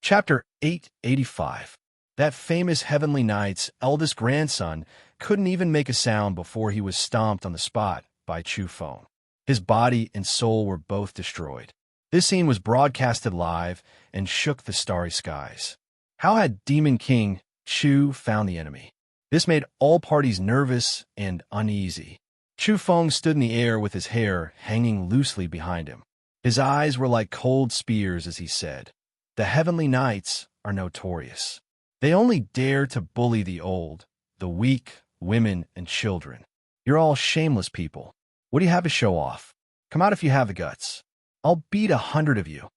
Chapter 885. That famous Heavenly Knight's eldest grandson couldn't even make a sound before he was stomped on the spot by Chu Feng. His body and soul were both destroyed. This scene was broadcasted live and shook the starry skies. How had Demon King Chu found the enemy? This made all parties nervous and uneasy. Chu Feng stood in the air with his hair hanging loosely behind him. His eyes were like cold spears as he said, "The Heavenly Knights are notorious. They only dare to bully the old, the weak, women, and children. You're all shameless people. What do you have to show off? Come out if you have the guts. I'll beat 100 of you."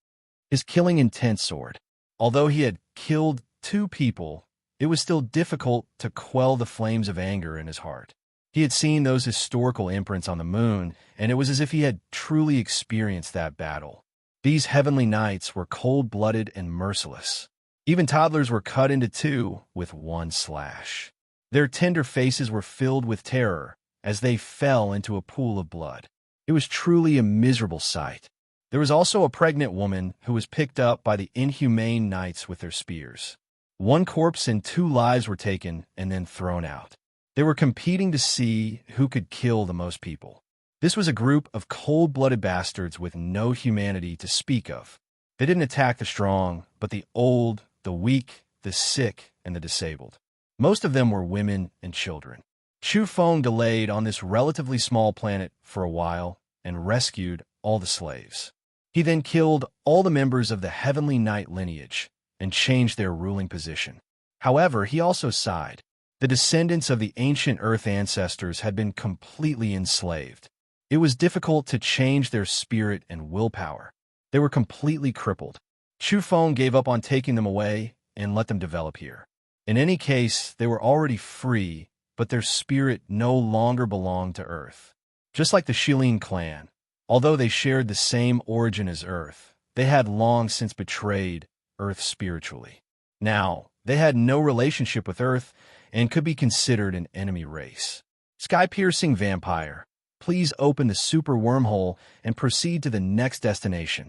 His killing intent soared. Although he had killed 2 people, it was still difficult to quell the flames of anger in his heart. He had seen those historical imprints on the moon, and it was as if he had truly experienced that battle. These Heavenly Knights were cold-blooded and merciless. Even toddlers were cut into 2 with one slash. Their tender faces were filled with terror as they fell into a pool of blood. It was truly a miserable sight. There was also a pregnant woman who was picked up by the inhumane knights with their spears. 1 corpse and 2 lives were taken and then thrown out. They were competing to see who could kill the most people. This was a group of cold-blooded bastards with no humanity to speak of. They didn't attack the strong, but the old, the weak, the sick, and the disabled. Most of them were women and children. Chu Feng delayed on this relatively small planet for a while and rescued all the slaves. He then killed all the members of the Heavenly Knight lineage and changed their ruling position. However, he also sighed. The descendants of the ancient Earth ancestors had been completely enslaved. It was difficult to change their spirit and willpower. They were completely crippled. Chu Feng gave up on taking them away and let them develop here. In any case, they were already free, but their spirit no longer belonged to Earth. Just like the Shilin clan, although they shared the same origin as Earth, they had long since betrayed Earth spiritually. Now, they had no relationship with Earth and could be considered an enemy race. Sky-piercing vampire, please open the super wormhole and proceed to the next destination,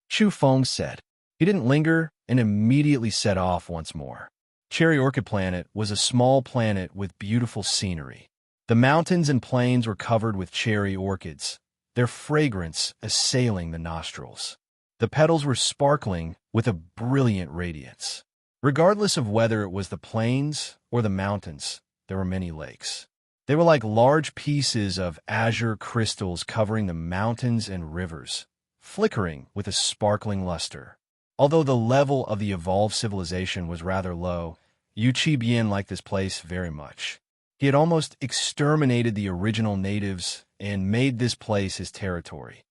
Chu Feng said. He didn't linger and immediately set off once more. Cherry Orchid Planet was a small planet with beautiful scenery. The mountains and plains were covered with cherry orchids, their fragrance assailing the nostrils. The petals were sparkling with a brilliant radiance. Regardless of whether it was the plains or the mountains, there were many lakes. They were like large pieces of azure crystals covering the mountains and rivers, flickering with a sparkling luster. Although the level of the evolved civilization was rather low, Yu Qibian liked this place very much. He had almost exterminated the original natives and made this place his territory.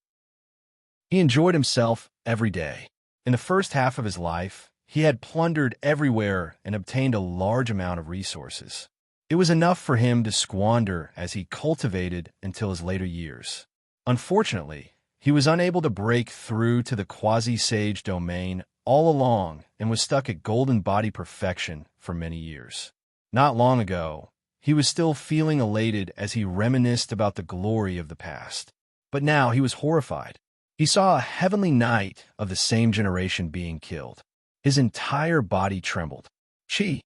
He enjoyed himself every day. In the first half of his life, he had plundered everywhere and obtained a large amount of resources. It was enough for him to squander as he cultivated until his later years. Unfortunately, he was unable to break through to the quasi-sage domain all along and was stuck at golden body perfection for many years. Not long ago, he was still feeling elated as he reminisced about the glory of the past. But now he was horrified. He saw a Heavenly Knight of the same generation being killed. His entire body trembled. He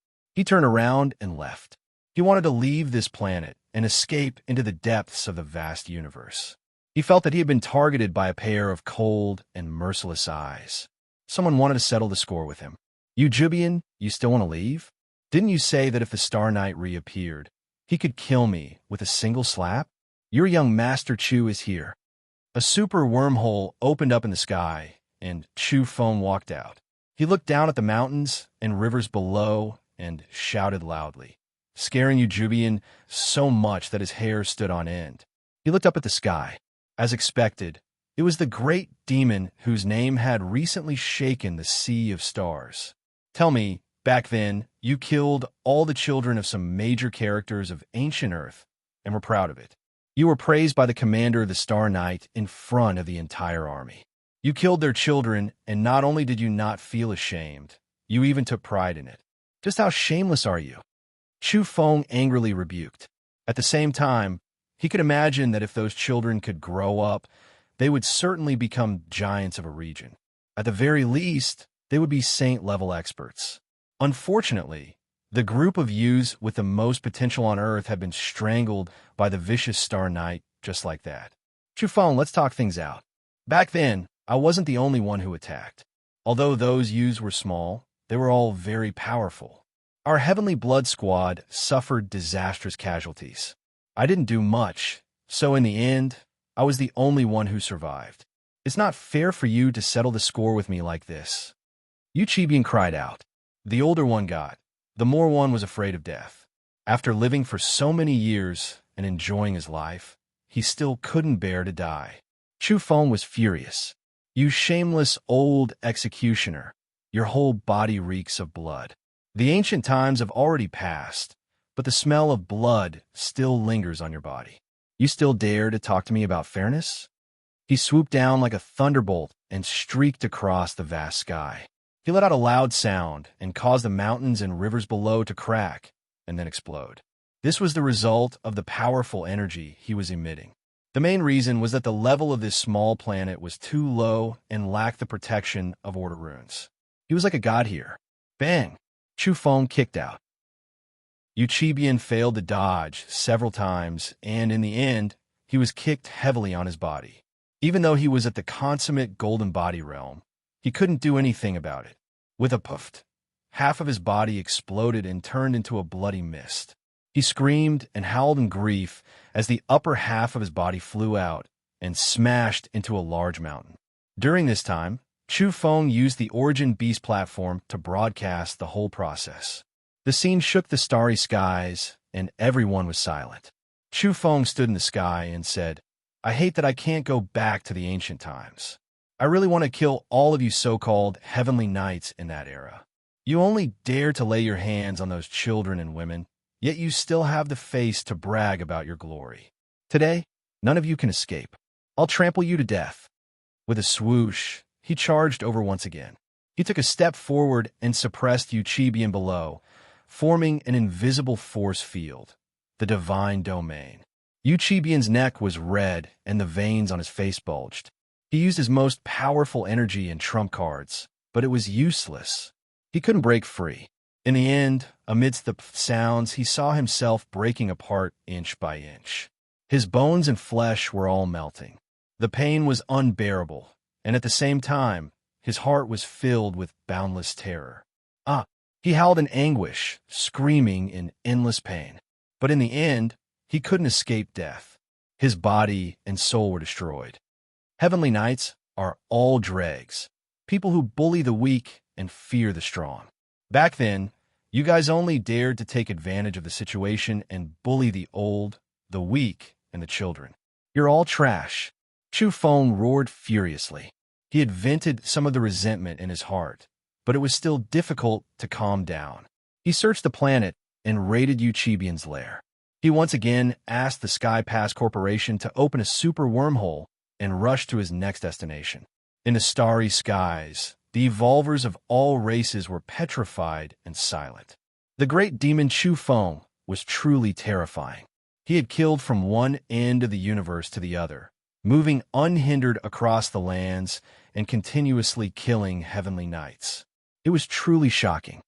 turned around and left. He wanted to leave this planet and escape into the depths of the vast universe. He felt that he had been targeted by a pair of cold and merciless eyes. Someone wanted to settle the score with him. "You Jubian, you still want to leave? Didn't you say that if the Star Knight reappeared, he could kill me with a single slap? Your young Master Chu is here." A super wormhole opened up in the sky, and Chu Feng walked out. He looked down at the mountains and rivers below and shouted loudly, scaring Yu Jubian so much that his hair stood on end. He looked up at the sky. As expected, it was the great demon whose name had recently shaken the sea of stars. "Tell me, back then, you killed all the children of some major characters of ancient Earth, and were proud of it. You were praised by the commander of the Star Knight in front of the entire army. You killed their children, and not only did you not feel ashamed, you even took pride in it. Just how shameless are you?" Chu Feng angrily rebuked. At the same time, he could imagine that if those children could grow up, they would certainly become giants of a region. At the very least, they would be saint-level experts. Unfortunately, the group of youths with the most potential on Earth had been strangled by the vicious Star Knight just like that. Chufeng, let's talk things out. Back then, I wasn't the only one who attacked. Although those youths were small, they were all very powerful. Our Heavenly Blood Squad suffered disastrous casualties. I didn't do much, so in the end, I was the only one who survived. It's not fair for you to settle the score with me like this. Yuchibian cried out. The older one got. The more one was afraid of death. After living for so many years and enjoying his life, he still couldn't bear to die. Chufeng was furious. You shameless old executioner. Your whole body reeks of blood. The ancient times have already passed, but the smell of blood still lingers on your body. You still dare to talk to me about fairness? He swooped down like a thunderbolt and streaked across the vast sky. He let out a loud sound and caused the mountains and rivers below to crack and then explode. This was the result of the powerful energy he was emitting. The main reason was that the level of this small planet was too low and lacked the protection of order runes. He was like a god here. Bang! Chufeng kicked out. Yuchibian failed to dodge several times, and in the end, he was kicked heavily on his body. Even though he was at the consummate golden body realm, he couldn't do anything about it. With a puff, half of his body exploded and turned into a bloody mist. He screamed and howled in grief as the upper half of his body flew out and smashed into a large mountain. During this time, Chufeng used the Origin Beast platform to broadcast the whole process. The scene shook the starry skies, and everyone was silent. Chufeng stood in the sky and said, I hate that I can't go back to the ancient times. I really want to kill all of you so-called heavenly knights in that era. You only dare to lay your hands on those children and women, yet you still have the face to brag about your glory. Today, none of you can escape. I'll trample you to death. With a swoosh, he charged over once again. He took a step forward and suppressed Yuchibian below, forming an invisible force field, the divine domain. Yuchibian's neck was red and the veins on his face bulged. He used his most powerful energy and trump cards, but it was useless. He couldn't break free. In the end, amidst the sounds, he saw himself breaking apart inch by inch. His bones and flesh were all melting. The pain was unbearable, and at the same time, his heart was filled with boundless terror. He howled in anguish, screaming in endless pain. But in the end, he couldn't escape death. His body and soul were destroyed. Heavenly Knights are all dregs, people who bully the weak and fear the strong. Back then, you guys only dared to take advantage of the situation and bully the old, the weak, and the children. You're all trash. Chufeng roared furiously. He had vented some of the resentment in his heart, but it was still difficult to calm down. He searched the planet and raided Yuchibian's lair. He once again asked the Sky Pass Corporation to open a super wormhole and rush to his next destination. In the starry skies, the evolvers of all races were petrified and silent. The great demon Chufeng was truly terrifying. He had killed from one end of the universe to the other, moving unhindered across the lands and continuously killing heavenly knights. It was truly shocking.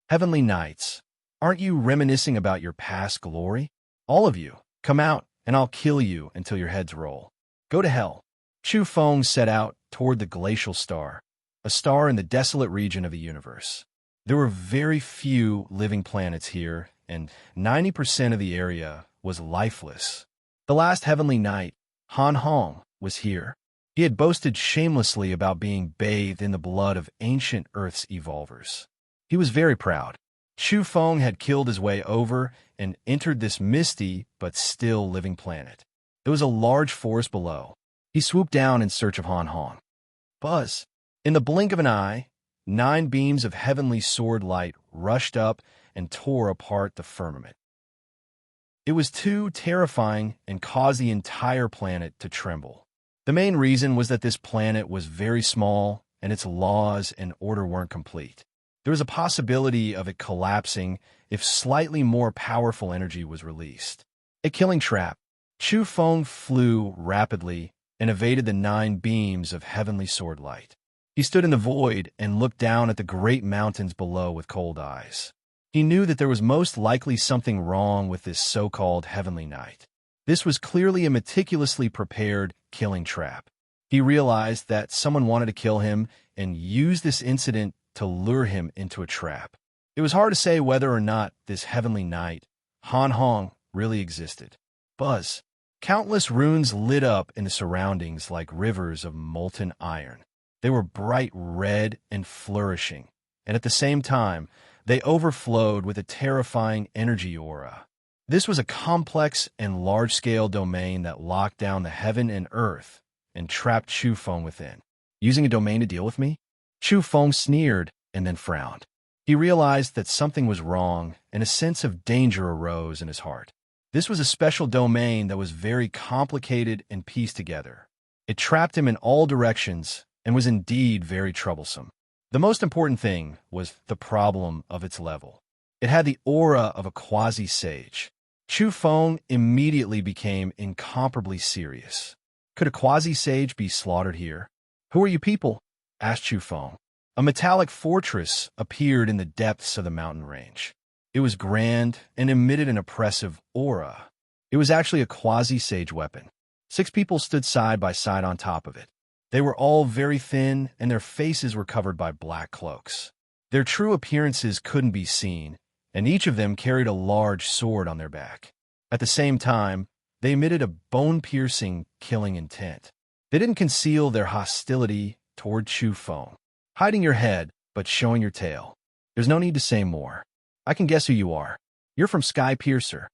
Heavenly Knights, aren't you reminiscing about your past glory? All of you, come out, and I'll kill you until your heads roll. Go to hell. Chufeng set out toward the glacial star, a star in the desolate region of the universe. There were very few living planets here, and 90% of the area was lifeless. The last heavenly knight, Han Hong, was here. He had boasted shamelessly about being bathed in the blood of ancient Earth's evolvers. He was very proud. Chufeng had killed his way over and entered this misty but still living planet. There was a large forest below. He swooped down in search of Han Hong. Buzz! In the blink of an eye, 9 beams of heavenly sword light rushed up and tore apart the firmament. It was too terrifying and caused the entire planet to tremble. The main reason was that this planet was very small and its laws and order weren't complete. There was a possibility of it collapsing if slightly more powerful energy was released. A killing trap. Chufeng flew rapidly and evaded the 9 beams of heavenly sword light. He stood in the void and looked down at the great mountains below with cold eyes. He knew that there was most likely something wrong with this so-called heavenly night. This was clearly a meticulously prepared killing trap. He realized that someone wanted to kill him and used this incident to lure him into a trap. It was hard to say whether or not this heavenly night, Han Hong, really existed. Buzz. Countless runes lit up in the surroundings like rivers of molten iron. They were bright red and flourishing, and at the same time, they overflowed with a terrifying energy aura. This was a complex and large-scale domain that locked down the heaven and earth and trapped Chu Feng within. Using a domain to deal with me? Chu Feng sneered and then frowned. He realized that something was wrong, and a sense of danger arose in his heart. This was a special domain that was very complicated and pieced together. It trapped him in all directions and was indeed very troublesome. The most important thing was the problem of its level. It had the aura of a quasi-sage. Chu Feng immediately became incomparably serious. Could a quasi-sage be slaughtered here? "Who are you people?" asked Chu Feng. A metallic fortress appeared in the depths of the mountain range. It was grand and emitted an oppressive aura. It was actually a quasi-sage weapon. 6 people stood side by side on top of it. They were all very thin, and their faces were covered by black cloaks. Their true appearances couldn't be seen, and each of them carried a large sword on their back. At the same time, they emitted a bone-piercing, killing intent. They didn't conceal their hostility toward Chu Feng, hiding your head but showing your tail. There's no need to say more. I can guess who you are. You're from Sky Piercer.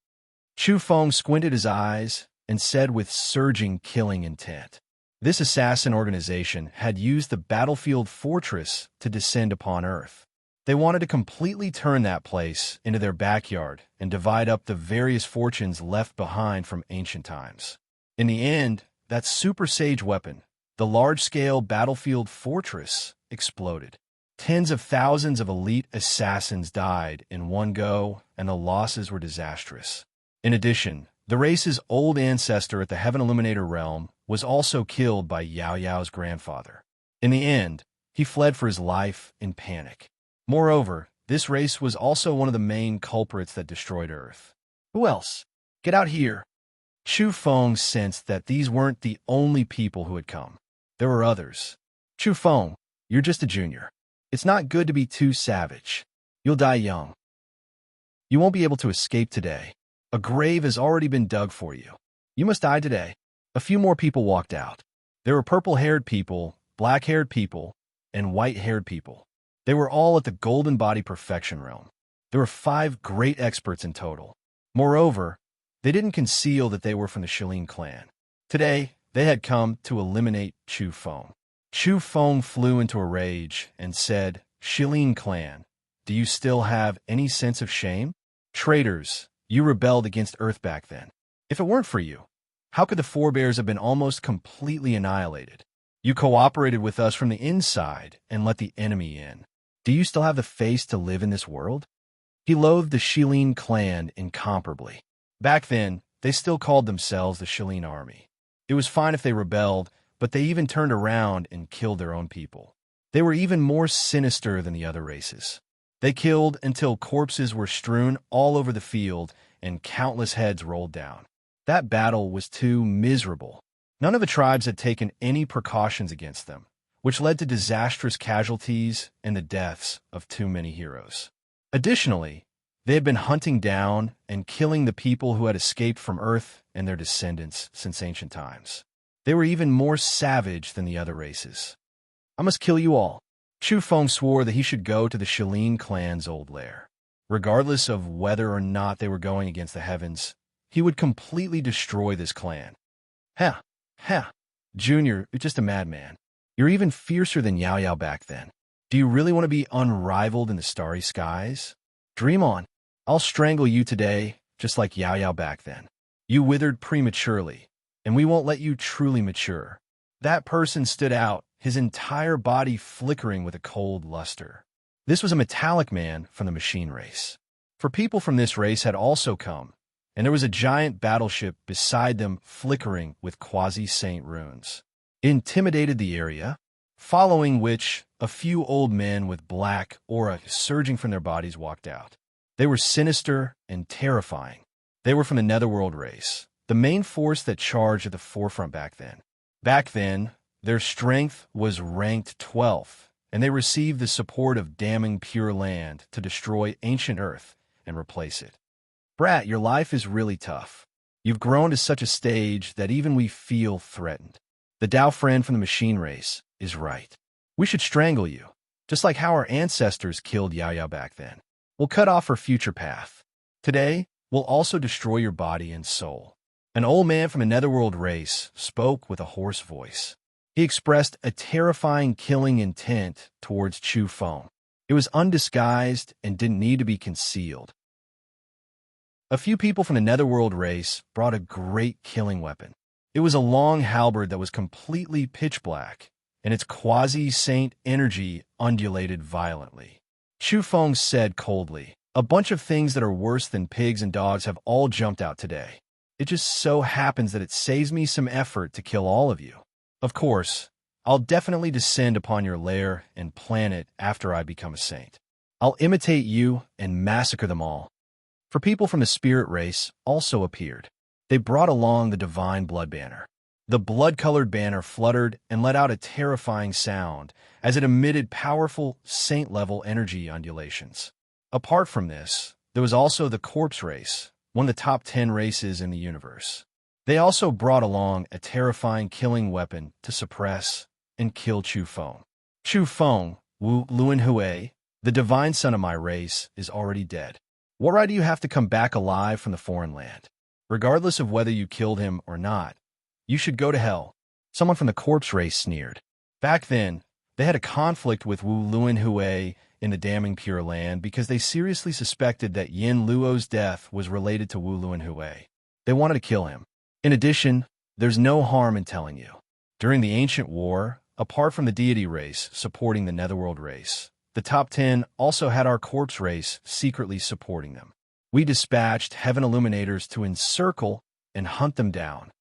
Chu Feng squinted his eyes and said with surging, killing intent. This assassin organization had used the battlefield fortress to descend upon Earth. They wanted to completely turn that place into their backyard and divide up the various fortunes left behind from ancient times. In the end, that super sage weapon, the large-scale battlefield fortress, exploded. Tens of thousands of elite assassins died in one go, and the losses were disastrous. In addition, the race's old ancestor at the Heaven Illuminator realm was also killed by Yao Yao's grandfather. In the end, he fled for his life in panic. Moreover, this race was also one of the main culprits that destroyed Earth. Who else? Get out here. Chu Feng sensed that these weren't the only people who had come. There were others. Chu Feng, you're just a junior. It's not good to be too savage. You'll die young. You won't be able to escape today. A grave has already been dug for you. You must die today. A few more people walked out. There were purple-haired people, black-haired people, and white-haired people. They were all at the Golden Body Perfection realm. There were 5 great experts in total. Moreover, they didn't conceal that they were from the Shilin clan. Today, they had come to eliminate Chu Feng. Chu Feng flew into a rage and said, "Shilin clan, do you still have any sense of shame? Traitors, you rebelled against Earth back then. If it weren't for you, how could the forebears have been almost completely annihilated? You cooperated with us from the inside and let the enemy in. Do you still have the face to live in this world?" He loathed the Shilin clan incomparably. Back then, they still called themselves the Shilin army. It was fine if they rebelled, but they even turned around and killed their own people. They were even more sinister than the other races. They killed until corpses were strewn all over the field and countless heads rolled down. That battle was too miserable. None of the tribes had taken any precautions against them, which led to disastrous casualties and the deaths of too many heroes. Additionally, they had been hunting down and killing the people who had escaped from Earth and their descendants since ancient times. They were even more savage than the other races. "I must kill you all." Chu Feng swore that he should go to the Shilin clan's old lair. Regardless of whether or not they were going against the heavens, he would completely destroy this clan. Ha! Ha! Junior, you're just a madman. You're even fiercer than Yao Yao back then. Do you really want to be unrivaled in the starry skies? Dream on. I'll strangle you today, just like Yao Yao back then. You withered prematurely, and we won't let you truly mature. That person stood out, his entire body flickering with a cold luster. This was a metallic man from the machine race. For people from this race had also come, and there was a giant battleship beside them flickering with quasi-saint runes. It intimidated the area. following which a few old men with black aura surging from their bodies walked out. They were sinister and terrifying. They were from the Netherworld race, the main force that charged at the forefront back then. Back then, their strength was ranked 12th, and they received the support of damning pure land to destroy ancient Earth and replace it. Brat, your life is really tough. You've grown to such a stage that even we feel threatened. The Tao friend from the machine race is right. We should strangle you, just like how our ancestors killed Yao Yao back then. We'll cut off her future path. Today, we'll also destroy your body and soul. An old man from a Netherworld race spoke with a hoarse voice. He expressed a terrifying killing intent towards Chu Feng. It was undisguised and didn't need to be concealed. A few people from the Netherworld race brought a great killing weapon. It was a long halberd that was completely pitch black, and its quasi-saint energy undulated violently. Chu Feng said coldly, "A bunch of things that are worse than pigs and dogs have all jumped out today. It just so happens that it saves me some effort to kill all of you. Of course, I'll definitely descend upon your lair and planet after I become a saint. I'll imitate you and massacre them all." For people from the spirit race also appeared. They brought along the divine blood banner. The blood-colored banner fluttered and let out a terrifying sound as it emitted powerful saint-level energy undulations. Apart from this, there was also the corpse race, one of the top 10 races in the universe. They also brought along a terrifying killing weapon to suppress and kill Chu Feng. Chu Feng, Wu Luanhui, the divine son of my race, is already dead. What right do you have to come back alive from the foreign land? Regardless of whether you killed him or not, you should go to hell. Someone from the corpse race sneered. Back then, they had a conflict with Wu Luanhui in the damning pure land because they seriously suspected that Yin Luo's death was related to Wu Luanhui. They wanted to kill him. In addition, there's no harm in telling you. During the ancient war, apart from the deity race supporting the Netherworld race, the top 10 also had our corpse race secretly supporting them. We dispatched heaven illuminators to encircle and hunt them down.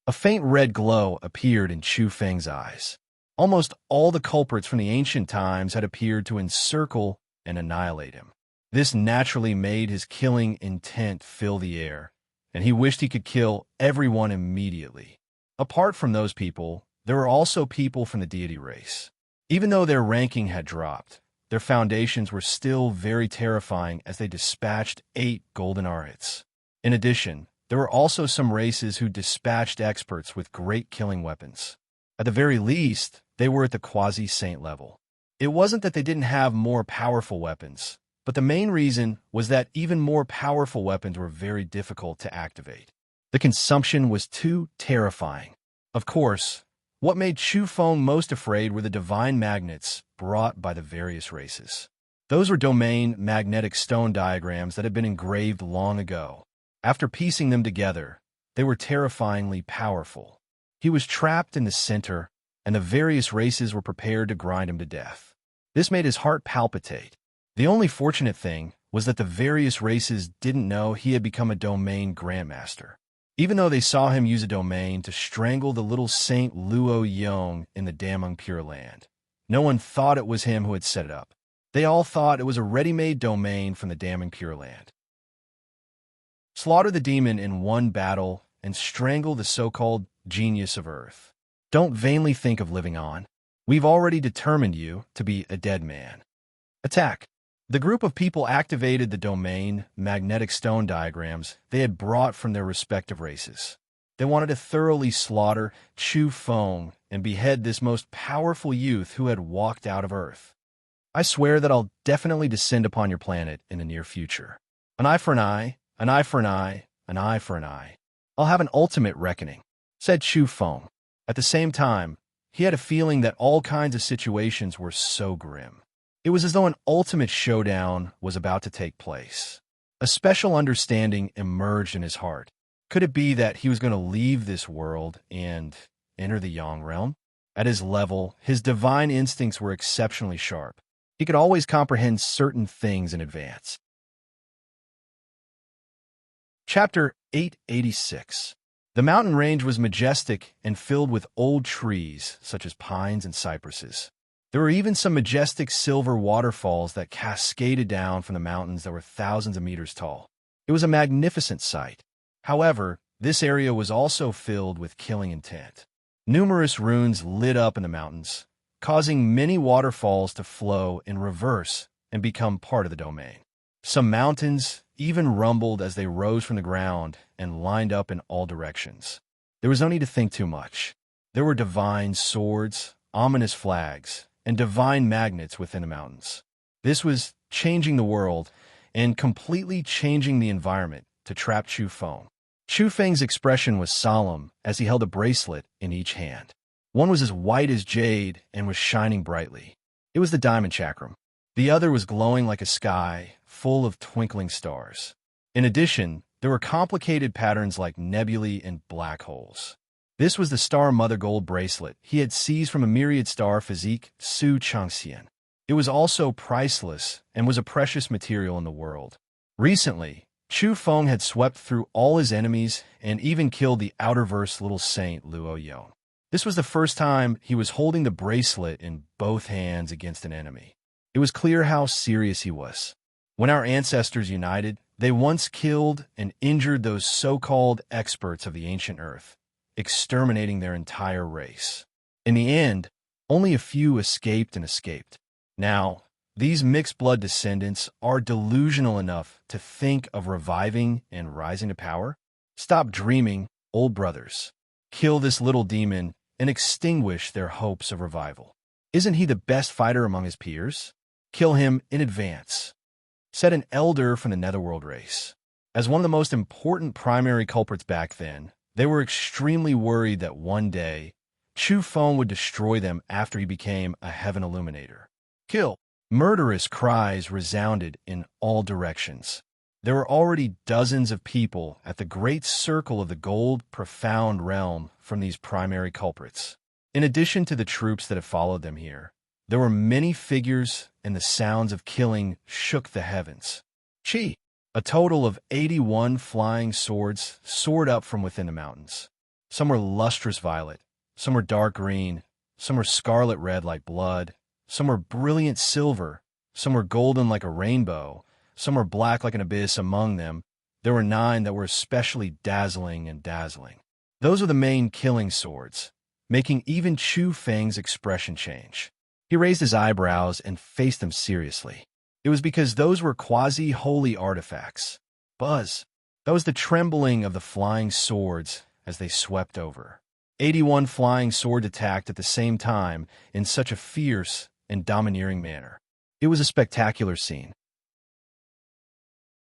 A faint red glow appeared in Chu Feng's eyes. Almost all the culprits from the ancient times had appeared to encircle and annihilate him. This naturally made his killing intent fill the air, and he wished he could kill everyone immediately. Apart from those people, there were also people from the deity race. Even though their ranking had dropped, their foundations were still very terrifying as they dispatched 8 golden arhats. In addition, there were also some races who dispatched experts with great killing weapons. At the very least, they were at the quasi-saint level. It wasn't that they didn't have more powerful weapons, but the main reason was that even more powerful weapons were very difficult to activate. The consumption was too terrifying. Of course, what made Chu Feng most afraid were the divine magnets brought by the various races. Those were domain magnetic stone diagrams that had been engraved long ago. After piecing them together, they were terrifyingly powerful. He was trapped in the center, and the various races were prepared to grind him to death. This made his heart palpitate. The only fortunate thing was that the various races didn't know he had become a domain grandmaster. Even though they saw him use a domain to strangle the little Saint Luo Yong in the Damung Pure Land, no one thought it was him who had set it up. They all thought it was a ready-made domain from the Damung Pure Land. Slaughter the demon in one battle and strangle the so-called genius of Earth. Don't vainly think of living on. We've already determined you to be a dead man. Attack. The group of people activated the domain magnetic stone diagrams they had brought from their respective races. They wanted to thoroughly slaughter Chu Feng and behead this most powerful youth who had walked out of Earth. I swear that I'll definitely descend upon your planet in the near future. An eye for an eye, an eye for an eye, an eye for an eye. I'll have an ultimate reckoning, said Chu Feng. At the same time, he had a feeling that all kinds of situations were so grim. It was as though an ultimate showdown was about to take place. A special understanding emerged in his heart. Could it be that he was going to leave this world and enter the Yang realm? At his level, his divine instincts were exceptionally sharp. He could always comprehend certain things in advance. Chapter 886. The mountain range was majestic and filled with old trees, such as pines and cypresses. There were even some majestic silver waterfalls that cascaded down from the mountains that were thousands of meters tall. It was a magnificent sight. However, this area was also filled with killing intent. Numerous runes lit up in the mountains, causing many waterfalls to flow in reverse and become part of the domain. Some mountains even rumbled as they rose from the ground and lined up in all directions. There was no need to think too much. There were divine swords, ominous flags, and divine magnets within the mountains. This was changing the world and completely changing the environment to trap Chu Feng. Chu Feng's expression was solemn as he held a bracelet in each hand. One was as white as jade and was shining brightly. It was the diamond chakram. The other was glowing like a sky, full of twinkling stars. In addition, there were complicated patterns like nebulae and black holes. This was the Star Mother Gold bracelet he had seized from a myriad star physique, Su Changxian. It was also priceless and was a precious material in the world. Recently, Chu Feng had swept through all his enemies and even killed the outerverse little saint Luo Yon. This was the first time he was holding the bracelet in both hands against an enemy. It was clear how serious he was. When our ancestors united, they once killed and injured those so-called experts of the ancient earth, exterminating their entire race. In the end, only a few escaped. Now, these mixed-blood descendants are delusional enough to think of reviving and rising to power. Stop dreaming, old brothers. Kill this little demon and extinguish their hopes of revival. Isn't he the best fighter among his peers? Kill him in advance, said an elder from the Netherworld race. As one of the most important primary culprits back then, they were extremely worried that one day, Chu Feng would destroy them after he became a heaven illuminator. Kill! Murderous cries resounded in all directions. There were already dozens of people at the great circle of the gold, profound realm from these primary culprits. In addition to the troops that had followed them here, there were many figures, and the sounds of killing shook the heavens. Chi! A total of 81 flying swords soared up from within the mountains. Some were lustrous violet, some were dark green, some were scarlet red like blood, some were brilliant silver, some were golden like a rainbow, some were black like an abyss. Among them, there were 9 that were especially dazzling. Those were the main killing swords, making even Chu Feng's expression change. He raised his eyebrows and faced them seriously. It was because those were quasi-holy artifacts. Buzz! That was the trembling of the flying swords as they swept over. 81 flying swords attacked at the same time in such a fierce and domineering manner. It was a spectacular scene.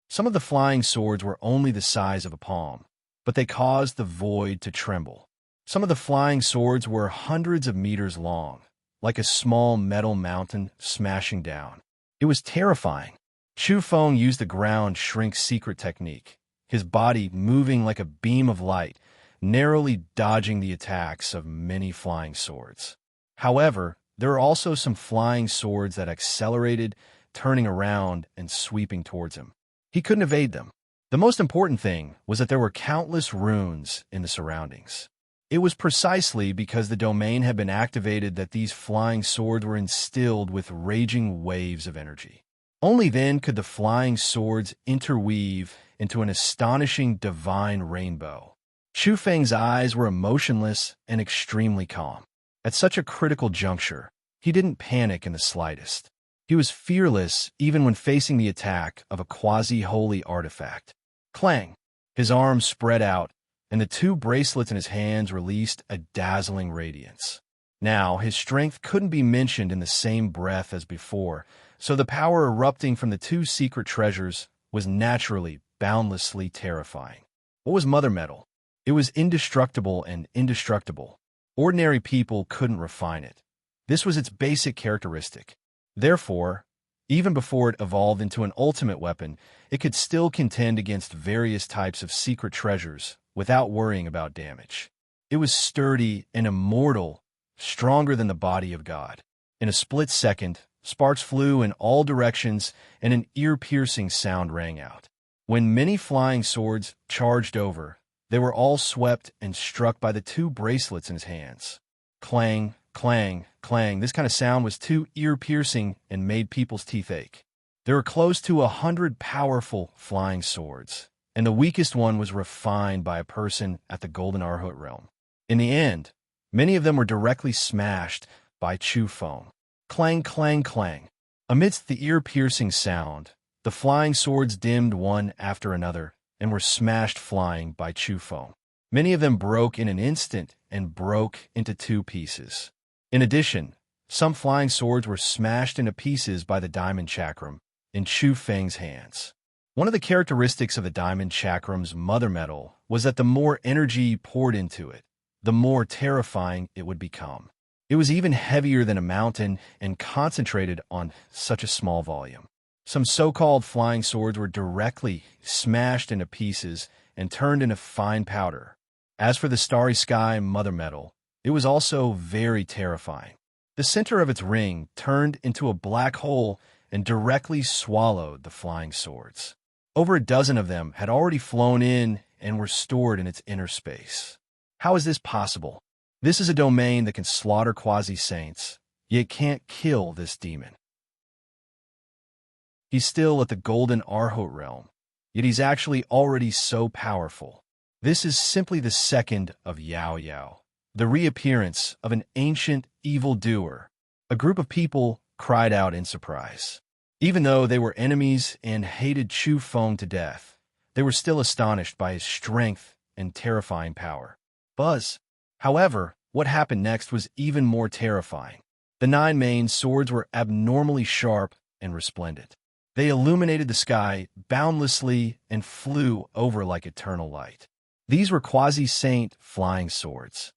Some of the flying swords were only the size of a palm, but they caused the void to tremble. Some of the flying swords were hundreds of meters long, like a small metal mountain smashing down. It was terrifying. Chu Feng used the ground shrink secret technique, his body moving like a beam of light, narrowly dodging the attacks of many flying swords. However, there were also some flying swords that accelerated, turning around and sweeping towards him. He couldn't evade them. The most important thing was that there were countless runes in the surroundings. It was precisely because the domain had been activated that these flying swords were instilled with raging waves of energy. Only then could the flying swords interweave into an astonishing divine rainbow. Chu Feng's eyes were emotionless and extremely calm. At such a critical juncture, he didn't panic in the slightest. He was fearless even when facing the attack of a quasi-holy artifact. Clang! His arms spread out, and the 2 bracelets in his hands released a dazzling radiance. Now, his strength couldn't be mentioned in the same breath as before, so the power erupting from the 2 secret treasures was naturally, boundlessly terrifying. What was Mother Metal? It was indestructible and indestructible. Ordinary people couldn't refine it. This was its basic characteristic. Therefore, even before it evolved into an ultimate weapon, it could still contend against various types of secret treasures without worrying about damage. It was sturdy and immortal, stronger than the body of God. In a split second, sparks flew in all directions and an ear-piercing sound rang out. When many flying swords charged over, They were all swept and struck by the two bracelets in his hands. Clang, clang, clang. This kind of sound was too ear-piercing and made people's teeth ache. There were close to 100 powerful flying swords, and the weakest one was refined by a person at the Golden Arhut realm. In the end, many of them were directly smashed by Chu Feng. Clang, clang, clang. Amidst the ear-piercing sound, the flying swords dimmed one after another and were smashed flying by Chu Feng. Many of them broke in an instant and broke into two pieces. In addition, some flying swords were smashed into pieces by the diamond chakram in Chu Feng's hands. One of the characteristics of the diamond chakram's mother metal was that the more energy poured into it, the more terrifying it would become. It was even heavier than a mountain and concentrated on such a small volume. Some so-called flying swords were directly smashed into pieces and turned into fine powder. As for the starry sky mother metal, it was also very terrifying. The center of its ring turned into a black hole and directly swallowed the flying swords. Over a dozen of them had already flown in and were stored in its inner space. How is this possible? This is a domain that can slaughter quasi-saints, yet can't kill this demon. He's still at the Golden Arhut realm, yet he's actually already so powerful. This is simply the second of Yao Yao, the reappearance of an ancient evildoer. A group of people cried out in surprise. Even though they were enemies and hated Chu Feng to death, they were still astonished by his strength and terrifying power. However, what happened next was even more terrifying. The 9 main swords were abnormally sharp and resplendent. They illuminated the sky boundlessly and flew over like eternal light. These were quasi-saint flying swords.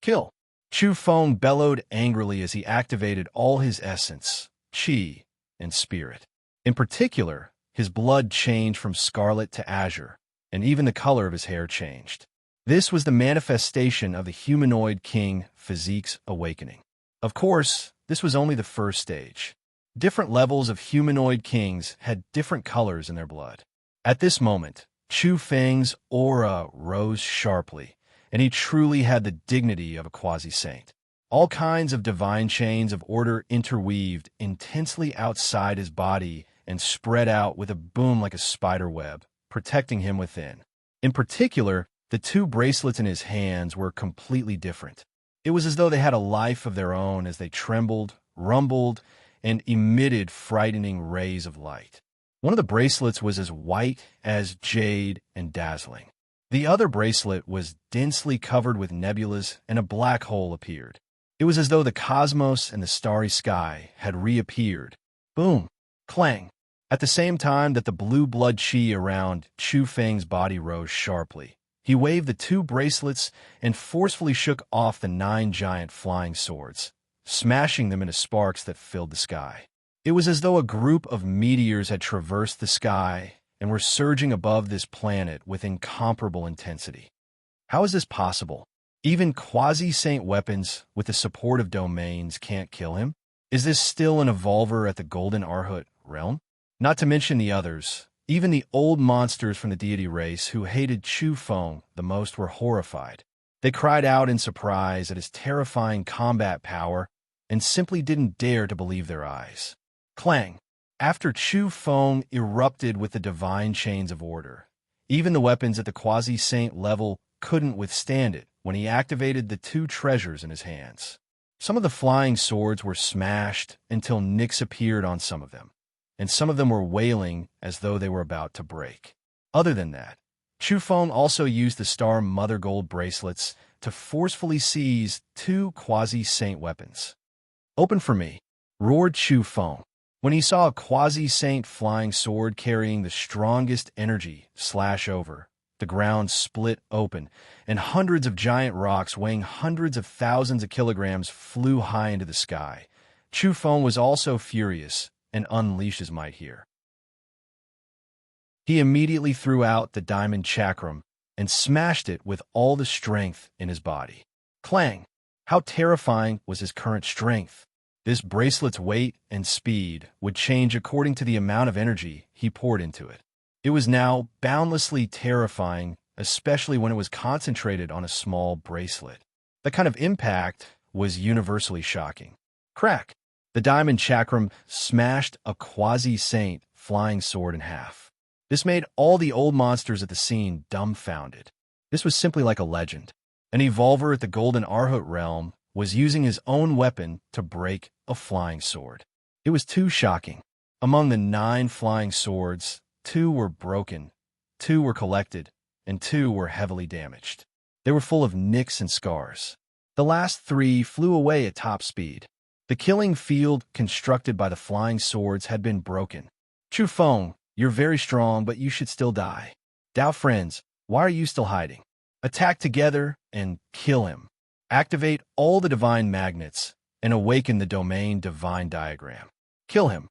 Kill! Chu Feng bellowed angrily as he activated all his essence, qi, and spirit. In particular, his blood changed from scarlet to azure, and even the color of his hair changed. This was the manifestation of the humanoid king physique's awakening. Of course, this was only the first stage. Different levels of humanoid kings had different colors in their blood. At this moment, Chu Feng's aura rose sharply, and he truly had the dignity of a quasi-saint. All kinds of divine chains of order interweaved intensely outside his body and spread out with a boom like a spider web, protecting him within. In particular, the 2 bracelets in his hands were completely different. It was as though they had a life of their own as they trembled, rumbled, and emitted frightening rays of light. One of the bracelets was as white as jade and dazzling. The other bracelet was densely covered with nebulas, and a black hole appeared. It was as though the cosmos and the starry sky had reappeared. Boom! Clang! At the same time that the blue blood qi around Chu Feng's body rose sharply, he waved the 2 bracelets and forcefully shook off the 9 giant flying swords, smashing them into sparks that filled the sky. It was as though a group of meteors had traversed the sky and were surging above this planet with incomparable intensity. How is this possible? Even quasi-saint weapons with the support of domains can't kill him? Is this still an evolver at the Golden Arhut realm? Not to mention the others, even the old monsters from the deity race who hated Chu Feng the most were horrified. They cried out in surprise at his terrifying combat power and simply didn't dare to believe their eyes. Clang! After Chu Feng erupted with the divine chains of order, even the weapons at the quasi-saint level couldn't withstand it when he activated the 2 treasures in his hands. Some of the flying swords were smashed until nicks appeared on some of them, and some of them were wailing as though they were about to break. Other than that, Chu Feng also used the star mother gold bracelets to forcefully seize 2 quasi-saint weapons. Open for me, roared Chu Feng. When he saw a quasi-saint flying sword carrying the strongest energy slash over, the ground split open, and hundreds of giant rocks weighing hundreds of thousands of kilograms flew high into the sky. Chu Feng was also furious and unleashed his might here. He immediately threw out the diamond chakram and smashed it with all the strength in his body. Clang! How terrifying was his current strength! This bracelet's weight and speed would change according to the amount of energy he poured into it. It was now boundlessly terrifying especially when it was concentrated on a small bracelet. The kind of impact was universally shocking. Crack! The diamond chakram smashed a quasi-saint flying sword in half. This made all the old monsters at the scene dumbfounded. This was simply like a legend. An evolver at the Golden Arhut realm was using his own weapon to break a flying sword. It was too shocking. Among the 9 flying swords, 2 were broken, 2 were collected, and 2 were heavily damaged. They were full of nicks and scars. The last 3 flew away at top speed. The killing field constructed by the flying swords had been broken. Chu Feng, you're very strong, but you should still die. Dao friends, why are you still hiding? Attack together and kill him. Activate all the divine magnets and awaken the domain divine diagram. Kill him,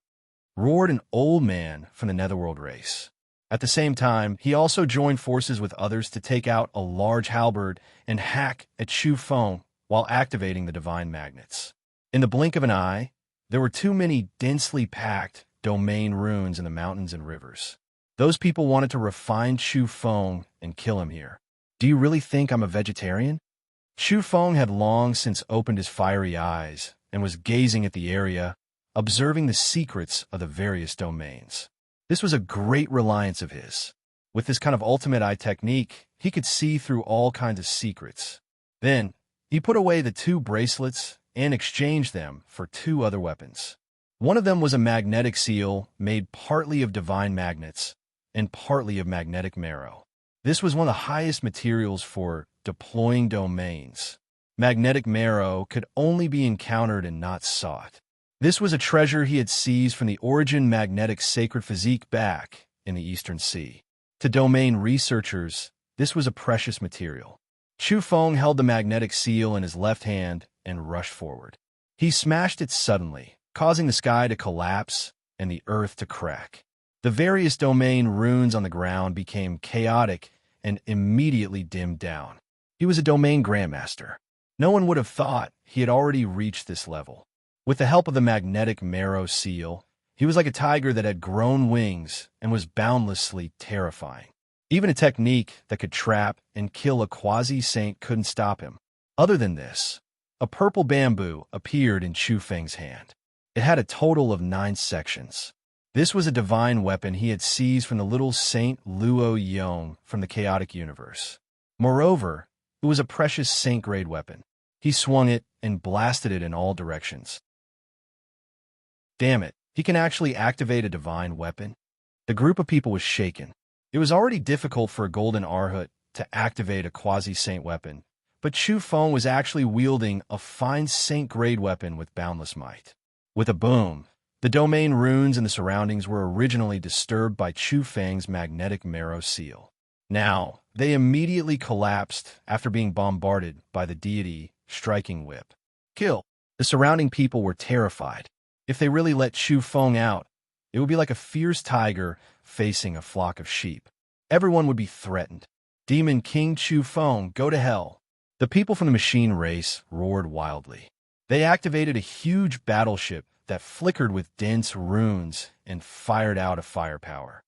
roared an old man from the Netherworld race. At the same time, he also joined forces with others to take out a large halberd and hack at Chu Feng while activating the divine magnets. In the blink of an eye, there were too many densely packed domain runes in the mountains and rivers. Those people wanted to refine Chu Feng and kill him here. Do you really think I'm a vegetarian? Chu Feng had long since opened his fiery eyes and was gazing at the area, observing the secrets of the various domains. This was a great reliance of his. With this kind of ultimate eye technique, he could see through all kinds of secrets. Then, he put away the 2 bracelets and exchanged them for 2 other weapons. One of them was a magnetic seal made partly of divine magnets and partly of magnetic marrow. This was one of the highest materials for deploying domains. Magnetic marrow could only be encountered and not sought. This was a treasure he had seized from the Origin magnetic sacred physique back in the Eastern Sea. To domain researchers, this was a precious material. Chu Feng held the magnetic seal in his left hand and rushed forward. He smashed it suddenly, causing the sky to collapse and the earth to crack. The various domain runes on the ground became chaotic and immediately dimmed down. He was a domain grandmaster. No one would have thought he had already reached this level. With the help of the magnetic marrow seal, he was like a tiger that had grown wings and was boundlessly terrifying. Even a technique that could trap and kill a quasi-saint couldn't stop him. Other than this, a purple bamboo appeared in Chu Feng's hand. It had a total of 9 sections. This was a divine weapon he had seized from the little Saint Luo Yong from the chaotic universe. Moreover, it was a precious saint-grade weapon. He swung it and blasted it in all directions. Damn it, he can actually activate a divine weapon? The group of people was shaken. It was already difficult for a Golden Arhut to activate a quasi-saint weapon, but Chu Feng was actually wielding a fine saint-grade weapon with boundless might. With a boom, the domain runes in the surroundings were originally disturbed by Chu Feng's magnetic marrow seal. Now, they immediately collapsed after being bombarded by the deity striking whip. Kill! The surrounding people were terrified. If they really let Chu Feng out, it would be like a fierce tiger facing a flock of sheep. Everyone would be threatened. Demon King Chu Feng, go to hell! The people from the machine race roared wildly. They activated a huge battleship that flickered with dense runes and fired out a firepower.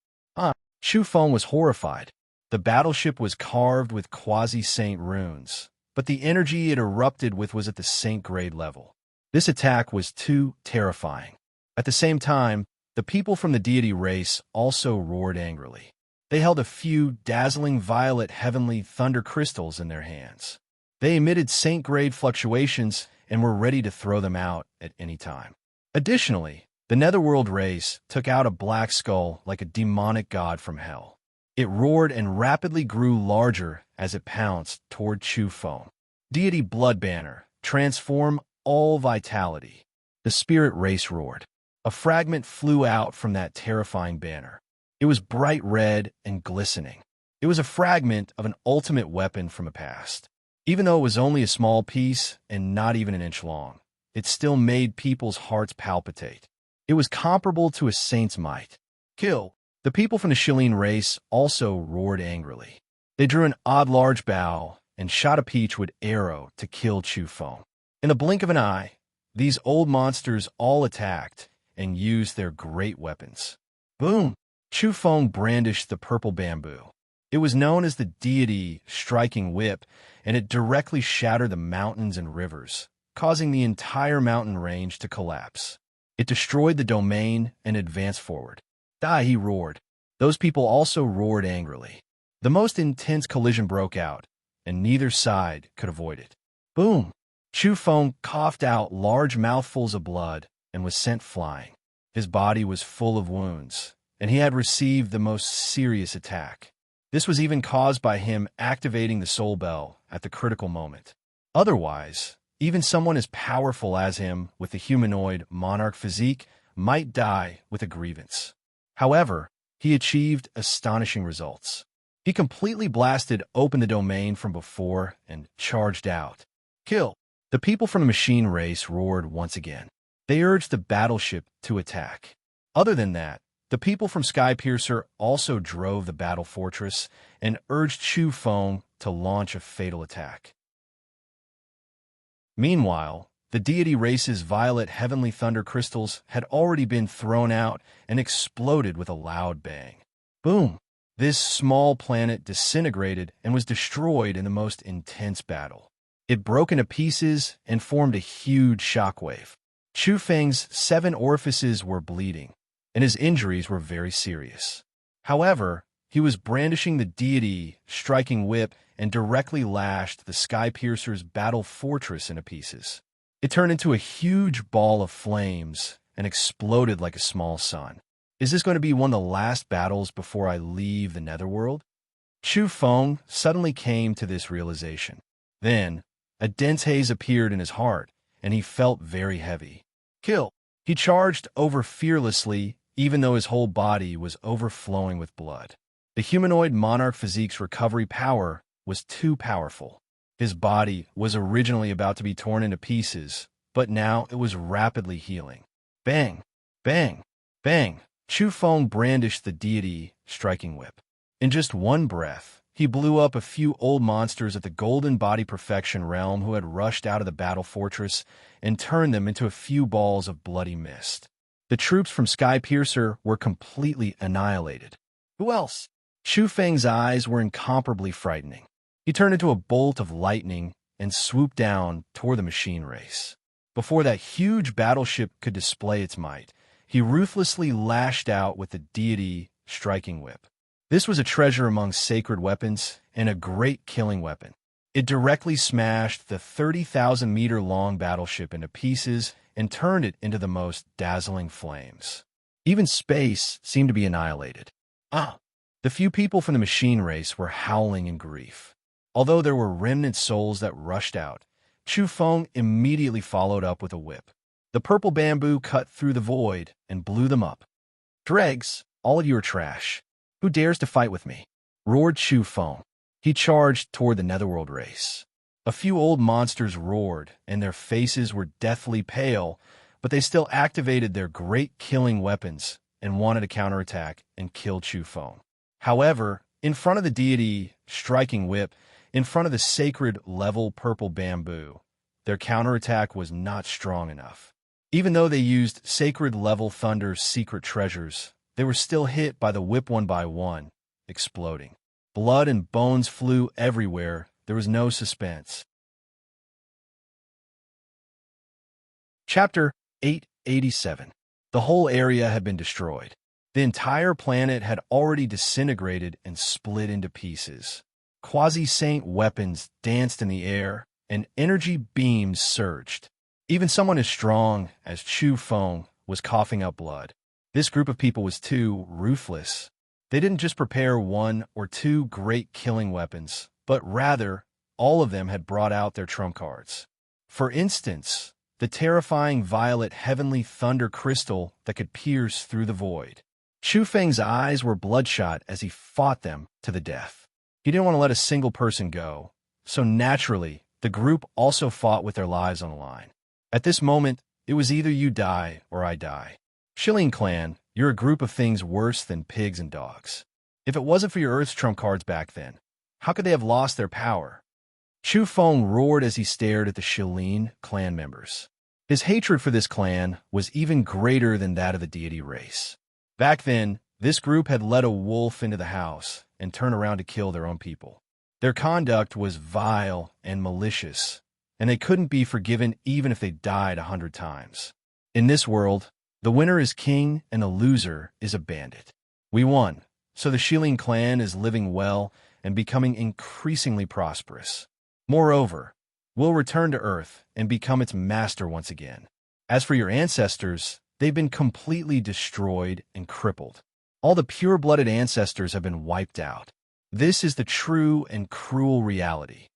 Chu Feng was horrified. The battleship was carved with quasi-saint runes, but the energy it erupted with was at the saint-grade level. This attack was too terrifying. At the same time, the people from the deity race also roared angrily. They held a few dazzling violet heavenly thunder crystals in their hands. They emitted saint-grade fluctuations and were ready to throw them out at any time. Additionally, the Netherworld race took out a black skull like a demonic god from hell. It roared and rapidly grew larger as it pounced toward Chu Feng. Deity Blood Banner, transform all vitality. The spirit race roared. A fragment flew out from that terrifying banner. It was bright red and glistening. It was a fragment of an ultimate weapon from a past. Even though it was only a small piece and not even an inch long, it still made people's hearts palpitate. It was comparable to a saint's might. Kill! The people from the Shilin race also roared angrily. They drew an odd large bow and shot a peachwood arrow to kill Chu Feng. In the blink of an eye, these old monsters all attacked and used their great weapons. Boom! Chu Feng brandished the purple bamboo. It was known as the deity striking whip, and it directly shattered the mountains and rivers, causing the entire mountain range to collapse. It destroyed the domain and advanced forward. Die, he roared. Those people also roared angrily. The most intense collision broke out, and neither side could avoid it. Boom! Chu Feng coughed out large mouthfuls of blood and was sent flying. His body was full of wounds, and he had received the most serious attack. This was even caused by him activating the soul bell at the critical moment. Otherwise, even someone as powerful as him with the humanoid monarch physique might die with a grievance. However, he achieved astonishing results. He completely blasted open the domain from before and charged out. Kill! The people from the machine race roared once again. They urged the battleship to attack. Other than that, the people from Skypiercer also drove the battle fortress and urged Chu Feng to launch a fatal attack. Meanwhile, the deity race's violet heavenly thunder crystals had already been thrown out and exploded with a loud bang. Boom! This small planet disintegrated and was destroyed in the most intense battle. It broke into pieces and formed a huge shockwave. Chu Feng's 7 orifices were bleeding, and his injuries were very serious. However, he was brandishing the deity striking whip and directly lashed the Skypiercer's battle fortress into pieces. It turned into a huge ball of flames and exploded like a small sun. Is this going to be one of the last battles before I leave the netherworld? Chu Feng suddenly came to this realization. Then, a dense haze appeared in his heart, and he felt very heavy. Kill! He charged over fearlessly, even though his whole body was overflowing with blood. The humanoid monarch physique's recovery power was too powerful. His body was originally about to be torn into pieces, but now it was rapidly healing. Bang! Bang! Bang! Chu Feng brandished the deity striking whip. In just one breath, he blew up a few old monsters of the Golden Body Perfection realm who had rushed out of the battle fortress and turned them into a few balls of bloody mist. The troops from Skypiercer were completely annihilated. Who else? Chu Feng's eyes were incomparably frightening. He turned into a bolt of lightning and swooped down toward the machine race. Before that huge battleship could display its might, he ruthlessly lashed out with the deity striking whip. This was a treasure among sacred weapons and a great killing weapon. It directly smashed the 30,000-meter-long battleship into pieces and turned it into the most dazzling flames. Even space seemed to be annihilated. The few people from the machine race were howling in grief. Although there were remnant souls that rushed out, Chu Feng immediately followed up with a whip. The purple bamboo cut through the void and blew them up. Dregs, all of you are trash. Who dares to fight with me? Roared Chu Feng. He charged toward the netherworld race. A few old monsters roared, and their faces were deathly pale, but they still activated their great killing weapons and wanted to counterattack and kill Chu Feng. However, in front of the deity striking whip, in front of the sacred level purple bamboo, their counterattack was not strong enough. Even though they used sacred level thunder's secret treasures, they were still hit by the whip one by one, exploding. Blood and bones flew everywhere. There was no suspense. Chapter 887. The whole area had been destroyed. The entire planet had already disintegrated and split into pieces. Quasi-saint weapons danced in the air, and energy beams surged. Even someone as strong as Chu Feng was coughing up blood. This group of people was too ruthless. They didn't just prepare 1 or 2 great killing weapons, but rather, all of them had brought out their trump cards. For instance, the terrifying violet heavenly thunder crystal that could pierce through the void. Chu Feng's eyes were bloodshot as he fought them to the death. He didn't want to let a single person go, so naturally, the group also fought with their lives on the line. At this moment, it was either you die or I die. Shilling Clan, you're a group of things worse than pigs and dogs. If it wasn't for your Earth's trump cards back then, how could they have lost their power? Chu Feng roared as he stared at the Shilling clan members. His hatred for this clan was even greater than that of the deity race. Back then, this group had let a wolf into the house, and turn around to kill their own people. Their conduct was vile and malicious, and they couldn't be forgiven even if they died 100 times. In this world, the winner is king and the loser is a bandit. We won, so the Shilin clan is living well and becoming increasingly prosperous. Moreover, we'll return to Earth and become its master once again. As for your ancestors, they've been completely destroyed and crippled. All the pure-blooded ancestors have been wiped out. This is the true and cruel reality.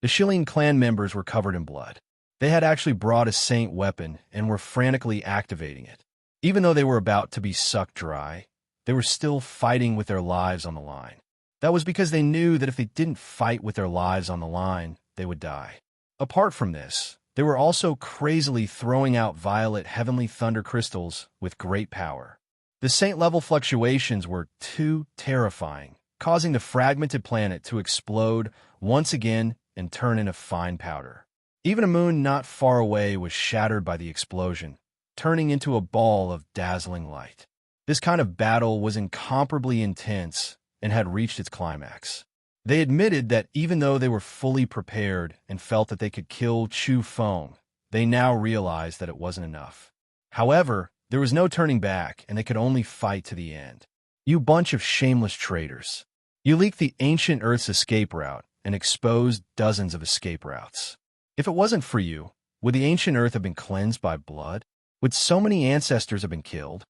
The Shilin clan members were covered in blood. They had actually brought a saint weapon and were frantically activating it. Even though they were about to be sucked dry, they were still fighting with their lives on the line. That was because they knew that if they didn't fight with their lives on the line, they would die. Apart from this, they were also crazily throwing out violet heavenly thunder crystals with great power. The saint-level fluctuations were too terrifying, causing the fragmented planet to explode once again and turn into fine powder. Even a moon not far away was shattered by the explosion, turning into a ball of dazzling light. This kind of battle was incomparably intense and had reached its climax. They admitted that even though they were fully prepared and felt that they could kill Chu Feng, they now realized that it wasn't enough. However, there was no turning back, and they could only fight to the end. You bunch of shameless traitors. You leaked the ancient Earth's escape route and exposed dozens of escape routes. If it wasn't for you, would the ancient Earth have been cleansed by blood? Would so many ancestors have been killed?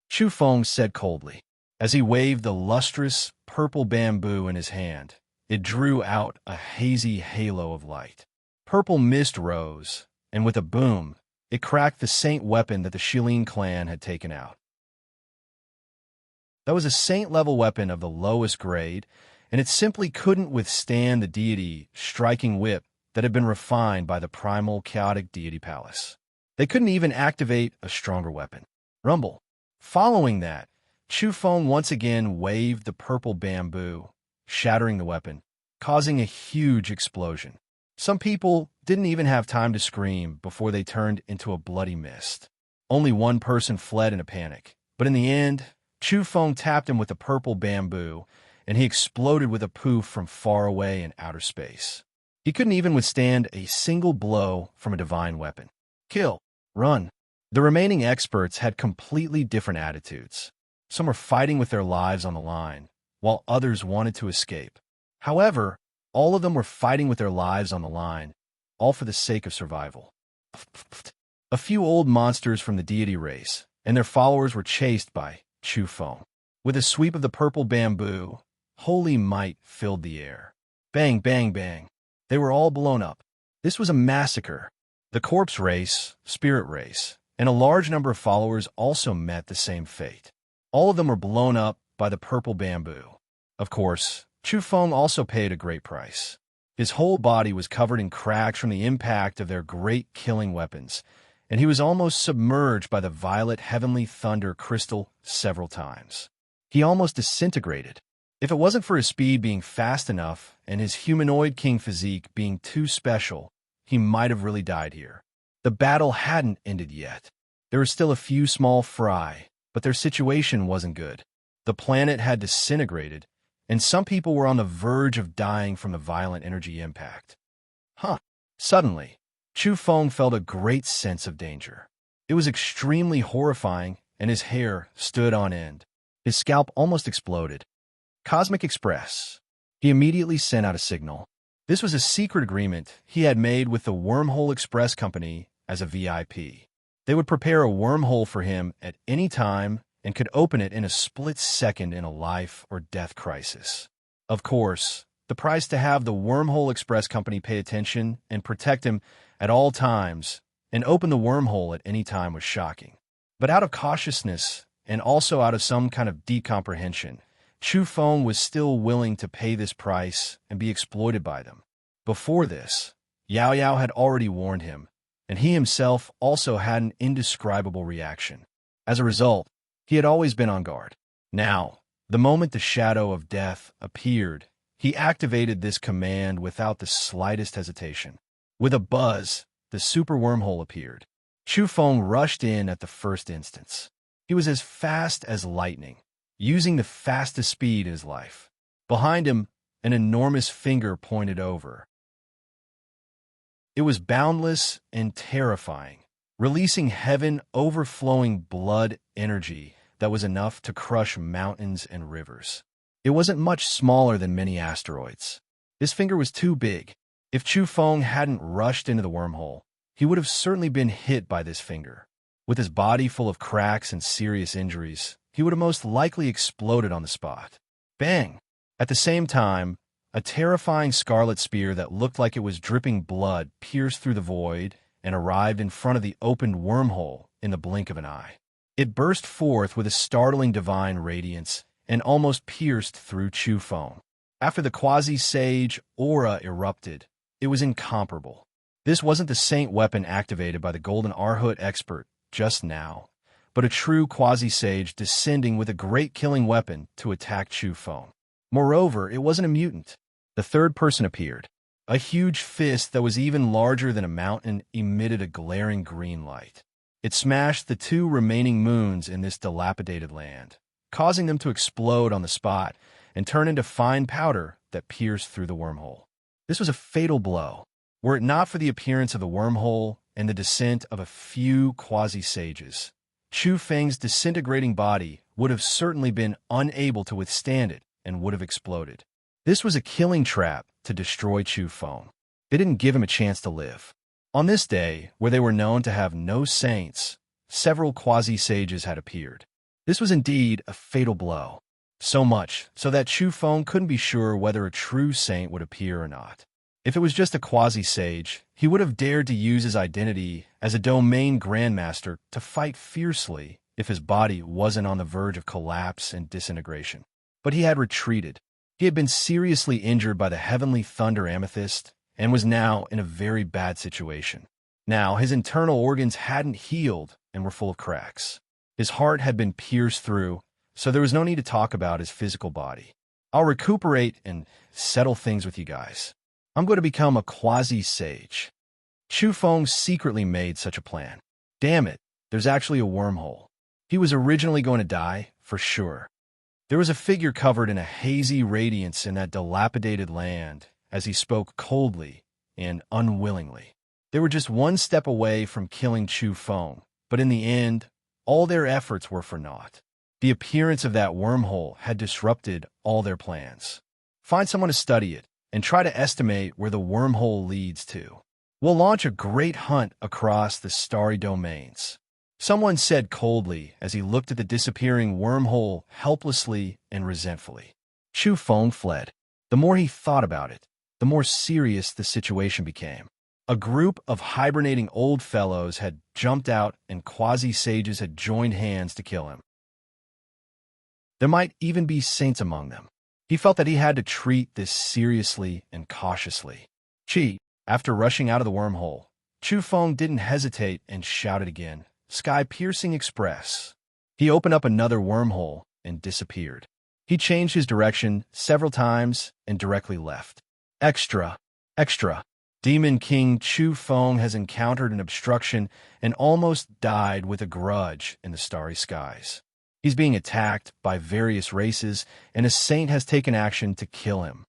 Chu Feng said coldly. As he waved the lustrous, purple bamboo in his hand, it drew out a hazy halo of light. Purple mist rose, and with a boom, it cracked the saint weapon that the Shilin clan had taken out. That was a saint-level weapon of the lowest grade, and it simply couldn't withstand the deity striking whip that had been refined by the primal chaotic deity palace. They couldn't even activate a stronger weapon. Rumble. Following that, Chu Feng once again waved the purple bamboo, shattering the weapon, causing a huge explosion. Some people didn't even have time to scream before they turned into a bloody mist. Only one person fled in a panic, but in the end, Chu Feng tapped him with the purple bamboo, and he exploded with a poof from far away in outer space. He couldn't even withstand a single blow from a divine weapon. Kill. Run. The remaining experts had completely different attitudes. Some were fighting with their lives on the line, while others wanted to escape. However, all of them were fighting with their lives on the line, all for the sake of survival. A few old monsters from the deity race, and their followers were chased by Chu Feng. With a sweep of the purple bamboo, holy might filled the air. Bang, bang, bang. They were all blown up. This was a massacre. The corpse race, spirit race, and a large number of followers also met the same fate. All of them were blown up by the purple bamboo. Of course, Chu Feng also paid a great price. His whole body was covered in cracks from the impact of their great killing weapons, and he was almost submerged by the violet heavenly thunder crystal several times. He almost disintegrated. If it wasn't for his speed being fast enough and his humanoid king physique being too special, he might have really died here. The battle hadn't ended yet. There were still a few small fry, but their situation wasn't good. The planet had disintegrated, and some people were on the verge of dying from the violent energy impact. Suddenly, Chu Feng felt a great sense of danger. It was extremely horrifying, and his hair stood on end. His scalp almost exploded. Cosmic Express. He immediately sent out a signal. This was a secret agreement he had made with the Wormhole Express Company as a VIP. They would prepare a wormhole for him at any time and could open it in a split second in a life or death crisis. Of course, the price to have the Wormhole Express Company pay attention and protect him at all times and open the wormhole at any time was shocking. But out of cautiousness and also out of some kind of deep comprehension, Chu Feng was still willing to pay this price and be exploited by them. Before this, Yao Yao had already warned him, and he himself also had an indescribable reaction. As a result, he had always been on guard. Now, the moment the shadow of death appeared, he activated this command without the slightest hesitation. With a buzz, the super wormhole appeared. Chu Feng rushed in at the first instance. He was as fast as lightning, using the fastest speed in his life. Behind him, an enormous finger pointed over. It was boundless and terrifying, releasing heaven overflowing blood energy that was enough to crush mountains and rivers. It wasn't much smaller than many asteroids. This finger was too big. If Chu Feng hadn't rushed into the wormhole, he would have certainly been hit by this finger. With his body full of cracks and serious injuries, he would have most likely exploded on the spot. Bang! At the same time, a terrifying scarlet spear that looked like it was dripping blood pierced through the void and arrived in front of the opened wormhole in the blink of an eye. It burst forth with a startling divine radiance and almost pierced through Chu Feng. After the quasi-sage aura erupted, it was incomparable. This wasn't the saint weapon activated by the Golden Arhut expert just now, but a true quasi-sage descending with a great killing weapon to attack Chu Feng. Moreover, it wasn't a mutant. The third person appeared. A huge fist that was even larger than a mountain emitted a glaring green light. It smashed the two remaining moons in this dilapidated land, causing them to explode on the spot and turn into fine powder that pierced through the wormhole. This was a fatal blow. Were it not for the appearance of the wormhole and the descent of a few quasi-sages, Chu Feng's disintegrating body would have certainly been unable to withstand it and would have exploded. This was a killing trap to destroy Chu Feng. They didn't give him a chance to live. On this day, where they were known to have no saints, several quasi-sages had appeared. This was indeed a fatal blow. So much so that Chu Feng couldn't be sure whether a true saint would appear or not. If it was just a quasi-sage, he would have dared to use his identity as a domain grandmaster to fight fiercely if his body wasn't on the verge of collapse and disintegration. But he had retreated. He had been seriously injured by the heavenly thunder amethyst and was now in a very bad situation. Now, his internal organs hadn't healed and were full of cracks. His heart had been pierced through, so there was no need to talk about his physical body. I'll recuperate and settle things with you guys. I'm going to become a quasi-sage. Chu Feng secretly made such a plan. Damn it, there's actually a wormhole. He was originally going to die, for sure. There was a figure covered in a hazy radiance in that dilapidated land as he spoke coldly and unwillingly. They were just one step away from killing Chu Feng, but in the end, all their efforts were for naught. The appearance of that wormhole had disrupted all their plans. Find someone to study it and try to estimate where the wormhole leads to. We'll launch a great hunt across the starry domains. Someone said coldly as he looked at the disappearing wormhole helplessly and resentfully. Chu Feng fled. The more he thought about it, the more serious the situation became. A group of hibernating old fellows had jumped out and quasi-sages had joined hands to kill him. There might even be saints among them. He felt that he had to treat this seriously and cautiously. After rushing out of the wormhole, Chu Feng didn't hesitate and shouted again, "Sky-piercing express." He opened up another wormhole and disappeared. He changed his direction several times and directly left. Extra. Demon King Chu Feng has encountered an obstruction and almost died with a grudge in the starry skies. He's being attacked by various races, and a saint has taken action to kill him.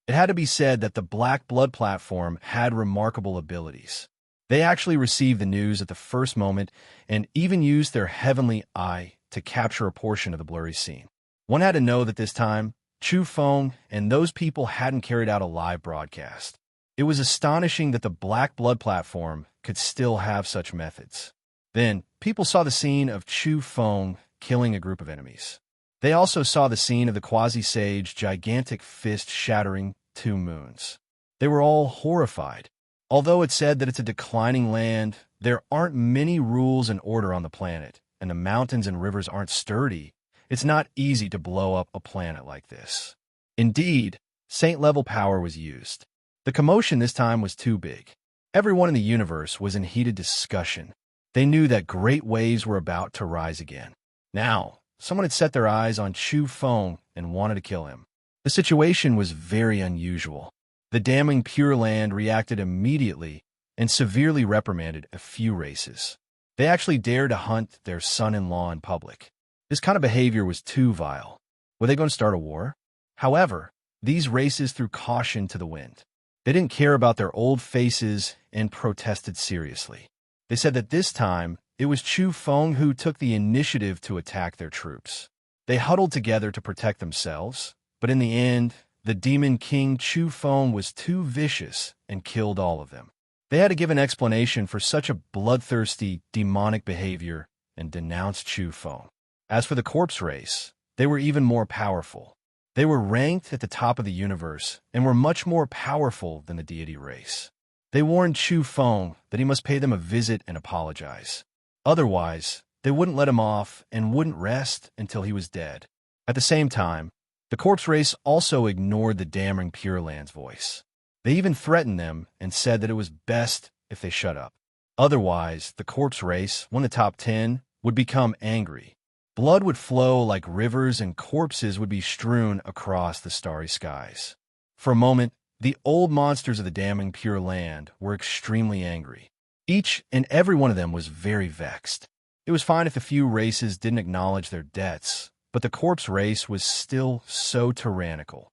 It had to be said that the Black Blood platform had remarkable abilities. They actually received the news at the first moment and even used their heavenly eye to capture a portion of the blurry scene. One had to know that this time, Chu Feng and those people hadn't carried out a live broadcast. It was astonishing that the Black Blood platform could still have such methods. Then, people saw the scene of Chu Feng killing a group of enemies. They also saw the scene of the quasi-sage gigantic fist shattering 2 moons. They were all horrified. Although it's said that it's a declining land, there aren't many rules and order on the planet, and the mountains and rivers aren't sturdy. It's not easy to blow up a planet like this. Indeed, saint-level power was used. The commotion this time was too big. Everyone in the universe was in heated discussion. They knew that great waves were about to rise again. Now, someone had set their eyes on Chu Feng and wanted to kill him. The situation was very unusual. The damning Pure Land reacted immediately and severely reprimanded a few races. They actually dared to hunt their son-in-law in public. This kind of behavior was too vile. Were they going to start a war? However, These races threw caution to the wind. They didn't care about their old faces and protested seriously. They said that this time, it was Chu Feng who took the initiative to attack their troops. They huddled together to protect themselves, but in the end, the demon king Chu Feng was too vicious and killed all of them. They had to give an explanation for such a bloodthirsty, demonic behavior and denounced Chu Feng. As for the corpse race, they were even more powerful. They were ranked at the top of the universe and were much more powerful than the deity race. They warned Chu Feng that he must pay them a visit and apologize. Otherwise, they wouldn't let him off and wouldn't rest until he was dead. At the same time, the corpse race also ignored the damning Pure Land's voice. They even threatened them and said that it was best if they shut up. Otherwise, the corpse race, when the top 10, would become angry. Blood would flow like rivers and corpses would be strewn across the starry skies. For a moment, the old monsters of the damning Pure Land were extremely angry. Each and every one of them was very vexed. It was fine if a few races didn't acknowledge their debts, but the corpse race was still so tyrannical.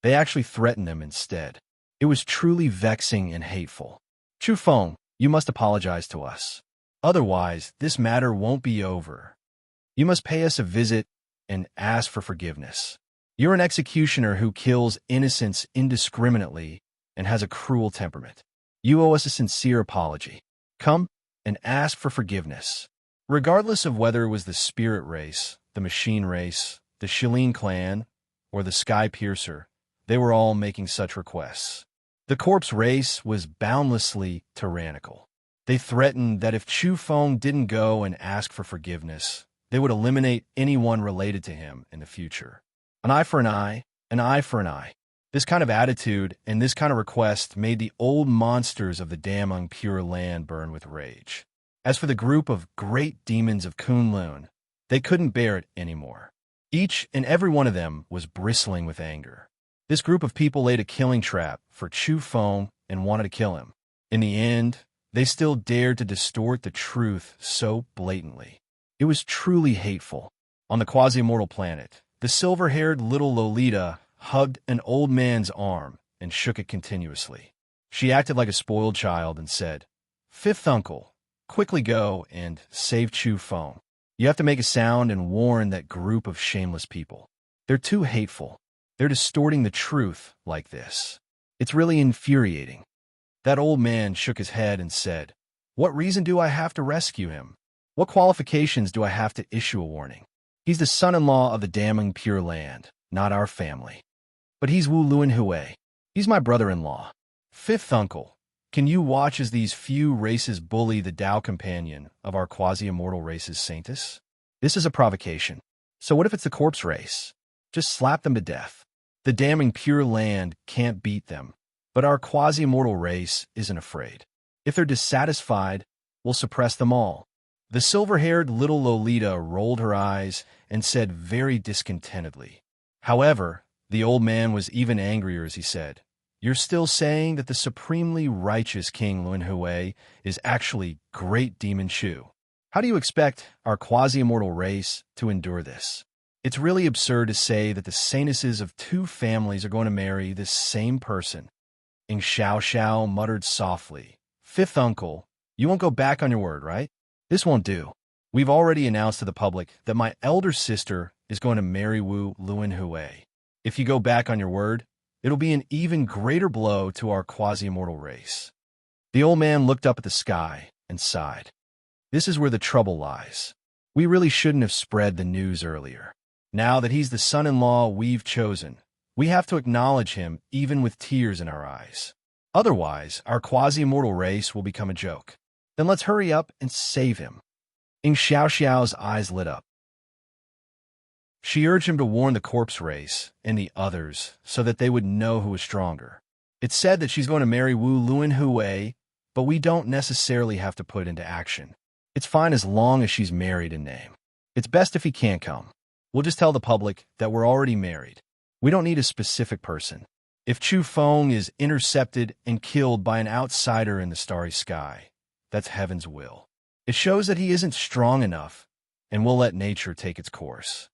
They actually threatened them instead. It was truly vexing and hateful. Chu Feng, you must apologize to us. Otherwise, this matter won't be over. You must pay us a visit and ask for forgiveness. You're an executioner who kills innocents indiscriminately and has a cruel temperament. You owe us a sincere apology. Come and ask for forgiveness. Regardless of whether it was the spirit race, the machine race, the Shilin clan, or the Sky Piercer, they were all making such requests. The corpse race was boundlessly tyrannical. They threatened that if Chu Feng didn't go and ask for forgiveness, they would eliminate anyone related to him in the future. An eye for an eye, an eye for an eye. This kind of attitude and this kind of request made the old monsters of the damning Pure Land burn with rage. As for the group of great demons of Kunlun, they couldn't bear it anymore. Each and every one of them was bristling with anger. This group of people laid a killing trap for Chu Feng and wanted to kill him. In the end, they still dared to distort the truth so blatantly. It was truly hateful. On the quasi-immortal planet, the silver-haired little Lolita hugged an old man's arm and shook it continuously. She acted like a spoiled child and said, "Fifth uncle, quickly go and save Chu Feng. You have to make a sound and warn that group of shameless people. They're too hateful. They're distorting the truth like this. It's really infuriating." That old man shook his head and said, "What reason do I have to rescue him? What qualifications do I have to issue a warning? He's the son-in-law of the damning Pure Land, not our family. But he's Wu Luan Hui. He's my brother-in-law. Fifth uncle, can you watch as these few races bully the Tao companion of our quasi-immortal race's Saintus? This is a provocation. So what if it's the corpse race? Just slap them to death. The damning Pure Land can't beat them. But our quasi-immortal race isn't afraid. If they're dissatisfied, we'll suppress them all." The silver-haired little Lolita rolled her eyes and said very discontentedly. However, the old man was even angrier as he said, "You're still saying that the supremely righteous King Luan Hui is actually Great Demon Chu. How do you expect our quasi-immortal race to endure this? It's really absurd to say that the Saintuses of two families are going to marry this same person." Ing Xiao muttered softly, "Fifth uncle, you won't go back on your word, right? This won't do. We've already announced to the public that my elder sister is going to marry Wu Luan Hui. If you go back on your word, it'll be an even greater blow to our quasi-immortal race." The old man looked up at the sky and sighed. "This is where the trouble lies. We really shouldn't have spread the news earlier. Now that he's the son-in-law we've chosen, we have to acknowledge him even with tears in our eyes. Otherwise, our quasi-immortal race will become a joke. Then let's hurry up and save him." Ing Xiao's eyes lit up. She urged him to warn the corpse race and the others so that they would know who was stronger. "It's said that she's going to marry Wu Luan Hui, but we don't necessarily have to put it into action. It's fine as long as she's married in name. It's best if he can't come. We'll just tell the public that we're already married. We don't need a specific person. If Chu Feng is intercepted and killed by an outsider in the starry sky, that's heaven's will. It shows that he isn't strong enough, and we'll let nature take its course."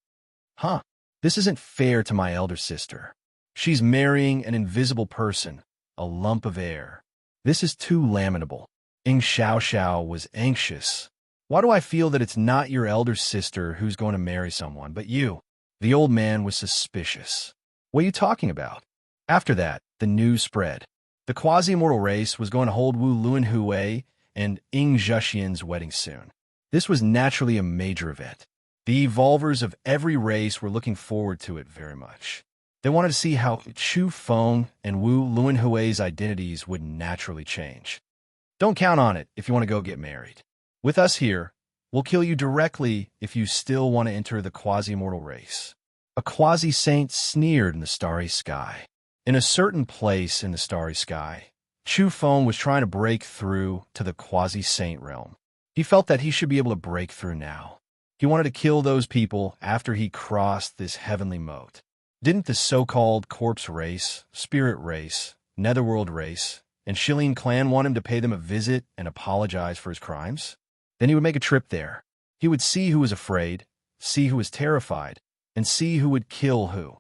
"Huh. This isn't fair to my elder sister. She's marrying an invisible person, a lump of air. This is too lamentable. Ing Xiao Xiao was anxious. Why do I feel that it's not your elder sister who's going to marry someone, but you? The old man was suspicious. What are you talking about? After that, the news spread. The quasi-immortal race was going to hold Wu Luanhui and Ing Zhexian's wedding soon. This was naturally a major event. The evolvers of every race were looking forward to it very much. They wanted to see how Chu Feng and Wu Luanhui's identities would naturally change. Don't count on it if you want to go get married. With us here, we'll kill you directly if you still want to enter the quasi-immortal race. A quasi-saint sneered in the starry sky. In a certain place in the starry sky, Chu Feng was trying to break through to the quasi-saint realm. He felt that he should be able to break through now. He wanted to kill those people after he crossed this heavenly moat. Didn't the so-called corpse race, spirit race, netherworld race, and Shilin clan want him to pay them a visit and apologize for his crimes? Then he would make a trip there. He would see who was afraid, see who was terrified, and see who would kill who.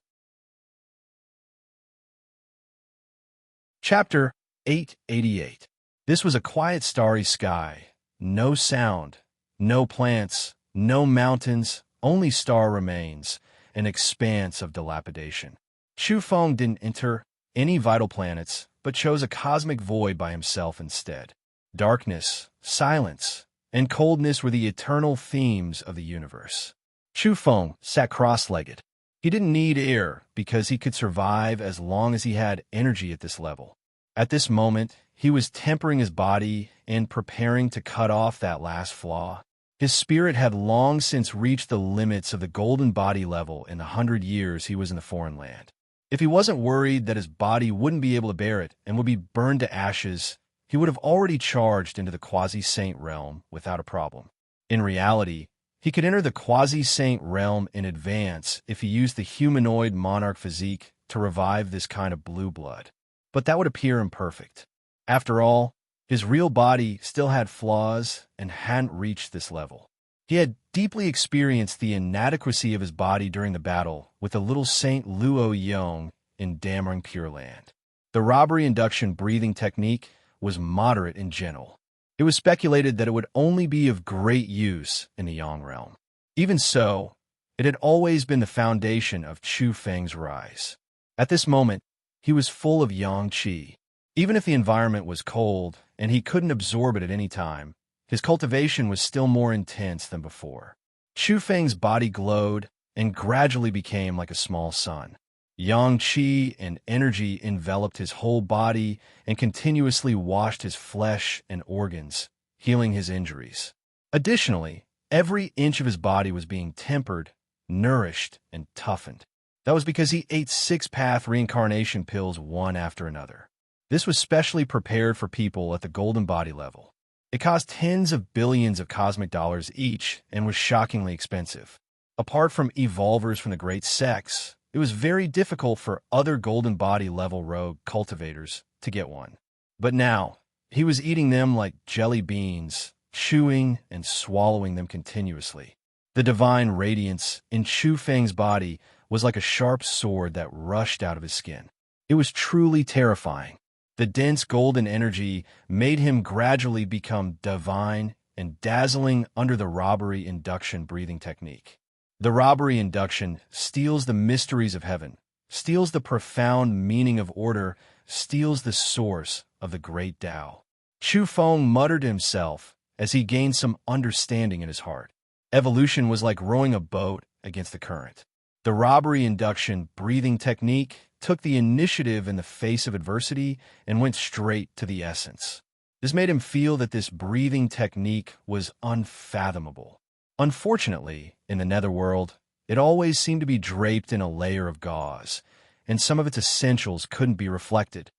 Chapter 888. This was a quiet starry sky. No sound, no plants, no mountains, only star remains, an expanse of dilapidation. Chu Feng didn't enter any vital planets, but chose a cosmic void by himself instead. Darkness, silence, and coldness were the eternal themes of the universe. Chu Feng sat cross-legged. He didn't need air because he could survive as long as he had energy at this level. At this moment, he was tempering his body and preparing to cut off that last flaw. His spirit had long since reached the limits of the golden body level in the 100 years he was in the foreign land. If he wasn't worried that his body wouldn't be able to bear it and would be burned to ashes, he would have already charged into the quasi-saint realm without a problem. In reality, he could enter the quasi-saint realm in advance if he used the humanoid monarch physique to revive this kind of blue blood. But that would appear imperfect. After all, his real body still had flaws and hadn't reached this level. He had deeply experienced the inadequacy of his body during the battle with the little Saint Luo Yong in Damering Pure Land. The robbery induction breathing technique was moderate and gentle. It was speculated that it would only be of great use in the Yang realm. Even so, it had always been the foundation of Chu Feng's rise. At this moment, he was full of Yang Qi. Even if the environment was cold and he couldn't absorb it at any time, his cultivation was still more intense than before. Chu Feng's body glowed and gradually became like a small sun. Yang Qi and energy enveloped his whole body and continuously washed his flesh and organs, healing his injuries. Additionally, every inch of his body was being tempered, nourished, and toughened. That was because he ate 6-path reincarnation pills one after another. This was specially prepared for people at the golden body level. It cost tens of billions of cosmic dollars each and was shockingly expensive. Apart from evolvers from the great sects, it was very difficult for other golden body level rogue cultivators to get one. But now, he was eating them like jelly beans, chewing and swallowing them continuously. The divine radiance in Chu Feng's body was like a sharp sword that rushed out of his skin. It was truly terrifying. The dense golden energy made him gradually become divine and dazzling under the robbery induction breathing technique. The robbery induction steals the mysteries of heaven, steals the profound meaning of order, steals the source of the great Tao. Chu Feng muttered to himself as he gained some understanding in his heart. Evolution was like rowing a boat against the current. The robbery induction breathing technique took the initiative in the face of adversity and went straight to the essence. This made him feel that this breathing technique was unfathomable. Unfortunately, in the netherworld, it always seemed to be draped in a layer of gauze, and some of its essentials couldn't be reflected.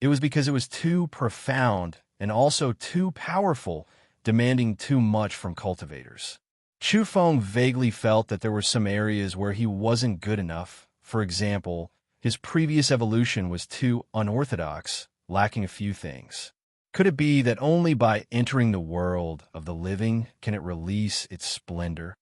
It was because it was too profound and also too powerful, demanding too much from cultivators. Chu Feng vaguely felt that there were some areas where he wasn't good enough. For example, his previous evolution was too unorthodox, lacking a few things. Could it be that only by entering the world of the living can it release its splendor?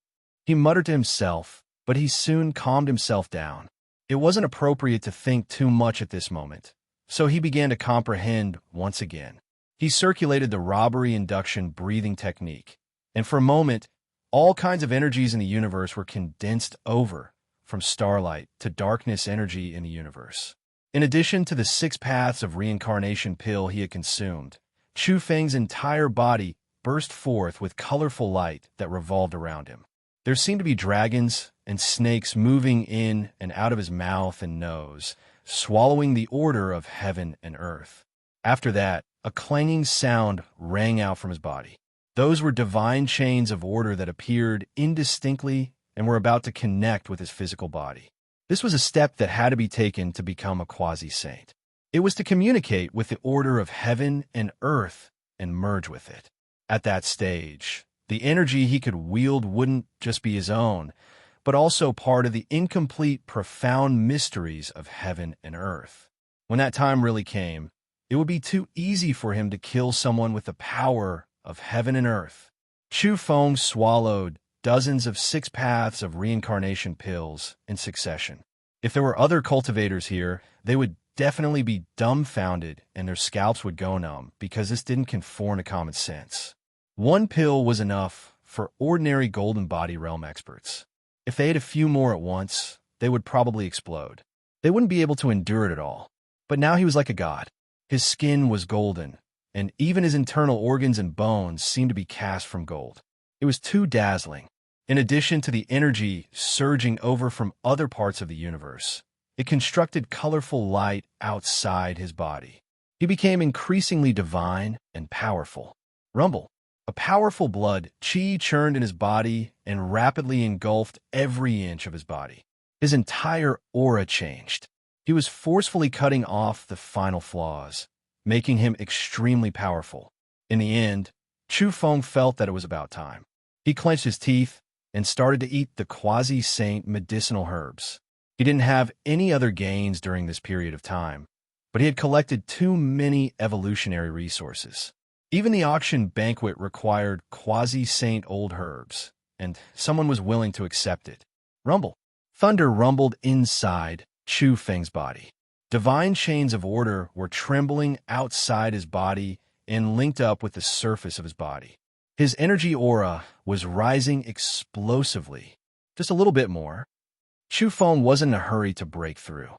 He muttered to himself but he soon calmed himself down. It wasn't appropriate to think too much at this moment, so he began to comprehend once again. He circulated the robbery induction breathing technique, and for a moment, all kinds of energies in the universe were condensed over, from starlight to darkness energy in the universe. In addition to the 6 paths of reincarnation pill he had consumed, Chu Feng's entire body burst forth with colorful light that revolved around him. There seemed to be dragons and snakes moving in and out of his mouth and nose, swallowing the order of heaven and earth. After that, a clanging sound rang out from his body. Those were divine chains of order that appeared indistinctly and were about to connect with his physical body. This was a step that had to be taken to become a quasi-saint. It was to communicate with the order of heaven and earth and merge with it. At that stage, the energy he could wield wouldn't just be his own, but also part of the incomplete, profound mysteries of heaven and earth. When that time really came, it would be too easy for him to kill someone with the power of heaven and earth. Chu Feng swallowed dozens of 6 paths of reincarnation pills in succession. If there were other cultivators here, they would definitely be dumbfounded and their scalps would go numb because this didn't conform to common sense. 1 pill was enough for ordinary golden body realm experts. If they ate a few more at once, they would probably explode. They wouldn't be able to endure it at all. But now he was like a god. His skin was golden, and even his internal organs and bones seemed to be cast from gold. It was too dazzling. In addition to the energy surging over from other parts of the universe, it constructed colorful light outside his body. He became increasingly divine and powerful. Rumble. A powerful blood chi churned in his body and rapidly engulfed every inch of his body. His entire aura changed. He was forcefully cutting off the final flaws, making him extremely powerful. In the end, Chu Feng felt that it was about time. He clenched his teeth and started to eat the quasi-saint medicinal herbs. He didn't have any other gains during this period of time, but he had collected too many evolutionary resources. Even the auction banquet required quasi-saint old herbs, and someone was willing to accept it. Rumble. Thunder rumbled inside Chu Feng's body. Divine chains of order were trembling outside his body and linked up with the surface of his body. His energy aura was rising explosively. Just a little bit more. Chu Feng wasn't in a hurry to break through.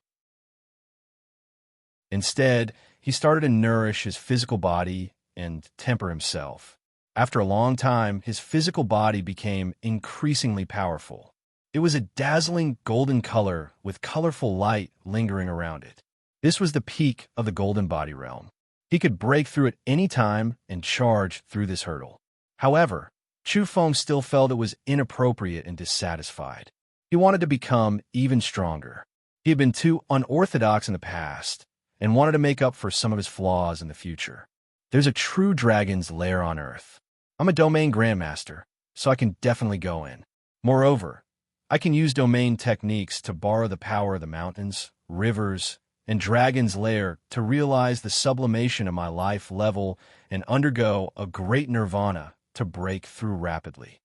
Instead, he started to nourish his physical body and temper himself. After a long time, his physical body became increasingly powerful. It was a dazzling golden color with colorful light lingering around it. This was the peak of the golden body realm. He could break through at any time and charge through this hurdle. However, Chu Feng still felt it was inappropriate and dissatisfied. He wanted to become even stronger. He had been too unorthodox in the past and wanted to make up for some of his flaws in the future. There's a true dragon's lair on Earth. I'm a domain grandmaster, so I can definitely go in. Moreover, I can use domain techniques to borrow the power of the mountains, rivers, and dragon's lair to realize the sublimation of my life level and undergo a great nirvana to break through rapidly.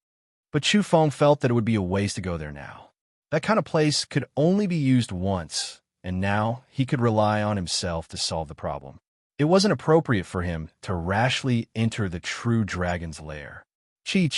But Chu Feng felt that it would be a waste to go there now. That kind of place could only be used once, and now he could rely on himself to solve the problem. It wasn't appropriate for him to rashly enter the true dragon's lair. Chi.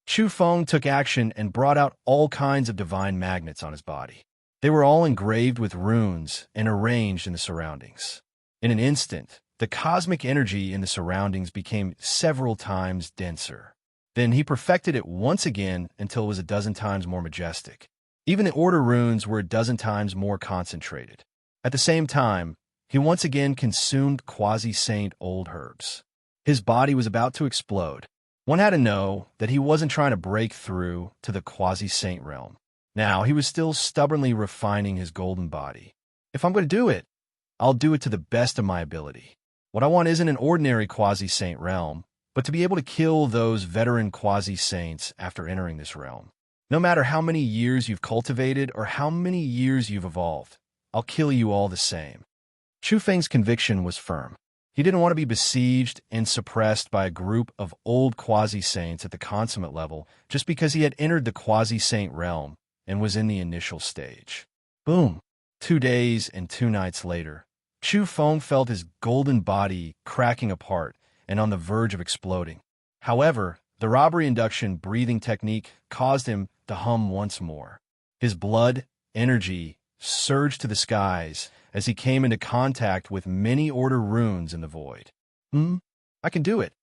Chu Feng took action and brought out all kinds of divine magnets on his body. They were all engraved with runes and arranged in the surroundings. In an instant, the cosmic energy in the surroundings became several times denser. Then he perfected it once again until it was a dozen times more majestic. Even the order runes were a dozen times more concentrated. At the same time, he once again consumed quasi-saint old herbs. His body was about to explode. One had to know that he wasn't trying to break through to the quasi-saint realm. Now, he was still stubbornly refining his golden body. If I'm going to do it, I'll do it to the best of my ability. What I want isn't an ordinary quasi-saint realm, but to be able to kill those veteran quasi-saints after entering this realm. No matter how many years you've cultivated or how many years you've evolved, I'll kill you all the same. Chu Feng's conviction was firm. He didn't want to be besieged and suppressed by a group of old quasi-saints at the consummate level just because he had entered the quasi-saint realm and was in the initial stage. Boom! 2 days and 2 nights later, Chu Feng felt his golden body cracking apart and on the verge of exploding. However, the robbery induction breathing technique caused him to hum once more. His blood, energy, surged to the skies as he came into contact with many order runes in the void. I can do it.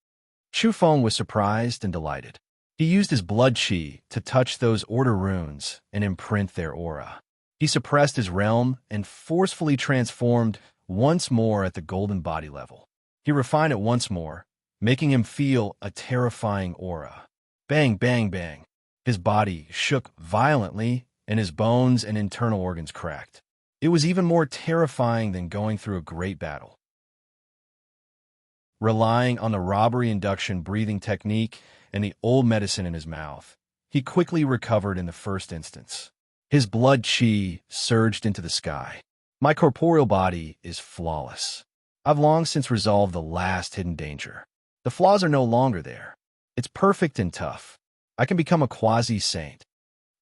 Chu Feng was surprised and delighted. He used his blood chi to touch those order runes and imprint their aura. He suppressed his realm and forcefully transformed once more at the golden body level. He refined it once more, making him feel a terrifying aura. Bang, bang, bang. His body shook violently, and his bones and internal organs cracked. It was even more terrifying than going through a great battle. Relying on the robbery induction breathing technique and the old medicine in his mouth, he quickly recovered in the first instance. His blood chi surged into the sky. My corporeal body is flawless. I've long since resolved the last hidden danger. The flaws are no longer there. It's perfect and tough. I can become a quasi-saint.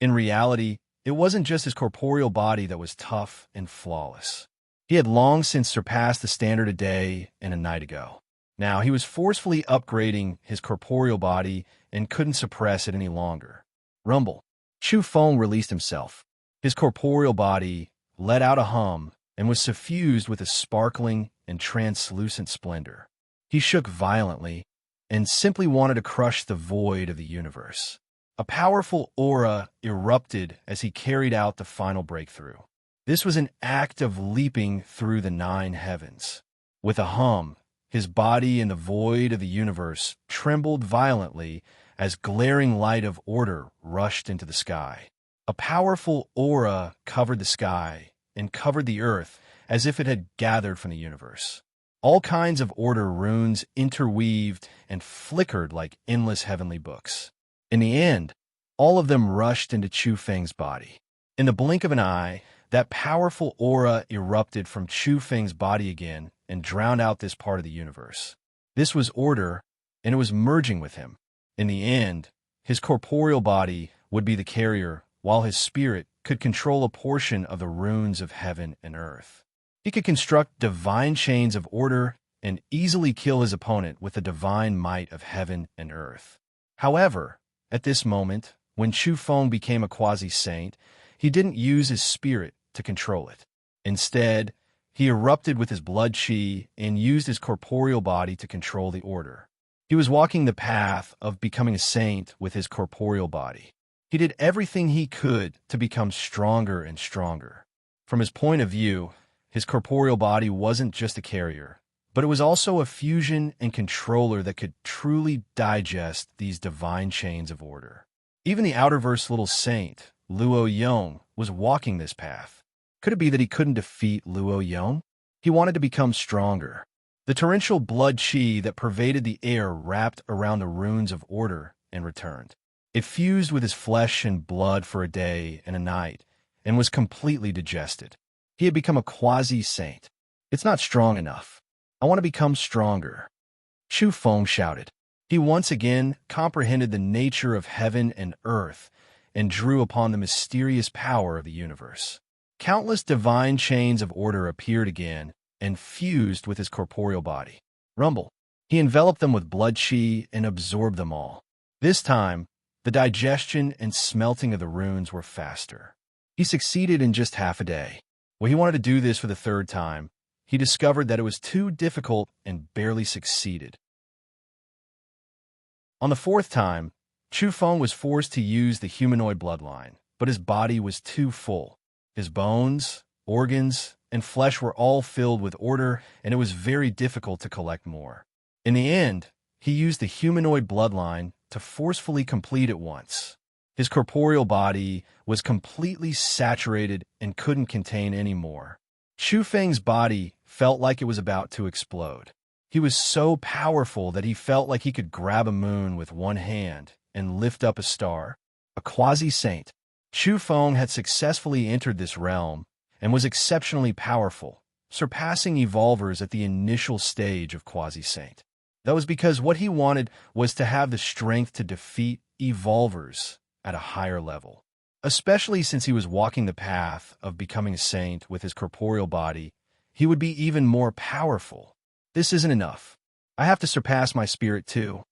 In reality, it wasn't just his corporeal body that was tough and flawless. He had long since surpassed the standard a day and a night ago. Now he was forcefully upgrading his corporeal body and couldn't suppress it any longer. Rumble. Chu Feng released himself. His corporeal body let out a hum and was suffused with a sparkling and translucent splendor. He shook violently and simply wanted to crush the void of the universe. A powerful aura erupted as he carried out the final breakthrough. This was an act of leaping through the 9 heavens. With a hum, his body in the void of the universe trembled violently as glaring light of order rushed into the sky. A powerful aura covered the sky and covered the earth as if it had gathered from the universe. All kinds of order runes interweaved and flickered like endless heavenly books. In the end, all of them rushed into Chu Feng's body. In the blink of an eye, that powerful aura erupted from Chu Feng's body again and drowned out this part of the universe. This was order, and it was merging with him. In the end, his corporeal body would be the carrier, while his spirit could control a portion of the runes of heaven and earth. He could construct divine chains of order and easily kill his opponent with the divine might of heaven and earth. However, at this moment, when Chu Feng became a quasi-saint, he didn't use his spirit to control it. Instead, he erupted with his blood chi and used his corporeal body to control the order. He was walking the path of becoming a saint with his corporeal body. He did everything he could to become stronger and stronger. From his point of view, his corporeal body wasn't just a carrier, but it was also a fusion and controller that could truly digest these divine chains of order. Even the outerverse little saint, Luo Yong, was walking this path. Could it be that he couldn't defeat Luo Yong? He wanted to become stronger. The torrential blood chi that pervaded the air wrapped around the runes of order and returned. It fused with his flesh and blood for a day and a night and was completely digested. He had become a quasi-saint. It's not strong enough. I want to become stronger. Chu Feng shouted. He once again comprehended the nature of heaven and earth and drew upon the mysterious power of the universe. Countless divine chains of order appeared again and fused with his corporeal body. Rumble. He enveloped them with blood chi and absorbed them all. This time, the digestion and smelting of the runes were faster. He succeeded in just half a day. When he wanted to do this for the 3rd time, he discovered that it was too difficult and barely succeeded. On the 4th time, Chu Feng was forced to use the humanoid bloodline, but his body was too full. His bones, organs, and flesh were all filled with order, and it was very difficult to collect more. In the end, he used the humanoid bloodline to forcefully complete it once. His corporeal body was completely saturated and couldn't contain any more. Chu Feng's body felt like it was about to explode. He was so powerful that he felt like he could grab a moon with one hand and lift up a star. A quasi-saint. Chu Feng had successfully entered this realm and was exceptionally powerful, surpassing evolvers at the initial stage of quasi-saint. That was because what he wanted was to have the strength to defeat evolvers at a higher level. Especially since he was walking the path of becoming a saint with his corporeal body, he would be even more powerful. This isn't enough. I have to surpass my spirit too.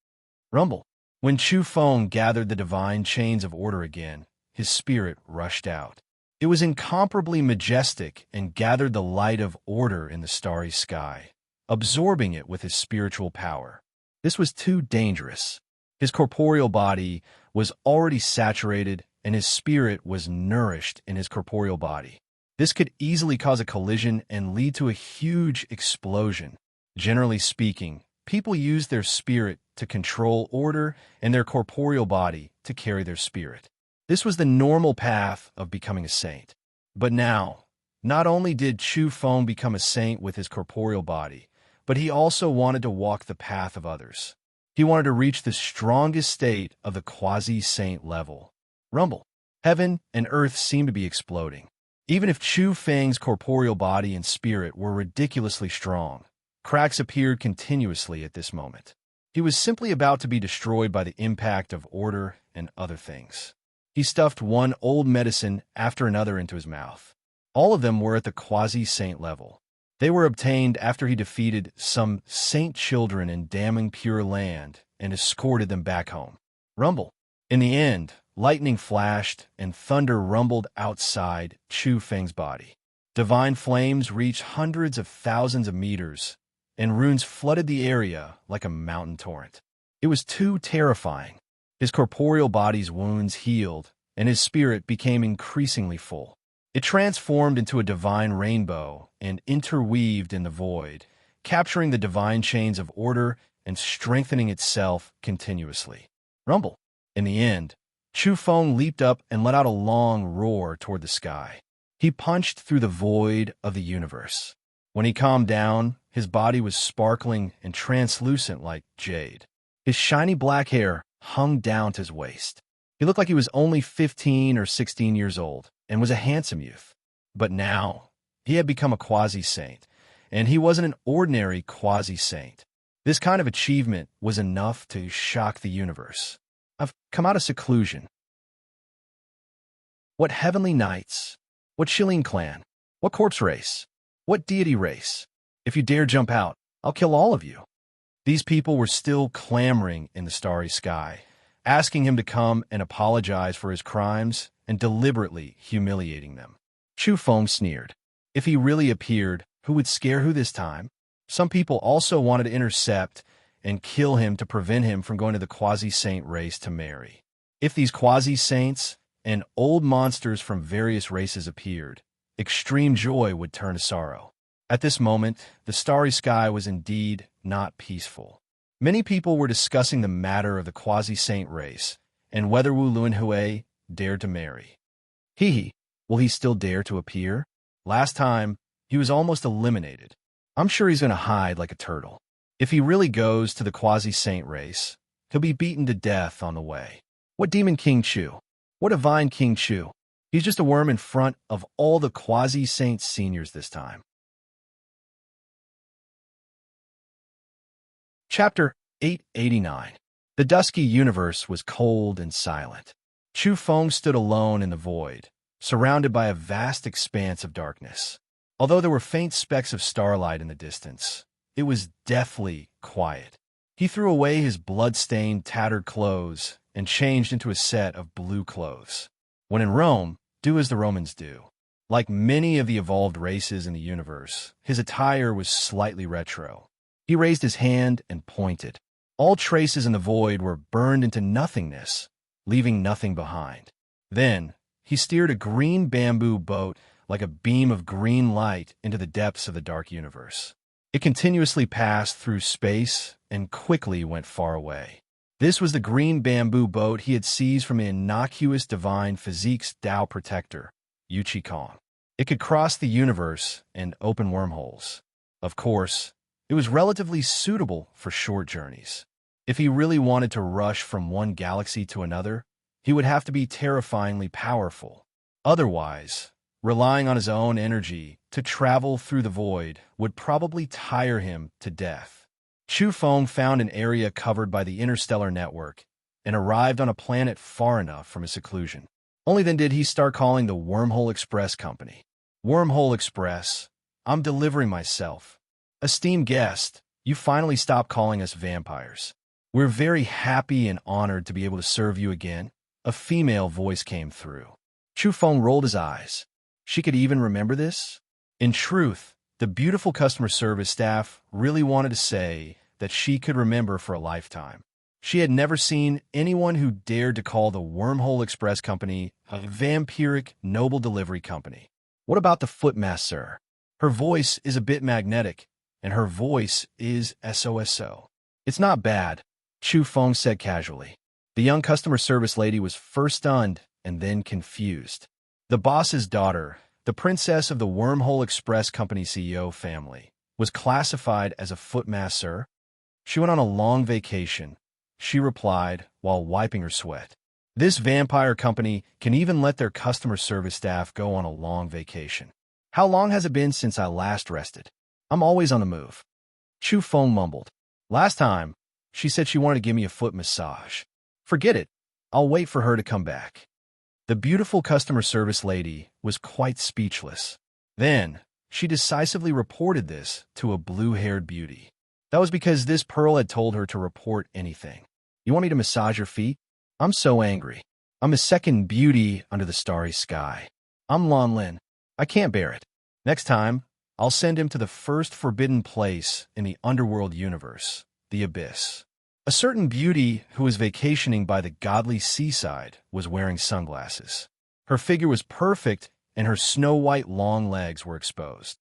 Rumble. When Chu Feng gathered the divine chains of order again, his spirit rushed out. It was incomparably majestic and gathered the light of order in the starry sky, absorbing it with his spiritual power. This was too dangerous. His corporeal body was already saturated, and his spirit was nourished in his corporeal body. This could easily cause a collision and lead to a huge explosion. Generally speaking, people use their spirit to control order and their corporeal body to carry their spirit. This was the normal path of becoming a saint. But now, not only did Chu Feng become a saint with his corporeal body, but he also wanted to walk the path of others. He wanted to reach the strongest state of the quasi-saint level. Rumble. Heaven and earth seemed to be exploding. Even if Chu Feng's corporeal body and spirit were ridiculously strong, cracks appeared continuously at this moment. He was simply about to be destroyed by the impact of order and other things. He stuffed one old medicine after another into his mouth. All of them were at the quasi-saint level. They were obtained after he defeated some saint children in damning pure land and escorted them back home. Rumble. In the end, lightning flashed and thunder rumbled outside Chu Feng's body. Divine flames reached hundreds of thousands of meters, and runes flooded the area like a mountain torrent. It was too terrifying. His corporeal body's wounds healed, and his spirit became increasingly full. It transformed into a divine rainbow and interweaved in the void, capturing the divine chains of order and strengthening itself continuously. Rumble. In the end, Chu Feng leaped up and let out a long roar toward the sky. He punched through the void of the universe. When he calmed down, his body was sparkling and translucent like jade. His shiny black hair hung down to his waist. He looked like he was only 15 or 16 years old and was a handsome youth. But now, he had become a quasi-saint, and he wasn't an ordinary quasi-saint. This kind of achievement was enough to shock the universe. I've come out of seclusion. What heavenly knights? What Shilin clan? What corpse race? What deity race? If you dare jump out, I'll kill all of you. These people were still clamoring in the starry sky, asking him to come and apologize for his crimes and deliberately humiliating them. Chu Feng sneered. If he really appeared, who would scare who this time? Some people also wanted to intercept and kill him to prevent him from going to the quasi-saint race to marry. If these quasi-saints and old monsters from various races appeared, extreme joy would turn to sorrow. At this moment, the starry sky was indeed not peaceful. Many people were discussing the matter of the quasi-saint race and whether Wu Luanhui dared to marry. Will he still dare to appear? Last time, he was almost eliminated. I'm sure he's going to hide like a turtle. If he really goes to the quasi-saint race, he'll be beaten to death on the way. What demon King Chu? What divine King Chu? He's just a worm in front of all the quasi-saint seniors this time. Chapter 889. The dusky universe was cold and silent. Chu Feng stood alone in the void, surrounded by a vast expanse of darkness. Although there were faint specks of starlight in the distance, it was deathly quiet. He threw away his blood-stained, tattered clothes and changed into a set of blue clothes. When in Rome, do as the Romans do. Like many of the evolved races in the universe, his attire was slightly retro. He raised his hand and pointed. All traces in the void were burned into nothingness, leaving nothing behind. Then, he steered a green bamboo boat like a beam of green light into the depths of the dark universe. It continuously passed through space and quickly went far away. This was the green bamboo boat he had seized from the innocuous divine physique's Tao protector, Yu Qi. It could cross the universe and open wormholes. Of course, it was relatively suitable for short journeys. If he really wanted to rush from one galaxy to another, he would have to be terrifyingly powerful. Otherwise, relying on his own energy to travel through the void would probably tire him to death. Chu Feng found an area covered by the interstellar network and arrived on a planet far enough from his seclusion. Only then did he start calling the Wormhole Express company. Wormhole Express, I'm delivering myself. Esteemed guest, you finally stopped calling us vampires. We're very happy and honored to be able to serve you again. A female voice came through. Chu Feng rolled his eyes. She could even remember this? In truth, the beautiful customer service staff really wanted to say that she could remember for a lifetime. She had never seen anyone who dared to call the Wormhole Express company a vampiric noble delivery company. What about the footmaster? Her voice is a bit magnetic, and her voice is SOSO. It's not bad, Chu Feng said casually. The young customer service lady was first stunned and then confused. The boss's daughter, the princess of the Wormhole Express company CEO family, was classified as a footmaster. She went on a long vacation, she replied while wiping her sweat. This vampire company can even let their customer service staff go on a long vacation. How long has it been since I last rested? I'm always on the move. Chu Feng mumbled. Last time, she said she wanted to give me a foot massage. Forget it. I'll wait for her to come back. The beautiful customer service lady was quite speechless. Then, she decisively reported this to a blue-haired beauty. That was because this pearl had told her to report anything. You want me to massage your feet? I'm so angry. I'm a second beauty under the starry sky. I'm Lon Lin. I can't bear it. Next time, I'll send him to the first forbidden place in the underworld universe, the Abyss. A certain beauty who was vacationing by the godly seaside was wearing sunglasses. Her figure was perfect, and her snow-white long legs were exposed.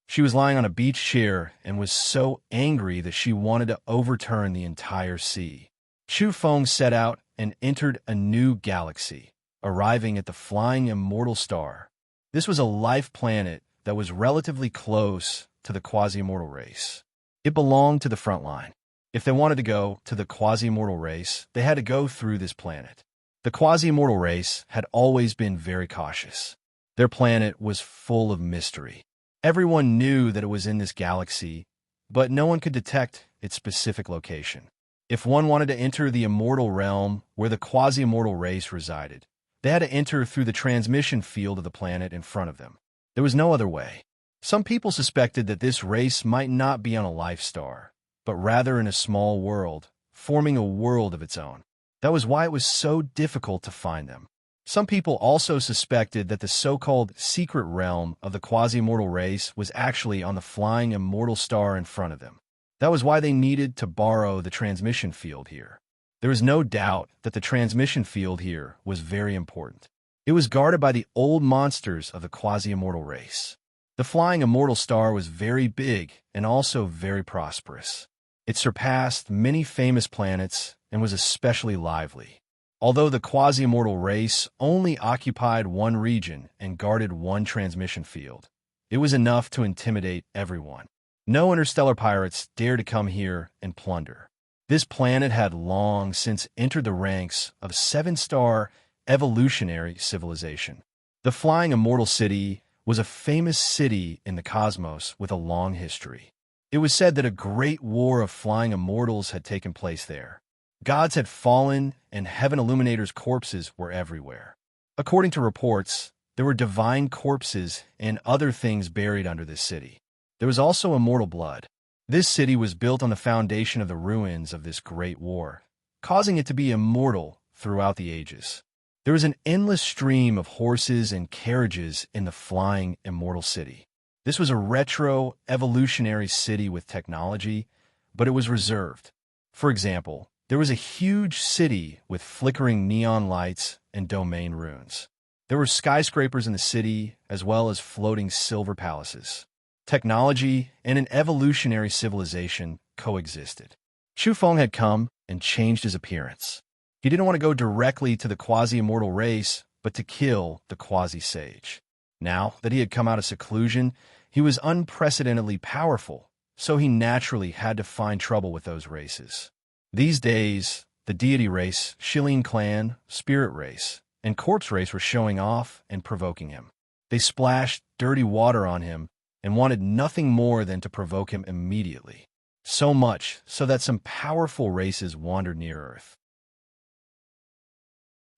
She was lying on a beach chair and was so angry that she wanted to overturn the entire sea. Chu Feng set out and entered a new galaxy, arriving at the flying immortal star. This was a life planet that was relatively close to the quasi-immortal race. It belonged to the front line. If they wanted to go to the quasi-immortal race, they had to go through this planet. The quasi-immortal race had always been very cautious. Their planet was full of mystery. Everyone knew that it was in this galaxy, but no one could detect its specific location. If one wanted to enter the immortal realm where the quasi-immortal race resided, they had to enter through the transmission field of the planet in front of them. There was no other way. Some people suspected that this race might not be on a life star, but rather in a small world, forming a world of its own. That was why it was so difficult to find them. Some people also suspected that the so-called secret realm of the quasi-immortal race was actually on the flying immortal star in front of them. That was why they needed to borrow the transmission field here. There is no doubt that the transmission field here was very important. It was guarded by the old monsters of the quasi-immortal race. The flying immortal star was very big and also very prosperous. It surpassed many famous planets and was especially lively. Although the quasi-immortal race only occupied one region and guarded one transmission field, it was enough to intimidate everyone. No interstellar pirates dared to come here and plunder. This planet had long since entered the ranks of a seven-star evolutionary civilization. The flying immortal city was a famous city in the cosmos with a long history. It was said that a great war of flying immortals had taken place there. Gods had fallen, and heaven illuminators' corpses were everywhere. According to reports, there were divine corpses and other things buried under this city. There was also immortal blood. This city was built on the foundation of the ruins of this great war, causing it to be immortal throughout the ages. There was an endless stream of horses and carriages in the flying immortal city. This was a retro, evolutionary city with technology, but it was reserved. For example, there was a huge city with flickering neon lights and domain runes. There were skyscrapers in the city, as well as floating silver palaces. Technology and an evolutionary civilization coexisted. Chu Feng had come and changed his appearance. He didn't want to go directly to the quasi-immortal race, but to kill the quasi-sage. Now that he had come out of seclusion, he was unprecedentedly powerful, so he naturally had to find trouble with those races. These days, the deity race, Shilin clan, spirit race, and corpse race were showing off and provoking him. They splashed dirty water on him and wanted nothing more than to provoke him immediately. So much so that some powerful races wandered near Earth.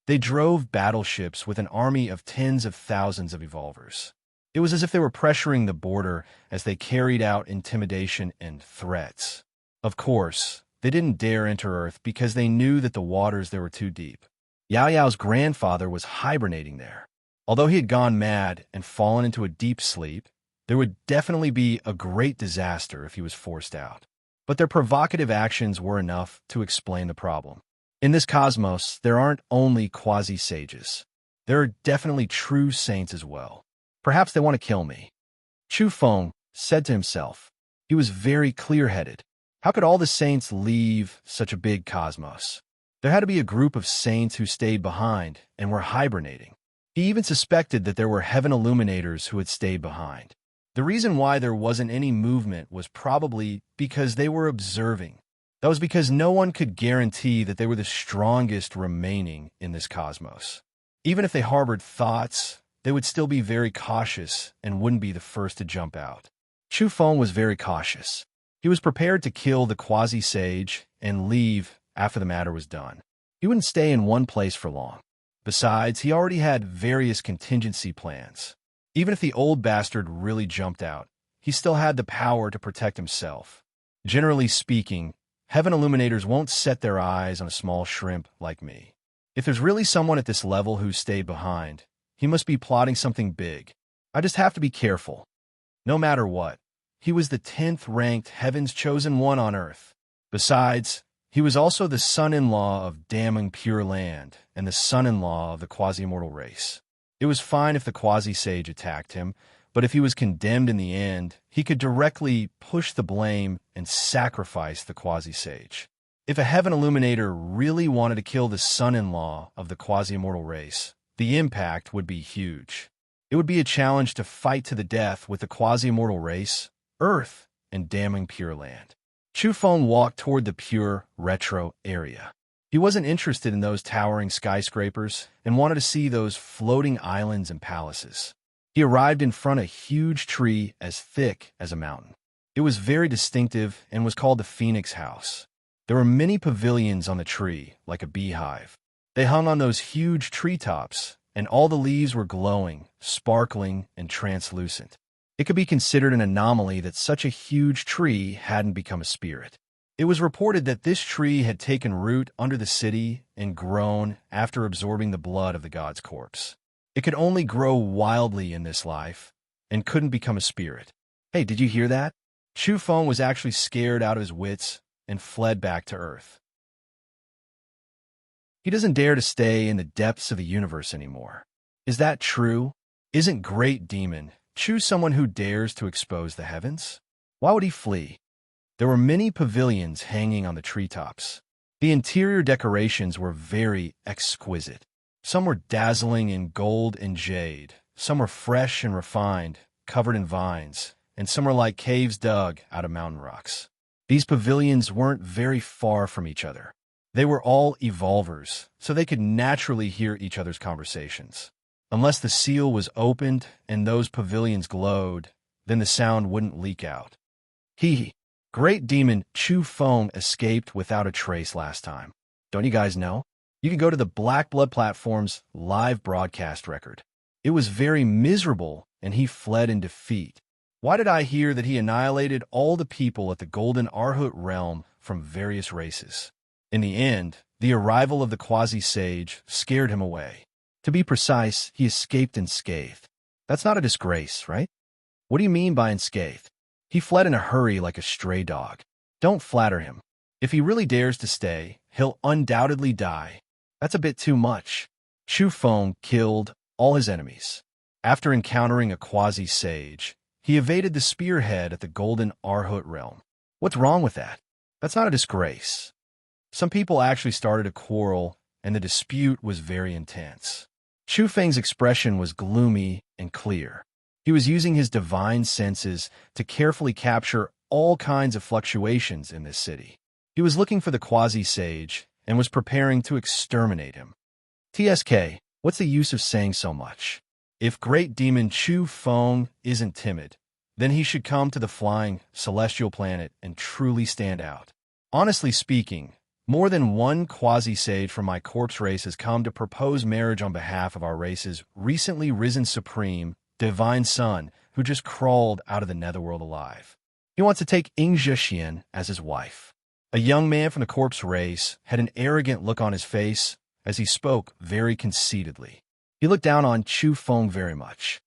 They drove battleships with an army of tens of thousands of evolvers. It was as if they were pressuring the border as they carried out intimidation and threats. Of course, they didn't dare enter Earth because they knew that the waters there were too deep. Yao Yao's grandfather was hibernating there. Although he had gone mad and fallen into a deep sleep, there would definitely be a great disaster if he was forced out. But their provocative actions were enough to explain the problem. In this cosmos, there aren't only quasi-sages. There are definitely true saints as well. Perhaps they want to kill me. Chu Feng said to himself. He was very clear-headed. How could all the saints leave such a big cosmos? There had to be a group of saints who stayed behind and were hibernating. He even suspected that there were heaven illuminators who had stayed behind. The reason why there wasn't any movement was probably because they were observing. That was because no one could guarantee that they were the strongest remaining in this cosmos. Even if they harbored thoughts, they would still be very cautious and wouldn't be the first to jump out. Chu Feng was very cautious. He was prepared to kill the quasi-sage and leave after the matter was done. He wouldn't stay in one place for long. Besides, he already had various contingency plans. Even if the old bastard really jumped out, he still had the power to protect himself. Generally speaking, heaven illuminators won't set their eyes on a small shrimp like me. If there's really someone at this level who stayed behind, he must be plotting something big. I just have to be careful. No matter what, he was the 10th-ranked Heaven's Chosen One on Earth. Besides, he was also the son-in-law of damning Pure Land and the son-in-law of the quasi-immortal race. It was fine if the quasi-sage attacked him, but if he was condemned in the end, he could directly push the blame and sacrifice the quasi-sage. If a heaven illuminator really wanted to kill the son-in-law of the quasi-immortal race, the impact would be huge. It would be a challenge to fight to the death with the quasi-immortal race, Earth, and damning Pure Land. Chu Feng walked toward the pure, retro area. He wasn't interested in those towering skyscrapers and wanted to see those floating islands and palaces. He arrived in front of a huge tree as thick as a mountain. It was very distinctive and was called the Phoenix House. There were many pavilions on the tree, like a beehive. They hung on those huge treetops, and all the leaves were glowing, sparkling, and translucent. It could be considered an anomaly that such a huge tree hadn't become a spirit. It was reported that this tree had taken root under the city and grown after absorbing the blood of the god's corpse. It could only grow wildly in this life and couldn't become a spirit. Hey, did you hear that? Chu Feng was actually scared out of his wits and fled back to Earth. He doesn't dare to stay in the depths of the universe anymore. Is that true? Isn't Great Demon choose someone who dares to expose the heavens? Why would he flee? There were many pavilions hanging on the treetops. The interior decorations were very exquisite. Some were dazzling in gold and jade. Some were fresh and refined, covered in vines, and some were like caves dug out of mountain rocks. These pavilions weren't very far from each other. They were all evolvers, so they could naturally hear each other's conversations. Unless the seal was opened and those pavilions glowed, then the sound wouldn't leak out. Great Demon Chu Feng escaped without a trace last time. Don't you guys know? You can go to the Black Blood platform's live broadcast record. It was very miserable, and he fled in defeat. Why did I hear that he annihilated all the people at the Golden Arhut realm from various races? In the end, the arrival of the quasi-sage scared him away. To be precise, he escaped unscathed. That's not a disgrace, right? What do you mean by unscathed? He fled in a hurry like a stray dog. Don't flatter him. If he really dares to stay, he'll undoubtedly die. That's a bit too much. Chu Feng killed all his enemies. After encountering a quasi-sage, he evaded the spearhead at the Golden Arhut realm. What's wrong with that? That's not a disgrace. Some people actually started a quarrel, and the dispute was very intense. Chu Feng's expression was gloomy and clear. He was using his divine senses to carefully capture all kinds of fluctuations in this city. He was looking for the quasi-sage and was preparing to exterminate him. TSK, what's the use of saying so much? If Great Demon Chu Feng isn't timid, then he should come to the flying celestial planet and truly stand out. Honestly speaking, More than one quasi-sage from my corpse race has come to propose marriage on behalf of our race's recently risen supreme, divine son, who just crawled out of the netherworld alive. He wants to take Xian as his wife. A young man from the corpse race had an arrogant look on his face as he spoke very conceitedly. He looked down on Chu Feng very much.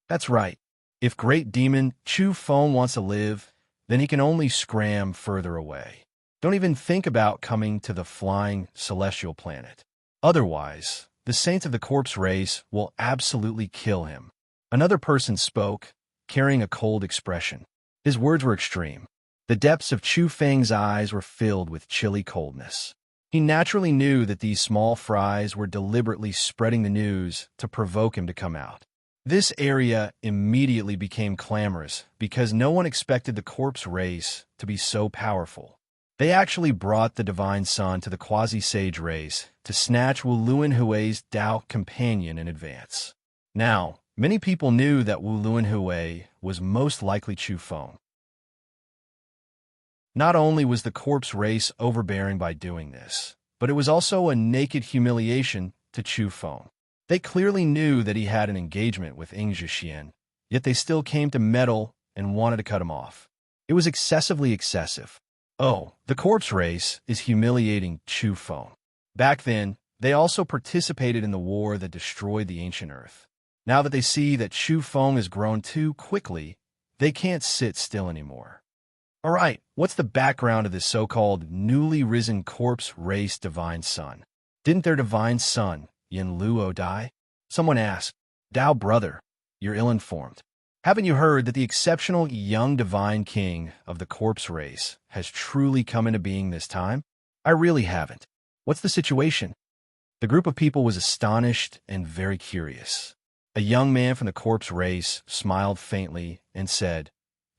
That's right. If great demon Chu Feng wants to live, then he can only scram further away. Don't even think about coming to the flying celestial planet. Otherwise, the saints of the corpse race will absolutely kill him. Another person spoke, carrying a cold expression. His words were extreme. The depths of Chu Feng's eyes were filled with chilly coldness. He naturally knew that these small fries were deliberately spreading the news to provoke him to come out. This area immediately became clamorous because no one expected the corpse race to be so powerful. They actually brought the divine son to the quasi-sage race to snatch Wu Luanhui's Tao companion in advance. Now, many people knew that Wu Luanhui was most likely Chu Feng. Not only was the corpse race overbearing by doing this, but it was also a naked humiliation to Chu Feng. They clearly knew that he had an engagement with Xian, yet they still came to meddle and wanted to cut him off. It was excessively excessive. Oh, the corpse race is humiliating Chu Feng. Back then, they also participated in the war that destroyed the ancient earth. Now that they see that Chu Feng has grown too quickly, they can't sit still anymore. All right, what's the background of this so-called newly risen corpse race divine son? Didn't their divine son, Yin Luo, die? Someone asked. Dao brother, you're ill-informed. Haven't you heard that the exceptional young divine king of the corpse race has truly come into being this time? I really haven't. What's the situation? The group of people was astonished and very curious. A young man from the corpse race smiled faintly and said,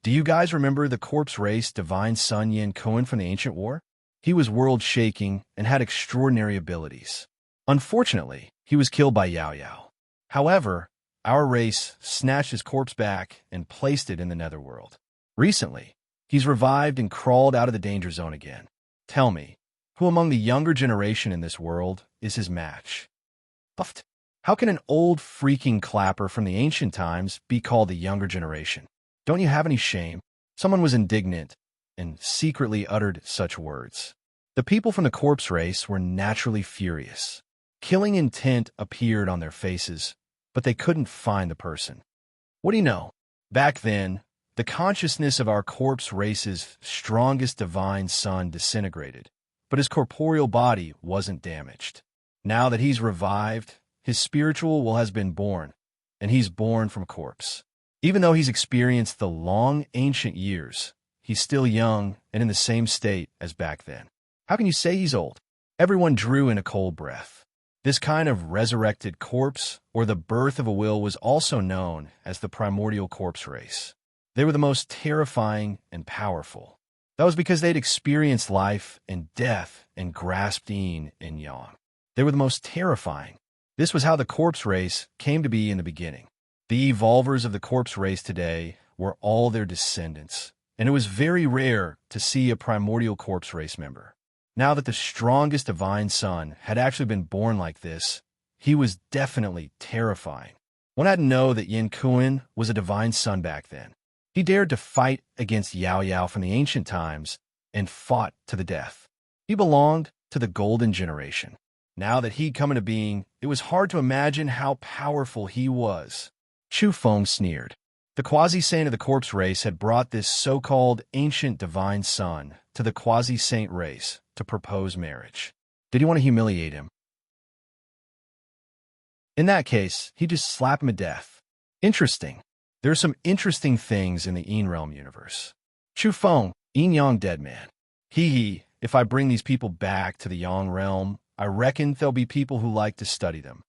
Do you guys remember the corpse race divine son Yin Kuan from the ancient war? He was world-shaking and had extraordinary abilities. Unfortunately, he was killed by Yao Yao. However, our race snatched his corpse back and placed it in the netherworld. Recently, he's revived and crawled out of the danger zone again. Tell me, who among the younger generation in this world is his match? Puffed. How can an old freaking clapper from the ancient times be called the younger generation? Don't you have any shame? Someone was indignant and secretly uttered such words. The people from the corpse race were naturally furious. Killing intent appeared on their faces, but they couldn't find the person. What do you know? Back then, the consciousness of our corpse race's strongest divine son disintegrated, but his corporeal body wasn't damaged. Now that he's revived, his spiritual will has been born, and he's born from a corpse. Even though he's experienced the long ancient years, he's still young and in the same state as back then. How can you say he's old? Everyone drew in a cold breath. This kind of resurrected corpse, or the birth of a will, was also known as the primordial corpse race. They were the most terrifying and powerful. That was because they'd experienced life and death and grasped yin and yang. They were the most terrifying. This was how the corpse race came to be in the beginning. The evolvers of the corpse race today were all their descendants, and it was very rare to see a primordial corpse race member. Now that the strongest divine son had actually been born like this, he was definitely terrifying. One had to know that Yin Kuan was a divine son back then. He dared to fight against Yao Yao from the ancient times and fought to the death. He belonged to the golden generation. Now that he'd come into being, it was hard to imagine how powerful he was. Chu Feng sneered. The quasi-saint of the corpse race had brought this so-called ancient divine son to the quasi-saint race to propose marriage. Did he want to humiliate him? In that case, he'd just slap him to death. Interesting. There are some interesting things in the Yin realm universe. Chu Feng, Yin Yang dead man. If I bring these people back to the Yang realm, I reckon there'll be people who like to study them.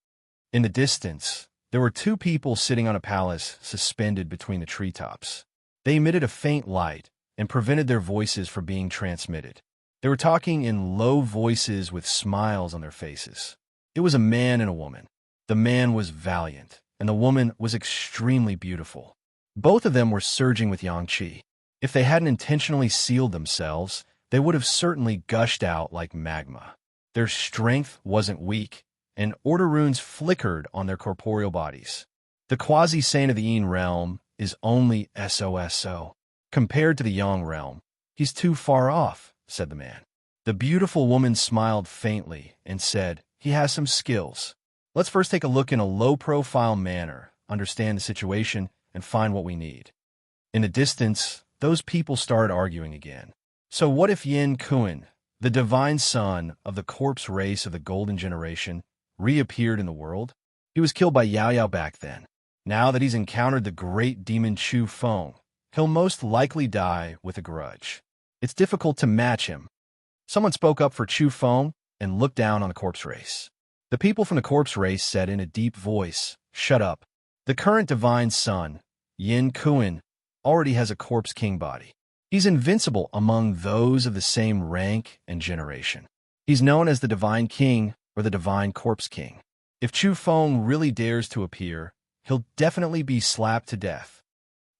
In the distance, there were two people sitting on a palace suspended between the treetops. They emitted a faint light and prevented their voices from being transmitted. They were talking in low voices with smiles on their faces. It was a man and a woman. The man was valiant, and the woman was extremely beautiful. Both of them were surging with yang qi. If they hadn't intentionally sealed themselves, they would have certainly gushed out like magma. Their strength wasn't weak, and order runes flickered on their corporeal bodies. The quasi-saint of the Yin realm is only SOSO. Compared to the Yang realm, he's too far off, said the man. The beautiful woman smiled faintly and said, he has some skills. Let's first take a look in a low-profile manner, understand the situation, and find what we need. In the distance, those people started arguing again. So what if Yin Kuan, the divine son of the corpse race of the golden generation, reappeared in the world? He was killed by Yao Yao back then. Now that he's encountered the great demon Chu Feng, he'll most likely die with a grudge. It's difficult to match him. Someone spoke up for Chu Feng and looked down on the corpse race. The people from the corpse race said in a deep voice, "Shut up. The current divine son, Yin Kuan, already has a corpse king body. He's invincible among those of the same rank and generation. He's known as the divine king or the divine corpse king. If Chu Feng really dares to appear, he'll definitely be slapped to death.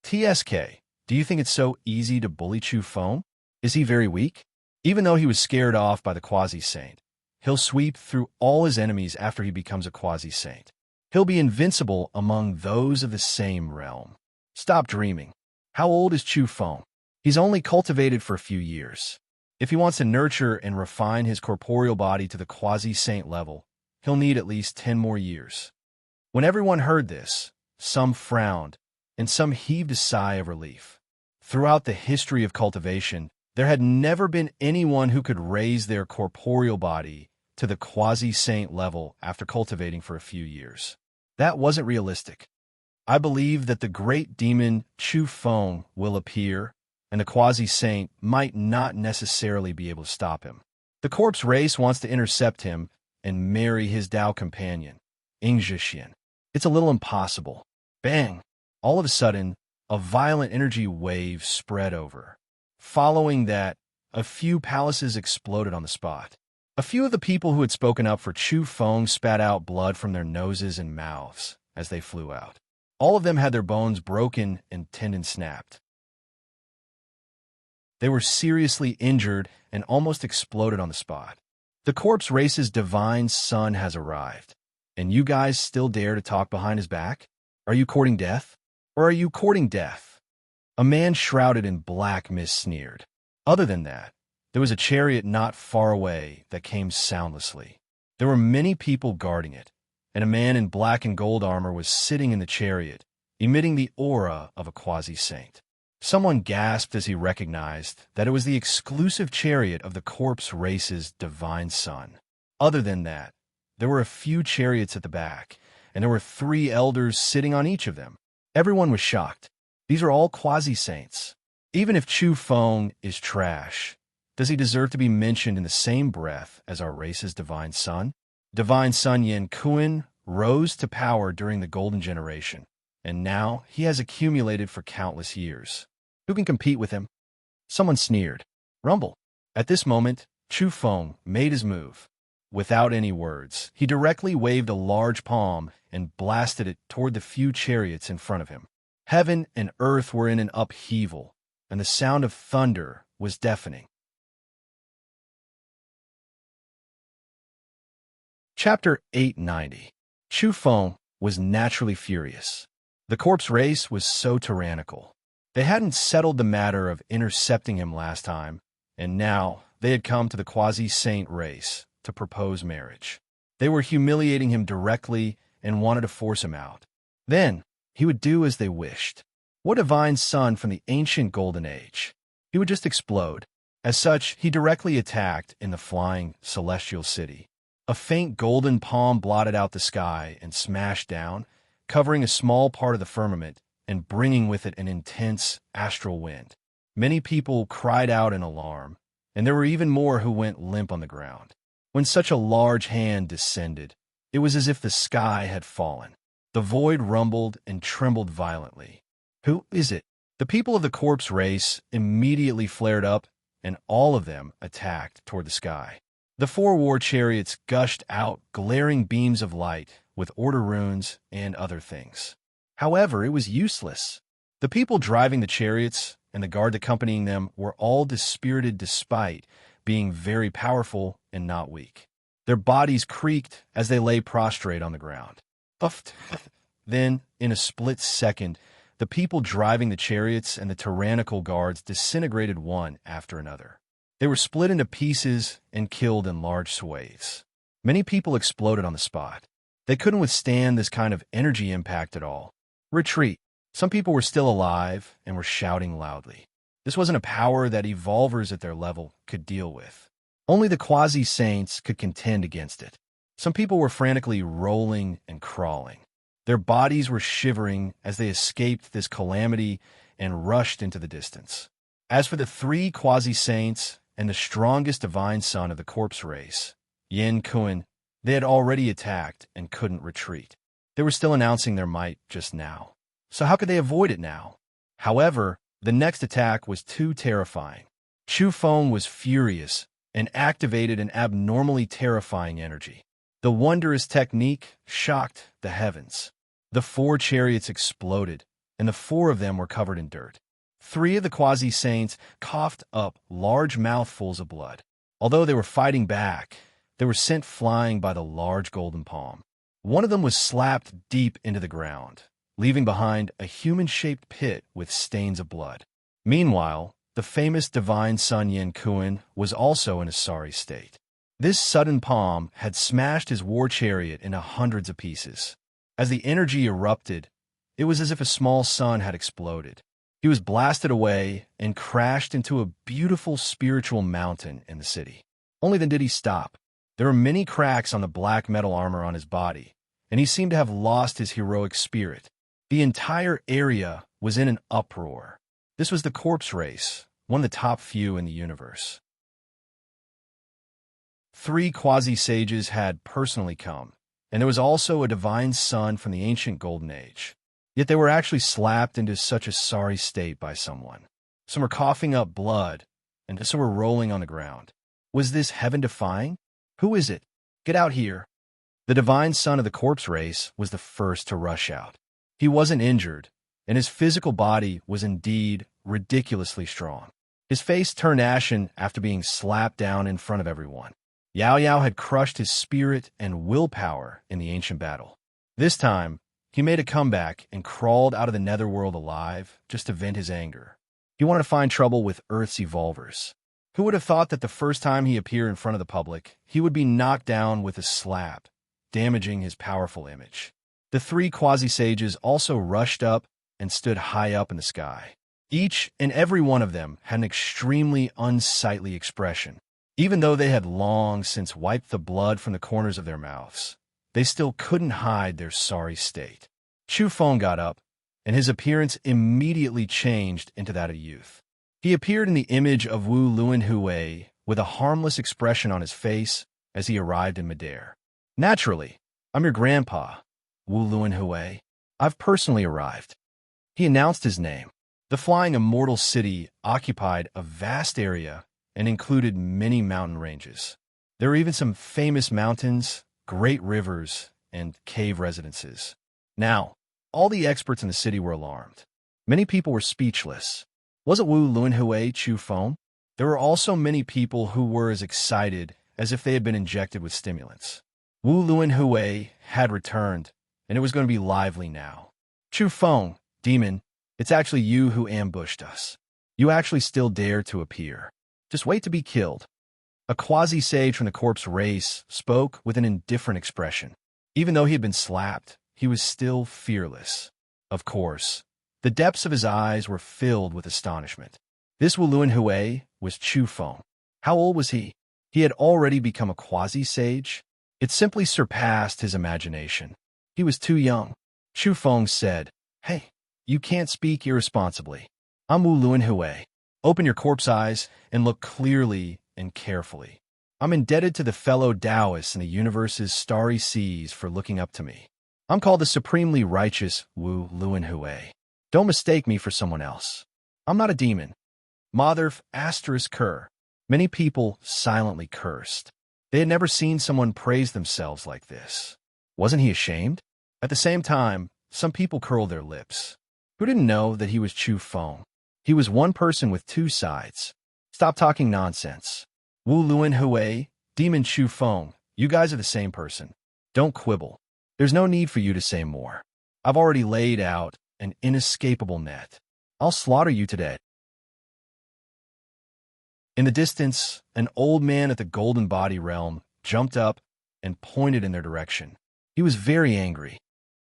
TSK, do you think it's so easy to bully Chu Feng? Is he very weak? Even though he was scared off by the quasi-saint, he'll sweep through all his enemies after he becomes a quasi-saint. He'll be invincible among those of the same realm. Stop dreaming. How old is Chu Feng? He's only cultivated for a few years. If he wants to nurture and refine his corporeal body to the quasi-saint level, he'll need at least 10 more years." When everyone heard this, some frowned, and some heaved a sigh of relief. Throughout the history of cultivation, there had never been anyone who could raise their corporeal body to the quasi-saint level after cultivating for a few years. That wasn't realistic. I believe that the great demon Chu Feng will appear, and the quasi-saint might not necessarily be able to stop him. The corpse race wants to intercept him and marry his Tao companion, Ingzhixian. It's a little impossible. Bang! All of a sudden, a violent energy wave spread over. Following that, a few palaces exploded on the spot. A few of the people who had spoken up for Chu Feng spat out blood from their noses and mouths as they flew out. All of them had their bones broken and tendons snapped. They were seriously injured and almost exploded on the spot. The corpse race's divine son has arrived, and you guys still dare to talk behind his back? Are you courting death? Or are you courting death? A man shrouded in black mist sneered. Other than that, there was a chariot not far away that came soundlessly. There were many people guarding it, and a man in black and gold armor was sitting in the chariot, emitting the aura of a quasi-saint. Someone gasped as he recognized that it was the exclusive chariot of the corpse race's divine son. Other than that, there were a few chariots at the back, and there were 3 elders sitting on each of them. Everyone was shocked. These are all quasi-saints. Even if Chu Feng is trash, does he deserve to be mentioned in the same breath as our race's divine son? Divine son Yin Kuan rose to power during the golden generation, and now he has accumulated for countless years. Who can compete with him? Someone sneered. Rumble. At this moment, Chu Feng made his move. Without any words, he directly waved a large palm and blasted it toward the few chariots in front of him. Heaven and earth were in an upheaval, and the sound of thunder was deafening. Chapter 890. Chu Feng was naturally furious. The corpse race was so tyrannical. They hadn't settled the matter of intercepting him last time, and now they had come to the quasi-saint race to propose marriage. They were humiliating him directly and wanted to force him out. Then he would do as they wished. What divine son from the ancient golden age? He would just explode. As such, he directly attacked in the flying celestial city. A faint golden palm blotted out the sky and smashed down, covering a small part of the firmament and bringing with it an intense astral wind. Many people cried out in alarm, and there were even more who went limp on the ground. When such a large hand descended, it was as if the sky had fallen. The void rumbled and trembled violently. Who is it? The people of the corpse race immediately flared up, and all of them attacked toward the sky. The 4 war chariots gushed out glaring beams of light with order runes and other things. However, it was useless. The people driving the chariots and the guard accompanying them were all dispirited despite being very powerful and not weak. Their bodies creaked as they lay prostrate on the ground. Puffed. Then, in a split second, the people driving the chariots and the tyrannical guards disintegrated one after another. They were split into pieces and killed in large swathes. Many people exploded on the spot. They couldn't withstand this kind of energy impact at all. Retreat. Some people were still alive and were shouting loudly. This wasn't a power that evolvers at their level could deal with. Only the quasi-saints could contend against it. Some people were frantically rolling and crawling. Their bodies were shivering as they escaped this calamity and rushed into the distance. As for the three quasi-saints and the strongest divine son of the corpse race, Yin Kuan, they had already attacked and couldn't retreat. They were still announcing their might just now. So how could they avoid it now? However, the next attack was too terrifying. Chu Feng was furious and activated an abnormally terrifying energy. The wondrous technique shocked the heavens. The 4 chariots exploded, and the 4 of them were covered in dirt. 3 of the quasi-saints coughed up large mouthfuls of blood. Although they were fighting back, they were sent flying by the large golden palm. One of them was slapped deep into the ground, leaving behind a human-shaped pit with stains of blood. Meanwhile, the famous divine son Yin Kuan was also in a sorry state. This sudden palm had smashed his war chariot into hundreds of pieces. As the energy erupted, it was as if a small sun had exploded. He was blasted away and crashed into a beautiful spiritual mountain in the city. Only then did he stop. There were many cracks on the black metal armor on his body, and he seemed to have lost his heroic spirit. The entire area was in an uproar. This was the corpse race, one of the top few in the universe. 3 quasi-sages had personally come, and there was also a divine son from the ancient Golden Age. Yet they were actually slapped into such a sorry state by someone. Some were coughing up blood, and some were rolling on the ground. Was this heaven-defying? Who is it? Get out here. The divine son of the corpse race was the first to rush out. He wasn't injured, and his physical body was indeed ridiculously strong. His face turned ashen after being slapped down in front of everyone. Yao Yao had crushed his spirit and willpower in the ancient battle. This time, he made a comeback and crawled out of the netherworld alive just to vent his anger. He wanted to find trouble with Earth's evolvers. Who would have thought that the first time he appeared in front of the public, he would be knocked down with a slap, damaging his powerful image? The 3 quasi-sages also rushed up and stood high up in the sky. Each and every one of them had an extremely unsightly expression. Even though they had long since wiped the blood from the corners of their mouths, they still couldn't hide their sorry state. Chu Feng got up, and his appearance immediately changed into that of youth. He appeared in the image of Wu Luanhui with a harmless expression on his face as he arrived in midair. Naturally, I'm your grandpa, Wu Luanhui. I've personally arrived. He announced his name. The flying immortal city occupied a vast area and included many mountain ranges. There were even some famous mountains, great rivers, and cave residences. Now, all the experts in the city were alarmed. Many people were speechless. Was it Wu Luanhui Chu Feng? There were also many people who were as excited as if they had been injected with stimulants. Wu Luanhui had returned, and it was going to be lively now. Chu Feng, demon, it's actually you who ambushed us. You actually still dare to appear. Just wait to be killed. A quasi-sage from the corpse race spoke with an indifferent expression. Even though he had been slapped, he was still fearless. Of course, the depths of his eyes were filled with astonishment. This Wu Luanhui was Chu Feng. How old was he? He had already become a quasi-sage. It simply surpassed his imagination. He was too young. Chu Feng said, "Hey, you can't speak irresponsibly. I'm Wu Luanhui. Open your corpse eyes and look clearly and carefully. I'm indebted to the fellow Taoists in the universe's starry seas for looking up to me. I'm called the supremely righteous Wu Luanhui. Don't mistake me for someone else. I'm not a demon." Motherf ****. Many people silently cursed. They had never seen someone praise themselves like this. Wasn't he ashamed? At the same time, some people curled their lips. Who didn't know that he was Chu Feng? He was one person with two sides. Stop talking nonsense. Wu Luan Hui, Demon Chu Feng, you guys are the same person. Don't quibble. There's no need for you to say more. I've already laid out an inescapable net. I'll slaughter you today. In the distance, an old man at the Golden Body Realm jumped up and pointed in their direction. He was very angry.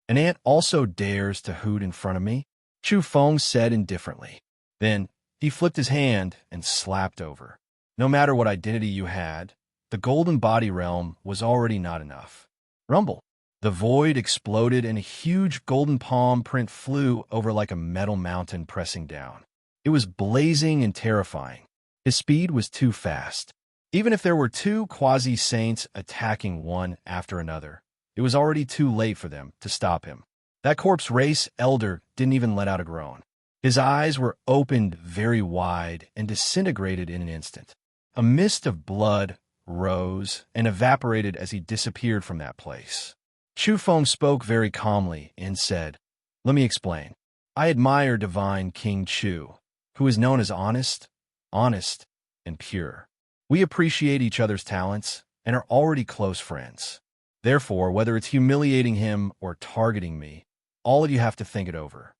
An ant also dares to hoot in front of me? Chu Feng said indifferently. Then he flipped his hand and slapped over. No matter what identity you had, the Golden Body Realm was already not enough. Rumble. The void exploded and a huge golden palm print flew over like a metal mountain pressing down. It was blazing and terrifying. His speed was too fast. Even if there were two quasi-saints attacking one after another, it was already too late for them to stop him. That corpse race elder didn't even let out a groan. His eyes were opened very wide and disintegrated in an instant. A mist of blood rose and evaporated as he disappeared from that place. Chu Feng spoke very calmly and said, "Let me explain. I admire divine King Chu, who is known as honest, and pure. We appreciate each other's talents and are already close friends. Therefore, whether it's humiliating him or targeting me, all of you have to think it over."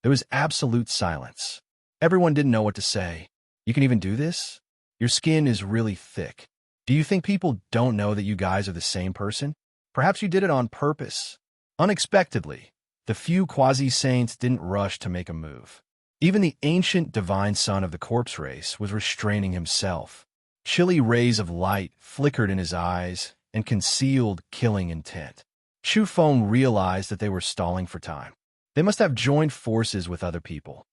There was absolute silence. Everyone didn't know what to say. You can even do this? Your skin is really thick. Do you think people don't know that you guys are the same person? Perhaps you did it on purpose. Unexpectedly, the few quasi-saints didn't rush to make a move. Even the ancient divine son of the corpse race was restraining himself. Chilly rays of light flickered in his eyes and concealed killing intent. Chu Feng realized that they were stalling for time. They must have joined forces with other people.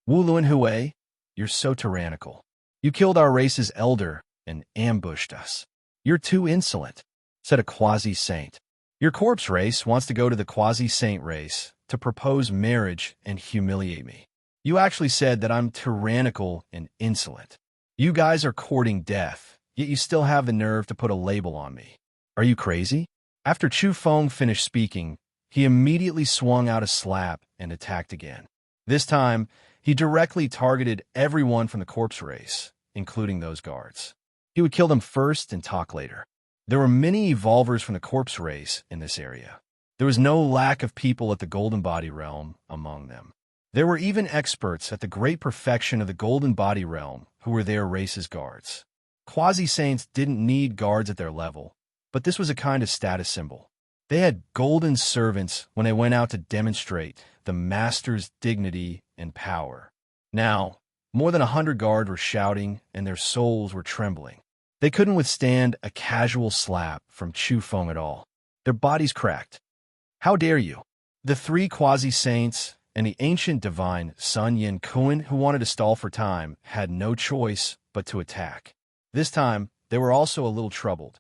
Wu Luan Hui, you're so tyrannical. You killed our race's elder and ambushed us. You're too insolent, said a quasi-saint. Your corpse race wants to go to the quasi-saint race to propose marriage and humiliate me. You actually said that I'm tyrannical and insolent. You guys are courting death, yet you still have the nerve to put a label on me. Are you crazy? After Chu Feng finished speaking, he immediately swung out a slap and attacked again. This time, he directly targeted everyone from the corpse race, including those guards. He would kill them first and talk later. There were many evolvers from the corpse race in this area. There was no lack of people at the Golden Body Realm among them. There were even experts at the great perfection of the Golden Body Realm who were their race's guards. Quasi-saints didn't need guards at their level, but this was a kind of status symbol. They had golden servants when they went out to demonstrate the master's dignity and power. Now, more than 100 guards were shouting and their souls were trembling. They couldn't withstand a casual slap from Chu Feng at all. Their bodies cracked. How dare you? The three quasi-saints and the ancient divine Sun Yin Kuan, who wanted to stall for time, had no choice but to attack. This time, they were also a little troubled.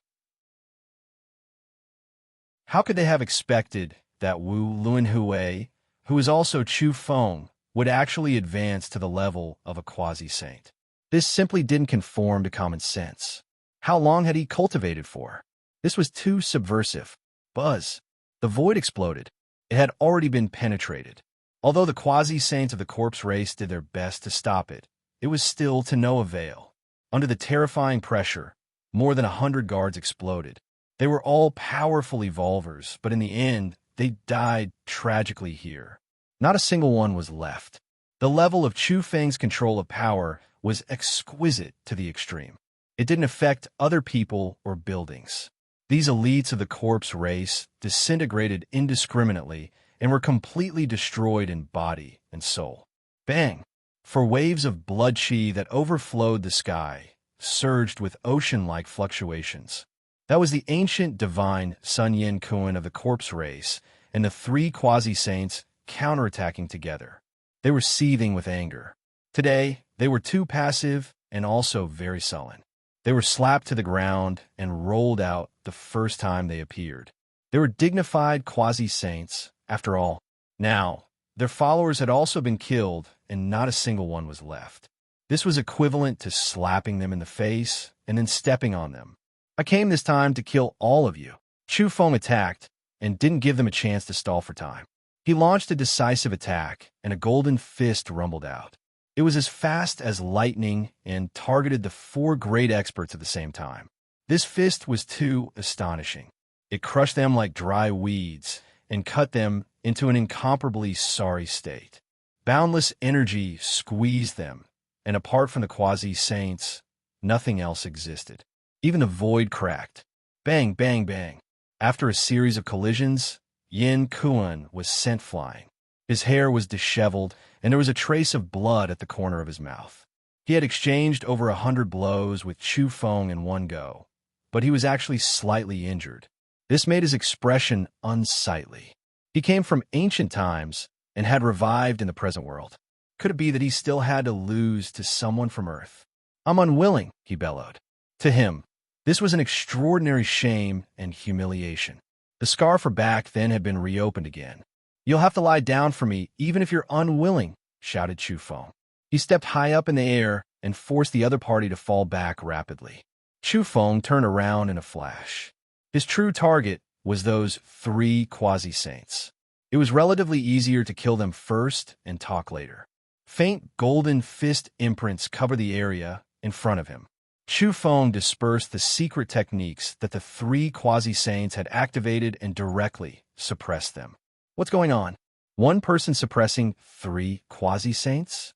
How could they have expected that Wu Luan Hui, who is also Chu Feng, would actually advance to the level of a quasi-saint? This simply didn't conform to common sense. How long had he cultivated for? This was too subversive. Buzz. The void exploded. It had already been penetrated. Although the quasi-saints of the corpse race did their best to stop it, it was still to no avail. Under the terrifying pressure, more than 100 guards exploded. They were all powerful evolvers, but in the end, they died tragically here. Not a single one was left. The level of Chu Feng's control of power was exquisite to the extreme. It didn't affect other people or buildings. These elites of the corpse race disintegrated indiscriminately and were completely destroyed in body and soul. Bang! For waves of blood chi that overflowed the sky, surged with ocean-like fluctuations. That was the ancient divine Sun Yin Kuan of the corpse race and the three quasi-saints counterattacking together. They were seething with anger. Today, they were too passive and also very sullen. They were slapped to the ground and rolled out the first time they appeared. They were dignified quasi-saints, after all. Now, their followers had also been killed and not a single one was left. This was equivalent to slapping them in the face and then stepping on them. I came this time to kill all of you. Chu Feng attacked and didn't give them a chance to stall for time. He launched a decisive attack and a golden fist rumbled out. It was as fast as lightning and targeted the four great experts at the same time. This fist was too astonishing. It crushed them like dry weeds and cut them into an incomparably sorry state. Boundless energy squeezed them, and apart from the quasi-saints, nothing else existed. Even the void cracked. Bang, bang, bang. After a series of collisions, Yin Kuan was sent flying. His hair was disheveled, and there was a trace of blood at the corner of his mouth. He had exchanged over 100 blows with Chu Feng in one go, but he was actually slightly injured. This made his expression unsightly. He came from ancient times and had revived in the present world. Could it be that he still had to lose to someone from Earth? "I'm unwilling," he bellowed. To him, this was an extraordinary shame and humiliation. The scar for back then had been reopened again. "You'll have to lie down for me, even if you're unwilling," shouted Chu Feng. He stepped high up in the air and forced the other party to fall back rapidly. Chu Feng turned around in a flash. His true target was those three quasi-saints. It was relatively easier to kill them first and talk later. Faint golden fist imprints covered the area in front of him. Chu Feng dispersed the secret techniques that the three quasi-saints had activated and directly suppressed them. What's going on? One person suppressing three quasi-saints?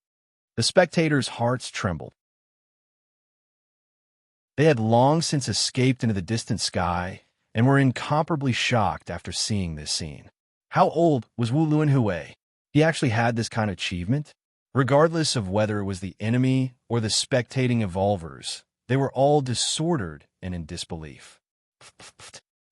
The spectators' hearts trembled. They had long since escaped into the distant sky and were incomparably shocked after seeing this scene. How old was Wu Luanhui? He actually had this kind of achievement? Regardless of whether it was the enemy or the spectating evolvers, they were all disordered and in disbelief.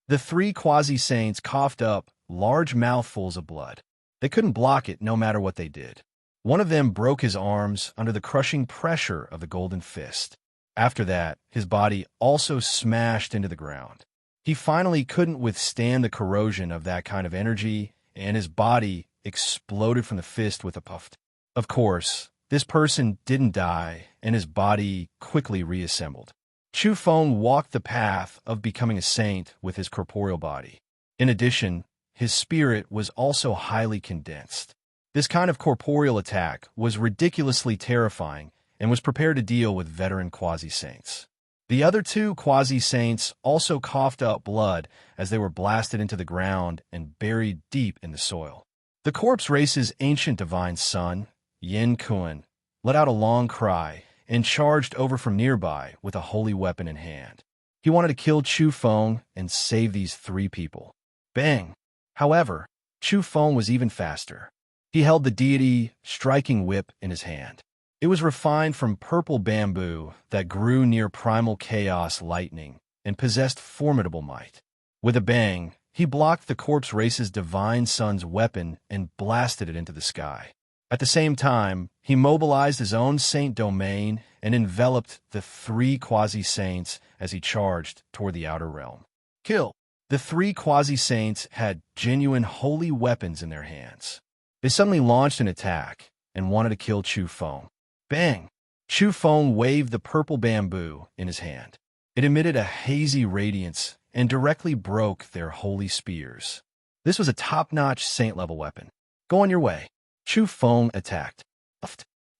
The three quasi-saints coughed up large mouthfuls of blood. They couldn't block it no matter what they did. One of them broke his arms under the crushing pressure of the golden fist. After that, his body also smashed into the ground. He finally couldn't withstand the corrosion of that kind of energy, and his body exploded from the fist with a puff. Of course, this person didn't die, and his body quickly reassembled. Chu Feng walked the path of becoming a saint with his corporeal body. In addition, his spirit was also highly condensed. This kind of corporeal attack was ridiculously terrifying and was prepared to deal with veteran quasi-saints. The other two quasi-saints also coughed up blood as they were blasted into the ground and buried deep in the soil. The corpse race's ancient divine son, Yin Kuan, let out a long cry and charged over from nearby with a holy weapon in hand. He wanted to kill Chu Feng and save these three people. Bang! However, Chu Feng was even faster. He held the deity striking whip in his hand. It was refined from purple bamboo that grew near primal chaos lightning and possessed formidable might. With a bang, he blocked the corpse race's divine son's weapon and blasted it into the sky. At the same time, he mobilized his own saint domain and enveloped the three quasi-saints as he charged toward the outer realm. Kill! The three quasi-saints had genuine holy weapons in their hands. They suddenly launched an attack and wanted to kill Chu Feng. Bang! Chu Feng waved the purple bamboo in his hand. It emitted a hazy radiance and directly broke their holy spears. This was a top-notch saint-level weapon. Go on your way. Chu Feng attacked.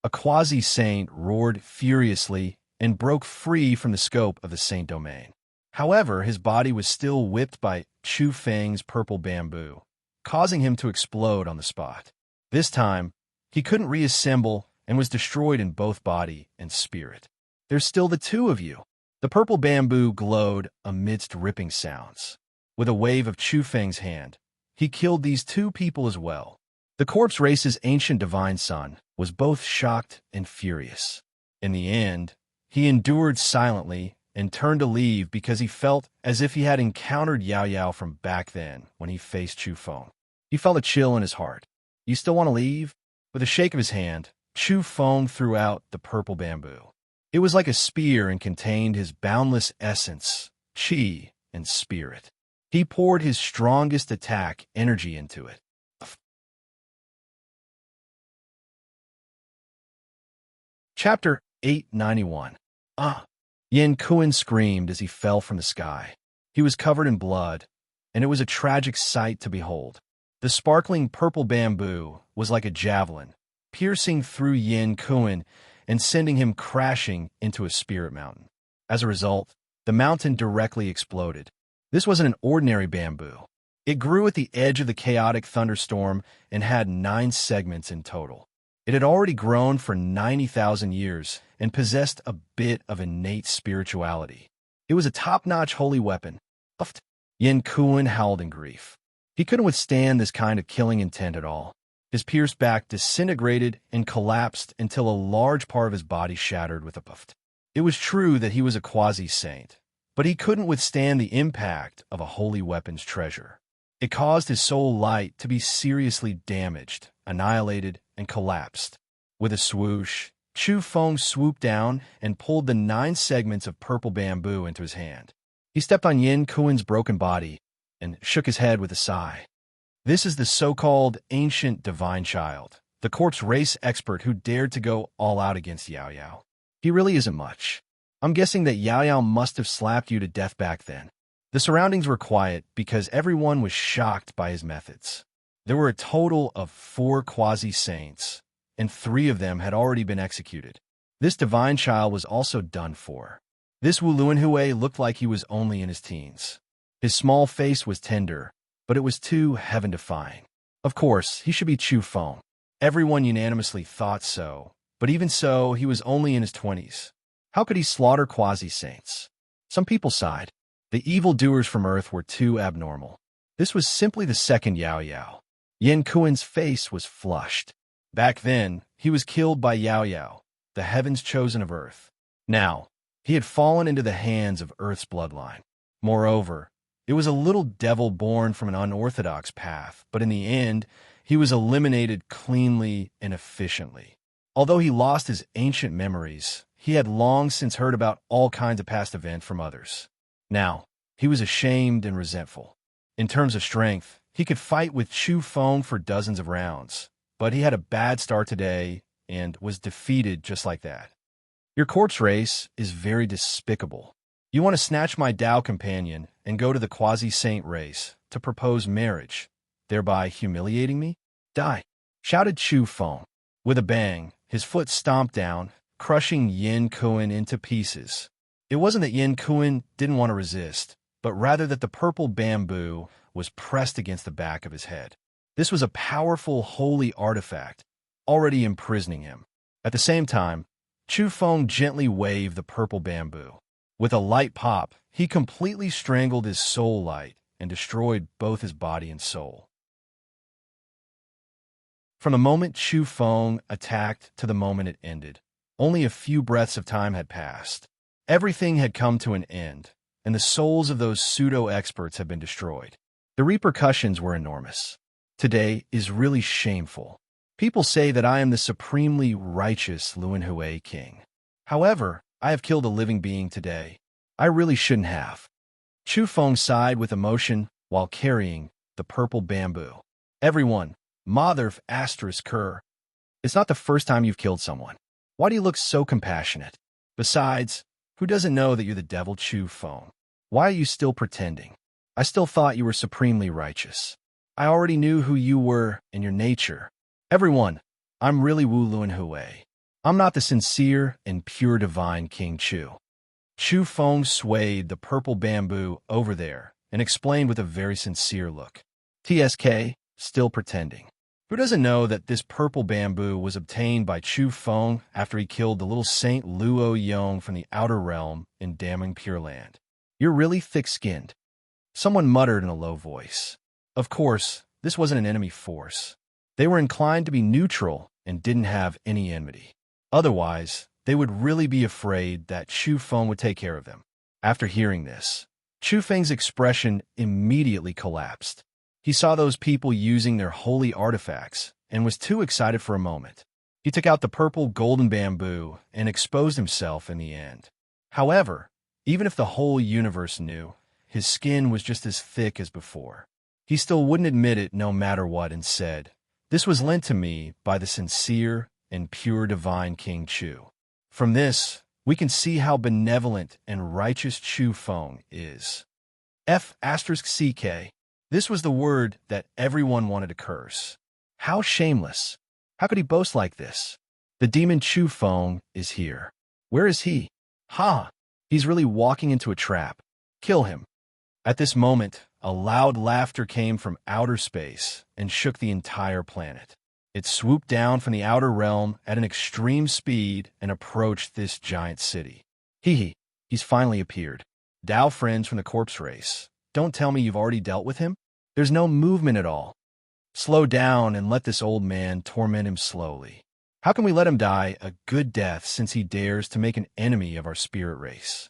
A quasi-saint roared furiously and broke free from the scope of the saint domain. However, his body was still whipped by Chu Feng's purple bamboo, causing him to explode on the spot. This time, he couldn't reassemble and was destroyed in both body and spirit. There's still the two of you. The purple bamboo glowed amidst ripping sounds. With a wave of Chu Feng's hand, he killed these two people as well. The corpse race's ancient divine son was both shocked and furious. In the end, he endured silently and turned to leave because he felt as if he had encountered Yao Yao from back then when he faced Chu Feng. He felt a chill in his heart. You still want to leave? With a shake of his hand, Chu Feng threw out the purple bamboo. It was like a spear and contained his boundless essence, qi, and spirit. He poured his strongest attack energy into it. Chapter 891. Yin Kuan screamed as he fell from the sky. He was covered in blood, and it was a tragic sight to behold. The sparkling purple bamboo was like a javelin, piercing through Yin Kuan and sending him crashing into a spirit mountain. As a result, the mountain directly exploded. This wasn't an ordinary bamboo. It grew at the edge of the chaotic thunderstorm and had 9 segments in total. It had already grown for 90,000 years and possessed a bit of innate spirituality. It was a top-notch holy weapon. Yin Kuan howled in grief. He couldn't withstand this kind of killing intent at all. His pierced back disintegrated and collapsed until a large part of his body shattered with a puff. It was true that he was a quasi-saint, but he couldn't withstand the impact of a holy weapon's treasure. It caused his soul light to be seriously damaged, annihilated, and collapsed. With a swoosh, Chu Feng swooped down and pulled the 9 segments of purple bamboo into his hand. He stepped on Yin Kuan's broken body and shook his head with a sigh. This is the so-called ancient divine child, the corpse race expert who dared to go all out against Yao Yao. He really isn't much. I'm guessing that Yao Yao must have slapped you to death back then. The surroundings were quiet because everyone was shocked by his methods. There were a total of 4 quasi-saints, and 3 of them had already been executed. This divine child was also done for. This Wu Luanhui looked like he was only in his teens. His small face was tender, but it was too heaven-defying. Of course, he should be Chu Feng. Everyone unanimously thought so, but even so, he was only in his 20s. How could he slaughter quasi-saints? Some people sighed. The evildoers from Earth were too abnormal. This was simply the second Yao Yao. Yin Kuan's face was flushed. Back then, he was killed by Yao Yao, the heavens chosen of Earth. Now, he had fallen into the hands of Earth's bloodline. Moreover, it was a little devil born from an unorthodox path, but in the end, he was eliminated cleanly and efficiently. Although he lost his ancient memories, he had long since heard about all kinds of past events from others. Now, he was ashamed and resentful. In terms of strength, he could fight with Chu Feng for dozens of rounds, but he had a bad start today and was defeated just like that. Your corpse race is very despicable. You want to snatch my Tao companion and go to the quasi-saint race to propose marriage, thereby humiliating me? Die, shouted Chu Feng. With a bang, his foot stomped down, crushing Yin Kuan into pieces. It wasn't that Yin Kuan didn't want to resist, but rather that the purple bamboo was pressed against the back of his head. This was a powerful holy artifact, already imprisoning him. At the same time, Chu Feng gently waved the purple bamboo. With a light pop, he completely strangled his soul light and destroyed both his body and soul. From the moment Chu Feng attacked to the moment it ended, only a few breaths of time had passed. Everything had come to an end, and the souls of those pseudo-experts had been destroyed. The repercussions were enormous. Today is really shameful. People say that I am the supremely righteous Luanhui king. However, I have killed a living being today. I really shouldn't have. Chu Feng sighed with emotion while carrying the purple bamboo. Everyone, Mother asterisk Kerr. It's not the first time you've killed someone. Why do you look so compassionate? Besides, who doesn't know that you're the devil Chu Feng? Why are you still pretending? I still thought you were supremely righteous. I already knew who you were and your nature. Everyone, I'm really Wu Luanhui. I'm not the sincere and pure divine King Chu. Chu Feng swayed the purple bamboo over there and explained with a very sincere look. TSK, still pretending. Who doesn't know that this purple bamboo was obtained by Chu Feng after he killed the little Saint Luo Yong from the outer realm in damning Pure Land? You're really thick-skinned. Someone muttered in a low voice. Of course, this wasn't an enemy force. They were inclined to be neutral and didn't have any enmity. Otherwise, they would really be afraid that Chu Feng would take care of them. After hearing this, Chu Feng's expression immediately collapsed. He saw those people using their holy artifacts and was too excited for a moment. He took out the purple golden bamboo and exposed himself in the end. However, even if the whole universe knew, his skin was just as thick as before. He still wouldn't admit it no matter what and said, "This was lent to me by the sincere and pure divine King Chu." From this, we can see how benevolent and righteous Chu Feng is. F***CK. This was the word that everyone wanted to curse. How shameless. How could he boast like this? The demon Chu Feng is here. Where is he? Ha! He's really walking into a trap. Kill him. At this moment, a loud laughter came from outer space and shook the entire planet. It swooped down from the outer realm at an extreme speed and approached this giant city. Hee, he's finally appeared. Dao friends from the corpse race. Don't tell me you've already dealt with him? There's no movement at all. Slow down and let this old man torment him slowly. How can we let him die a good death since he dares to make an enemy of our spirit race?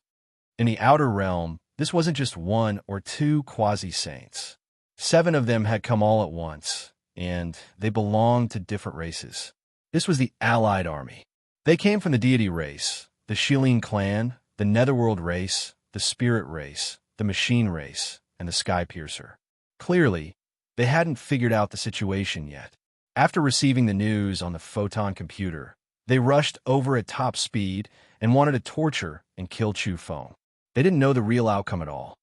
In the outer realm, this wasn't just one or two quasi-saints. 7 of them had come all at once, and they belonged to different races. This was the allied army. They came from the deity race, the Shilin clan, the netherworld race, the spirit race, the machine race, and the sky piercer. Clearly, they hadn't figured out the situation yet. After receiving the news on the photon computer, they rushed over at top speed and wanted to torture and kill Chu Feng. They didn't know the real outcome at all.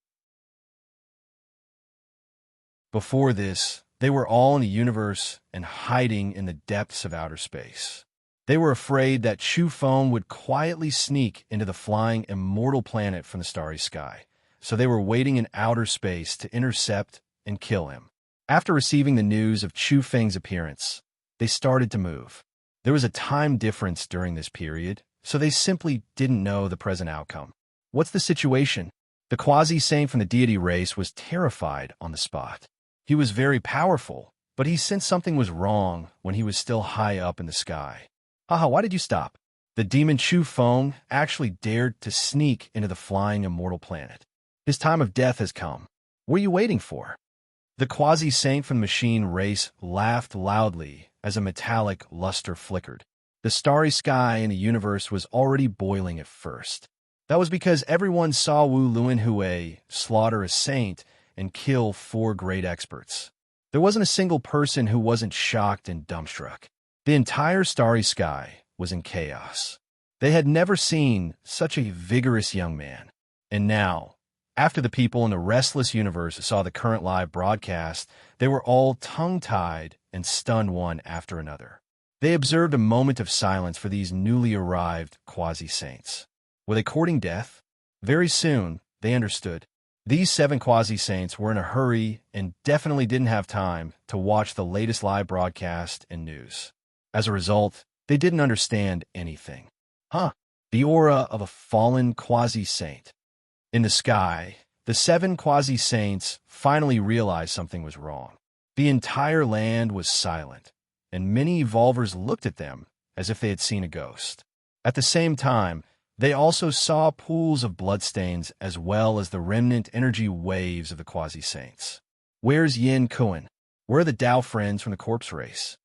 Before this, they were all in the universe and hiding in the depths of outer space. They were afraid that Chu Feng would quietly sneak into the flying immortal planet from the starry sky, so they were waiting in outer space to intercept and kill him. After receiving the news of Chu Feng's appearance, they started to move. There was a time difference during this period, so they simply didn't know the present outcome. What's the situation? The quasi-saint from the deity race was terrified on the spot. He was very powerful, but he sensed something was wrong when he was still high up in the sky. Haha, why did you stop? The demon Chu Feng actually dared to sneak into the flying immortal planet. His time of death has come. What are you waiting for? The quasi-saint from the machine race laughed loudly as a metallic luster flickered. The starry sky in the universe was already boiling at first. That was because everyone saw Wu Luanhui slaughter a saint and kill 4 great experts. There wasn't a single person who wasn't shocked and dumbstruck. The entire starry sky was in chaos. They had never seen such a vigorous young man. And now, after the people in the restless universe saw the current live broadcast, they were all tongue-tied and stunned one after another. They observed a moment of silence for these newly arrived quasi-saints. Were they courting death? Very soon, they understood. These 7 quasi-saints were in a hurry and definitely didn't have time to watch the latest live broadcast and news. As a result, they didn't understand anything. The aura of a fallen quasi-saint. In the sky, the 7 quasi-saints finally realized something was wrong. The entire land was silent, and many evolvers looked at them as if they had seen a ghost. At the same time, they also saw pools of bloodstains as well as the remnant energy waves of the quasi-saints. Where's Yin Kuan? Where are the Dao friends from the corpse race?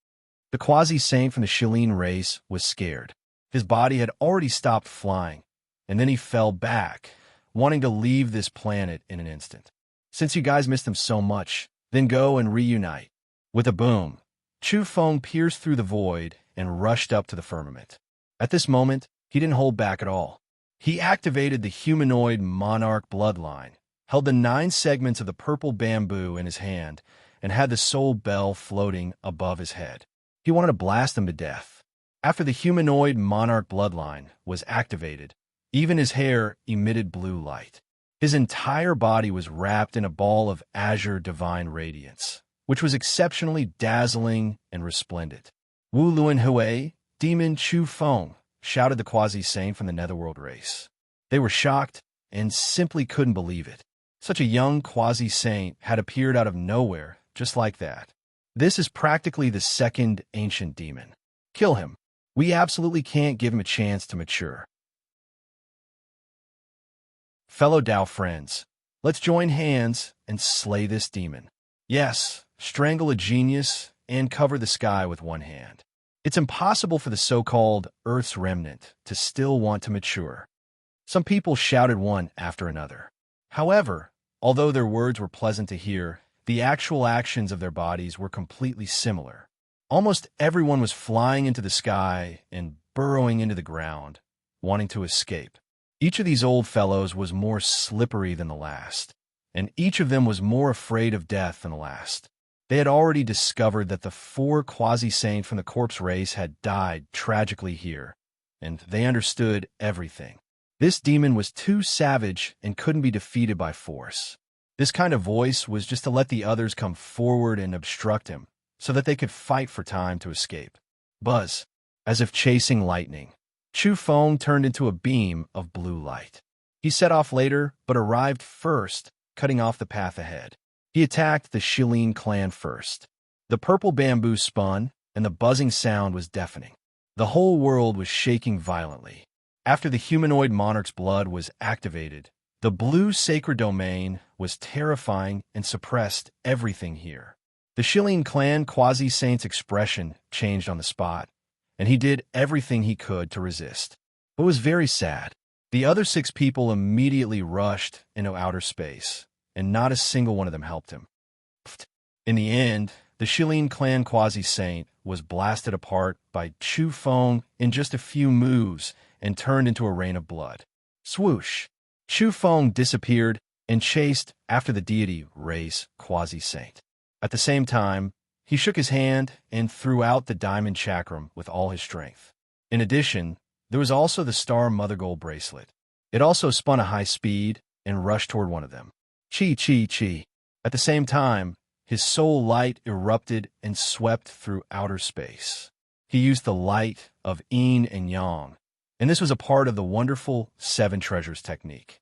The quasi-saint from the Shilin race was scared. His body had already stopped flying, and then he fell back, wanting to leave this planet in an instant. Since you guys missed him so much, then go and reunite. With a boom, Chu Feng pierced through the void and rushed up to the firmament. At this moment, he didn't hold back at all. He activated the humanoid monarch bloodline, held the 9 segments of the purple bamboo in his hand, and had the soul bell floating above his head. He wanted to blast them to death. After the humanoid monarch bloodline was activated, even his hair emitted blue light. His entire body was wrapped in a ball of azure divine radiance, which was exceptionally dazzling and resplendent. Wu Luanhui, demon Chu Feng, shouted the quasi-saint from the netherworld race. They were shocked and simply couldn't believe it. Such a young quasi-saint had appeared out of nowhere, just like that. This is practically the 2nd ancient demon. Kill him. We absolutely can't give him a chance to mature. Fellow Dao friends, let's join hands and slay this demon. Yes, strangle a genius and cover the sky with one hand. It's impossible for the so-called Earth's remnant to still want to mature. Some people shouted one after another. However, although their words were pleasant to hear, the actual actions of their bodies were completely similar. Almost everyone was flying into the sky and burrowing into the ground, wanting to escape. Each of these old fellows was more slippery than the last, and each of them was more afraid of death than the last. They had already discovered that the 4 quasi-saint from the corpse race had died tragically here, and they understood everything. This demon was too savage and couldn't be defeated by force. This kind of voice was just to let the others come forward and obstruct him, so that they could fight for time to escape. Buzz, as if chasing lightning, Chu Feng turned into a beam of blue light. He set off later, but arrived first, cutting off the path ahead. He attacked the Shilin clan first. The purple bamboo spun, and the buzzing sound was deafening. The whole world was shaking violently. After the humanoid monarch's blood was activated, the blue sacred domain was terrifying and suppressed everything here. The Shilin clan quasi-saint's expression changed on the spot, and he did everything he could to resist. But it was very sad. The other 6 people immediately rushed into outer space, and not a single one of them helped him. In the end, the Shilin clan quasi-saint was blasted apart by Chu Feng in just a few moves and turned into a rain of blood. Swoosh! Chu Feng disappeared and chased after the deity race quasi-saint. At the same time, he shook his hand and threw out the diamond chakram with all his strength. In addition, there was also the star mother gold bracelet. It also spun a high speed and rushed toward one of them. Chi, chi, chi. At the same time, his soul light erupted and swept through outer space. He used the light of yin and yang, and this was a part of the wonderful 7 treasures technique.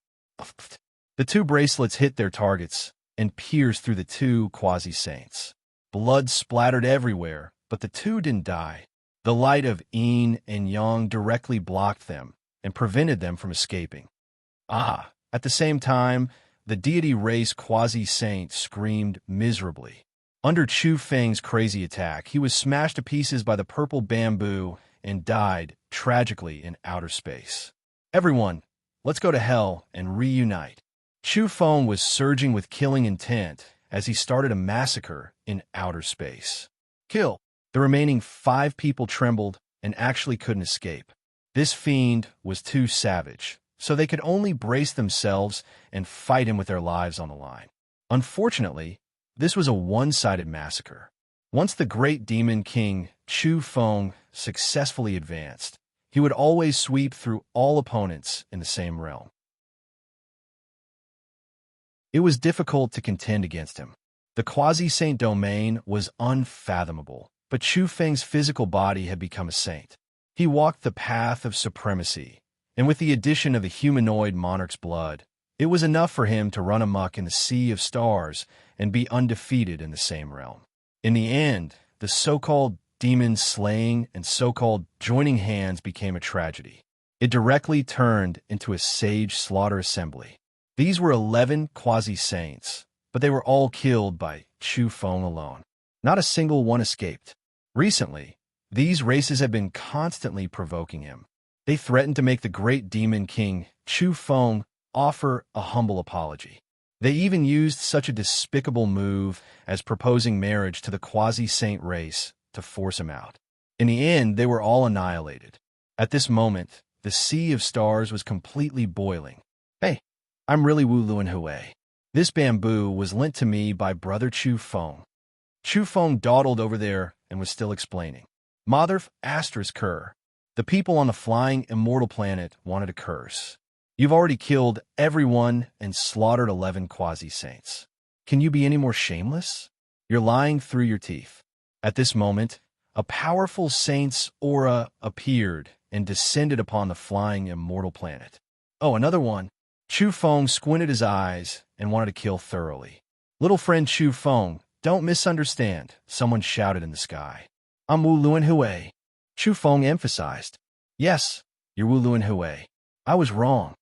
The 2 bracelets hit their targets and pierced through the 2 quasi-saints. Blood splattered everywhere, but the 2 didn't die. The light of yin and yang directly blocked them and prevented them from escaping. At the same time, the deity race quasi-saint screamed miserably. Under Chu Feng's crazy attack, he was smashed to pieces by the purple bamboo and died tragically in outer space. Everyone, let's go to hell and reunite. Chu Feng was surging with killing intent as he started a massacre in outer space. Kill! The remaining 5 people trembled and actually couldn't escape. This fiend was too savage, so they could only brace themselves and fight him with their lives on the line. Unfortunately, this was a one-sided massacre. Once the great demon king Chu Feng successfully advanced, he would always sweep through all opponents in the same realm. It was difficult to contend against him. The quasi-saint domain was unfathomable, but Chu Feng's physical body had become a saint. He walked the path of supremacy, and with the addition of the humanoid monarch's blood, it was enough for him to run amok in the sea of stars and be undefeated in the same realm. In the end, the so-called demon slaying and so-called joining hands became a tragedy. It directly turned into a sage slaughter assembly. These were 11 quasi-saints, but they were all killed by Chu Feng alone. Not a single one escaped. Recently, these races have been constantly provoking him. They threatened to make the great demon king Chu Feng offer a humble apology. They even used such a despicable move as proposing marriage to the quasi-saint race to force him out. In the end, they were all annihilated. At this moment, the sea of stars was completely boiling. Hey, I'm really Wu Luan Hui. This bamboo was lent to me by brother Chu Feng. Chu Feng dawdled over there and was still explaining. Mother asterisk cur. The people on the flying immortal planet wanted a curse. You've already killed everyone and slaughtered 11 quasi-saints. Can you be any more shameless? You're lying through your teeth. At this moment, a powerful saint's aura appeared and descended upon the flying immortal planet. Oh, another one. Chu Feng squinted his eyes and wanted to kill thoroughly. Little friend Chu Feng, don't misunderstand, someone shouted in the sky. I'm Wu Luan Hui. Chu Feng emphasized. Yes, you're Wu Luan Hui. I was wrong.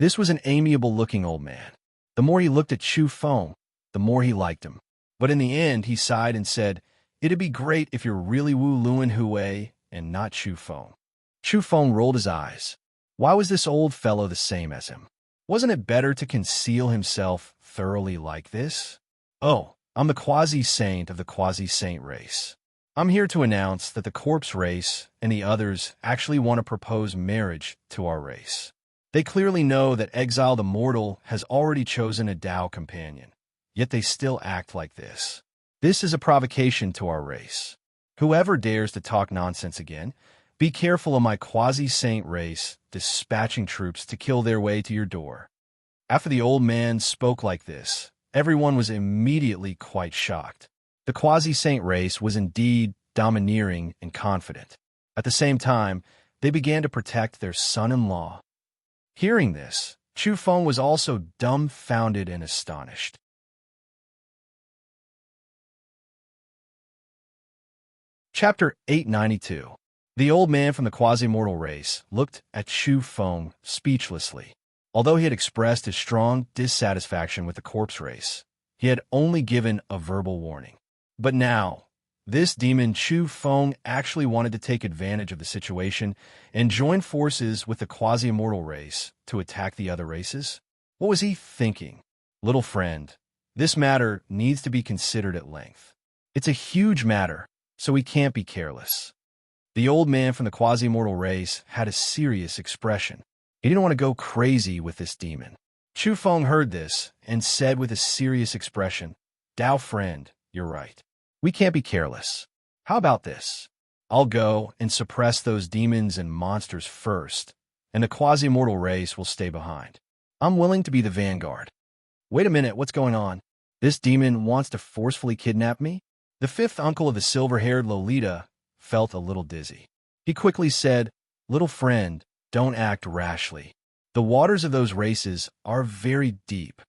This was an amiable-looking old man. The more he looked at Chu Feng, the more he liked him. But in the end, he sighed and said, it'd be great if you're really Wu Luan Hui and not Chu Feng. Chu Feng rolled his eyes. Why was this old fellow the same as him? Wasn't it better to conceal himself thoroughly like this? Oh, I'm the quasi-saint of the quasi-saint race. I'm here to announce that the corpse race and the others actually want to propose marriage to our race. They clearly know that Exile the Mortal has already chosen a Tao companion, yet they still act like this. This is a provocation to our race. Whoever dares to talk nonsense again, be careful of my quasi-saint race dispatching troops to kill their way to your door." After the old man spoke like this, everyone was immediately quite shocked. The quasi-saint race was indeed domineering and confident. At the same time, they began to protect their son-in-law. Hearing this, Chu Feng was also dumbfounded and astonished. Chapter 892. The old man from the quasi-mortal race looked at Chu Feng speechlessly. Although he had expressed his strong dissatisfaction with the corpse race, he had only given a verbal warning. But now, this demon Chu Feng actually wanted to take advantage of the situation and join forces with the quasi-immortal race to attack the other races? What was he thinking? Little friend, this matter needs to be considered at length. It's a huge matter, so we can't be careless. The old man from the quasi-immortal race had a serious expression. He didn't want to go crazy with this demon. Chu Feng heard this and said with a serious expression, "Dao friend, you're right. We can't be careless. How about this? I'll go and suppress those demons and monsters first, and the quasi-mortal race will stay behind. I'm willing to be the vanguard." Wait a minute, what's going on? This demon wants to forcefully kidnap me? The fifth uncle of the silver-haired Lolita felt a little dizzy. He quickly said, "Little friend, don't act rashly. The waters of those races are very deep."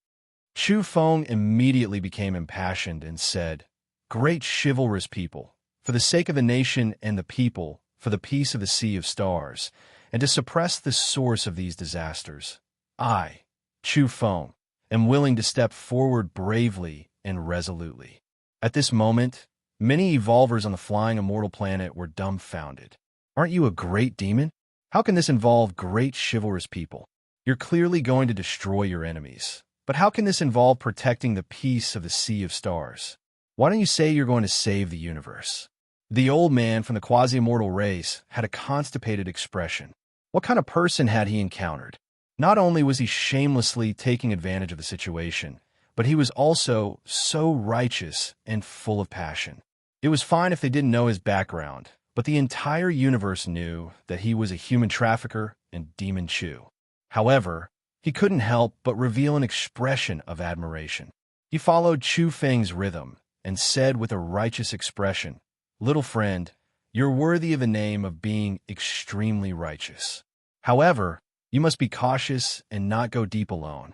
Chu Feng immediately became impassioned and said, "Great chivalrous people, for the sake of the nation and the people, for the peace of the Sea of Stars, and to suppress the source of these disasters, I, Chu Feng, am willing to step forward bravely and resolutely." At this moment, many evolvers on the flying immortal planet were dumbfounded. "Aren't you a great demon? How can this involve great chivalrous people? You're clearly going to destroy your enemies. But how can this involve protecting the peace of the Sea of Stars? Why don't you say you're going to save the universe?" The old man from the quasi-immortal race had a constipated expression. What kind of person had he encountered? Not only was he shamelessly taking advantage of the situation, but he was also so righteous and full of passion. It was fine if they didn't know his background, but the entire universe knew that he was a human trafficker and demon Chu. However, he couldn't help but reveal an expression of admiration. He followed Chu Feng's rhythm and said with a righteous expression, "Little friend, you're worthy of the name of being extremely righteous. However, you must be cautious and not go deep alone."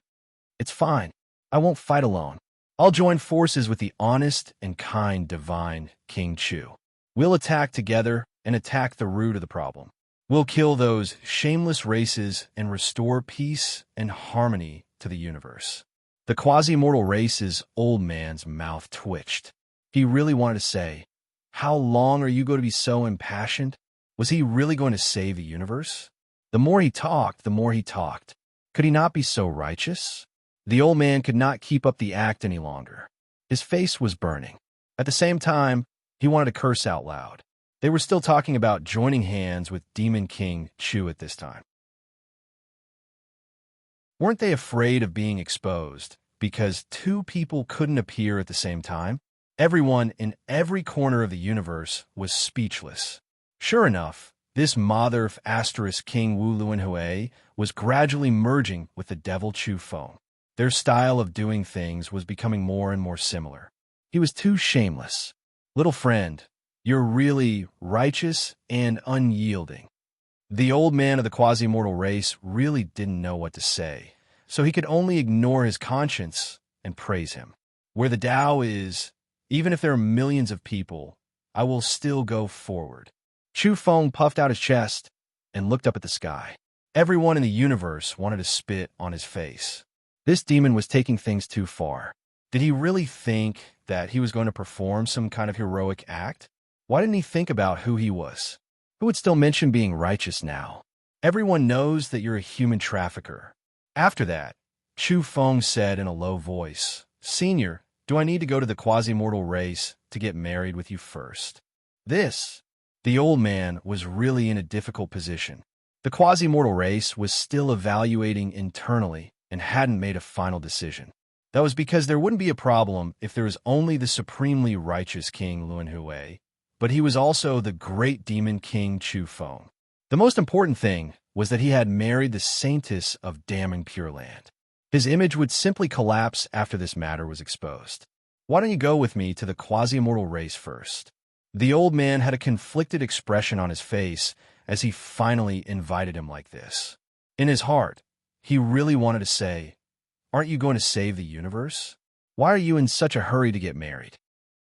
"It's fine. I won't fight alone. I'll join forces with the honest and kind divine King Chu. We'll attack together and attack the root of the problem. We'll kill those shameless races and restore peace and harmony to the universe." The quasi-mortal race's old man's mouth twitched. He really wanted to say, "How long are you going to be so impassioned?" Was he really going to save the universe? The more he talked, the more he talked. Could he not be so righteous? The old man could not keep up the act any longer. His face was burning. At the same time, he wanted to curse out loud. They were still talking about joining hands with Demon King Chu at this time. Weren't they afraid of being exposed because two people couldn't appear at the same time? Everyone in every corner of the universe was speechless. Sure enough, this mother of asterisk King Wu Luanhui was gradually merging with the devil Chu Feng. Their style of doing things was becoming more and more similar. He was too shameless. "Little friend, you're really righteous and unyielding." The old man of the quasi-mortal race really didn't know what to say, so he could only ignore his conscience and praise him. "Where the Tao is, even if there are millions of people, I will still go forward." Chu Feng puffed out his chest and looked up at the sky. Everyone in the universe wanted to spit on his face. This demon was taking things too far. Did he really think that he was going to perform some kind of heroic act? Why didn't he think about who he was? Who would still mention being righteous now? Everyone knows that you're a human trafficker. After that, Chu Feng said in a low voice, "Senior, do I need to go to the quasi-mortal race to get married with you first?" The old man was really in a difficult position. The quasi-mortal race was still evaluating internally and hadn't made a final decision. That was because there wouldn't be a problem if there was only the supremely righteous King Luanhui, but he was also the great demon King Chu Feng. The most important thing was that he had married the saintess of damning Pure Land. His image would simply collapse after this matter was exposed. Why don't you go with me to the quasi-immortal race first? The old man had a conflicted expression on his face as he finally invited him like this. In his heart, he really wanted to say, "Aren't you going to save the universe? Why are you in such a hurry to get married?"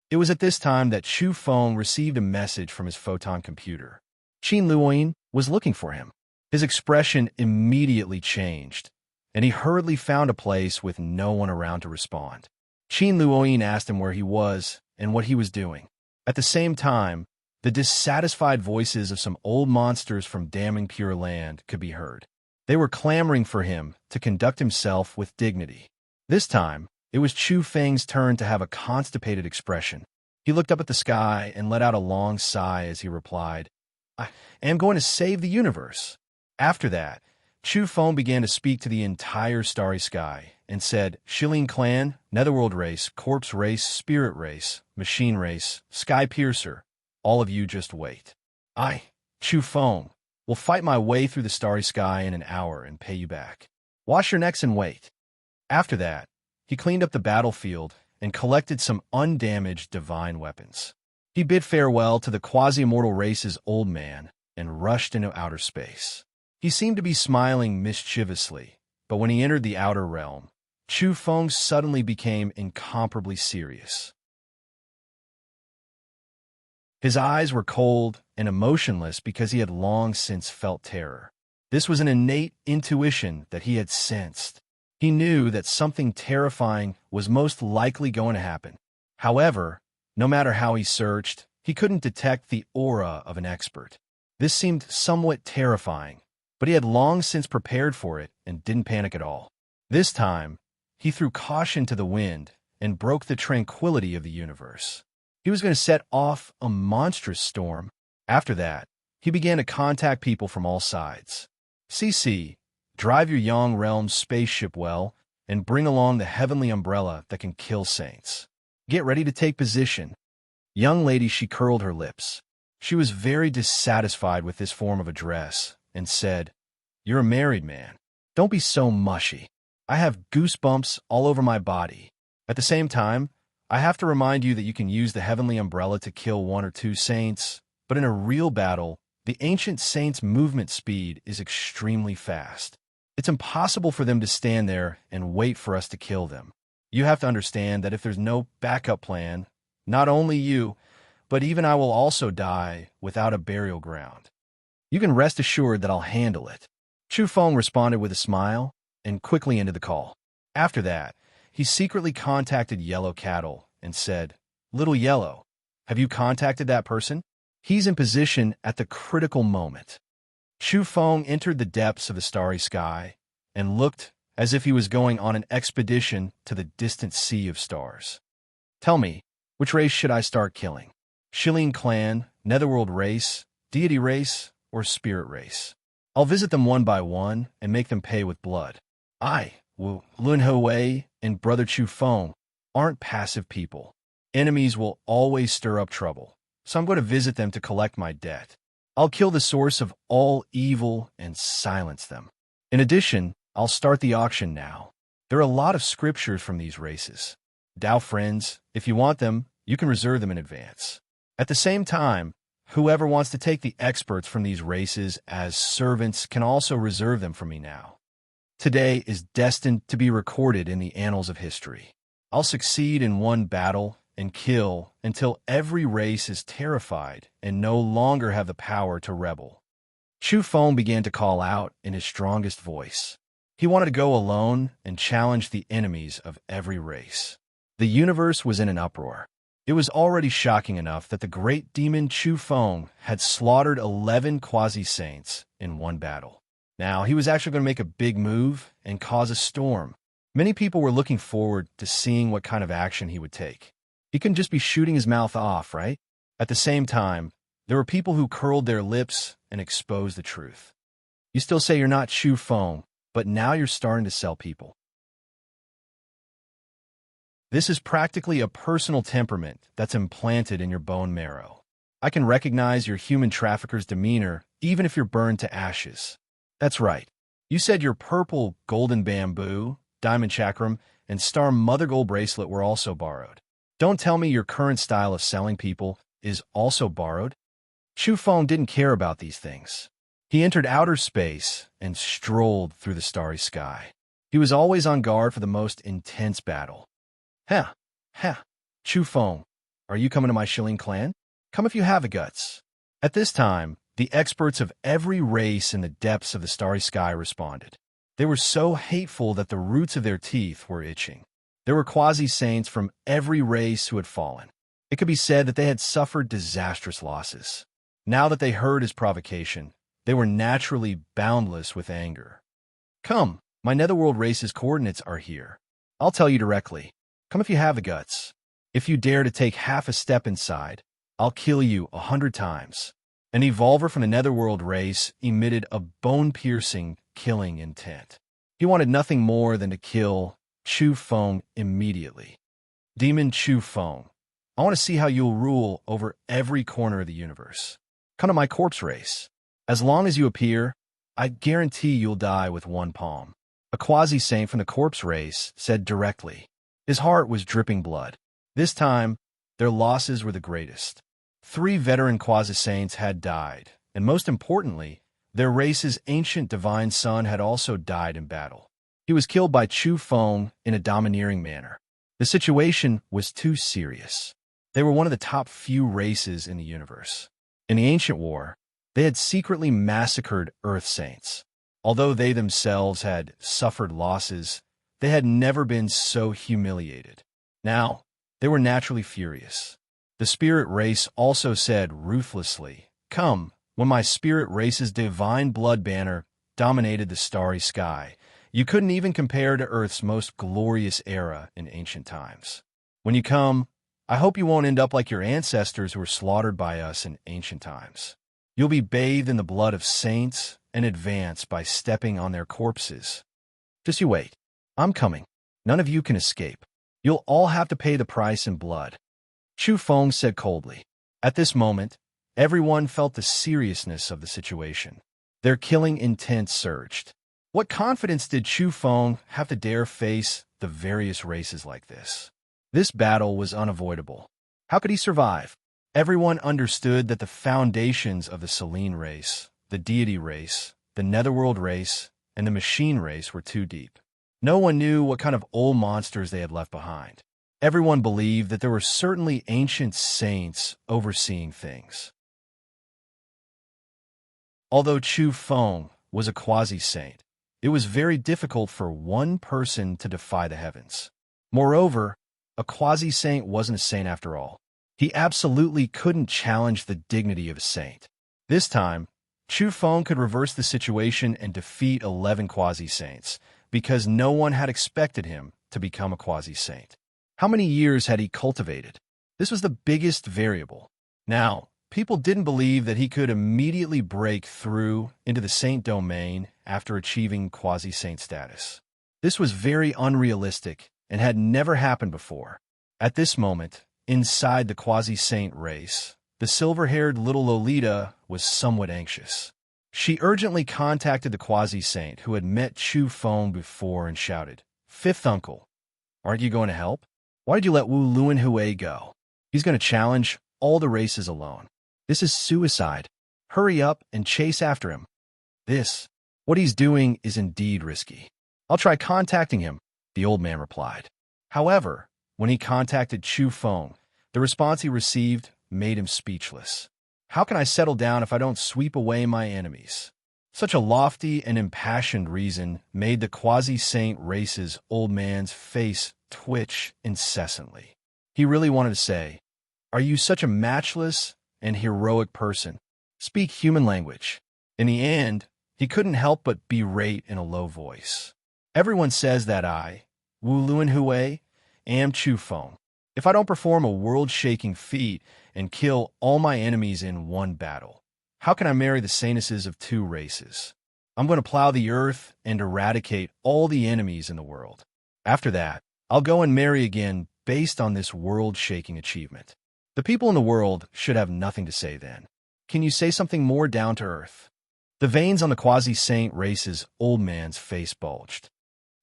It was at this time that Chu Feng received a message from his photon computer. Qin Luoyin was looking for him. His expression immediately changed, and he hurriedly found a place with no one around to respond. Qin Luoyin asked him where he was and what he was doing. At the same time, the dissatisfied voices of some old monsters from damning Pure Land could be heard. They were clamoring for him to conduct himself with dignity. This time, it was Chu Feng's turn to have a constipated expression. He looked up at the sky and let out a long sigh as he replied, "I am going to save the universe." After that, Chu Feng began to speak to the entire starry sky and said, "Shilin clan, netherworld race, corpse race, spirit race, machine race, sky piercer, all of you just wait. I, Chu Feng, will fight my way through the starry sky in an hour and pay you back. Wash your necks and wait." After that, he cleaned up the battlefield and collected some undamaged divine weapons. He bid farewell to the quasi-immortal race's old man and rushed into outer space. He seemed to be smiling mischievously, but when he entered the outer realm, Chu Feng suddenly became incomparably serious. His eyes were cold and emotionless because he had long since felt terror. This was an innate intuition that he had sensed. He knew that something terrifying was most likely going to happen. However, no matter how he searched, he couldn't detect the aura of an expert. This seemed somewhat terrifying, but he had long since prepared for it and didn't panic at all. This time, he threw caution to the wind and broke the tranquility of the universe. He was going to set off a monstrous storm. After that, he began to contact people from all sides. "CC, drive your Yang Realm spaceship well and bring along the heavenly umbrella that can kill saints. Get ready to take position." Young lady, she curled her lips. She was very dissatisfied with this form of address and said, "You're a married man. Don't be so mushy. I have goosebumps all over my body. At the same time, I have to remind you that you can use the heavenly umbrella to kill one or two saints, but in a real battle, the ancient saints' movement speed is extremely fast. It's impossible for them to stand there and wait for us to kill them. You have to understand that if there's no backup plan, not only you, but even I will also die without a burial ground. You can rest assured that I'll handle it." Chu Feng responded with a smile and quickly ended the call. After that, he secretly contacted Yellow Cattle and said, "Little Yellow, have you contacted that person? He's in position at the critical moment." Chu Feng entered the depths of the starry sky and looked as if he was going on an expedition to the distant sea of stars. "Tell me, which race should I start killing? Shilin clan, netherworld race, deity race, or spirit race? I'll visit them one by one and make them pay with blood. Lun Wei and Brother Chu Feng aren't passive people. Enemies will always stir up trouble, so I'm going to visit them to collect my debt. I'll kill the source of all evil and silence them. In addition, I'll start the auction now. There are a lot of scriptures from these races. Dao friends, if you want them, you can reserve them in advance. At the same time, whoever wants to take the experts from these races as servants can also reserve them for me now. Today is destined to be recorded in the annals of history. I'll succeed in one battle and kill until every race is terrified and no longer have the power to rebel." Chu Feng began to call out in his strongest voice. He wanted to go alone and challenge the enemies of every race. The universe was in an uproar. It was already shocking enough that the great demon Chu Feng had slaughtered 11 quasi-saints in one battle. Now, he was actually going to make a big move and cause a storm. Many people were looking forward to seeing what kind of action he would take. He couldn't just be shooting his mouth off, right? At the same time, there were people who curled their lips and exposed the truth. You still say you're not Chu Feng, but now you're starting to sell people. This is practically a personal temperament that's implanted in your bone marrow. I can recognize your human trafficker's demeanor even if you're burned to ashes. That's right. You said your purple golden bamboo, diamond chakram, and star mother gold bracelet were also borrowed. Don't tell me your current style of selling people is also borrowed. Chu Feng didn't care about these things. He entered outer space and strolled through the starry sky. He was always on guard for the most intense battle. Ha! Ha! Chu Feng, are you coming to my Shilling clan? Come if you have the guts. At this time, the experts of every race in the depths of the starry sky responded. They were so hateful that the roots of their teeth were itching. There were quasi-saints from every race who had fallen. It could be said that they had suffered disastrous losses. Now that they heard his provocation, they were naturally boundless with anger. Come, my netherworld race's coordinates are here. I'll tell you directly. Come if you have the guts. If you dare to take half a step inside, I'll kill you 100 times. An evolver from the netherworld race emitted a bone-piercing, killing intent. He wanted nothing more than to kill Chu Feng immediately. Demon Chu Feng, I want to see how you'll rule over every corner of the universe. Come to my corpse race. As long as you appear, I guarantee you'll die with one palm. A quasi-saint from the corpse race said directly. His heart was dripping blood. This time, their losses were the greatest. 3 veteran quasi-saints had died, and most importantly, their race's ancient divine son had also died in battle. He was killed by Chu Feng in a domineering manner. The situation was too serious. They were one of the top few races in the universe. In the ancient war, they had secretly massacred Earth Saints. Although they themselves had suffered losses, they had never been so humiliated. Now, they were naturally furious. The spirit race also said ruthlessly, "Come, when my spirit race's divine blood banner dominated the starry sky, you couldn't even compare to Earth's most glorious era in ancient times. When you come, I hope you won't end up like your ancestors who were slaughtered by us in ancient times. You'll be bathed in the blood of saints and advance by stepping on their corpses. Just you wait. I'm coming. None of you can escape. You'll all have to pay the price in blood." Chu Feng said coldly. At this moment, everyone felt the seriousness of the situation. Their killing intent surged. What confidence did Chu Feng have to dare face the various races like this? This battle was unavoidable. How could he survive? Everyone understood that the foundations of the Serene race, the deity race, the netherworld race, and the machine race were too deep. No one knew what kind of old monsters they had left behind. Everyone believed that there were certainly ancient saints overseeing things. Although Chu Feng was a quasi-saint, it was very difficult for one person to defy the heavens. Moreover, a quasi-saint wasn't a saint after all. He absolutely couldn't challenge the dignity of a saint. This time, Chu Feng could reverse the situation and defeat 11 quasi-saints, because no one had expected him to become a quasi-saint. How many years had he cultivated? This was the biggest variable. Now, people didn't believe that he could immediately break through into the saint domain after achieving quasi-saint status. This was very unrealistic and had never happened before. At this moment, inside the quasi-saint race, the silver-haired little Lolita was somewhat anxious. She urgently contacted the quasi-saint who had met Chu Feng before and shouted, "Fifth uncle, aren't you going to help? Why did you let Wu Luanhui go? He's going to challenge all the races alone. This is suicide. Hurry up and chase after him. What he's doing is indeed risky. I'll try contacting him," the old man replied. However, when he contacted Chu Feng, the response he received made him speechless. "How can I settle down if I don't sweep away my enemies?" Such a lofty and impassioned reason made the quasi-saint race's old man's face twitch incessantly. He really wanted to say, "Are you such a matchless and heroic person? Speak human language." In the end, he couldn't help but berate in a low voice. "Everyone says that I, Wu Luanhui, am Chu Feng. If I don't perform a world-shaking feat and kill all my enemies in one battle, how can I marry the saintesses of 2 races? I'm going to plow the earth and eradicate all the enemies in the world. After that, I'll go and marry again based on this world-shaking achievement. The people in the world should have nothing to say then. Can you say something more down to earth? The veins on the quasi-saint race's old man's face bulged.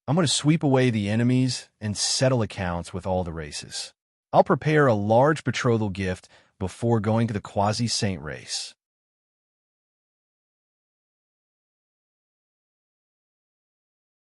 I'm going to sweep away the enemies and settle accounts with all the races. I'll prepare a large betrothal gift before going to the quasi-saint race.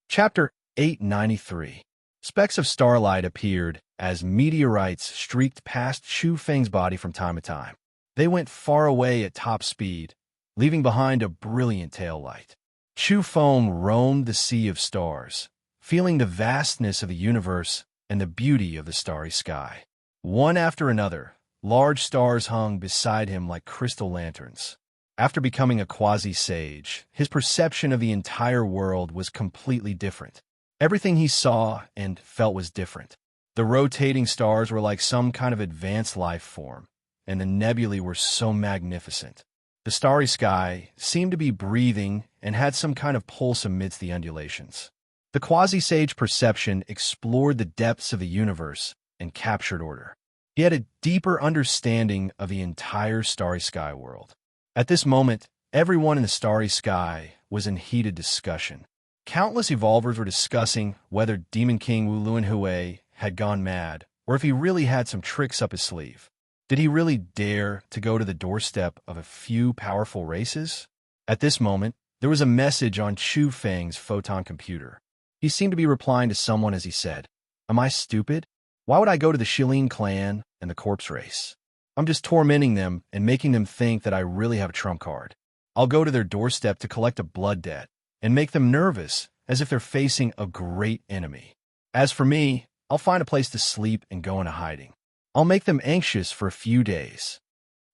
Chapter 893. Specks of starlight appeared as meteorites streaked past Chu Feng's body from time to time. They went far away at top speed, leaving behind a brilliant tail light. Chu Feng roamed the sea of stars, feeling the vastness of the universe and the beauty of the starry sky. One after another, large stars hung beside him like crystal lanterns. After becoming a quasi-sage, his perception of the entire world was completely different. Everything he saw and felt was different. The rotating stars were like some kind of advanced life form, and the nebulae were so magnificent. The starry sky seemed to be breathing and had some kind of pulse amidst the undulations. The quasi-sage perception explored the depths of the universe and captured order. He had a deeper understanding of the entire starry sky world. At this moment, everyone in the starry sky was in heated discussion. Countless evolvers were discussing whether Demon King Wu Luanhui had gone mad, or if he really had some tricks up his sleeve. Did he really dare to go to the doorstep of a few powerful races? At this moment, there was a message on Chu Feng's photon computer. He seemed to be replying to someone as he said, "Am I stupid? Why would I go to the Shilin clan and the corpse race? I'm just tormenting them and making them think that I really have a trump card. I'll go to their doorstep to collect a blood debt and make them nervous as if they're facing a great enemy. As for me, I'll find a place to sleep and go into hiding. I'll make them anxious for a few days."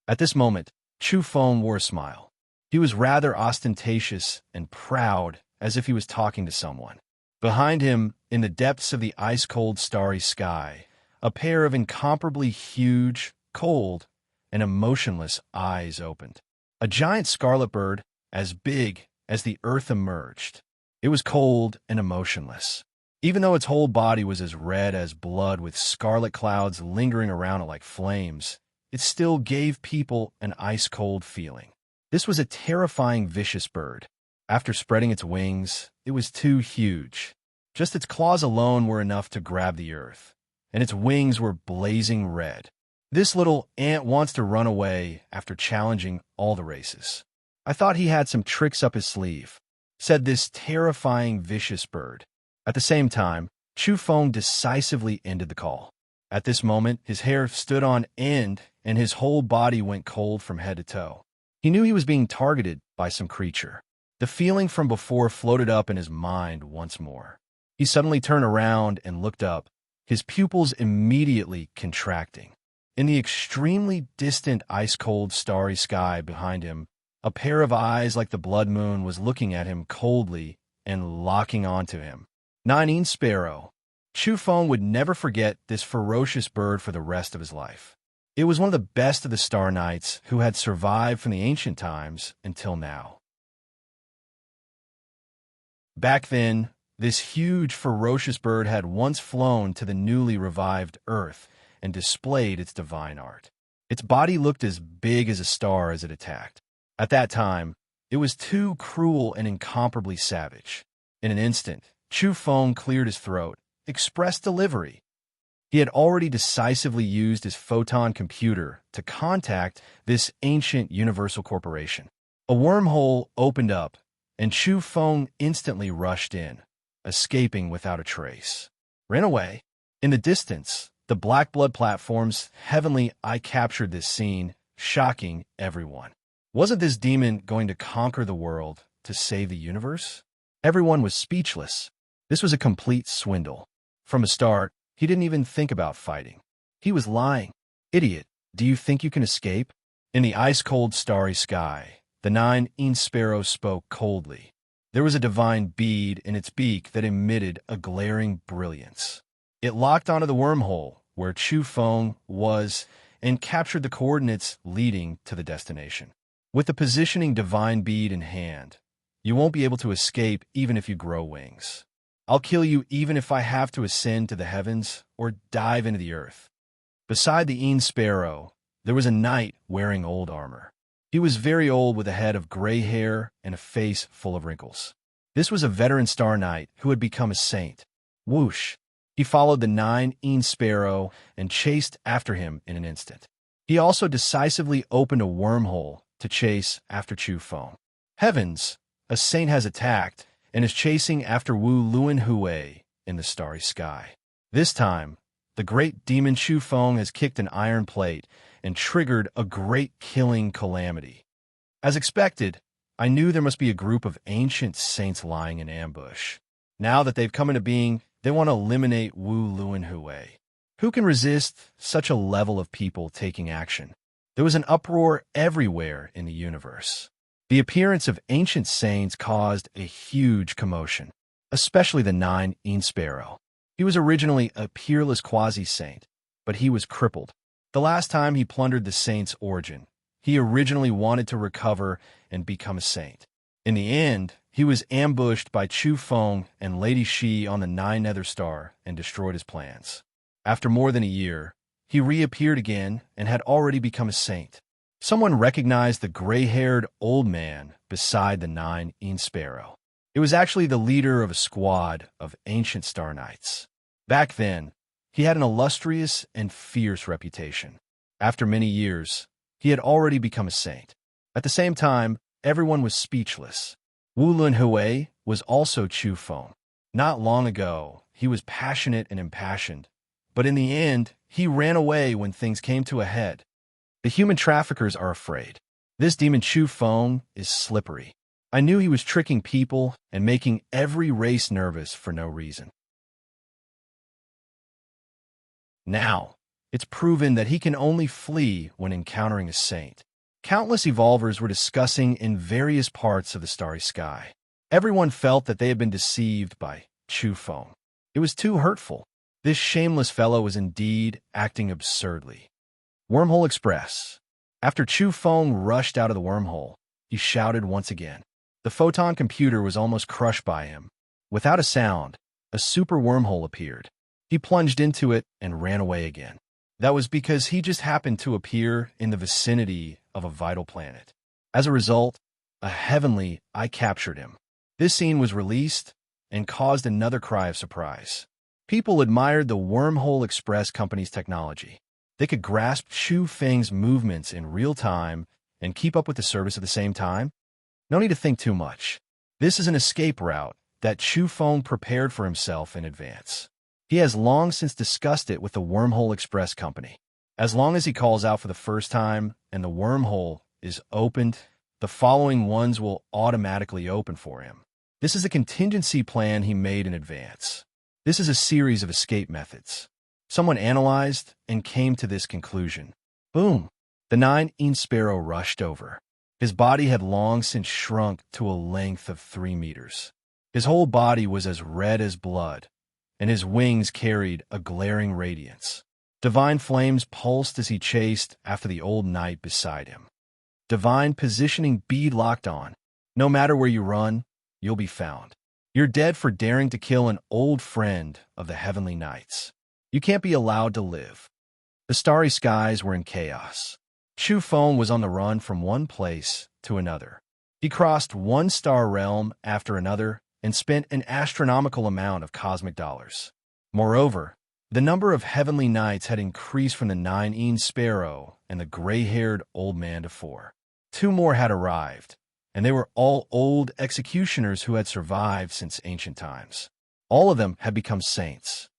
At this moment, Chu Feng wore a smile. He was rather ostentatious and proud, as if he was talking to someone. Behind him, in the depths of the ice-cold starry sky, a pair of incomparably huge, cold, and emotionless eyes opened. A giant scarlet bird, as big as the earth, emerged. It was cold and emotionless. Even though its whole body was as red as blood with scarlet clouds lingering around it like flames, it still gave people an ice-cold feeling. This was a terrifying, vicious bird. After spreading its wings, it was too huge. Just its claws alone were enough to grab the earth, and its wings were blazing red. This little ant wants to run away after challenging all the races. I thought he had some tricks up his sleeve, said this terrifying, vicious bird. At the same time, Chu Feng decisively ended the call. At this moment, his hair stood on end and his whole body went cold from head to toe. He knew he was being targeted by some creature. The feeling from before floated up in his mind once more. He suddenly turned around and looked up, his pupils immediately contracting. In the extremely distant ice-cold starry sky behind him, a pair of eyes like the blood moon was looking at him coldly and locking onto him. Nine Sparrow. Chu Feng would never forget this ferocious bird for the rest of his life. It was one of the best of the Star Knights who had survived from the ancient times until now. Back then, this huge, ferocious bird had once flown to the newly revived Earth and displayed its divine art. Its body looked as big as a star as it attacked. At that time, it was too cruel and incomparably savage. In an instant, Chu Feng cleared his throat, expressed delivery. He had already decisively used his photon computer to contact this ancient universal corporation. A wormhole opened up, and Chu Feng instantly rushed in, escaping without a trace. Ran away. In the distance, the Black Blood platform's heavenly eye captured this scene, shocking everyone. Wasn't this demon going to conquer the world to save the universe? Everyone was speechless. This was a complete swindle. From the start, he didn't even think about fighting. He was lying. Idiot, do you think you can escape? In the ice-cold starry sky, the Nine Sparrow spoke coldly. There was a divine bead in its beak that emitted a glaring brilliance. It locked onto the wormhole where Chu Feng was and captured the coordinates leading to the destination. With the positioning divine bead in hand, you won't be able to escape even if you grow wings. I'll kill you even if I have to ascend to the heavens or dive into the earth." Beside the Een Sparrow, there was a knight wearing old armor. He was very old with a head of gray hair and a face full of wrinkles. This was a veteran Star Knight who had become a saint. Whoosh! He followed the 9 Een Sparrow and chased after him in an instant. He also decisively opened a wormhole to chase after Chu Feng. Heavens! A saint has attacked and is chasing after Wu Luan Hui in the starry sky. This time, the great demon Chu Feng has kicked an iron plate and triggered a great killing calamity. As expected, I knew there must be a group of ancient saints lying in ambush. Now that they've come into being, they want to eliminate Wu Luan Hui. Who can resist such a level of people taking action? There was an uproar everywhere in the universe. The appearance of ancient saints caused a huge commotion, especially the 9 Een Sparrow. He was originally a peerless quasi-saint, but he was crippled. The last time he plundered the saint's origin, he originally wanted to recover and become a saint. In the end, he was ambushed by Chu Feng and Lady Shi on the 9 Nether Star and destroyed his plans. After more than a year, he reappeared again and had already become a saint. Someone recognized the gray-haired old man beside the 9 Een Sparrow. It was actually the leader of a squad of ancient Star Knights. Back then, he had an illustrious and fierce reputation. After many years, he had already become a saint. At the same time, everyone was speechless. Wu Luan Hui was also Chu Feng. Not long ago, he was passionate and impassioned, but in the end, he ran away when things came to a head. The human traffickers are afraid. This demon Chu Feng is slippery. I knew he was tricking people and making every race nervous for no reason. Now, it's proven that he can only flee when encountering a saint. Countless evolvers were discussing in various parts of the starry sky. Everyone felt that they had been deceived by Chu Feng. It was too hurtful. This shameless fellow was indeed acting absurdly. Wormhole Express. After Chu Feng rushed out of the wormhole, he shouted once again. The photon computer was almost crushed by him. Without a sound, a super wormhole appeared. He plunged into it and ran away again. That was because he just happened to appear in the vicinity of a vital planet. As a result, a heavenly eye captured him. This scene was released and caused another cry of surprise. People admired the Wormhole Express company's technology. They could grasp Chu Feng's movements in real time and keep up with the service at the same time. No need to think too much. This is an escape route that Chu Feng prepared for himself in advance. He has long since discussed it with the Wormhole Express company. As long as he calls out for the first time and the wormhole is opened, the following ones will automatically open for him. This is a contingency plan he made in advance. This is a series of escape methods. Someone analyzed and came to this conclusion. Boom! The 9 Een Sparrow rushed over. His body had long since shrunk to a length of 3 meters. His whole body was as red as blood, and his wings carried a glaring radiance. Divine flames pulsed as he chased after the old knight beside him. Divine positioning bead locked on. No matter where you run, you'll be found. You're dead for daring to kill an old friend of the heavenly knights. You can't be allowed to live. The starry skies were in chaos. Chu Feng was on the run from one place to another. He crossed one star realm after another and spent an astronomical amount of cosmic dollars. Moreover, the number of heavenly knights had increased from the 9 Een Sparrow and the gray-haired old man to 4. 2 more had arrived, and they were all old executioners who had survived since ancient times. All of them had become saints.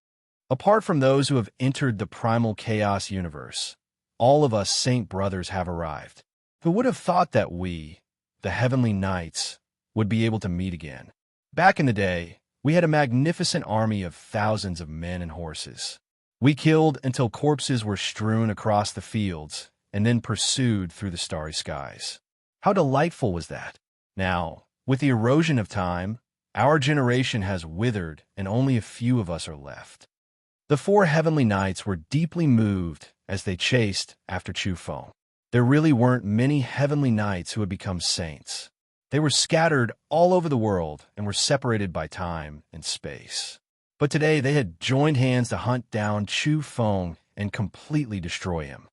Apart from those who have entered the primal chaos universe, all of us saint brothers have arrived. Who would have thought that we, the heavenly knights, would be able to meet again? Back in the day, we had a magnificent army of thousands of men and horses. We killed until corpses were strewn across the fields and then pursued through the starry skies. How delightful was that? Now, with the erosion of time, our generation has withered and only a few of us are left. The 4 heavenly knights were deeply moved as they chased after Chu Feng. There really weren't many heavenly knights who had become saints. They were scattered all over the world and were separated by time and space. But today they had joined hands to hunt down Chu Feng and completely destroy him.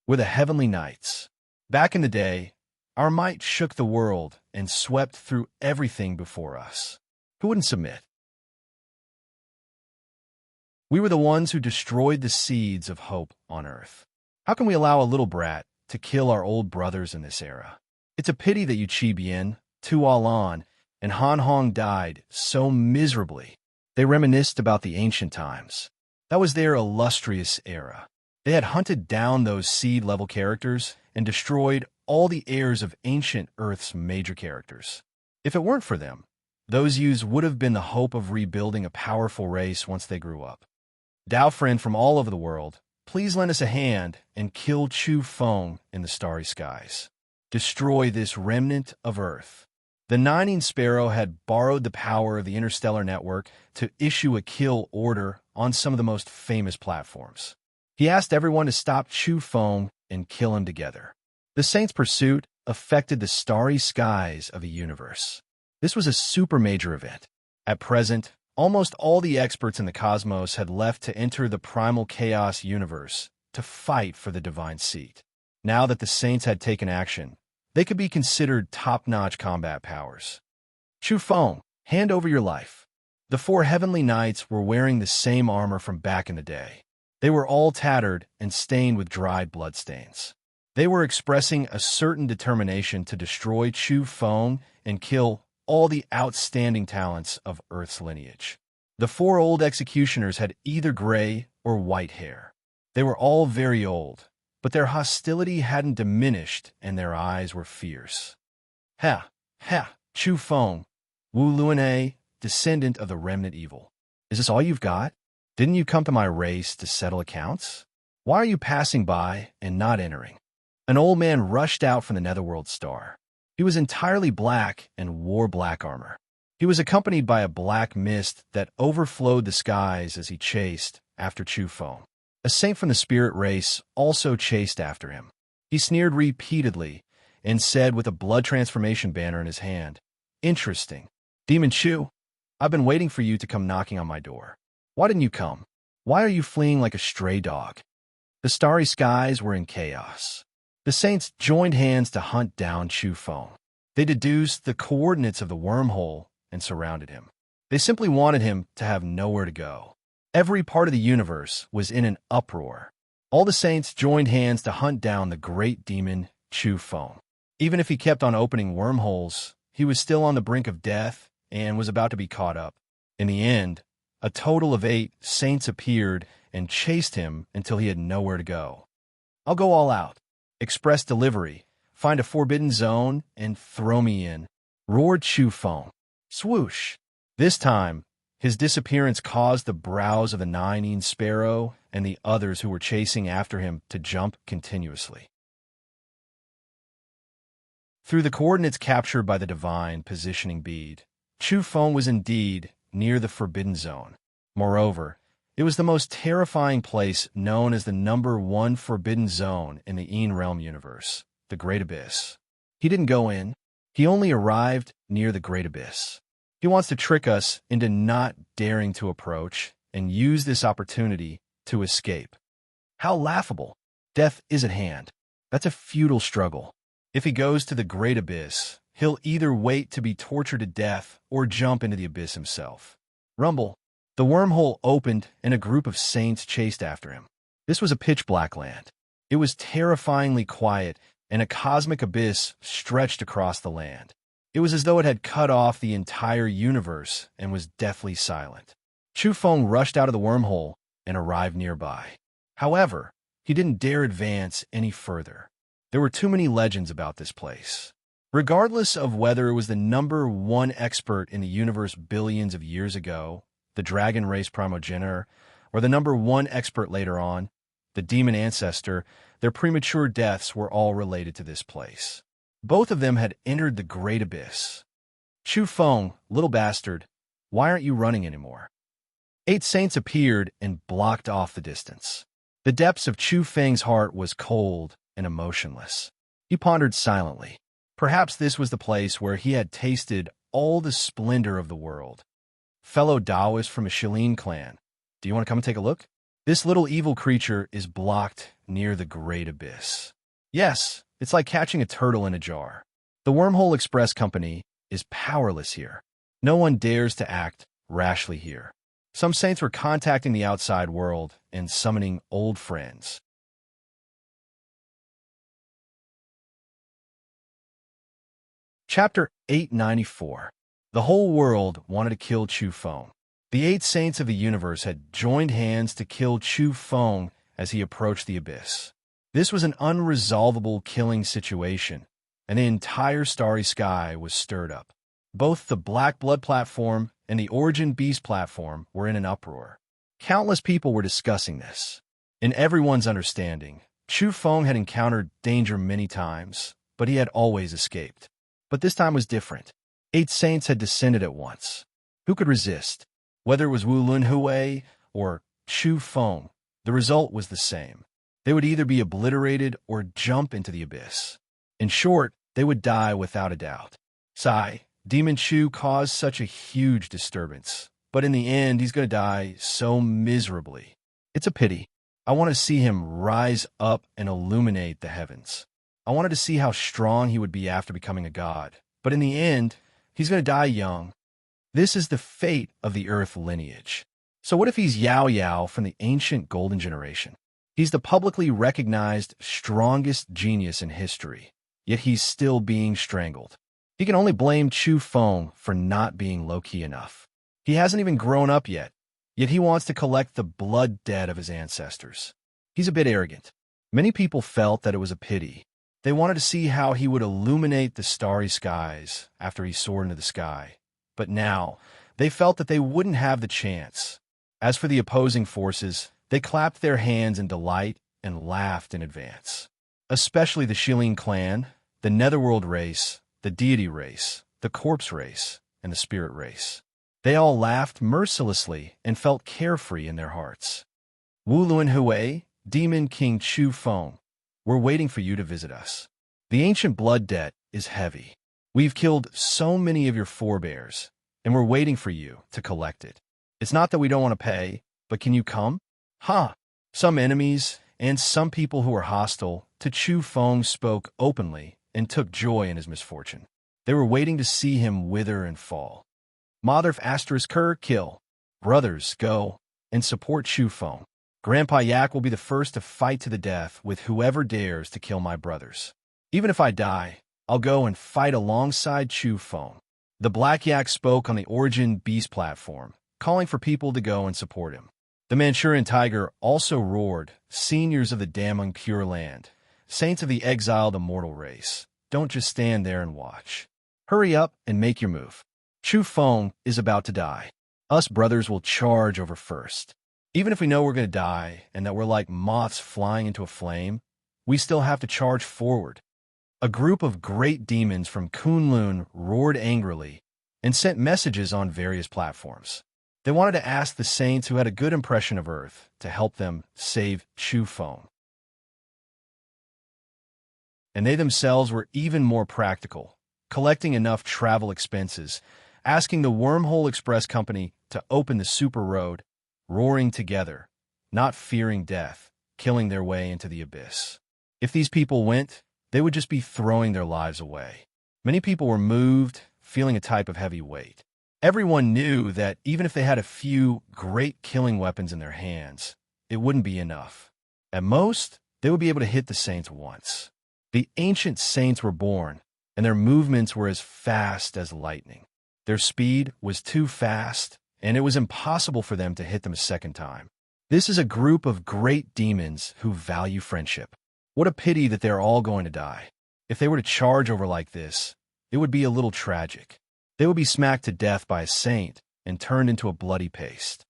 We're the Heavenly Knights. Back in the day, our might shook the world and swept through everything before us. Who wouldn't submit? We were the ones who destroyed the seeds of hope on Earth. How can we allow a little brat to kill our old brothers in this era? It's a pity that Yu Chi Bian, Tu Alan, and Han Hong died so miserably. They reminisced about the ancient times. That was their illustrious era. They had hunted down those seed-level characters and destroyed all the heirs of ancient Earth's major characters. If it weren't for them, those Yus would have been the hope of rebuilding a powerful race once they grew up. Dao friend from all over the world, please lend us a hand and kill Chu Feng in the starry skies. Destroy this remnant of Earth. The Nining Sparrow had borrowed the power of the interstellar network to issue a kill order on some of the most famous platforms. He asked everyone to stop Chu Feng and kill him together. The Saint's pursuit affected the starry skies of the universe. This was a super major event. At present, almost all the experts in the cosmos had left to enter the primal chaos universe to fight for the divine seat. Now that the Saints had taken action, they could be considered top-notch combat powers. Chu Feng, hand over your life. The four Heavenly Knights were wearing the same armor from back in the day. They were all tattered and stained with dried bloodstains. They were expressing a certain determination to destroy Chu Feng and kill all the outstanding talents of Earth's lineage. The four old executioners had either gray or white hair. They were all very old, but their hostility hadn't diminished and their eyes were fierce. Ha! Ha! Chu Feng, Wu Luan'e, descendant of the remnant evil. Is this all you've got? Didn't you come to my race to settle accounts? Why are you passing by and not entering? An old man rushed out from the Netherworld star. He was entirely black and wore black armor. He was accompanied by a black mist that overflowed the skies as he chased after Chu Feng. A saint from the spirit race also chased after him. He sneered repeatedly and said with a blood transformation banner in his hand, "Interesting. Demon Chu, I've been waiting for you to come knocking on my door. Why didn't you come? Why are you fleeing like a stray dog?" The starry skies were in chaos. The saints joined hands to hunt down Chu Feng. They deduced the coordinates of the wormhole and surrounded him. They simply wanted him to have nowhere to go. Every part of the universe was in an uproar. All the saints joined hands to hunt down the great demon Chu Feng. Even if he kept on opening wormholes, he was still on the brink of death and was about to be caught up. In the end, a total of 8 saints appeared and chased him until he had nowhere to go. "I'll go all out. Express delivery. Find a forbidden zone and throw me in," roared Chu Feng. Swoosh! This time, his disappearance caused the brows of the Nining Sparrow and the others who were chasing after him to jump continuously. Through the coordinates captured by the divine positioning bead, Chu Feng was indeed near the forbidden zone. Moreover, it was the most terrifying place known as the #1 forbidden zone in the Yin Realm universe, the Great Abyss. He didn't go in. He only arrived near the Great Abyss. He wants to trick us into not daring to approach and use this opportunity to escape. How laughable. Death is at hand. That's a futile struggle. If he goes to the Great Abyss, he'll either wait to be tortured to death or jump into the abyss himself. Rumble. The wormhole opened and a group of saints chased after him. This was a pitch-black land. It was terrifyingly quiet, and a cosmic abyss stretched across the land. It was as though it had cut off the entire universe and was deathly silent. Chu Feng rushed out of the wormhole and arrived nearby. However, he didn't dare advance any further. There were too many legends about this place. Regardless of whether it was the #1 expert in the universe billions of years ago, the dragon race primogenitor, or the #1 expert later on, the demon ancestor, their premature deaths were all related to this place. Both of them had entered the Great Abyss. Chu Feng, little bastard, why aren't you running anymore? 8 saints appeared and blocked off the distance. The depths of Chu Feng's heart was cold and emotionless. He pondered silently. Perhaps this was the place where he had tasted all the splendor of the world. Fellow Taoist from a Shilin clan, do you want to come and take a look? This little evil creature is blocked near the Great Abyss. Yes, it's like catching a turtle in a jar. The Wormhole Express Company is powerless here. No one dares to act rashly here. Some saints were contacting the outside world and summoning old friends. Chapter 894. The whole world wanted to kill Chu Feng. The 8 saints of the universe had joined hands to kill Chu Feng as he approached the abyss. This was an unresolvable killing situation, and the entire starry sky was stirred up. Both the Black Blood platform and the Origin Beast platform were in an uproar. Countless people were discussing this. In everyone's understanding, Chu Feng had encountered danger many times, but he had always escaped. But this time was different. 8 saints had descended at once. Who could resist? Whether it was Wu Lunhui or Chu Feng, the result was the same. They would either be obliterated or jump into the abyss. In short, they would die without a doubt. Sigh, Demon Chu caused such a huge disturbance, but in the end, he's going to die so miserably. It's a pity. I want to see him rise up and illuminate the heavens. I wanted to see how strong he would be after becoming a god, but in the end, he's going to die young. This is the fate of the Earth lineage. So what if he's Yao Yao from the ancient golden generation? He's the publicly recognized strongest genius in history, yet he's still being strangled. He can only blame Chu Feng for not being low-key enough. He hasn't even grown up yet he wants to collect the blood debt of his ancestors. He's a bit arrogant. Many people felt that it was a pity. They wanted to see how he would illuminate the starry skies after he soared into the sky. But now, they felt that they wouldn't have the chance. As for the opposing forces, they clapped their hands in delight and laughed in advance. Especially the Shilin clan, the Netherworld race, the deity race, the corpse race, and the spirit race. They all laughed mercilessly and felt carefree in their hearts. Wu Lunhui, Demon King Chu Feng, we're waiting for you to visit us. The ancient blood debt is heavy. We've killed so many of your forebears, and we're waiting for you to collect it. It's not that we don't want to pay, but can you come? Some enemies and some people who were hostile to Chu Feng spoke openly and took joy in his misfortune. They were waiting to see him wither and fall. Mother Kerr, kill. Brothers, go and support Chu Feng. Grandpa Yak will be the first to fight to the death with whoever dares to kill my brothers. Even if I die, I'll go and fight alongside Chu Feng. The Black Yak spoke on the Origin Beast platform, calling for people to go and support him. The Manchurian Tiger also roared, seniors of the damn Pure Land, saints of the exiled immortal race, don't just stand there and watch. Hurry up and make your move. Chu Feng is about to die. Us brothers will charge over first. Even if we know we're going to die and that we're like moths flying into a flame, we still have to charge forward. A group of great demons from Kunlun roared angrily and sent messages on various platforms. They wanted to ask the saints who had a good impression of Earth to help them save Chu Feng. And they themselves were even more practical, collecting enough travel expenses, asking the Wormhole Express Company to open the super road, roaring together, not fearing death, killing their way into the abyss. If these people went, they would just be throwing their lives away. Many people were moved, feeling a type of heavy weight. Everyone knew that even if they had a few great killing weapons in their hands, it wouldn't be enough. At most, they would be able to hit the saints once. The ancient saints were born, and their movements were as fast as lightning. Their speed was too fast, and it was impossible for them to hit them a second time. This is a group of great demons who value friendship. What a pity that they're all going to die. If they were to charge over like this, it would be a little tragic. They would be smacked to death by a saint and turned into a bloody paste.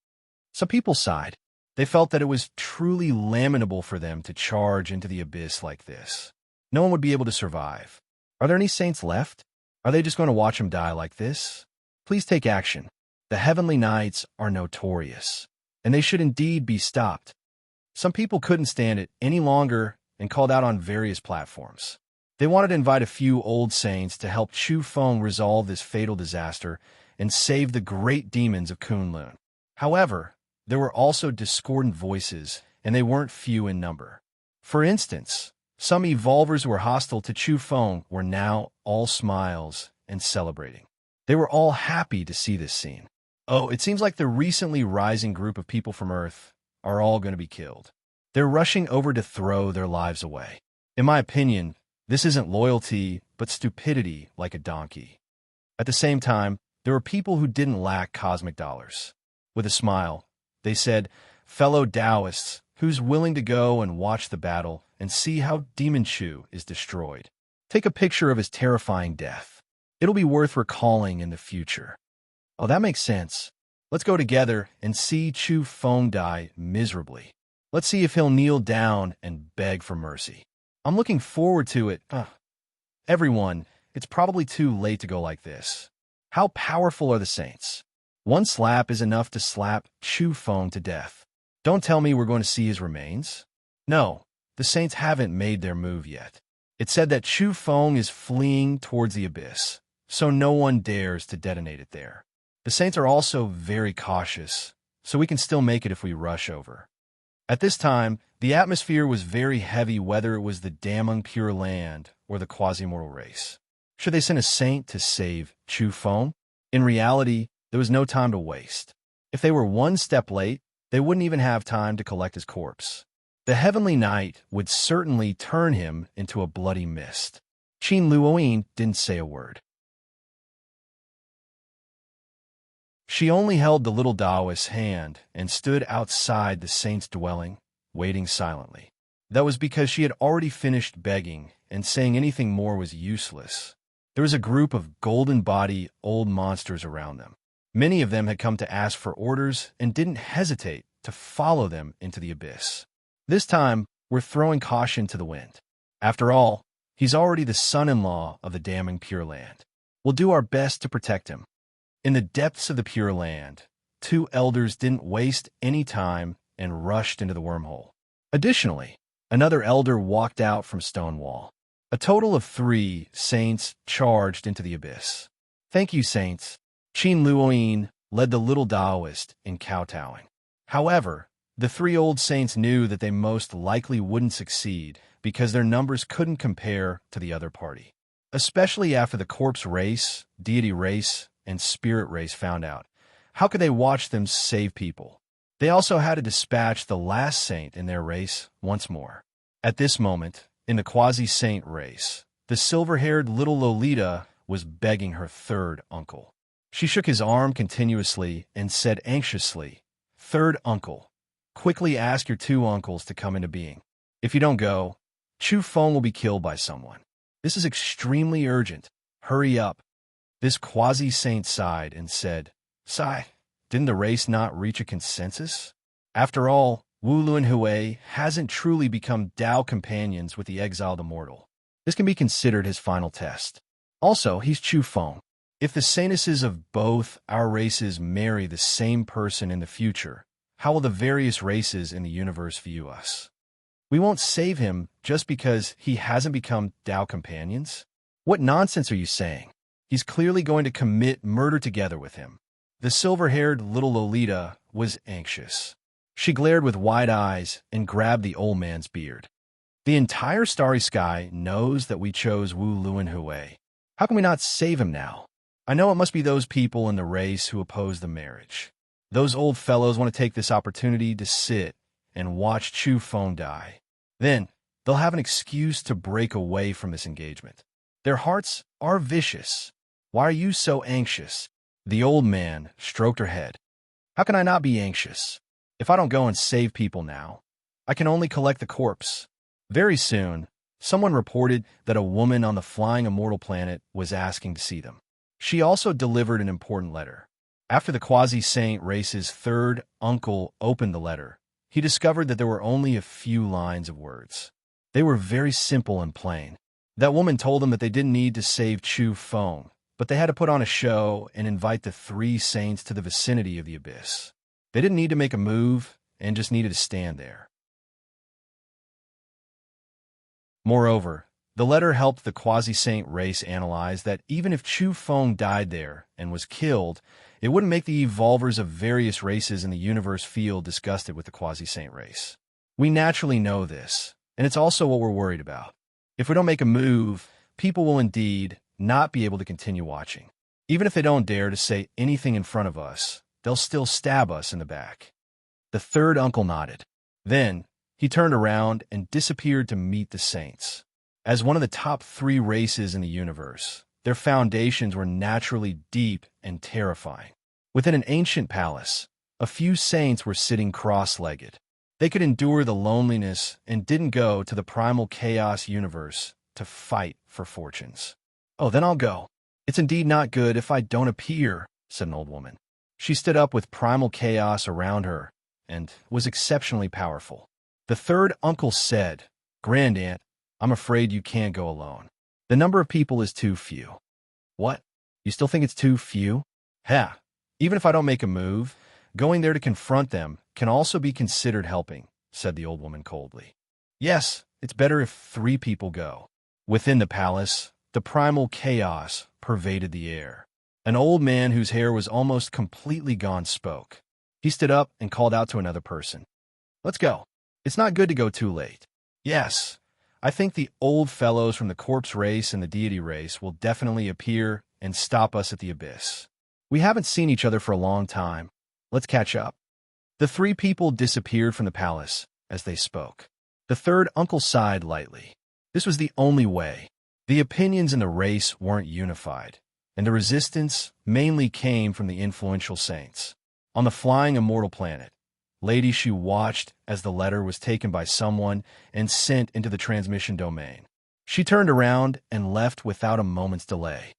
Some people sighed. They felt that it was truly lamentable for them to charge into the abyss like this. No one would be able to survive. Are there any saints left? Are they just going to watch them die like this? Please take action. The Heavenly Knights are notorious, and they should indeed be stopped. Some people couldn't stand it any longer and called out on various platforms. They wanted to invite a few old saints to help Chu Feng resolve this fatal disaster and save the great demons of Kunlun. However, there were also discordant voices, and they weren't few in number. For instance, some evolvers who were hostile to Chu Feng were now all smiles and celebrating. They were all happy to see this scene. Oh, it seems like the recently rising group of people from Earth are all going to be killed. They're rushing over to throw their lives away. In my opinion, this isn't loyalty, but stupidity like a donkey. At the same time, there were people who didn't lack cosmic dollars. With a smile, they said, "Fellow Taoists, who's willing to go and watch the battle and see how Demon Chu is destroyed? Take a picture of his terrifying death. It'll be worth recalling in the future." Oh, that makes sense. Let's go together and see Chu Feng die miserably. Let's see if he'll kneel down and beg for mercy. I'm looking forward to it. Everyone, it's probably too late to go like this. How powerful are the saints? One slap is enough to slap Chu Feng to death. Don't tell me we're going to see his remains. No, the saints haven't made their move yet. It said that Chu Feng is fleeing towards the abyss, so no one dares to detonate it there. The saints are also very cautious, so we can still make it if we rush over. At this time, the atmosphere was very heavy, whether it was the damning pure land or the quasi-mortal race. Should they send a saint to save Chu Feng? In reality, there was no time to waste. If they were one step late, they wouldn't even have time to collect his corpse. The heavenly night would certainly turn him into a bloody mist. Qin Luoyin didn't say a word. She only held the little Taoist's hand and stood outside the saint's dwelling, waiting silently. That was because she had already finished begging, and saying anything more was useless. There was a group of golden-body old monsters around them. Many of them had come to ask for orders and didn't hesitate to follow them into the abyss. This time, we're throwing caution to the wind. After all, he's already the son-in-law of the damning Pure Land. We'll do our best to protect him. In the depths of the Pure Land, two elders didn't waste any time and rushed into the wormhole. Additionally, another elder walked out from Stonewall. A total of 3 saints charged into the abyss. Thank you, saints. Qin Luoyin led the little Taoist in kowtowing. However, the 3 old saints knew that they most likely wouldn't succeed because their numbers couldn't compare to the other party. Especially after the corpse race, deity race, and spirit race found out. How could they watch them save people? They also had to dispatch the last saint in their race once more. At this moment, in the quasi-saint race, the silver-haired little Lolita was begging her 3rd uncle. She shook his arm continuously and said anxiously, "3rd uncle, quickly ask your 2 uncles to come into being. If you don't go, Chu Feng will be killed by someone. This is extremely urgent. Hurry up." This quasi-saint sighed and said, "Sigh, didn't the race not reach a consensus? After all, Wu Lun Hui hasn't truly become Tao companions with the exiled immortal. This can be considered his final test. Also, he's Chu Feng. If the saintesses of both our races marry the same person in the future, how will the various races in the universe view us? We won't save him just because he hasn't become Tao companions? What nonsense are you saying? He's clearly going to commit murder together with him." The silver-haired little Lolita was anxious. She glared with wide eyes and grabbed the old man's beard. "The entire starry sky knows that we chose Wu Lun Hui. How can we not save him now? I know it must be those people in the race who oppose the marriage. Those old fellows want to take this opportunity to sit and watch Chu Feng die. Then, they'll have an excuse to break away from this engagement. Their hearts are vicious. Why are you so anxious?" The old man stroked her head. "How can I not be anxious? If I don't go and save people now, I can only collect the corpse." Very soon, someone reported that a woman on the flying immortal planet was asking to see them. She also delivered an important letter. After the quasi-saint race's 3rd uncle opened the letter, he discovered that there were only a few lines of words. They were very simple and plain. That woman told them that they didn't need to save Chu Feng, but they had to put on a show and invite the 3 saints to the vicinity of the abyss. They didn't need to make a move and just needed to stand there. Moreover, The letter helped the quasi-saint race analyze that even if Chu Feng died there and was killed, it wouldn't make the evolvers of various races in the universe feel disgusted with the quasi-saint race. We naturally know this, and it's also what we're worried about. If we don't make a move, people will indeed not be able to continue watching. Even if they don't dare to say anything in front of us, they'll still stab us in the back. The third uncle nodded. Then, he turned around and disappeared to meet the saints. As one of the top 3 races in the universe, their foundations were naturally deep and terrifying. Within an ancient palace, a few saints were sitting cross-legged. They could endure the loneliness and didn't go to the primal chaos universe to fight for fortunes. "Oh, then I'll go. It's indeed not good if I don't appear," said an old woman. She stood up with primal chaos around her and was exceptionally powerful. The third uncle said, "Grandaunt, I'm afraid you can't go alone. The number of people is too few." "What? You still think it's too few?" "Ha! Even if I don't make a move, going there to confront them can also be considered helping," said the old woman coldly. "Yes, it's better if 3 people go." Within the palace, the primal chaos pervaded the air. An old man whose hair was almost completely gone spoke. He stood up and called out to another person. "Let's go. It's not good to go too late." "Yes, I think the old fellows from the corpse race and the deity race will definitely appear and stop us at the abyss. We haven't seen each other for a long time. Let's catch up." The 3 people disappeared from the palace as they spoke. The third uncle sighed lightly. This was the only way. The opinions in the race weren't unified, and the resistance mainly came from the influential saints. On the flying immortal planet, Lady Shu watched as the letter was taken by someone and sent into the transmission domain. She turned around and left without a moment's delay.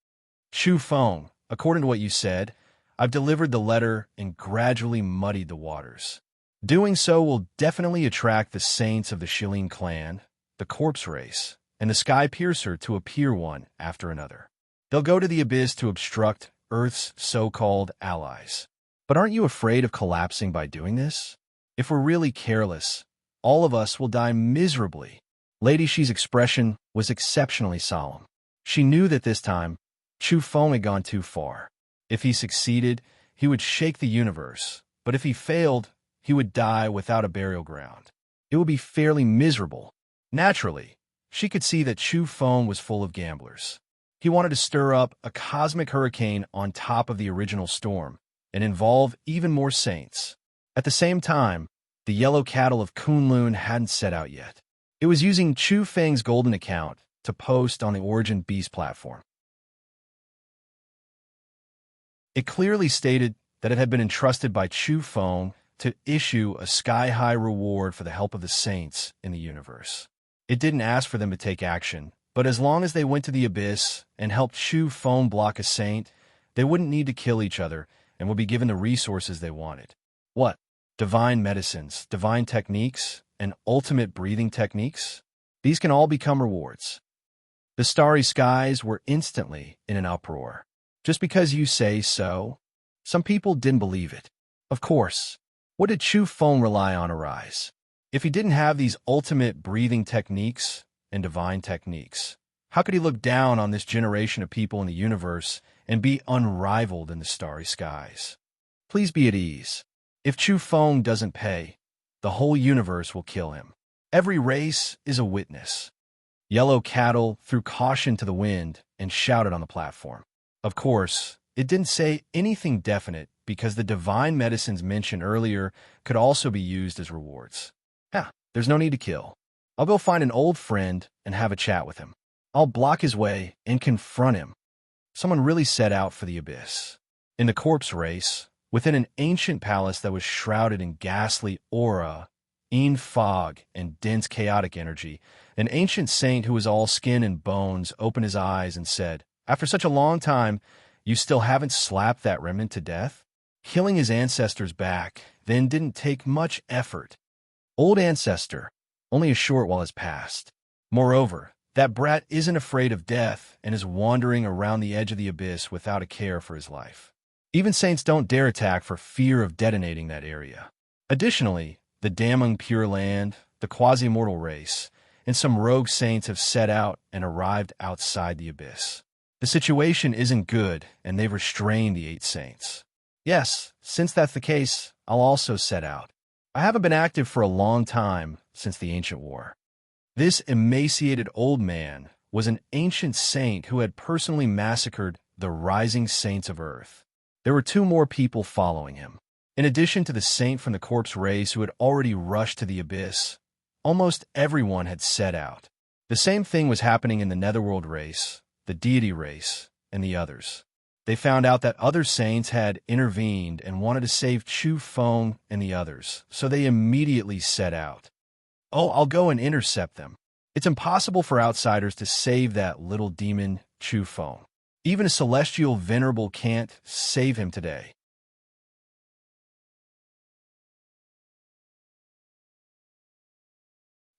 "Chu Feng, according to what you said, I've delivered the letter and gradually muddied the waters. Doing so will definitely attract the saints of the Shilin clan, the corpse race, and the Sky Piercer to appear one after another. They'll go to the abyss to obstruct Earth's so-called allies. But aren't you afraid of collapsing by doing this? If we're really careless, all of us will die miserably." Lady Shi's expression was exceptionally solemn. She knew that this time, Chu Feng had gone too far. If he succeeded, he would shake the universe, but if he failed, he would die without a burial ground. It would be fairly miserable. Naturally, she could see that Chu Feng was full of gamblers. He wanted to stir up a cosmic hurricane on top of the original storm and involve even more saints. At the same time, the yellow cattle of Kunlun hadn't set out yet. It was using Chu Feng's golden account to post on the Origin Beast platform. It clearly stated that it had been entrusted by Chu Feng to issue a sky-high reward for the help of the saints in the universe. It didn't ask for them to take action, but as long as they went to the abyss and helped Chu Feng block a saint, they wouldn't need to kill each other and would be given the resources they wanted. What? Divine medicines, divine techniques, and ultimate breathing techniques? These can all become rewards. The starry skies were instantly in an uproar. Just because you say so? Some people didn't believe it. Of course. What did Chu Feng rely on to rise? If he didn't have these ultimate breathing techniques and divine techniques, how could he look down on this generation of people in the universe and be unrivaled in the starry skies? Please be at ease. If Chu Feng doesn't pay, the whole universe will kill him. Every race is a witness. Yellow Cattle threw caution to the wind and shouted on the platform. Of course, it didn't say anything definite because the divine medicines mentioned earlier could also be used as rewards. There's no need to kill. I'll go find an old friend and have a chat with him. I'll block his way and confront him. Someone really set out for the abyss. In the corpse race, within an ancient palace that was shrouded in ghastly aura, fog, and dense chaotic energy, an ancient saint who was all skin and bones opened his eyes and said, "After such a long time, you still haven't slapped that remnant to death?" Killing his ancestors back then didn't take much effort. Old ancestor, only a short while has passed. Moreover, that brat isn't afraid of death and is wandering around the edge of the abyss without a care for his life. Even saints don't dare attack for fear of detonating that area. Additionally, the Damning Pure Land, the quasi-immortal race, and some rogue saints have set out and arrived outside the abyss. The situation isn't good, and they've restrained the 8 saints. Yes, since that's the case, I'll also set out. I haven't been active for a long time since the ancient war. This emaciated old man was an ancient saint who had personally massacred the rising saints of Earth. There were 2 more people following him. In addition to the saint from the corpse race who had already rushed to the abyss, almost everyone had set out. The same thing was happening in the Netherworld race, the deity race, and the others. They found out that other saints had intervened and wanted to save Chu Feng and the others, so they immediately set out. Oh, I'll go and intercept them. It's impossible for outsiders to save that little demon Chu Feng. Even a celestial venerable can't save him today.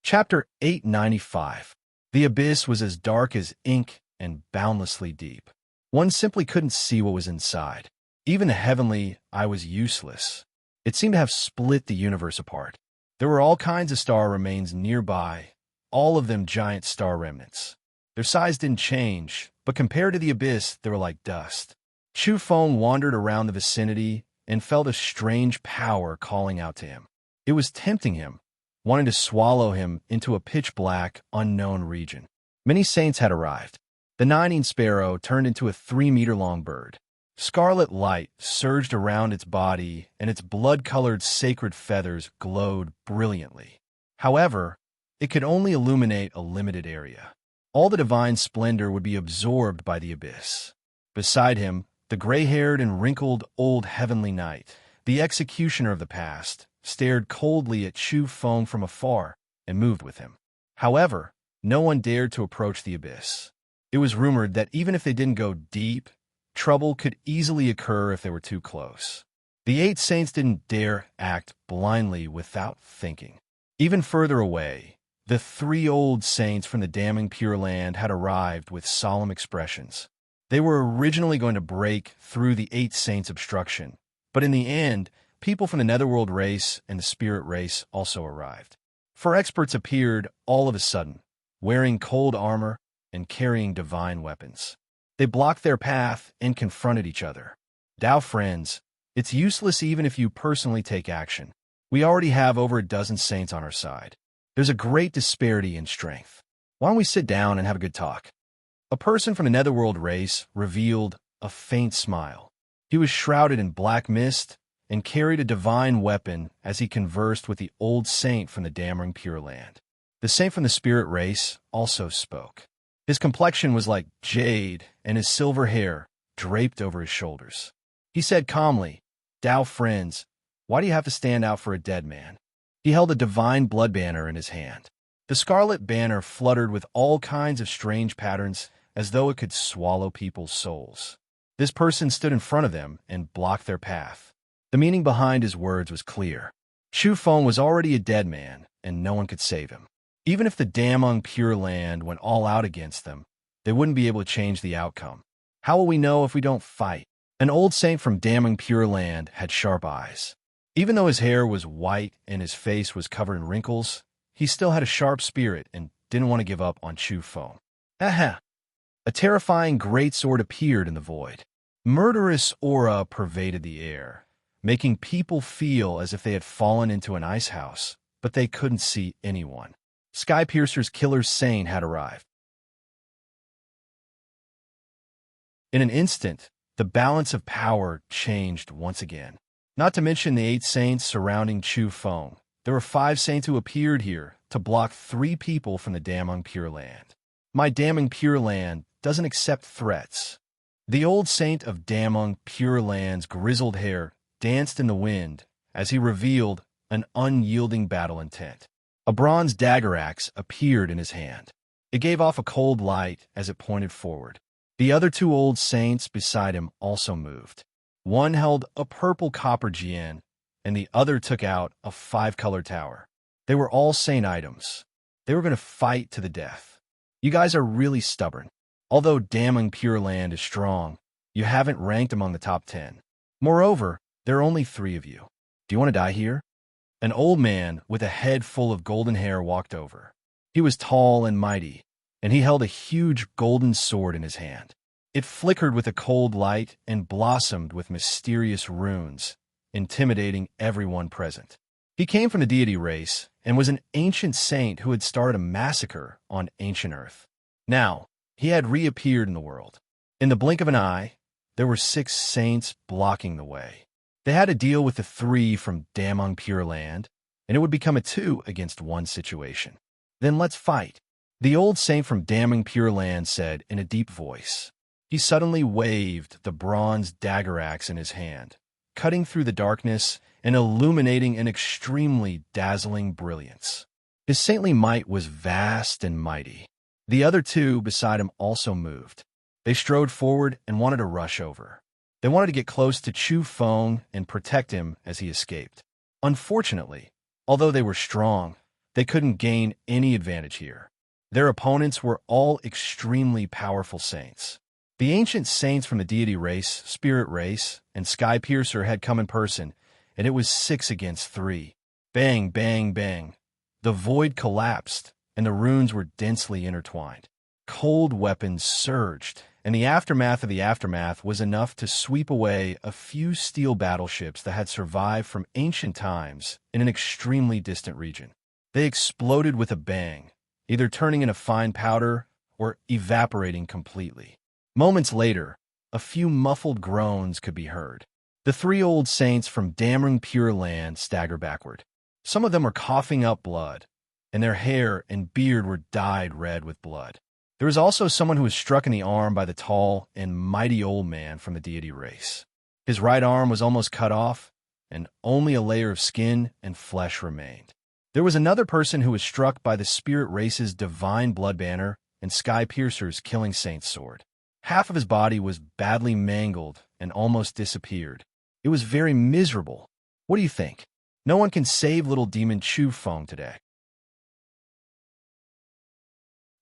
Chapter 895. The abyss was as dark as ink and boundlessly deep. One simply couldn't see what was inside. Even the heavenly eye was useless. It seemed to have split the universe apart. There were all kinds of star remains nearby, all of them giant star remnants. Their size didn't change, but compared to the abyss, they were like dust. Chu Feng wandered around the vicinity and felt a strange power calling out to him. It was tempting him, wanting to swallow him into a pitch-black, unknown region. Many saints had arrived. The 9 sparrow turned into a 3-meter-long bird. Scarlet light surged around its body, and its blood-colored sacred feathers glowed brilliantly. However, it could only illuminate a limited area. All the divine splendor would be absorbed by the abyss. Beside him, the gray-haired and wrinkled old heavenly knight, the executioner of the past, stared coldly at Chu Feng from afar and moved with him. However, no one dared to approach the abyss. It was rumored that even if they didn't go deep, trouble could easily occur if they were too close. The 8 saints didn't dare act blindly without thinking. Even further away, the 3 old saints from the damning Pure Land had arrived with solemn expressions. They were originally going to break through the 8 saints' obstruction, but in the end, people from the Netherworld race and the Spirit race also arrived. 4 experts appeared all of a sudden, wearing cold armor and carrying divine weapons. They blocked their path and confronted each other. Tao friends, it's useless even if you personally take action. We already have over a dozen saints on our side. There's a great disparity in strength. Why don't we sit down and have a good talk? A person from the Netherworld race revealed a faint smile. He was shrouded in black mist and carried a divine weapon as he conversed with the old saint from the damning Pure Land. The saint from the Spirit race also spoke. His complexion was like jade, and his silver hair draped over his shoulders. He said calmly, "Tao friends, why do you have to stand out for a dead man?" He held a divine blood banner in his hand. The scarlet banner fluttered with all kinds of strange patterns as though it could swallow people's souls. This person stood in front of them and blocked their path. The meaning behind his words was clear. Chu Feng was already a dead man, and no one could save him. Even if the damning Pure Land went all out against them, they wouldn't be able to change the outcome. How will we know if we don't fight? An old saint from damning Pure Land had sharp eyes. Even though his hair was white and his face was covered in wrinkles, he still had a sharp spirit and didn't want to give up on Chu Feng. Aha! A terrifying greatsword appeared in the void. Murderous aura pervaded the air, making people feel as if they had fallen into an ice house, but they couldn't see anyone. Skypiercer's killer saint had arrived. In an instant, the balance of power changed once again. Not to mention the 8 saints surrounding Chu Feng. There were 5 saints who appeared here to block 3 people from the damning Pure Land. My damning Pure Land doesn't accept threats. The old saint of damning Pure Land's grizzled hair danced in the wind as he revealed an unyielding battle intent. A bronze dagger axe appeared in his hand. It gave off a cold light as it pointed forward. The other 2 old saints beside him also moved. One held a purple copper jian, and the other took out a 5-color tower. They were all saint items. They were going to fight to the death. You guys are really stubborn. Although damning Pure Land is strong, you haven't ranked among the top 10. Moreover, there are only 3 of you. Do you want to die here? An old man with a head full of golden hair walked over. He was tall and mighty, and he held a huge golden sword in his hand. It flickered with a cold light and blossomed with mysterious runes, intimidating everyone present. He came from the deity race and was an ancient saint who had started a massacre on ancient Earth. Now, he had reappeared in the world. In the blink of an eye, there were 6 saints blocking the way. They had to deal with the 3 from Damong Pure Land, and it would become a 2 against 1 situation. Then let's fight, the old saint from Damong Pure Land said in a deep voice. He suddenly waved the bronze dagger axe in his hand, cutting through the darkness and illuminating an extremely dazzling brilliance. His saintly might was vast and mighty. The other 2 beside him also moved. They strode forward and wanted to rush over. They wanted to get close to Chu Feng and protect him as he escaped. Unfortunately, although they were strong, they couldn't gain any advantage here. Their opponents were all extremely powerful saints. The ancient saints from the deity race, spirit race, and sky piercer had come in person, and it was 6 against 3. Bang, bang, bang. The void collapsed, and the runes were densely intertwined. Cold weapons surged, and the aftermath of the aftermath was enough to sweep away a few steel battleships that had survived from ancient times in an extremely distant region. They exploded with a bang, either turning into fine powder or evaporating completely. Moments later, a few muffled groans could be heard. The 3 old saints from Damong Pure Land staggered backward. Some of them were coughing up blood, and their hair and beard were dyed red with blood. There was also someone who was struck in the arm by the tall and mighty old man from the deity race. His right arm was almost cut off, and only a layer of skin and flesh remained. There was another person who was struck by the spirit race's divine blood banner and Sky Piercer's killing saint's sword. Half of his body was badly mangled and almost disappeared. It was very miserable. What do you think? No one can save little demon Chu Feng today.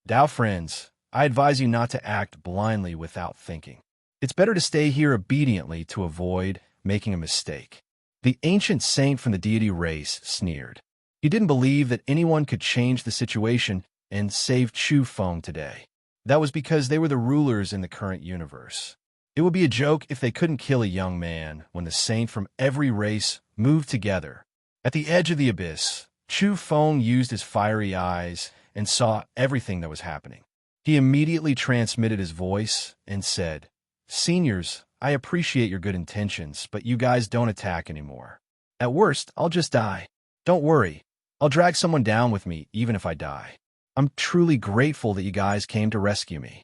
Dao friends, I advise you not to act blindly without thinking. It's better to stay here obediently to avoid making a mistake. The ancient saint from the deity race sneered. He didn't believe that anyone could change the situation and save Chu Feng today. That was because they were the rulers in the current universe. It would be a joke if they couldn't kill a young man when the saint from every race moved together. At the edge of the abyss, Chu Feng used his fiery eyes and saw everything that was happening. He immediately transmitted his voice and said, "Seniors, I appreciate your good intentions, but you guys don't attack anymore. At worst, I'll just die. Don't worry, I'll drag someone down with me even if I die. I'm truly grateful that you guys came to rescue me."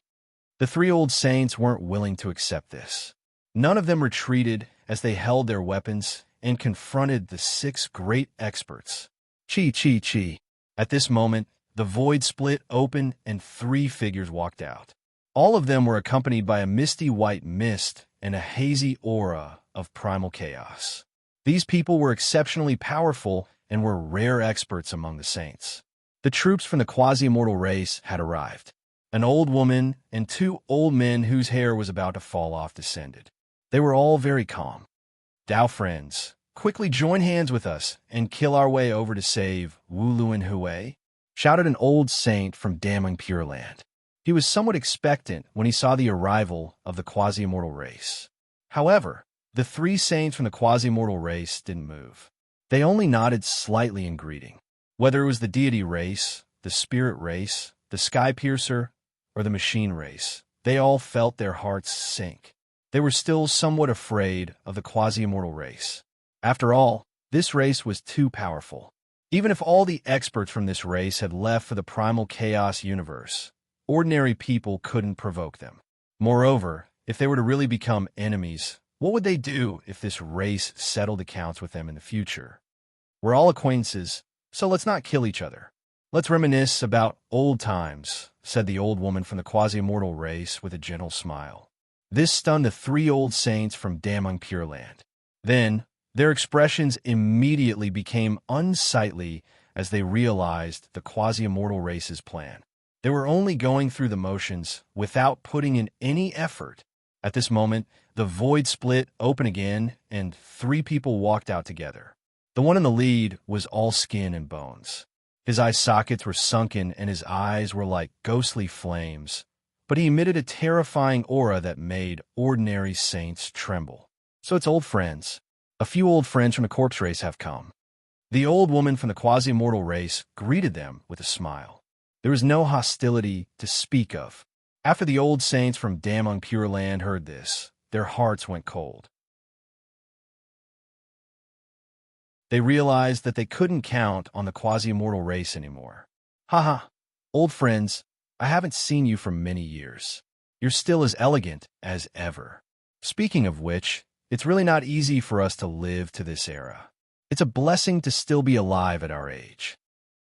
The 3 old saints weren't willing to accept this. None of them retreated as they held their weapons and confronted the 6 great experts. Chi, chi, chi. At this moment, the void split open and 3 figures walked out. All of them were accompanied by a misty white mist and a hazy aura of primal chaos. These people were exceptionally powerful and were rare experts among the saints. The troops from the quasi-immortal race had arrived. An old woman and 2 old men whose hair was about to fall off descended. They were all very calm. "Dao friends, quickly join hands with us and kill our way over to save Wu Luan Hui," shouted an old saint from Damong Pure Land. He was somewhat expectant when he saw the arrival of the quasi-immortal race. However, the 3 saints from the quasi-immortal race didn't move. They only nodded slightly in greeting. Whether it was the deity race, the spirit race, the sky piercer, or the machine race, they all felt their hearts sink. They were still somewhat afraid of the quasi-immortal race. After all, this race was too powerful. Even if all the experts from this race had left for the primal chaos universe, ordinary people couldn't provoke them. Moreover, if they were to really become enemies, what would they do if this race settled accounts with them in the future? We're all acquaintances, so let's not kill each other. Let's reminisce about old times, said the old woman from the quasi-immortal race with a gentle smile. This stunned the 3 old saints from Damong Pure Land. Then, their expressions immediately became unsightly as they realized the quasi-immortal race's plan. They were only going through the motions without putting in any effort. At this moment, the void split open again, and 3 people walked out together. The one in the lead was all skin and bones. His eye sockets were sunken and his eyes were like ghostly flames, but he emitted a terrifying aura that made ordinary saints tremble. So it's old friends. A few old friends from the corpse race have come. The old woman from the quasi-immortal race greeted them with a smile. There was no hostility to speak of. After the old saints from damn Pure Land heard this, their hearts went cold. They realized that they couldn't count on the quasi-immortal race anymore. Haha, old friends, I haven't seen you for many years. You're still as elegant as ever. Speaking of which, it's really not easy for us to live to this era. It's a blessing to still be alive at our age.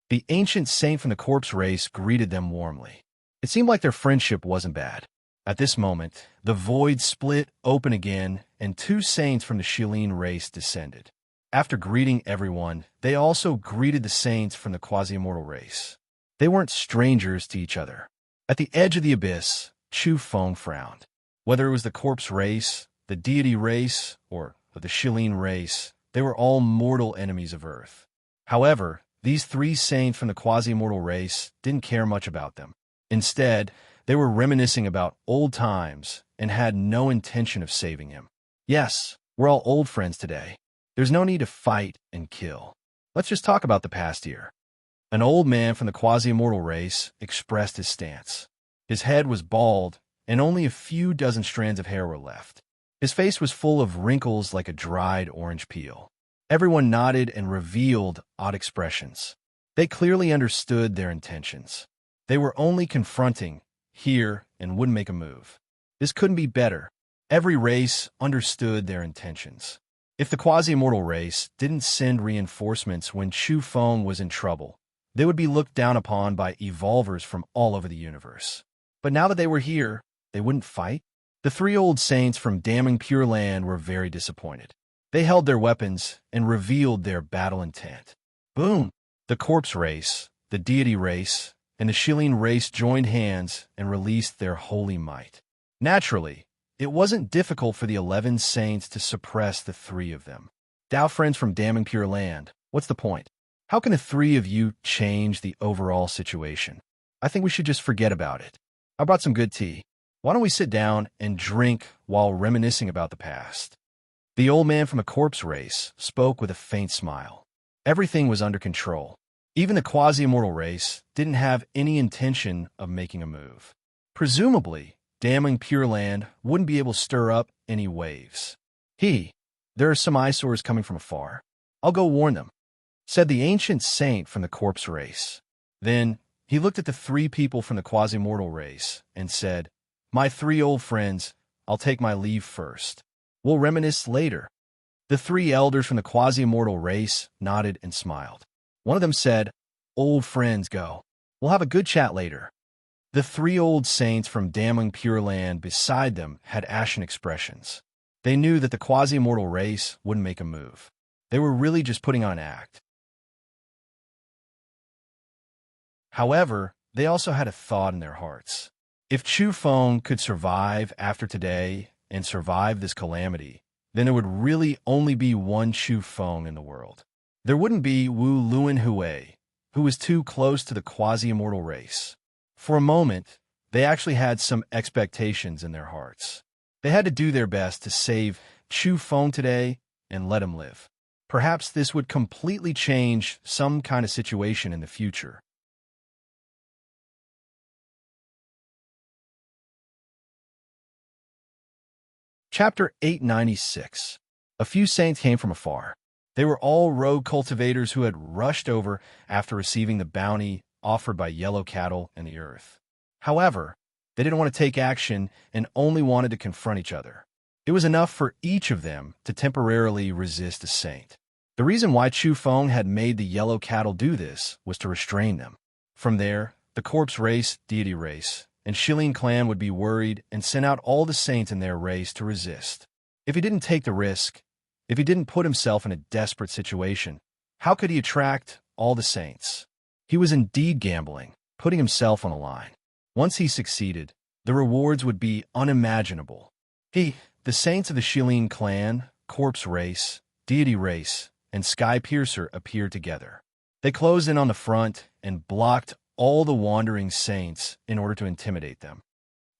The ancient saint from the corpse race greeted them warmly. It seemed like their friendship wasn't bad. At this moment, the void split open again, and two saints from the serene race descended. After greeting everyone, they also greeted the saints from the quasi-immortal race. They weren't strangers to each other. At the edge of the abyss, Chu Feng frowned. Whether it was the corpse race, the deity race, or the serene race, they were all mortal enemies of Earth. However, these three saints from the quasi-immortal race didn't care much about them. Instead, they were reminiscing about old times and had no intention of saving him. Yes, we're all old friends today. There's no need to fight and kill. Let's just talk about the past year. An old man from the quasi-immortal race expressed his stance. His head was bald, and only a few dozen strands of hair were left. His face was full of wrinkles like a dried orange peel. Everyone nodded and revealed odd expressions. They clearly understood their intentions. They were only confronting, here, and wouldn't make a move. This couldn't be better. Every race understood their intentions. If the quasi-immortal race didn't send reinforcements when Chu Feng was in trouble, they would be looked down upon by evolvers from all over the universe. But now that they were here, they wouldn't fight? The three old saints from damning Pure Land were very disappointed. They held their weapons and revealed their battle intent. Boom! The corpse race, the deity race, and the serene race joined hands and released their holy might. Naturally, it wasn't difficult for the 11 saints to suppress the three of them. Tao friends from damning Pure Land, what's the point? How can the three of you change the overall situation? I think we should just forget about it. I brought some good tea. Why don't we sit down and drink while reminiscing about the past? The old man from the corpse race spoke with a faint smile. Everything was under control. Even the quasi-immortal race didn't have any intention of making a move. Presumably, damning Pure Land wouldn't be able to stir up any waves. There are some eyesores coming from afar. I'll go warn them, said the ancient saint from the corpse race. Then he looked at the three people from the quasi-immortal race and said, "My three old friends, I'll take my leave first. We'll reminisce later." The three elders from the quasi-immortal race nodded and smiled. One of them said, "Old friends, go. We'll have a good chat later." The three old saints from damning Pure Land beside them had ashen expressions. They knew that the quasi-immortal race wouldn't make a move. They were really just putting on an act. However, they also had a thought in their hearts. If Chu Feng could survive after today and survive this calamity, then there would really only be one Chu Feng in the world. There wouldn't be Wu Luanhui, who was too close to the quasi-immortal race. For a moment, they actually had some expectations in their hearts. They had to do their best to save Chu Feng today and let him live. Perhaps this would completely change some kind of situation in the future. Chapter 896. A few saints came from afar. They were all rogue cultivators who had rushed over after receiving the bounty offered by yellow cattle and the earth. However, they didn't want to take action and only wanted to confront each other. It was enough for each of them to temporarily resist a saint. The reason why Chu Feng had made the yellow cattle do this was to restrain them. From there, the corpse race, deity race, and Shilin clan would be worried and send out all the saints in their race to resist. If he didn't take the risk, if he didn't put himself in a desperate situation, how could he attract all the saints? He was indeed gambling, putting himself on the line. Once he succeeded, the rewards would be unimaginable. The saints of the Shilin clan, corpse race, deity race, and Sky Piercer appeared together. They closed in on the front and blocked all the wandering saints in order to intimidate them.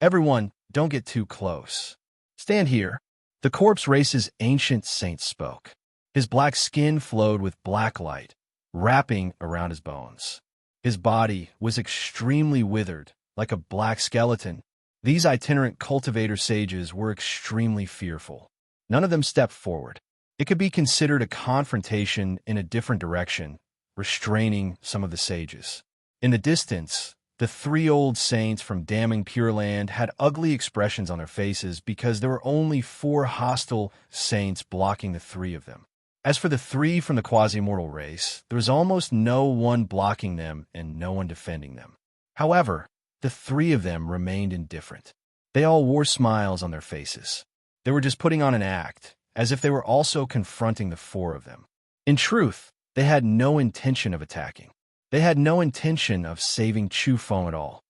"Everyone, don't get too close. Stand here." The corpse race's ancient saint spoke. His black skin flowed with black light, wrapping around his bones. His body was extremely withered, like a black skeleton. These itinerant cultivator sages were extremely fearful. None of them stepped forward. It could be considered a confrontation in a different direction, restraining some of the sages. In the distance, the three old saints from damning Pure Land had ugly expressions on their faces because there were only 4 hostile saints blocking the 3 of them. As for the 3 from the quasi-mortal race, there was almost no one blocking them and no one defending them. However, the 3 of them remained indifferent. They all wore smiles on their faces. They were just putting on an act, as if they were also confronting the 4 of them. In truth, they had no intention of attacking. They had no intention of saving Chu Feng at all.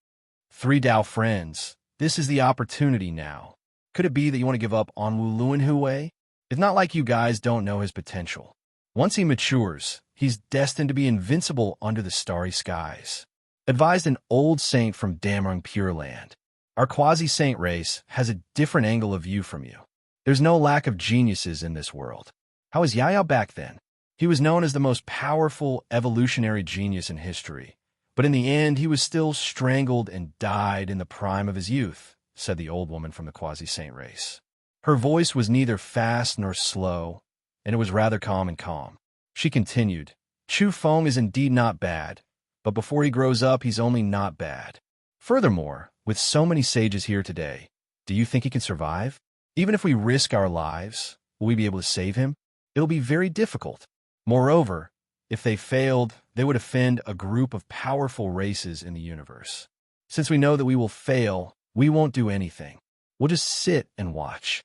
3 Dao friends, this is the opportunity now. Could it be that you want to give up on Wu Luanhui? It's not like you guys don't know his potential. Once he matures, he's destined to be invincible under the starry skies. Advised an old saint from Damrung Pure Land. Our quasi-saint race has a different angle of view from you. There's no lack of geniuses in this world. How was Yaya back then? He was known as the most powerful evolutionary genius in history, but in the end he was still strangled and died in the prime of his youth, said the old woman from the quasi-saint race. Her voice was neither fast nor slow, and it was rather calm and calm. She continued, "Chu Feng is indeed not bad, but before he grows up he's only not bad. Furthermore, with so many sages here today, do you think he can survive? Even if we risk our lives, will we be able to save him? It'll be very difficult. Moreover, if they failed, they would offend a group of powerful races in the universe. Since we know that we will fail, we won't do anything. We'll just sit and watch."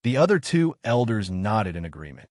The other 2 elders nodded in agreement.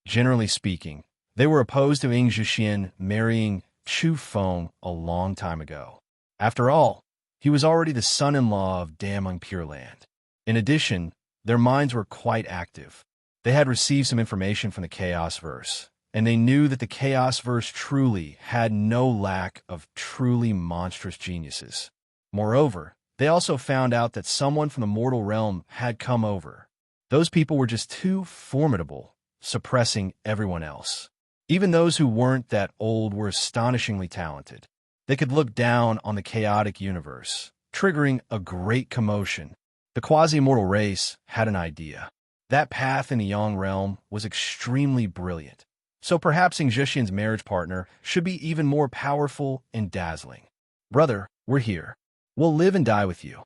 Generally speaking, they were opposed to Ing Zhixian marrying Chu Feng a long time ago. After all, he was already the son-in-law of Damrung Pure Land. In addition, their minds were quite active. They had received some information from the Chaos Verse, and they knew that the Chaos Verse truly had no lack of truly monstrous geniuses. Moreover, they also found out that someone from the mortal realm had come over. Those people were just too formidable, suppressing everyone else. Even those who weren't that old were astonishingly talented. They could look down on the chaotic universe, triggering a great commotion. The quasi-mortal race had an idea. That path in the Yang realm was extremely brilliant. So perhaps Ing Zhixian's marriage partner should be even more powerful and dazzling. "Brother, we're here. We'll live and die with you."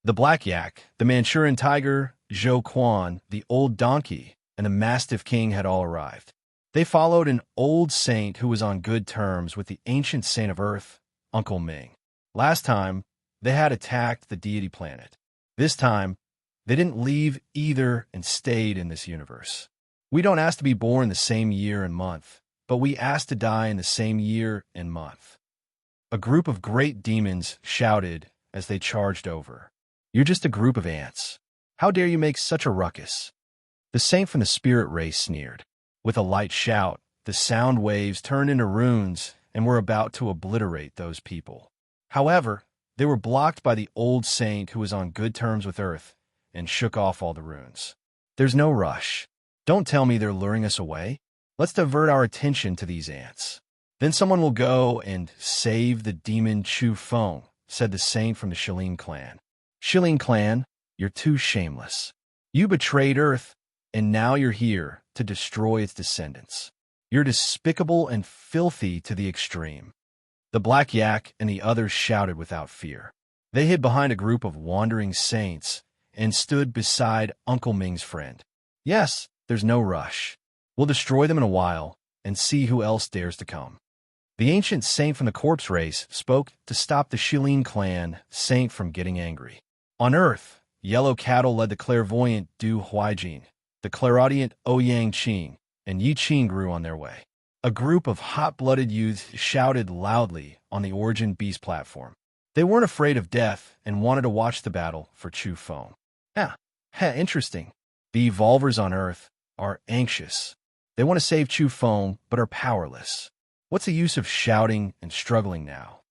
The Black Yak, the Manchurian Tiger, Zhou Quan, the Old Donkey, and the Mastiff King had all arrived. They followed an old saint who was on good terms with the ancient saint of Earth, Uncle Ming. Last time, they had attacked the deity planet. This time, they didn't leave either and stayed in this universe. We don't ask to be born the same year and month, but we ask to die in the same year and month. A group of great demons shouted as they charged over. "You're just a group of ants. How dare you make such a ruckus?" The saint from the spirit race sneered. With a light shout, the sound waves turned into runes and were about to obliterate those people. However, they were blocked by the old saint who was on good terms with Earth and shook off all the runes. "There's no rush. Don't tell me they're luring us away. Let's divert our attention to these ants. Then someone will go and save the demon Chu Feng," said the saint from the Shilin clan. "Shilin clan, you're too shameless. You betrayed Earth, and now you're here to destroy its descendants. You're despicable and filthy to the extreme." The Black Yak and the others shouted without fear. They hid behind a group of wandering saints and stood beside Uncle Ming's friend. "Yes, there's no rush. We'll destroy them in a while and see who else dares to come." The ancient saint from the corpse race spoke to stop the Shilin clan saint from getting angry. On Earth, Yellow Cattle led the clairvoyant Du Huaijin, the clairaudient Ouyang Qing, and Yi Qing grew on their way. A group of hot-blooded youths shouted loudly on the Origin Beast platform. They weren't afraid of death and wanted to watch the battle for Chu Feng. Interesting. The evolvers on Earth are anxious. They want to save Chu Feng, but are powerless. What's the use of shouting and struggling now?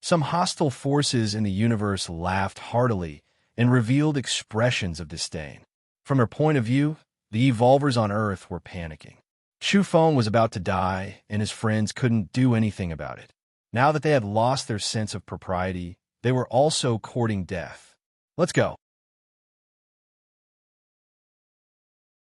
Some hostile forces in the universe laughed heartily and revealed expressions of disdain. From their point of view, the evolvers on Earth were panicking. Chu Feng was about to die, and his friends couldn't do anything about it. Now that they had lost their sense of propriety, they were also courting death. Let's go.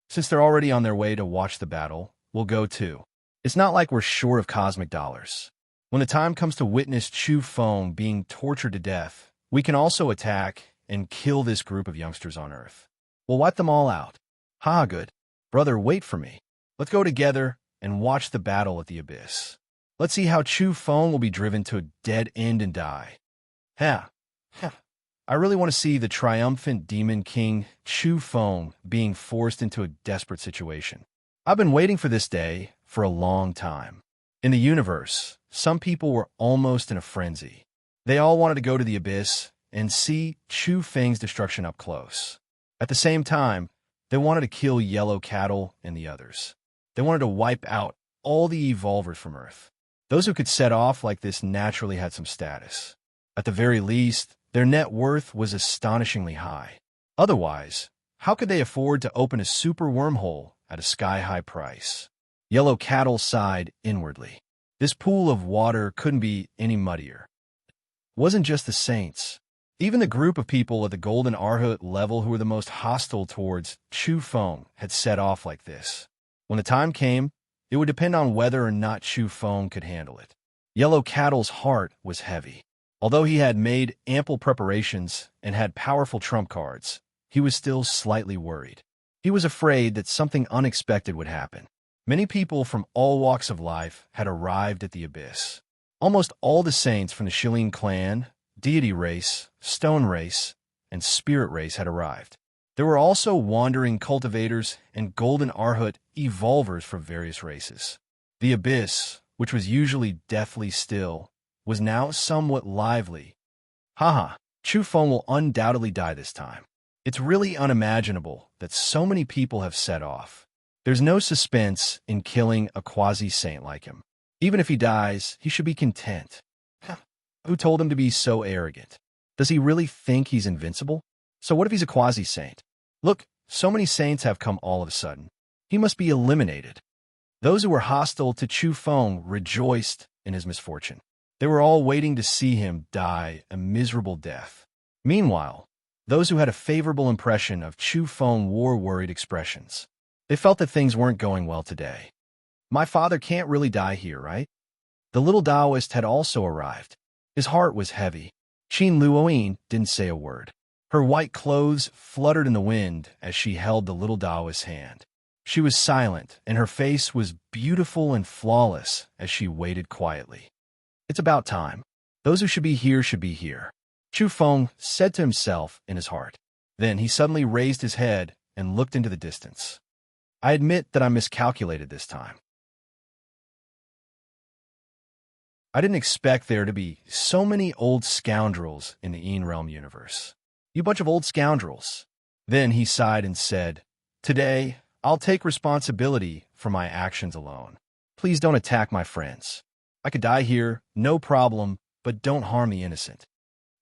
Since they're already on their way to watch the battle, we'll go too. It's not like we're short of cosmic dollars. When the time comes to witness Chu Feng being tortured to death, we can also attack and kill this group of youngsters on Earth. We'll wipe them all out. Ha, good. Brother, wait for me. Let's go together and watch the battle at the abyss. Let's see how Chu Feng will be driven to a dead end and die. Ha. I really want to see the triumphant demon king Chu Feng being forced into a desperate situation. I've been waiting for this day for a long time. In the universe, some people were almost in a frenzy. They all wanted to go to the abyss and see Chu Feng's destruction up close. At the same time, they wanted to kill Yellow Cattle and the others. They wanted to wipe out all the evolvers from Earth. Those who could set off like this naturally had some status. At the very least, their net worth was astonishingly high. Otherwise, how could they afford to open a super wormhole at a sky-high price? Yellow Cattle sighed inwardly. This pool of water couldn't be any muddier. It wasn't just the saints. Even the group of people at the Golden Arhut level who were the most hostile towards Chu Feng had set off like this. When the time came, it would depend on whether or not Chu Feng could handle it. Yellow Cattle's heart was heavy. Although he had made ample preparations and had powerful trump cards, he was still slightly worried. He was afraid that something unexpected would happen. Many people from all walks of life had arrived at the abyss. Almost all the saints from the Shilin clan, deity race, stone race, and spirit race had arrived. There were also wandering cultivators and golden Arhut evolvers from various races. The abyss, which was usually deathly still, was now somewhat lively. Haha, Chu Feng will undoubtedly die this time. It's really unimaginable that so many people have set off. There's no suspense in killing a quasi-saint like him. Even if he dies, he should be content. Who told him to be so arrogant? Does he really think he's invincible? So what if he's a quasi-saint? Look, so many saints have come all of a sudden. He must be eliminated. Those who were hostile to Chu Feng rejoiced in his misfortune. They were all waiting to see him die a miserable death. Meanwhile, those who had a favorable impression of Chu Feng wore worried expressions. They felt that things weren't going well today. My father can't really die here, right? The little Taoist had also arrived. His heart was heavy. Qin Luoyin didn't say a word. Her white clothes fluttered in the wind as she held the little Taoist's hand. She was silent, and her face was beautiful and flawless as she waited quietly. It's about time. Those who should be here should be here, Chu Feng said to himself in his heart. Then he suddenly raised his head and looked into the distance. I admit that I miscalculated this time. I didn't expect there to be so many old scoundrels in the Een Realm universe. You bunch of old scoundrels. Then he sighed and said, Today, I'll take responsibility for my actions alone. Please don't attack my friends. I could die here, no problem, but don't harm the innocent.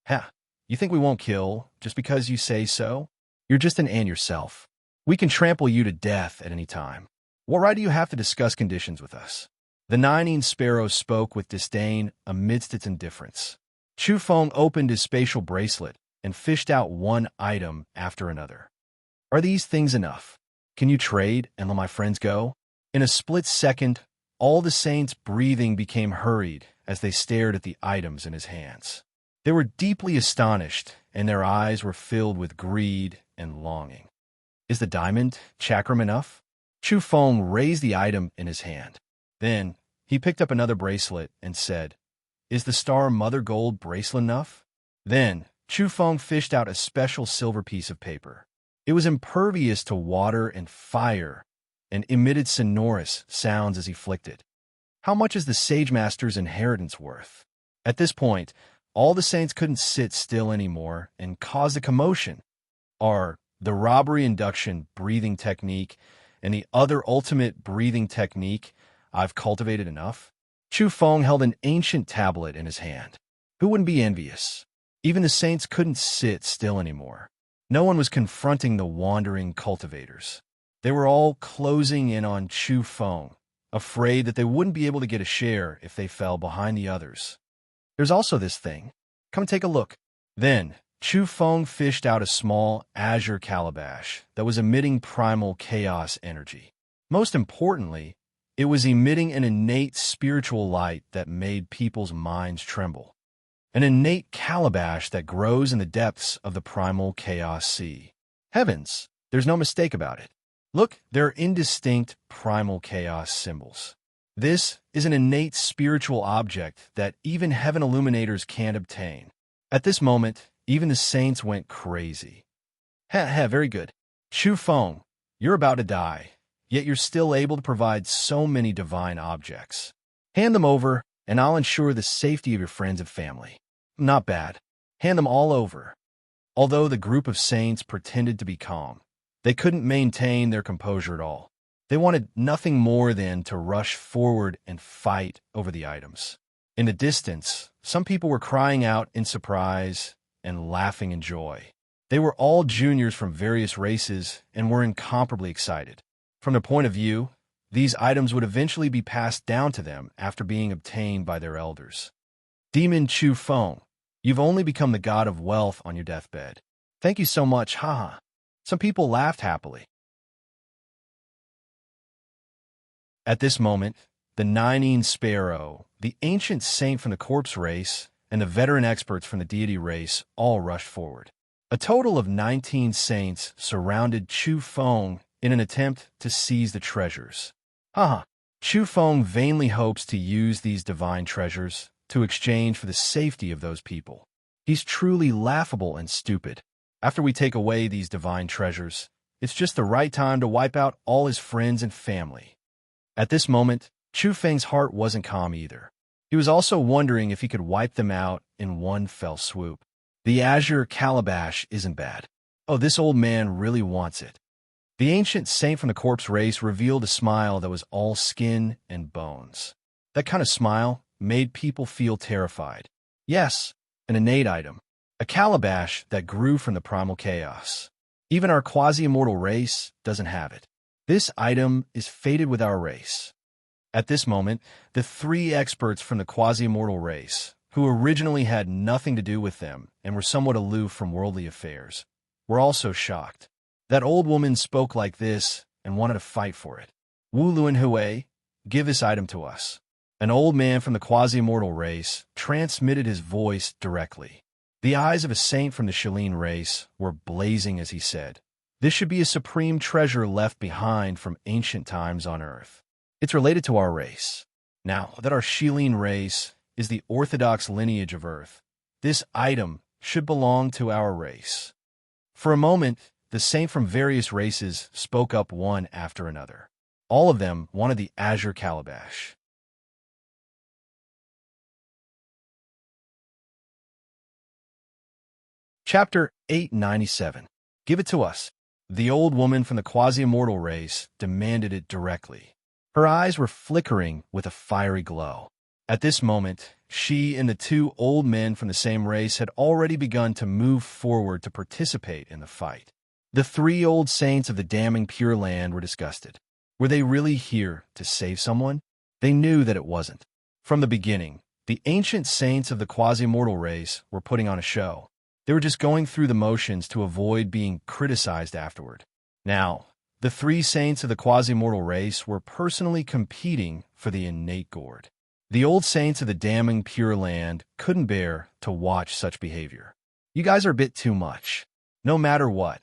Ha, you think we won't kill just because you say so? You're just an ant yourself. We can trample you to death at any time. What right do you have to discuss conditions with us? The Nine Sparrow spoke with disdain amidst its indifference. Chu Feng opened his spatial bracelet and fished out one item after another. Are these things enough? Can you trade and let my friends go? In a split second, all the saints' breathing became hurried as they stared at the items in his hands. They were deeply astonished, and their eyes were filled with greed and longing. Is the diamond chakram enough? Chu Feng raised the item in his hand. Then he picked up another bracelet and said, Is the Star Mother Gold bracelet enough? Then Chu Feng fished out a special silver piece of paper. It was impervious to water and fire and emitted sonorous sounds as he flicked it. How much is the Sage Master's inheritance worth? At this point, all the saints couldn't sit still anymore and caused a commotion. The robbery induction breathing technique and the other ultimate breathing technique I've cultivated enough? Chu Feng held an ancient tablet in his hand. Who wouldn't be envious? Even the saints couldn't sit still anymore. No one was confronting the wandering cultivators. They were all closing in on Chu Feng, afraid that they wouldn't be able to get a share if they fell behind the others. There's also this thing. Come take a look. Then, Chu Feng fished out a small azure calabash that was emitting primal chaos energy. Most importantly, it was emitting an innate spiritual light that made people's minds tremble. An innate calabash that grows in the depths of the primal chaos sea. Heavens, there's no mistake about it. Look, there are indistinct primal chaos symbols. This is an innate spiritual object that even heaven illuminators can't obtain. At this moment, even the saints went crazy. Very good. Chu Feng, you're about to die, yet you're still able to provide so many divine objects. Hand them over, and I'll ensure the safety of your friends and family. Not bad. Hand them all over. Although the group of saints pretended to be calm, they couldn't maintain their composure at all. They wanted nothing more than to rush forward and fight over the items. In the distance, some people were crying out in surprise and laughing in joy. They were all juniors from various races and were incomparably excited. From their point of view, these items would eventually be passed down to them after being obtained by their elders. Demon Chu Feng, you've only become the god of wealth on your deathbed. Thank you so much, haha. Some people laughed happily. At this moment, the Ninine Sparrow, the ancient saint from the corpse race, and the veteran experts from the deity race all rushed forward. A total of 19 saints surrounded Chu Feng in an attempt to seize the treasures. Chu Feng vainly hopes to use these divine treasures to exchange for the safety of those people. He's truly laughable and stupid. After we take away these divine treasures, it's just the right time to wipe out all his friends and family. At this moment, Chu Feng's heart wasn't calm either. He was also wondering if he could wipe them out in one fell swoop. The azure calabash isn't bad. Oh, this old man really wants it. The ancient saint from the corpse race revealed a smile that was all skin and bones. That kind of smile made people feel terrified. Yes, an innate item. A calabash that grew from the primal chaos. Even our quasi-immortal race doesn't have it. This item is fated with our race. At this moment, the 3 experts from the quasi-immortal race, who originally had nothing to do with them and were somewhat aloof from worldly affairs, were also shocked. That old woman spoke like this and wanted to fight for it. Wu Luanhui, give this item to us. An old man from the quasi-immortal race transmitted his voice directly. The eyes of a saint from the Shilin race were blazing as he said, "This should be a supreme treasure left behind from ancient times on Earth. It's related to our race. Now that our Shilin race is the orthodox lineage of Earth, this item should belong to our race." For a moment, the saint from various races spoke up one after another. All of them wanted the azure calabash. Chapter 897. Give it to us. The old woman from the quasi-immortal race demanded it directly. Her eyes were flickering with a fiery glow. At this moment, she and the 2 old men from the same race had already begun to move forward to participate in the fight. The 3 old saints of the damning Pure Land were disgusted. Were they really here to save someone? They knew that it wasn't. From the beginning, the ancient saints of the quasi-immortal race were putting on a show. They were just going through the motions to avoid being criticized afterward. Now, the 3 saints of the quasi-immortal race were personally competing for the innate gourd. The old saints of the damning Pure Land couldn't bear to watch such behavior. You guys are a bit too much. No matter what,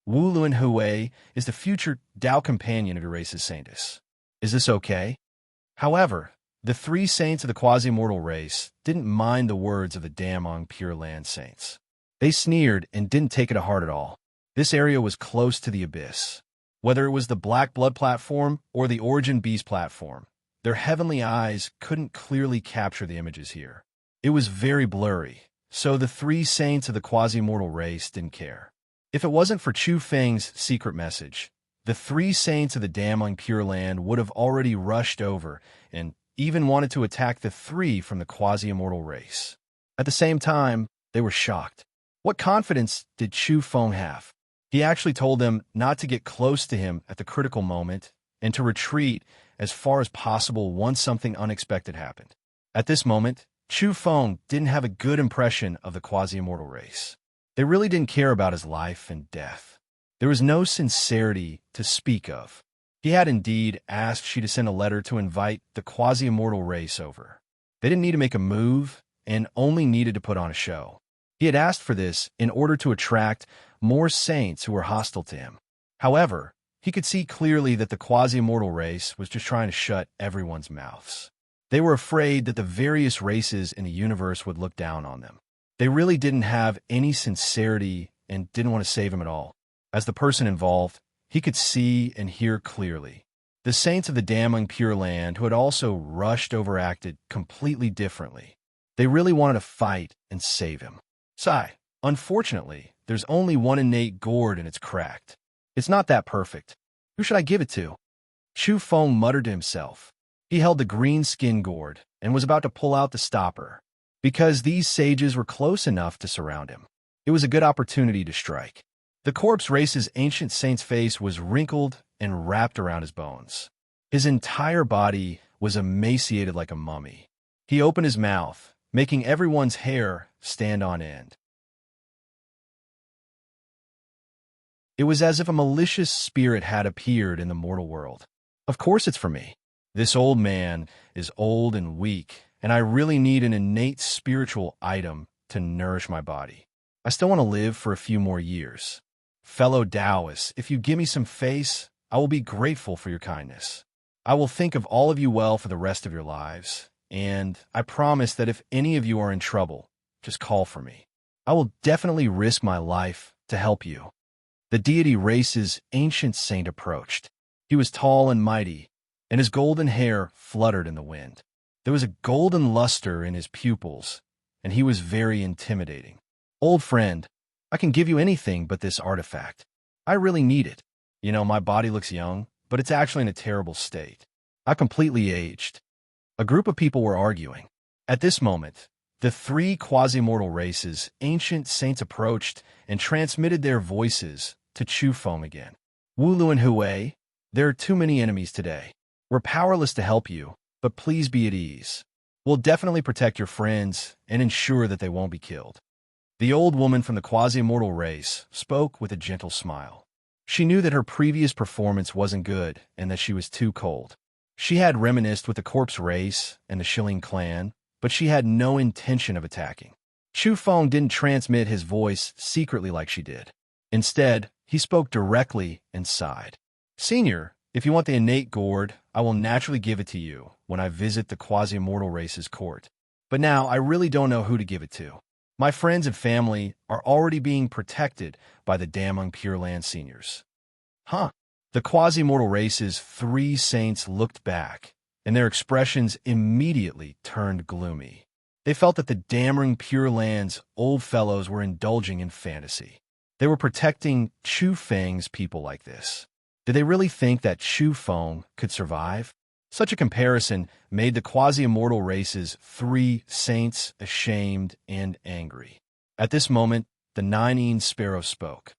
Wu Luanhui is the future Tao companion of your race's saintess. Is this okay? However, the 3 saints of the quasi-immortal race didn't mind the words of the damning Pure Land saints. They sneered and didn't take it to heart at all. This area was close to the abyss. Whether it was the Black Blood platform or the Origin Beast platform, their heavenly eyes couldn't clearly capture the images here. It was very blurry, so the 3 saints of the quasi-immortal race didn't care. If it wasn't for Chu Feng's secret message, The three saints of the damning Pure Land would have already rushed over and even wanted to attack the three from the quasi-immortal race. At the same time, they were shocked. What confidence did Chu Feng have? He actually told them not to get close to him at the critical moment and to retreat as far as possible once something unexpected happened. At this moment, Chu Feng didn't have a good impression of the quasi-immortal race. They really didn't care about his life and death. There was no sincerity to speak of. He had indeed asked she to send a letter to invite the quasi-immortal race over. They didn't need to make a move and only needed to put on a show. He had asked for this in order to attract more saints who were hostile to him. However, he could see clearly that the quasi-immortal race was just trying to shut everyone's mouths. They were afraid that the various races in the universe would look down on them. They really didn't have any sincerity and didn't want to save him at all. As the person involved, he could see and hear clearly. The saints of the damning Pure Land, who had also rushed over, acted completely differently. They really wanted to fight and save him. Sigh. Unfortunately, there's only one innate gourd and it's cracked. It's not that perfect. Who should I give it to? Chu Feng muttered to himself. He held the green skin gourd and was about to pull out the stopper, because these sages were close enough to surround him. It was a good opportunity to strike. The corpse race's ancient saint's face was wrinkled and wrapped around his bones. His entire body was emaciated like a mummy. He opened his mouth, making everyone's hair stand on end. It was as if a malicious spirit had appeared in the mortal world. Of course it's for me. This old man is old and weak, and I really need an innate spiritual item to nourish my body. I still want to live for a few more years. Fellow Taoists, if you give me some face, I will be grateful for your kindness. I will think of all of you well for the rest of your lives, and I promise that if any of you are in trouble, just call for me. I will definitely risk my life to help you. The deity race's ancient saint approached. He was tall and mighty, and his golden hair fluttered in the wind. There was a golden luster in his pupils, and he was very intimidating. Old friend, I can give you anything but this artifact. I really need it. You know, my body looks young, but it's actually in a terrible state. I completely aged. A group of people were arguing. At this moment, the three quasi-mortal races' ancient saints approached and transmitted their voices to Chu Feng again. Wulu and Hui, there are too many enemies today. We're powerless to help you, but please be at ease. We'll definitely protect your friends and ensure that they won't be killed. The old woman from the quasi-immortal race spoke with a gentle smile. She knew that her previous performance wasn't good and that she was too cold. She had reminisced with the corpse race and the Shilling clan, but she had no intention of attacking. Chu Feng didn't transmit his voice secretly like she did. Instead, he spoke directly and sighed. Senior, if you want the innate gourd, I will naturally give it to you when I visit the quasi-immortal race's court. But now I really don't know who to give it to. My friends and family are already being protected by the damning Pure Land seniors. Huh. The quasi-mortal race's three saints looked back, and their expressions immediately turned gloomy. They felt that the damning Pure Land's old fellows were indulging in fantasy. They were protecting Chu Feng's people like this. Did they really think that Chu Feng could survive? Such a comparison made the quasi-immortal race's three saints ashamed and angry. At this moment, the nine-eared sparrow spoke.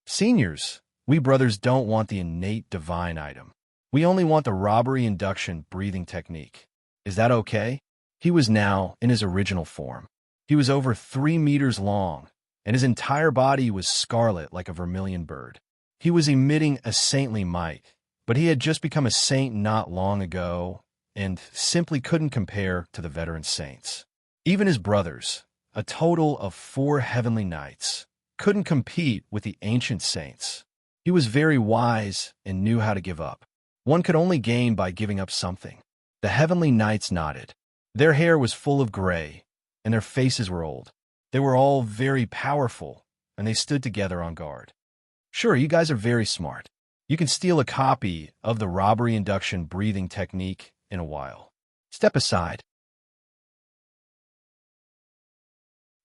Seniors, we brothers don't want the innate divine item. We only want the robbery induction breathing technique. Is that okay? He was now in his original form. He was over 3 meters long, and his entire body was scarlet like a vermilion bird. He was emitting a saintly might, but he had just become a saint not long ago and simply couldn't compare to the veteran saints. Even his brothers, a total of 4 heavenly knights, couldn't compete with the ancient saints. He was very wise and knew how to give up. One could only gain by giving up something. The heavenly knights nodded. Their hair was full of gray, and their faces were old. They were all very powerful, and they stood together on guard. Sure, you guys are very smart. You can steal a copy of the robbery induction breathing technique in a while. Step aside.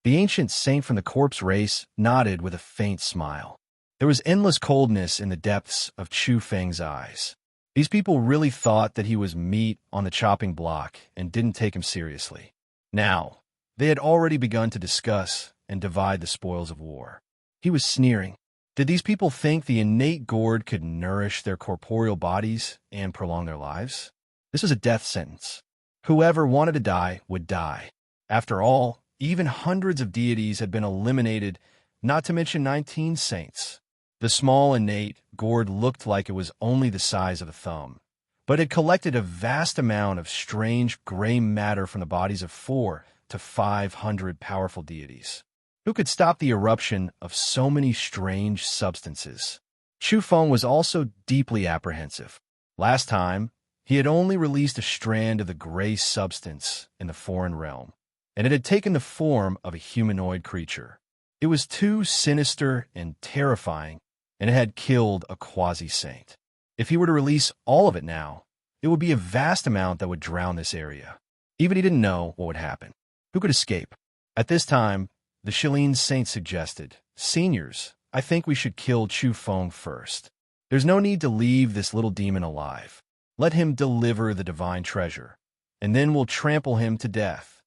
The ancient saint from the corpse race nodded with a faint smile. There was endless coldness in the depths of Chu Feng's eyes. These people really thought that he was meat on the chopping block and didn't take him seriously. Now, they had already begun to discuss and divide the spoils of war. He was sneering. Did these people think the innate gourd could nourish their corporeal bodies and prolong their lives? This was a death sentence. Whoever wanted to die would die. After all, even hundreds of deities had been eliminated, not to mention 19 saints. The small innate gourd looked like it was only the size of a thumb, but it collected a vast amount of strange gray matter from the bodies of 400 to 500 powerful deities. Who could stop the eruption of so many strange substances? Chu Feng was also deeply apprehensive. Last time, he had only released a strand of the gray substance in the foreign realm, and it had taken the form of a humanoid creature. It was too sinister and terrifying, and it had killed a quasi-saint. If he were to release all of it now, it would be a vast amount that would drown this area. Even he didn't know what would happen. Who could escape? At this time, the Shilin saint suggested, "Seniors, I think we should kill Chu Feng first. There's no need to leave this little demon alive. Let him deliver the divine treasure, and then we'll trample him to death."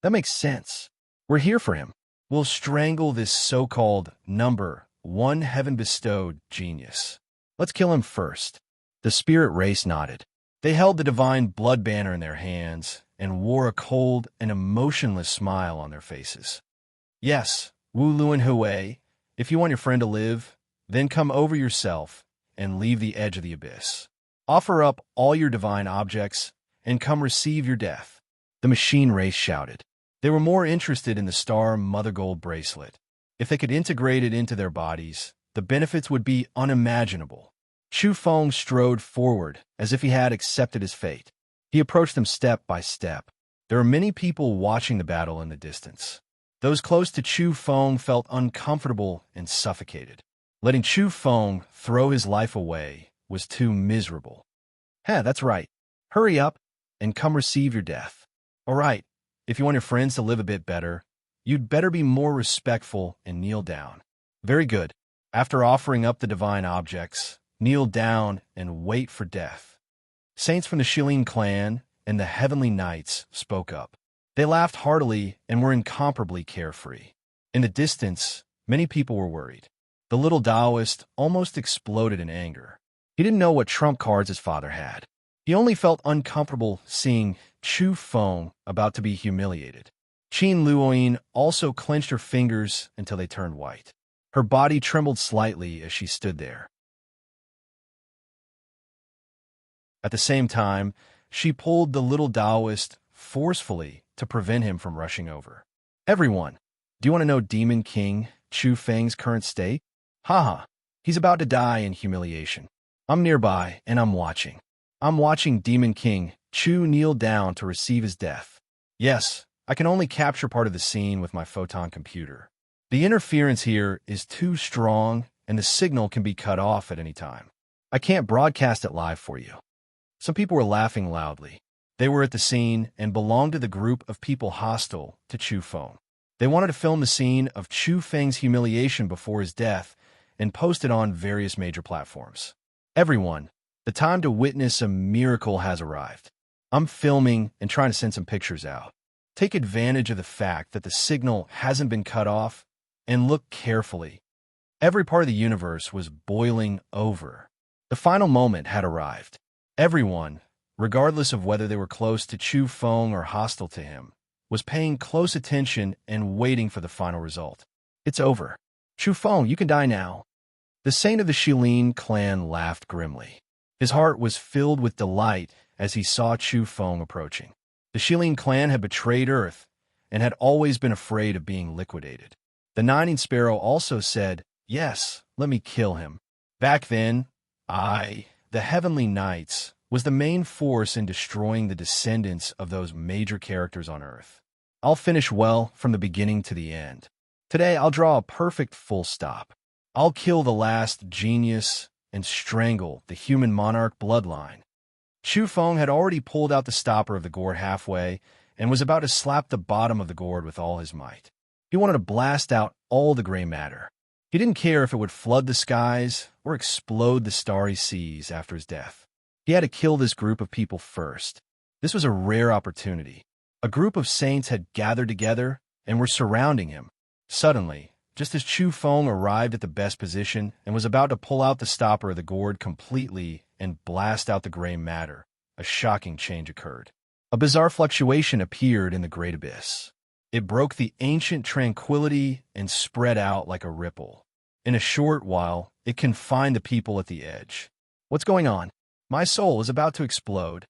That makes sense. We're here for him. We'll strangle this so-called number one heaven-bestowed genius. Let's kill him first. The spirit race nodded. They held the divine blood banner in their hands and wore a cold and emotionless smile on their faces. Yes, Wu Luan Hui, if you want your friend to live, then come over yourself and leave the edge of the abyss. Offer up all your divine objects and come receive your death. The machine race shouted. They were more interested in the star mother gold bracelet. If they could integrate it into their bodies, the benefits would be unimaginable. Chu Feng strode forward as if he had accepted his fate. He approached them step by step. There were many people watching the battle in the distance. Those close to Chu Feng felt uncomfortable and suffocated. Letting Chu Feng throw his life away was too miserable. That's right. Hurry up and come receive your death. All right, if you want your friends to live a bit better, you'd better be more respectful and kneel down. Very good. After offering up the divine objects, kneel down and wait for death. Saints from the Shilin clan and the Heavenly Knights spoke up. They laughed heartily and were incomparably carefree. In the distance, many people were worried. The little Taoist almost exploded in anger. He didn't know what trump cards his father had. He only felt uncomfortable seeing Chu Feng about to be humiliated. Qin Luoyin also clenched her fingers until they turned white. Her body trembled slightly as she stood there. At the same time, she pulled the little Taoist forcefully to prevent him from rushing over. Everyone, do you want to know Demon King Chu Feng's current state? Haha, he's about to die in humiliation. I'm nearby and I'm watching. I'm watching Demon King Chu kneel down to receive his death. Yes, I can only capture part of the scene with my photon computer. The interference here is too strong and the signal can be cut off at any time. I can't broadcast it live for you. Some people were laughing loudly. They were at the scene and belonged to the group of people hostile to Chu Feng. They wanted to film the scene of Chu Feng's humiliation before his death and post it on various major platforms. Everyone, the time to witness a miracle has arrived. I'm filming and trying to send some pictures out. Take advantage of the fact that the signal hasn't been cut off and look carefully. Every part of the universe was boiling over. The final moment had arrived. Everyone, regardless of whether they were close to Chu Feng or hostile to him, was paying close attention and waiting for the final result. It's over. Chu Feng, you can die now. The saint of the Shilin clan laughed grimly. His heart was filled with delight as he saw Chu Feng approaching. The Shilin clan had betrayed Earth and had always been afraid of being liquidated. The Nining Sparrow also said, "Yes, let me kill him." Back then, the Heavenly Knights, was the main force in destroying the descendants of those major characters on Earth. I'll finish well from the beginning to the end. Today, I'll draw a perfect full stop. I'll kill the last genius and strangle the human monarch bloodline. Chu Feng had already pulled out the stopper of the gourd halfway and was about to slap the bottom of the gourd with all his might. He wanted to blast out all the gray matter. He didn't care if it would flood the skies or explode the starry seas after his death. He had to kill this group of people first. This was a rare opportunity. A group of saints had gathered together and were surrounding him. Suddenly, just as Chu Feng arrived at the best position and was about to pull out the stopper of the gourd completely and blast out the gray matter, a shocking change occurred. A bizarre fluctuation appeared in the great abyss. It broke the ancient tranquility and spread out like a ripple. In a short while, it confined the people at the edge. What's going on? My soul is about to explode.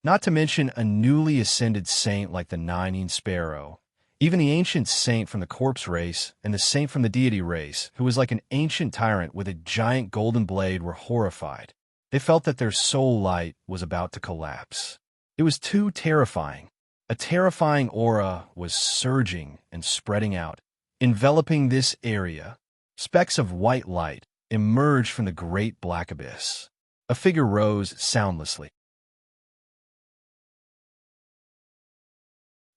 Not to mention a newly ascended saint like the Nine-Eared Sparrow. Even the ancient saint from the corpse race and the saint from the deity race, who was like an ancient tyrant with a giant golden blade, were horrified. They felt that their soul light was about to collapse. It was too terrifying. A terrifying aura was surging and spreading out, enveloping this area. Specks of white light emerged from the great black abyss. A figure rose soundlessly.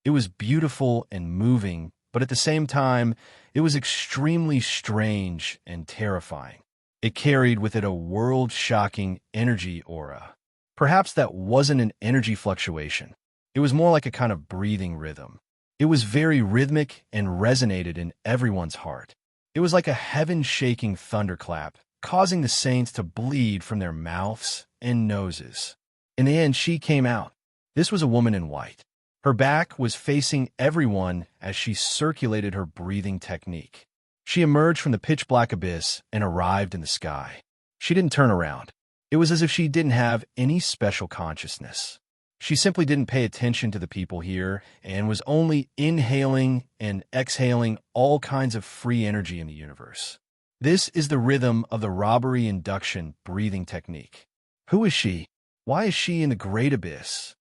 It was beautiful and moving, but at the same time, it was extremely strange and terrifying. It carried with it a world-shocking energy aura. Perhaps that wasn't an energy fluctuation. It was more like a kind of breathing rhythm. It was very rhythmic and resonated in everyone's heart. It was like a heaven-shaking thunderclap, causing the saints to bleed from their mouths and noses. In the end, she came out. This was a woman in white. Her back was facing everyone as she circulated her breathing technique. She emerged from the pitch-black abyss and arrived in the sky. She didn't turn around. It was as if she didn't have any special consciousness. She simply didn't pay attention to the people here and was only inhaling and exhaling all kinds of free energy in the universe. This is the rhythm of the robbery induction breathing technique. Who is she? Why is she in the great abyss?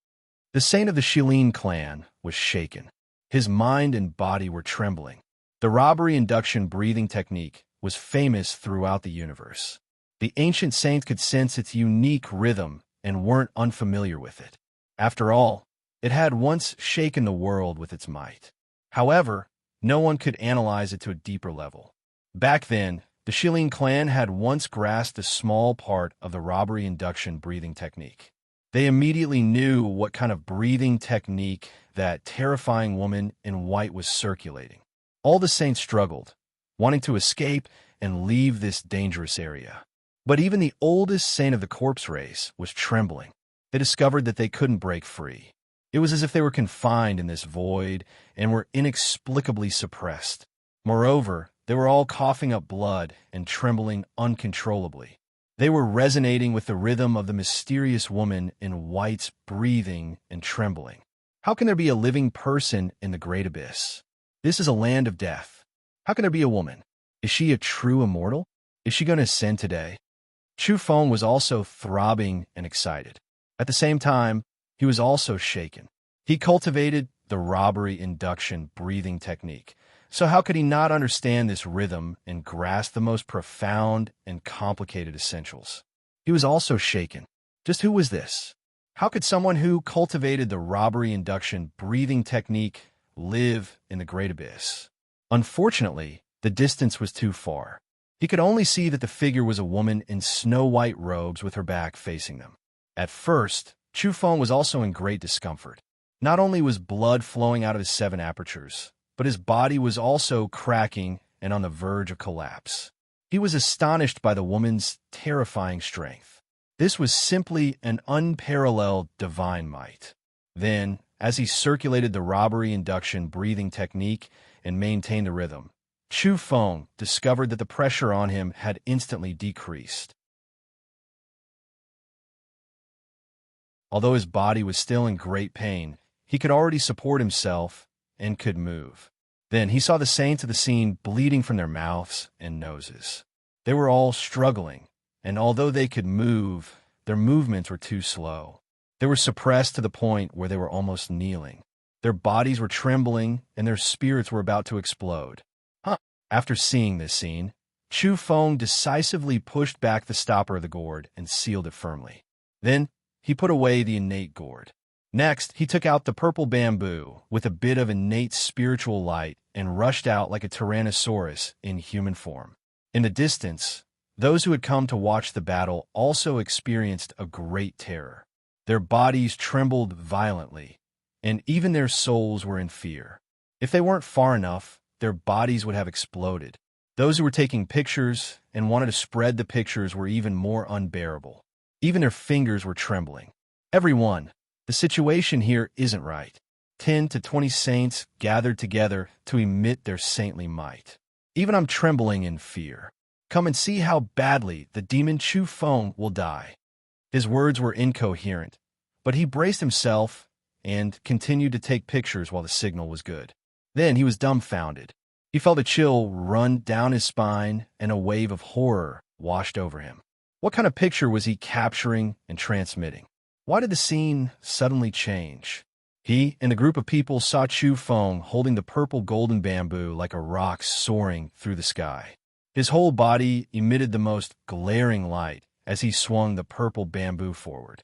The saint of the Shilin clan was shaken. His mind and body were trembling. The robbery induction breathing technique was famous throughout the universe. The ancient saints could sense its unique rhythm and weren't unfamiliar with it. After all, it had once shaken the world with its might. However, no one could analyze it to a deeper level. Back then, the Shilin clan had once grasped a small part of the robbery induction breathing technique. They immediately knew what kind of breathing technique that terrifying woman in white was circulating. All the saints struggled, wanting to escape and leave this dangerous area. But even the oldest saint of the corpse race was trembling. They discovered that they couldn't break free. It was as if they were confined in this void and were inexplicably suppressed. Moreover, they were all coughing up blood and trembling uncontrollably. They were resonating with the rhythm of the mysterious woman in white's breathing and trembling. How can there be a living person in the great abyss? This is a land of death. How can there be a woman? Is she a true immortal? Is she going to ascend today? Chu Feng was also throbbing and excited. At the same time, he was also shaken. He cultivated the robbery induction breathing technique. So how could he not understand this rhythm and grasp the most profound and complicated essentials? He was also shaken. Just who was this? How could someone who cultivated the robbery induction breathing technique live in the great abyss? Unfortunately, the distance was too far. He could only see that the figure was a woman in snow-white robes with her back facing them. At first, Chu Feng was also in great discomfort. Not only was blood flowing out of his 7 apertures, but his body was also cracking and on the verge of collapse. He was astonished by the woman's terrifying strength. This was simply an unparalleled divine might. Then, as he circulated the robbery induction breathing technique and maintained the rhythm, Chu Feng discovered that the pressure on him had instantly decreased. Although his body was still in great pain, he could already support himself and could move. Then he saw the saints of the scene bleeding from their mouths and noses. They were all struggling, and although they could move, their movements were too slow. They were suppressed to the point where they were almost kneeling. Their bodies were trembling, and their spirits were about to explode. After seeing this scene, Chu Feng decisively pushed back the stopper of the gourd and sealed it firmly. Then he put away the innate gourd. Next, he took out the purple bamboo with a bit of innate spiritual light and rushed out like a tyrannosaurus in human form. In the distance, those who had come to watch the battle also experienced a great terror. Their bodies trembled violently, and even their souls were in fear. If they weren't far enough, their bodies would have exploded. Those who were taking pictures and wanted to spread the pictures were even more unbearable. Even their fingers were trembling. Everyone, the situation here isn't right. 10 to 20 saints gathered together to emit their saintly might. Even I'm trembling in fear. Come and see how badly the demon Chu Feng will die. His words were incoherent, but he braced himself and continued to take pictures while the signal was good. Then he was dumbfounded. He felt a chill run down his spine and a wave of horror washed over him. What kind of picture was he capturing and transmitting? Why did the scene suddenly change? He and a group of people saw Chu Feng holding the purple golden bamboo like a rock soaring through the sky. His whole body emitted the most glaring light as he swung the purple bamboo forward.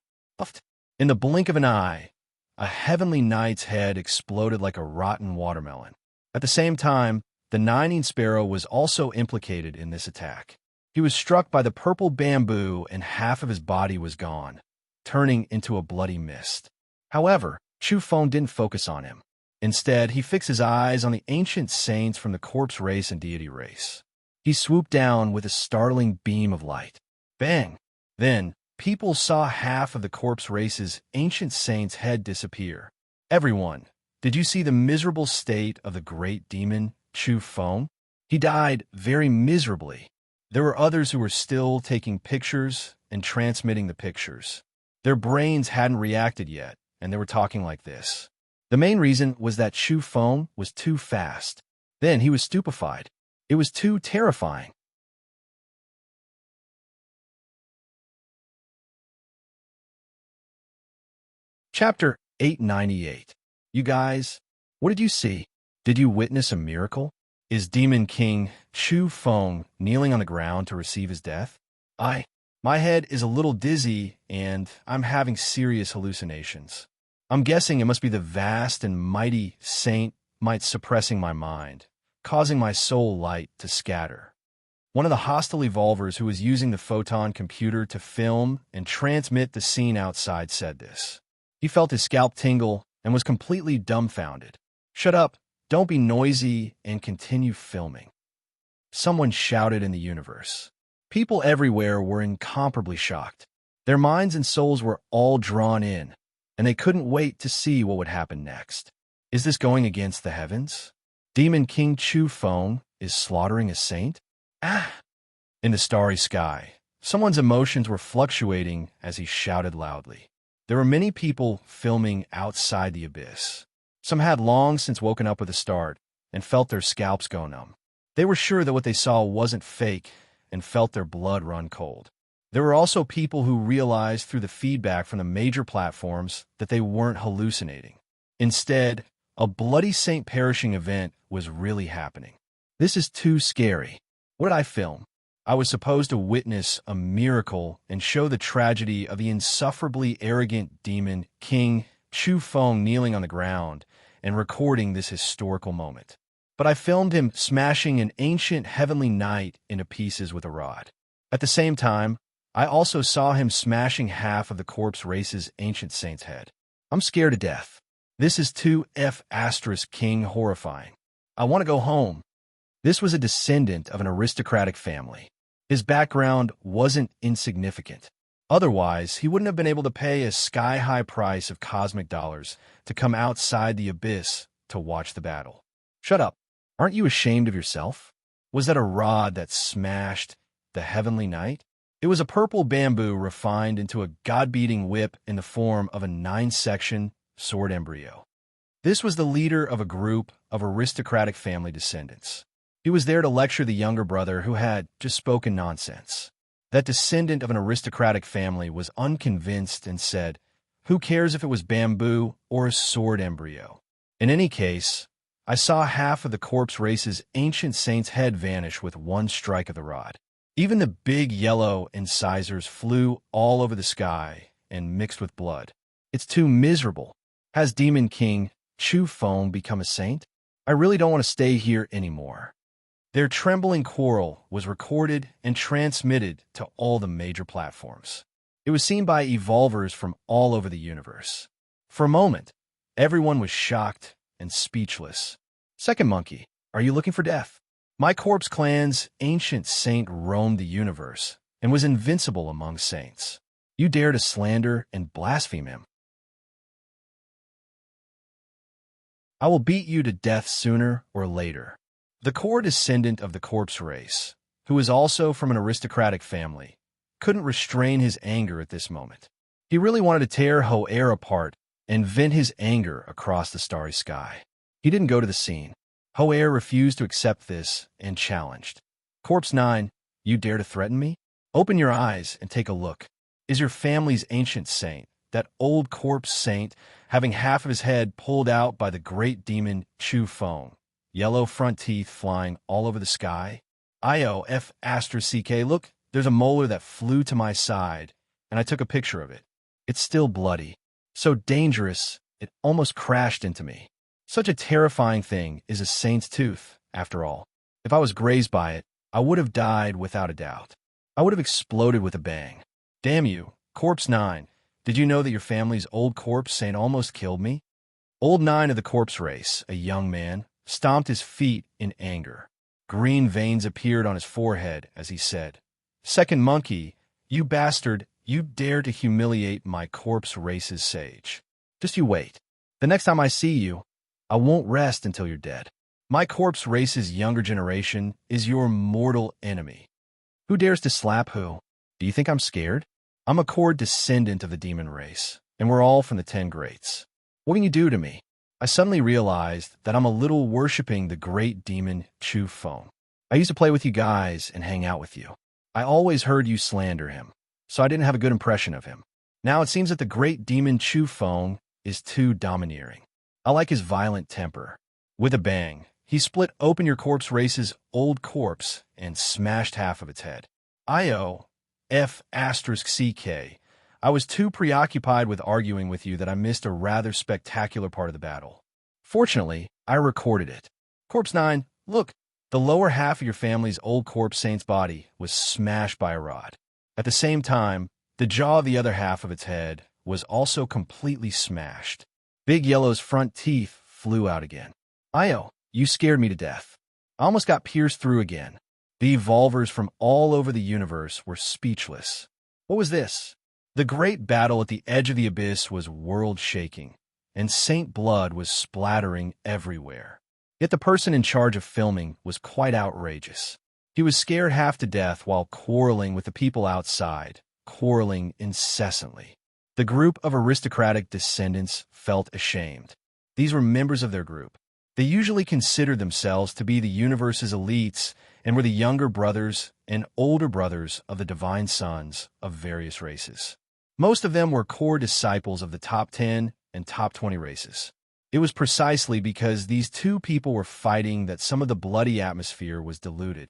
In the blink of an eye, a heavenly knight's head exploded like a rotten watermelon. At the same time, the nining sparrow was also implicated in this attack. He was struck by the purple bamboo and half of his body was gone, turning into a bloody mist. However, Chu Feng didn't focus on him. Instead, he fixed his eyes on the ancient saints from the corpse race and deity race. He swooped down with a startling beam of light. Bang! Then, people saw half of the corpse race's ancient saint's head disappear. Everyone, did you see the miserable state of the great demon, Chu Feng? He died very miserably. There were others who were still taking pictures and transmitting the pictures. Their brains hadn't reacted yet, and they were talking like this. The main reason was that Chu Feng was too fast. Then he was stupefied. It was too terrifying. Chapter 898. You guys, what did you see? Did you witness a miracle? Is Demon King Chu Feng kneeling on the ground to receive his death? My head is a little dizzy and I'm having serious hallucinations. I'm guessing it must be the vast and mighty saint might suppressing my mind, causing my soul light to scatter. One of the hostile evolvers who was using the photon computer to film and transmit the scene outside said this. He felt his scalp tingle and was completely dumbfounded. Shut up, don't be noisy, and continue filming. Someone shouted in the universe. People everywhere were incomparably shocked. Their minds and souls were all drawn in, and they couldn't wait to see what would happen next. Is this going against the heavens? Demon King Chu Feng is slaughtering a saint? In the starry sky, someone's emotions were fluctuating as he shouted loudly. There were many people filming outside the abyss. Some had long since woken up with a start and felt their scalps go numb. They were sure that what they saw wasn't fake and felt their blood run cold. There were also people who realized through the feedback from the major platforms that they weren't hallucinating. Instead, a bloody saint perishing event was really happening. This is too scary. What did I film? I was supposed to witness a miracle and show the tragedy of the insufferably arrogant demon King Chu Feng kneeling on the ground and recording this historical moment. But I filmed him smashing an ancient heavenly knight into pieces with a rod. At the same time, I also saw him smashing half of the corpse race's ancient saint's head. I'm scared to death. This is too King horrifying. I want to go home. This was a descendant of an aristocratic family. His background wasn't insignificant. Otherwise, he wouldn't have been able to pay a sky-high price of cosmic dollars to come outside the abyss to watch the battle. Shut up. Aren't you ashamed of yourself? Was that a rod that smashed the heavenly knight? It was a purple bamboo refined into a god-beating whip in the form of a 9-section sword embryo. This was the leader of a group of aristocratic family descendants. He was there to lecture the younger brother who had just spoken nonsense. That descendant of an aristocratic family was unconvinced and said, "Who cares if it was bamboo or a sword embryo?" In any case, I saw half of the corpse race's ancient saint's head vanish with one strike of the rod. Even the big yellow incisors flew all over the sky and mixed with blood. It's too miserable. Has Demon King Chu Feng become a saint? I really don't want to stay here anymore. Their trembling quarrel was recorded and transmitted to all the major platforms. It was seen by evolvers from all over the universe. For a moment, everyone was shocked and speechless. Second monkey, are you looking for death? My corpse clan's ancient saint roamed the universe and was invincible among saints. You dare to slander and blaspheme him. I will beat you to death sooner or later. The core descendant of the corpse race, who was also from an aristocratic family, couldn't restrain his anger at this moment. He really wanted to tear Ho'er apart and vent his anger across the starry sky. He didn't go to the scene. Ho'er refused to accept this and challenged. Corpse 9, you dare to threaten me? Open your eyes and take a look. Is your family's ancient saint, that old corpse saint, having half of his head pulled out by the great demon Chu Feng, yellow front teeth flying all over the sky? IOF*CK, look, there's a molar that flew to my side, and I took a picture of it. It's still bloody. So dangerous, it almost crashed into me. Such a terrifying thing is a saint's tooth, after all. If I was grazed by it, I would have died without a doubt. I would have exploded with a bang. Damn you, Corpse 9. Did you know that your family's old corpse saint almost killed me? Old 9 of the corpse race, a young man, stomped his feet in anger. Green veins appeared on his forehead as he said, Second monkey, you bastard, you dare to humiliate my corpse race's sage. Just you wait. The next time I see you, I won't rest until you're dead. My corpse race's younger generation is your mortal enemy. Who dares to slap who? Do you think I'm scared? I'm a core descendant of the demon race, and we're all from the 10 greats. What can you do to me? I suddenly realized that I'm a little worshipping the great demon Chu Feng. I used to play with you guys and hang out with you. I always heard you slander him, so I didn't have a good impression of him. Now it seems that the great demon Chu Feng is too domineering. I like his violent temper. With a bang, he split open your corpse race's old corpse and smashed half of its head. IOF*CK. I was too preoccupied with arguing with you that I missed a rather spectacular part of the battle. Fortunately, I recorded it. Corpse 9, look, the lower half of your family's old corpse saint's body was smashed by a rod. At the same time, the jaw of the other half of its head was also completely smashed. Big Yellow's front teeth flew out again. You scared me to death. I almost got pierced through again. The evolvers from all over the universe were speechless. What was this? The great battle at the edge of the abyss was world-shaking, and Saint blood was splattering everywhere. Yet the person in charge of filming was quite outrageous. He was scared half to death while quarreling with the people outside, quarreling incessantly. The group of aristocratic descendants felt ashamed. These were members of their group. They usually considered themselves to be the universe's elites and were the younger brothers and older brothers of the divine sons of various races. Most of them were core disciples of the top 10 and top 20 races. It was precisely because these two people were fighting that some of the bloody atmosphere was diluted.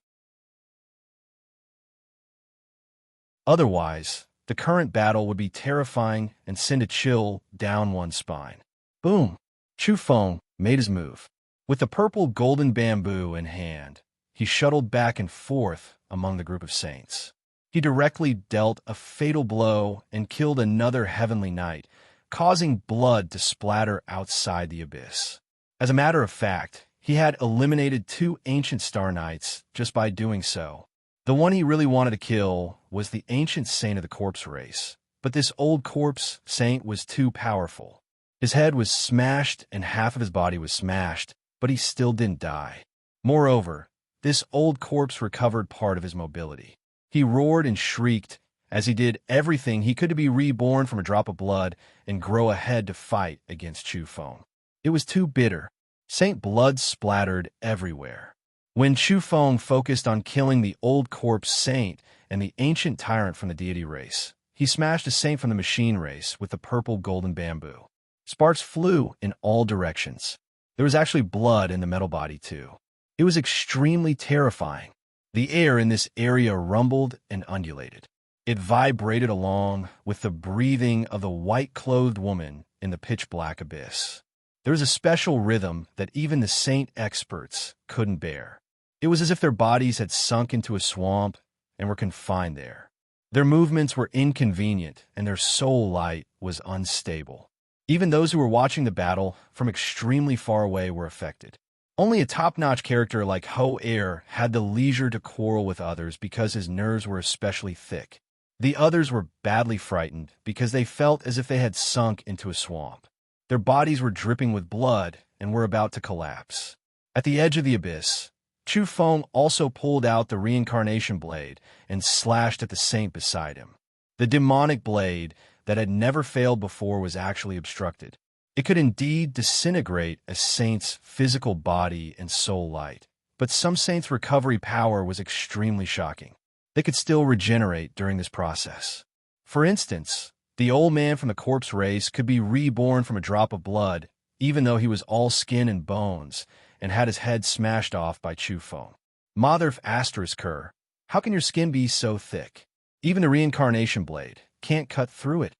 Otherwise, the current battle would be terrifying and send a chill down one's spine. Boom! Chu Feng made his move. With the purple golden bamboo in hand, he shuttled back and forth among the group of saints. He directly dealt a fatal blow and killed another heavenly knight, causing blood to splatter outside the abyss. As a matter of fact, he had eliminated 2 ancient star knights just by doing so. The one he really wanted to kill was the ancient saint of the corpse race, but this old corpse saint was too powerful. His head was smashed and half of his body was smashed, but he still didn't die. Moreover, this old corpse recovered part of his mobility. He roared and shrieked as he did everything he could to be reborn from a drop of blood and grow a head to fight against Chu Feng. It was too bitter. Saint blood splattered everywhere. When Chu Feng focused on killing the old corpse saint and the ancient tyrant from the deity race, he smashed a saint from the machine race with the purple golden bamboo. Sparks flew in all directions. There was actually blood in the metal body, too. It was extremely terrifying. The air in this area rumbled and undulated. It vibrated along with the breathing of the white-clothed woman in the pitch-black abyss. There was a special rhythm that even the saint experts couldn't bear. It was as if their bodies had sunk into a swamp and were confined there. Their movements were inconvenient, and their soul light was unstable. Even those who were watching the battle from extremely far away were affected. Only a top-notch character like Ho-Er had the leisure to quarrel with others because his nerves were especially thick. The others were badly frightened because they felt as if they had sunk into a swamp. Their bodies were dripping with blood and were about to collapse. At the edge of the abyss, Chu Feng also pulled out the reincarnation blade and slashed at the saint beside him. The demonic blade that had never failed before was actually obstructed. It could indeed disintegrate a saint's physical body and soul light, but some saints' recovery power was extremely shocking. They could still regenerate during this process. For instance, the old man from the corpse race could be reborn from a drop of blood, even though he was all skin and bones, and had his head smashed off by Chu Feng. Mother Asterisker, how can your skin be so thick? Even the reincarnation blade can't cut through it.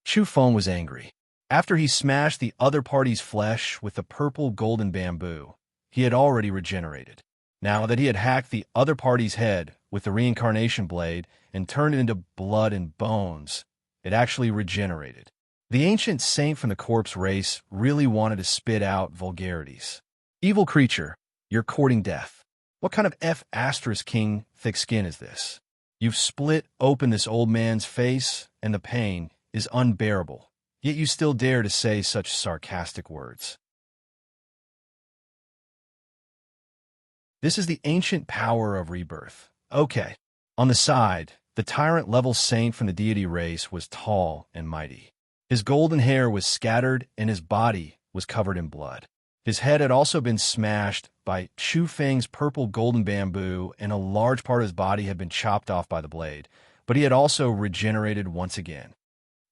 Chu Feng was angry. After he smashed the other party's flesh with the purple golden bamboo, he had already regenerated. Now that he had hacked the other party's head with the reincarnation blade and turned it into blood and bones, it actually regenerated. The ancient saint from the corpse race really wanted to spit out vulgarities. Evil creature, you're courting death. What kind of King thick skin is this? You've split open this old man's face, and the pain is unbearable, yet you still dare to say such sarcastic words. This is the ancient power of rebirth. Okay. On the side, the tyrant-level saint from the deity race was tall and mighty. His golden hair was scattered, and his body was covered in blood. His head had also been smashed by Chu Feng's purple golden bamboo, and a large part of his body had been chopped off by the blade, but he had also regenerated once again.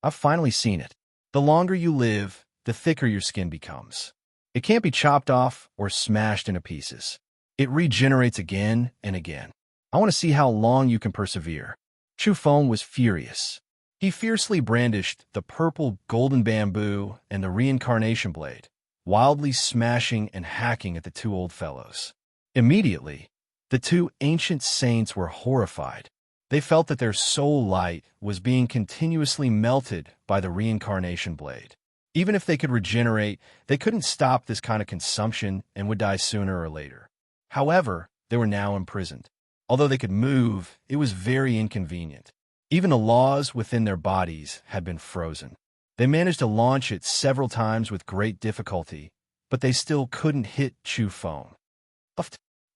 I've finally seen it. The longer you live, the thicker your skin becomes. It can't be chopped off or smashed into pieces. It regenerates again and again. I want to see how long you can persevere. Chu Feng was furious. He fiercely brandished the purple golden bamboo and the reincarnation blade, wildly smashing and hacking at the two old fellows. Immediately, the two ancient saints were horrified. They felt that their soul light was being continuously melted by the reincarnation blade. Even if they could regenerate, they couldn't stop this kind of consumption and would die sooner or later. However, they were now imprisoned. Although they could move, it was very inconvenient. Even the laws within their bodies had been frozen. They managed to launch it several times with great difficulty, but they still couldn't hit Chu Feng.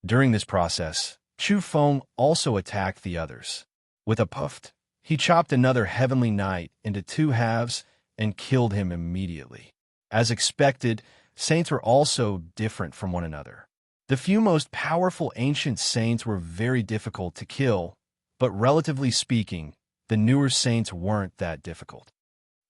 During this process, Chu Feng also attacked the others. With a puff, he chopped another heavenly knight into two halves and killed him immediately. As expected, saints were also different from one another. The few most powerful ancient saints were very difficult to kill, but relatively speaking, the newer saints weren't that difficult.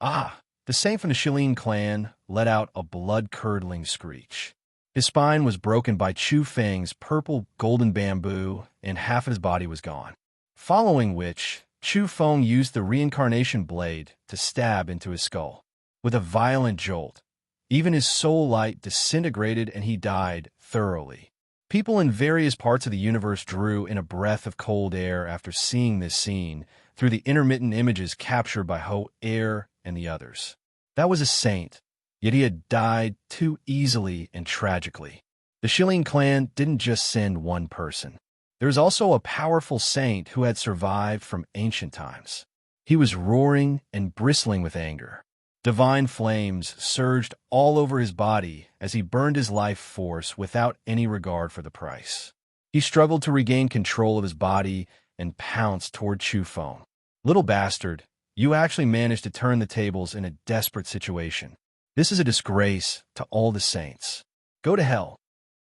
The saint from the Shilin clan let out a blood-curdling screech. His spine was broken by Chu Feng's purple golden bamboo, and half of his body was gone. Following which, Chu Feng used the reincarnation blade to stab into his skull. With a violent jolt, even his soul light disintegrated and he died thoroughly. People in various parts of the universe drew in a breath of cold air after seeing this scene through the intermittent images captured by Ho-Er and the others. That was a saint, yet he had died too easily and tragically. The Shilin clan didn't just send one person. There was also a powerful saint who had survived from ancient times. He was roaring and bristling with anger. Divine flames surged all over his body as he burned his life force without any regard for the price. He struggled to regain control of his body and pounced toward Chu Feng. Little bastard, you actually managed to turn the tables in a desperate situation. This is a disgrace to all the saints. Go to hell.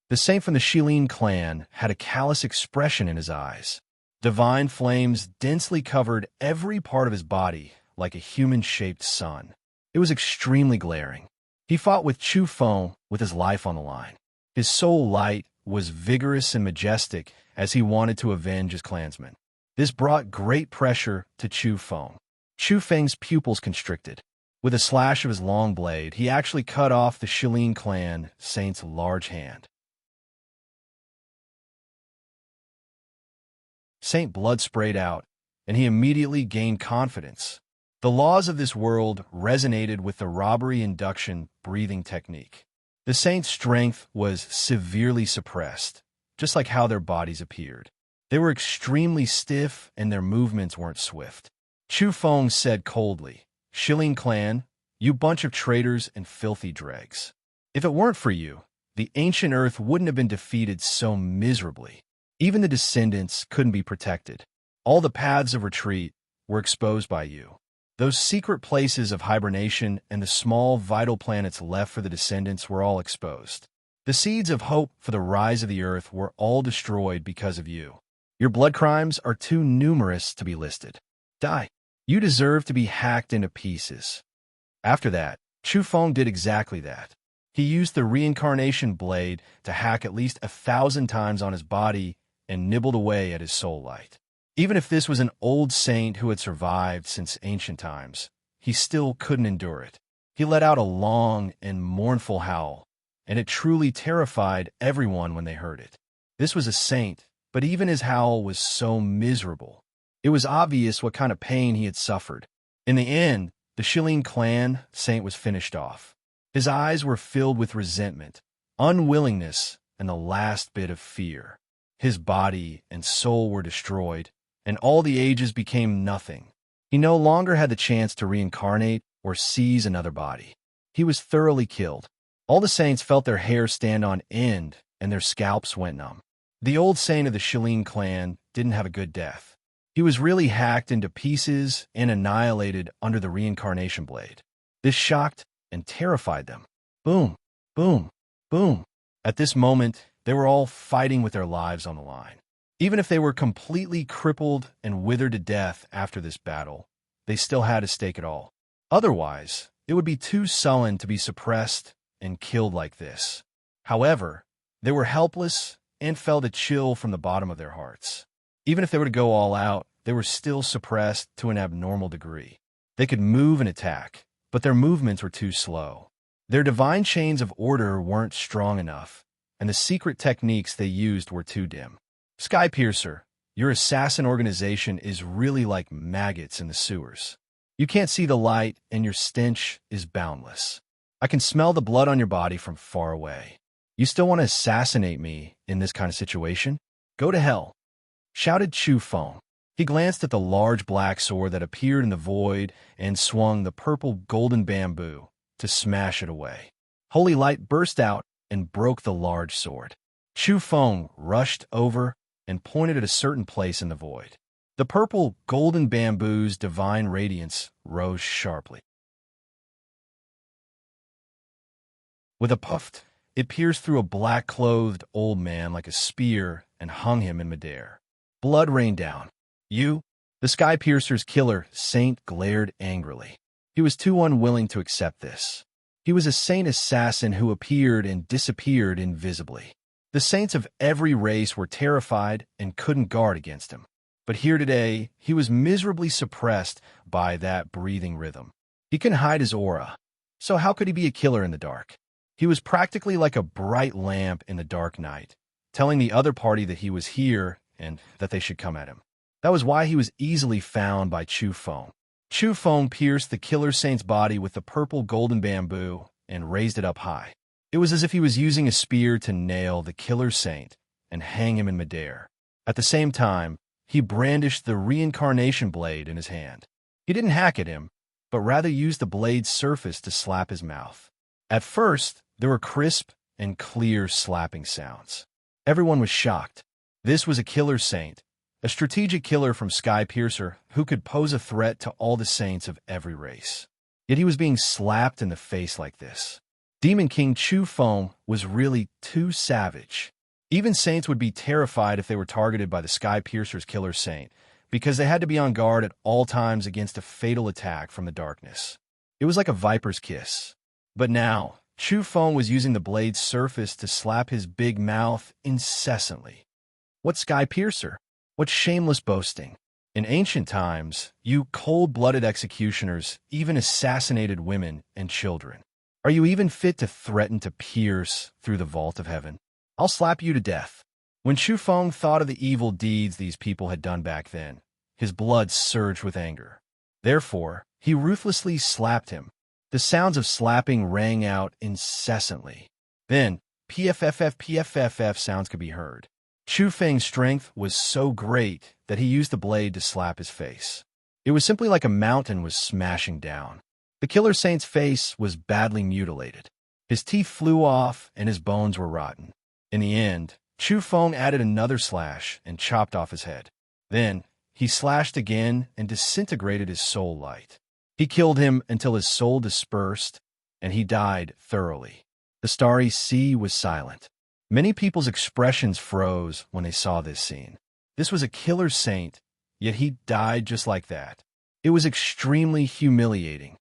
The saint from the Shilin clan had a callous expression in his eyes. Divine flames densely covered every part of his body like a human-shaped sun. It was extremely glaring. He fought with Chu Feng with his life on the line. His soul light was vigorous and majestic as he wanted to avenge his clansmen. This brought great pressure to Chu Feng. Chu Feng's pupils constricted. With a slash of his long blade, he actually cut off the Shilin clan saint's large hand. Saint blood sprayed out, and he immediately gained confidence. The laws of this world resonated with the robbery induction breathing technique. The saint's strength was severely suppressed, just like how their bodies appeared. They were extremely stiff, and their movements weren't swift. Chu Feng said coldly, "Shilling clan, you bunch of traitors and filthy dregs. If it weren't for you, the ancient earth wouldn't have been defeated so miserably. Even the descendants couldn't be protected. All the paths of retreat were exposed by you. Those secret places of hibernation and the small vital planets left for the descendants were all exposed. The seeds of hope for the rise of the earth were all destroyed because of you. Your blood crimes are too numerous to be listed. Die. You deserve to be hacked into pieces." After that, Chu Feng did exactly that. He used the reincarnation blade to hack at least 1,000 times on his body and nibbled away at his soul light. Even if this was an old saint who had survived since ancient times, he still couldn't endure it. He let out a long and mournful howl, and it truly terrified everyone when they heard it. This was a saint, but even his howl was so miserable. It was obvious what kind of pain he had suffered. In the end, the Shilling clan saint was finished off. His eyes were filled with resentment, unwillingness, and the last bit of fear. His body and soul were destroyed, and all the ages became nothing. He no longer had the chance to reincarnate or seize another body. He was thoroughly killed. All the saints felt their hair stand on end, and their scalps went numb. The old saint of the Shilling clan didn't have a good death. He was really hacked into pieces and annihilated under the reincarnation blade. This shocked and terrified them. Boom, boom, boom. At this moment, they were all fighting with their lives on the line. Even if they were completely crippled and withered to death after this battle, they still had to stake it all. Otherwise, it would be too sullen to be suppressed and killed like this. However, they were helpless and felt a chill from the bottom of their hearts. Even if they were to go all out, they were still suppressed to an abnormal degree. They could move and attack, but their movements were too slow. Their divine chains of order weren't strong enough, and the secret techniques they used were too dim. Skypiercer, your assassin organization is really like maggots in the sewers. You can't see the light, and your stench is boundless. I can smell the blood on your body from far away. You still want to assassinate me in this kind of situation? Go to hell, shouted Chu Feng. He glanced at the large black sword that appeared in the void and swung the purple golden bamboo to smash it away. Holy light burst out and broke the large sword. Chu Feng rushed over and pointed at a certain place in the void. The purple golden bamboo's divine radiance rose sharply. With a puff, it pierced through a black-clothed old man like a spear and hung him in midair. Blood rained down. "You?" The Skypiercer's killer saint glared angrily. He was too unwilling to accept this. He was a saint assassin who appeared and disappeared invisibly. The saints of every race were terrified and couldn't guard against him. But here today, he was miserably suppressed by that breathing rhythm. He couldn't hide his aura, so how could he be a killer in the dark? He was practically like a bright lamp in the dark night, telling the other party that he was here and that they should come at him. That was why he was easily found by Chu Feng. Chu Feng pierced the killer saint's body with the purple golden bamboo and raised it up high. It was as if he was using a spear to nail the killer saint and hang him in midair. At the same time, he brandished the reincarnation blade in his hand. He didn't hack at him, but rather used the blade's surface to slap his mouth. At first, there were crisp and clear slapping sounds. Everyone was shocked. This was a killer saint, a strategic killer from Skypiercer who could pose a threat to all the saints of every race. Yet he was being slapped in the face like this. Demon King Chu Feng was really too savage. Even saints would be terrified if they were targeted by the Skypiercer's killer saint, because they had to be on guard at all times against a fatal attack from the darkness. It was like a viper's kiss. But now, Chu Feng was using the blade's surface to slap his big mouth incessantly. What Skypiercer? What shameless boasting! In ancient times, you cold-blooded executioners even assassinated women and children. Are you even fit to threaten to pierce through the vault of heaven? I'll slap you to death. When Chu Feng thought of the evil deeds these people had done back then, his blood surged with anger. Therefore, he ruthlessly slapped him. The sounds of slapping rang out incessantly. Then, PFFF sounds could be heard. Chu Feng's strength was so great that he used the blade to slap his face. It was simply like a mountain was smashing down. The killer saint's face was badly mutilated. His teeth flew off and his bones were rotten. In the end, Chu Feng added another slash and chopped off his head. Then, he slashed again and disintegrated his soul light. He killed him until his soul dispersed, and he died thoroughly. The starry sea was silent. Many people's expressions froze when they saw this scene. This was a killer saint, yet he died just like that. It was extremely humiliating.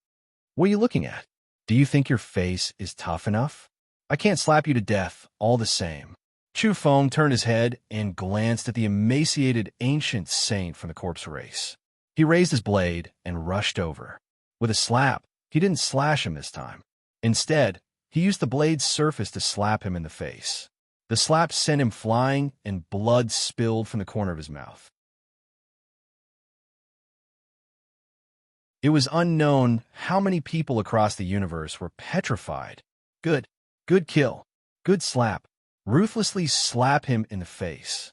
What are you looking at? Do you think your face is tough enough? I can't slap you to death all the same. Chu Feng turned his head and glanced at the emaciated ancient saint from the corpse race. He raised his blade and rushed over. With a slap, he didn't slash him this time. Instead, he used the blade's surface to slap him in the face. The slap sent him flying, and blood spilled from the corner of his mouth. It was unknown how many people across the universe were petrified. Good kill, good slap. Ruthlessly slap him in the face.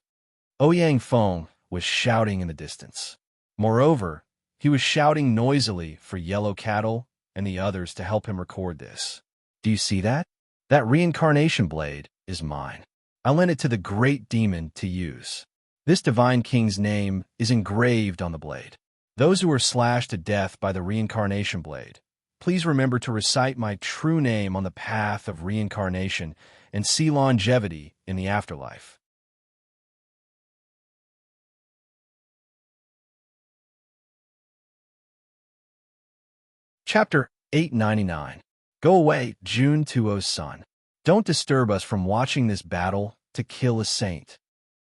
Ouyang Feng was shouting in the distance. Moreover, he was shouting noisily for Yellow Cattle and the others to help him record this. Do you see that? That reincarnation blade is mine. I lent it to the great demon to use. This divine king's name is engraved on the blade. Those who were slashed to death by the reincarnation blade, please remember to recite my true name on the path of reincarnation and see longevity in the afterlife. Chapter 899. Go away, June 20's son. Don't disturb us from watching this battle to kill a saint.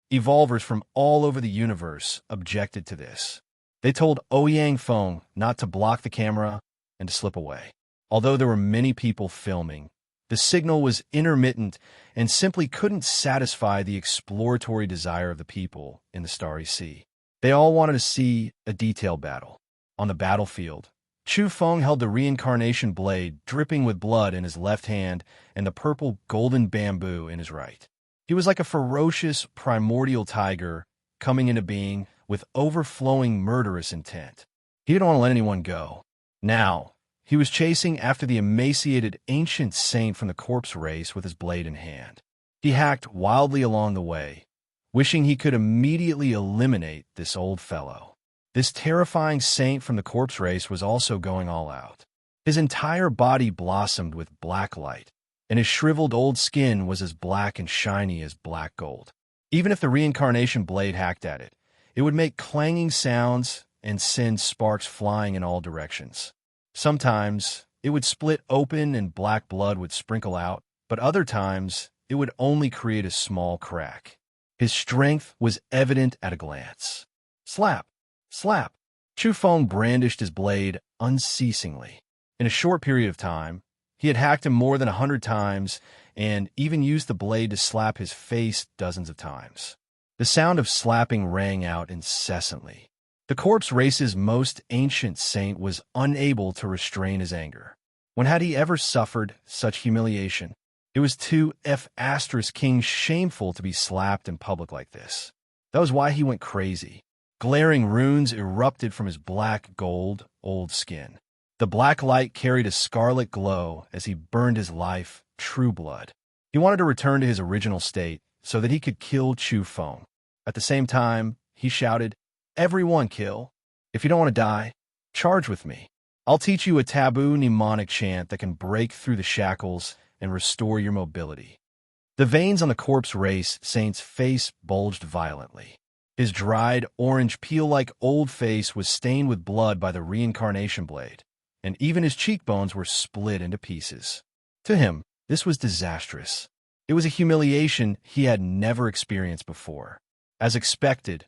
Evolvers from all over the universe objected to this. They told Ouyang Feng not to block the camera and to slip away. Although there were many people filming, the signal was intermittent and simply couldn't satisfy the exploratory desire of the people in the Starry Sea. They all wanted to see a detailed battle. On the battlefield, Chu Feng held the reincarnation blade dripping with blood in his left hand and the purple golden bamboo in his right. He was like a ferocious primordial tiger coming into being with overflowing murderous intent. He didn't want to let anyone go. Now, he was chasing after the emaciated ancient saint from the corpse race with his blade in hand. He hacked wildly along the way, wishing he could immediately eliminate this old fellow. This terrifying saint from the corpse race was also going all out. His entire body blossomed with black light, and his shriveled old skin was as black and shiny as black gold. Even if the reincarnation blade hacked at it, it would make clanging sounds and send sparks flying in all directions. Sometimes, it would split open and black blood would sprinkle out, but other times, it would only create a small crack. His strength was evident at a glance. Slap! Slap! Chu Feng brandished his blade unceasingly. In a short period of time, he had hacked him more than 100 times and even used the blade to slap his face dozens of times. The sound of slapping rang out incessantly. The corpse race's most ancient saint was unable to restrain his anger. When had he ever suffered such humiliation? It was too F***king shameful to be slapped in public like this. That was why he went crazy. Glaring runes erupted from his black gold old skin. The black light carried a scarlet glow as he burned his life, true blood. He wanted to return to his original state so that he could kill Chu Feng. At the same time, he shouted, "Everyone kill. If you don't want to die, charge with me. I'll teach you a taboo mnemonic chant that can break through the shackles and restore your mobility." The veins on the corpse race saint's face bulged violently. His dried, orange, peel-like old face was stained with blood by the reincarnation blade, and even his cheekbones were split into pieces. To him, this was disastrous. It was a humiliation he had never experienced before. As expected,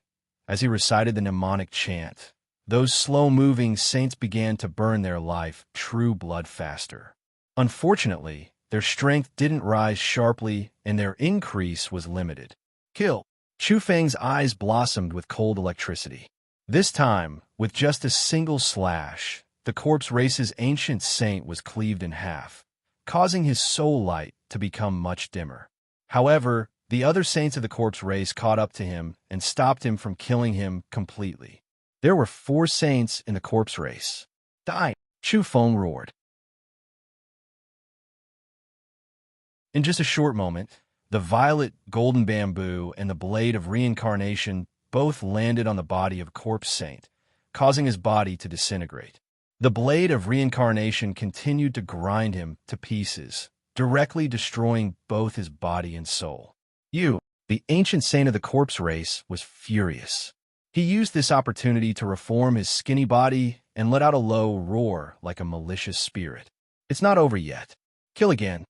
as he recited the mnemonic chant, those slow-moving saints began to burn their life true blood faster. Unfortunately, their strength didn't rise sharply and their increase was limited. Kill. Chu Feng's eyes blossomed with cold electricity. This time, with just a single slash, the corpse race's ancient saint was cleaved in half, causing his soul light to become much dimmer. However, the other saints of the corpse race caught up to him and stopped him from killing him completely. There were 4 saints in the corpse race. Die! Chu Feng roared. In just a short moment, the violet golden bamboo and the blade of reincarnation both landed on the body of corpse saint, causing his body to disintegrate. The blade of reincarnation continued to grind him to pieces, directly destroying both his body and soul. The ancient saint of the corpse race, was furious. He used this opportunity to reform his skinny body and let out a low roar like a malicious spirit. It's not over yet. Kill again.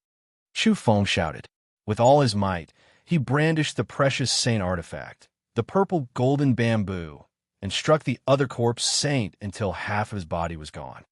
Chu Feng shouted. With all his might, he brandished the precious saint artifact, the purple golden bamboo, and struck the other corpse saint until half of his body was gone.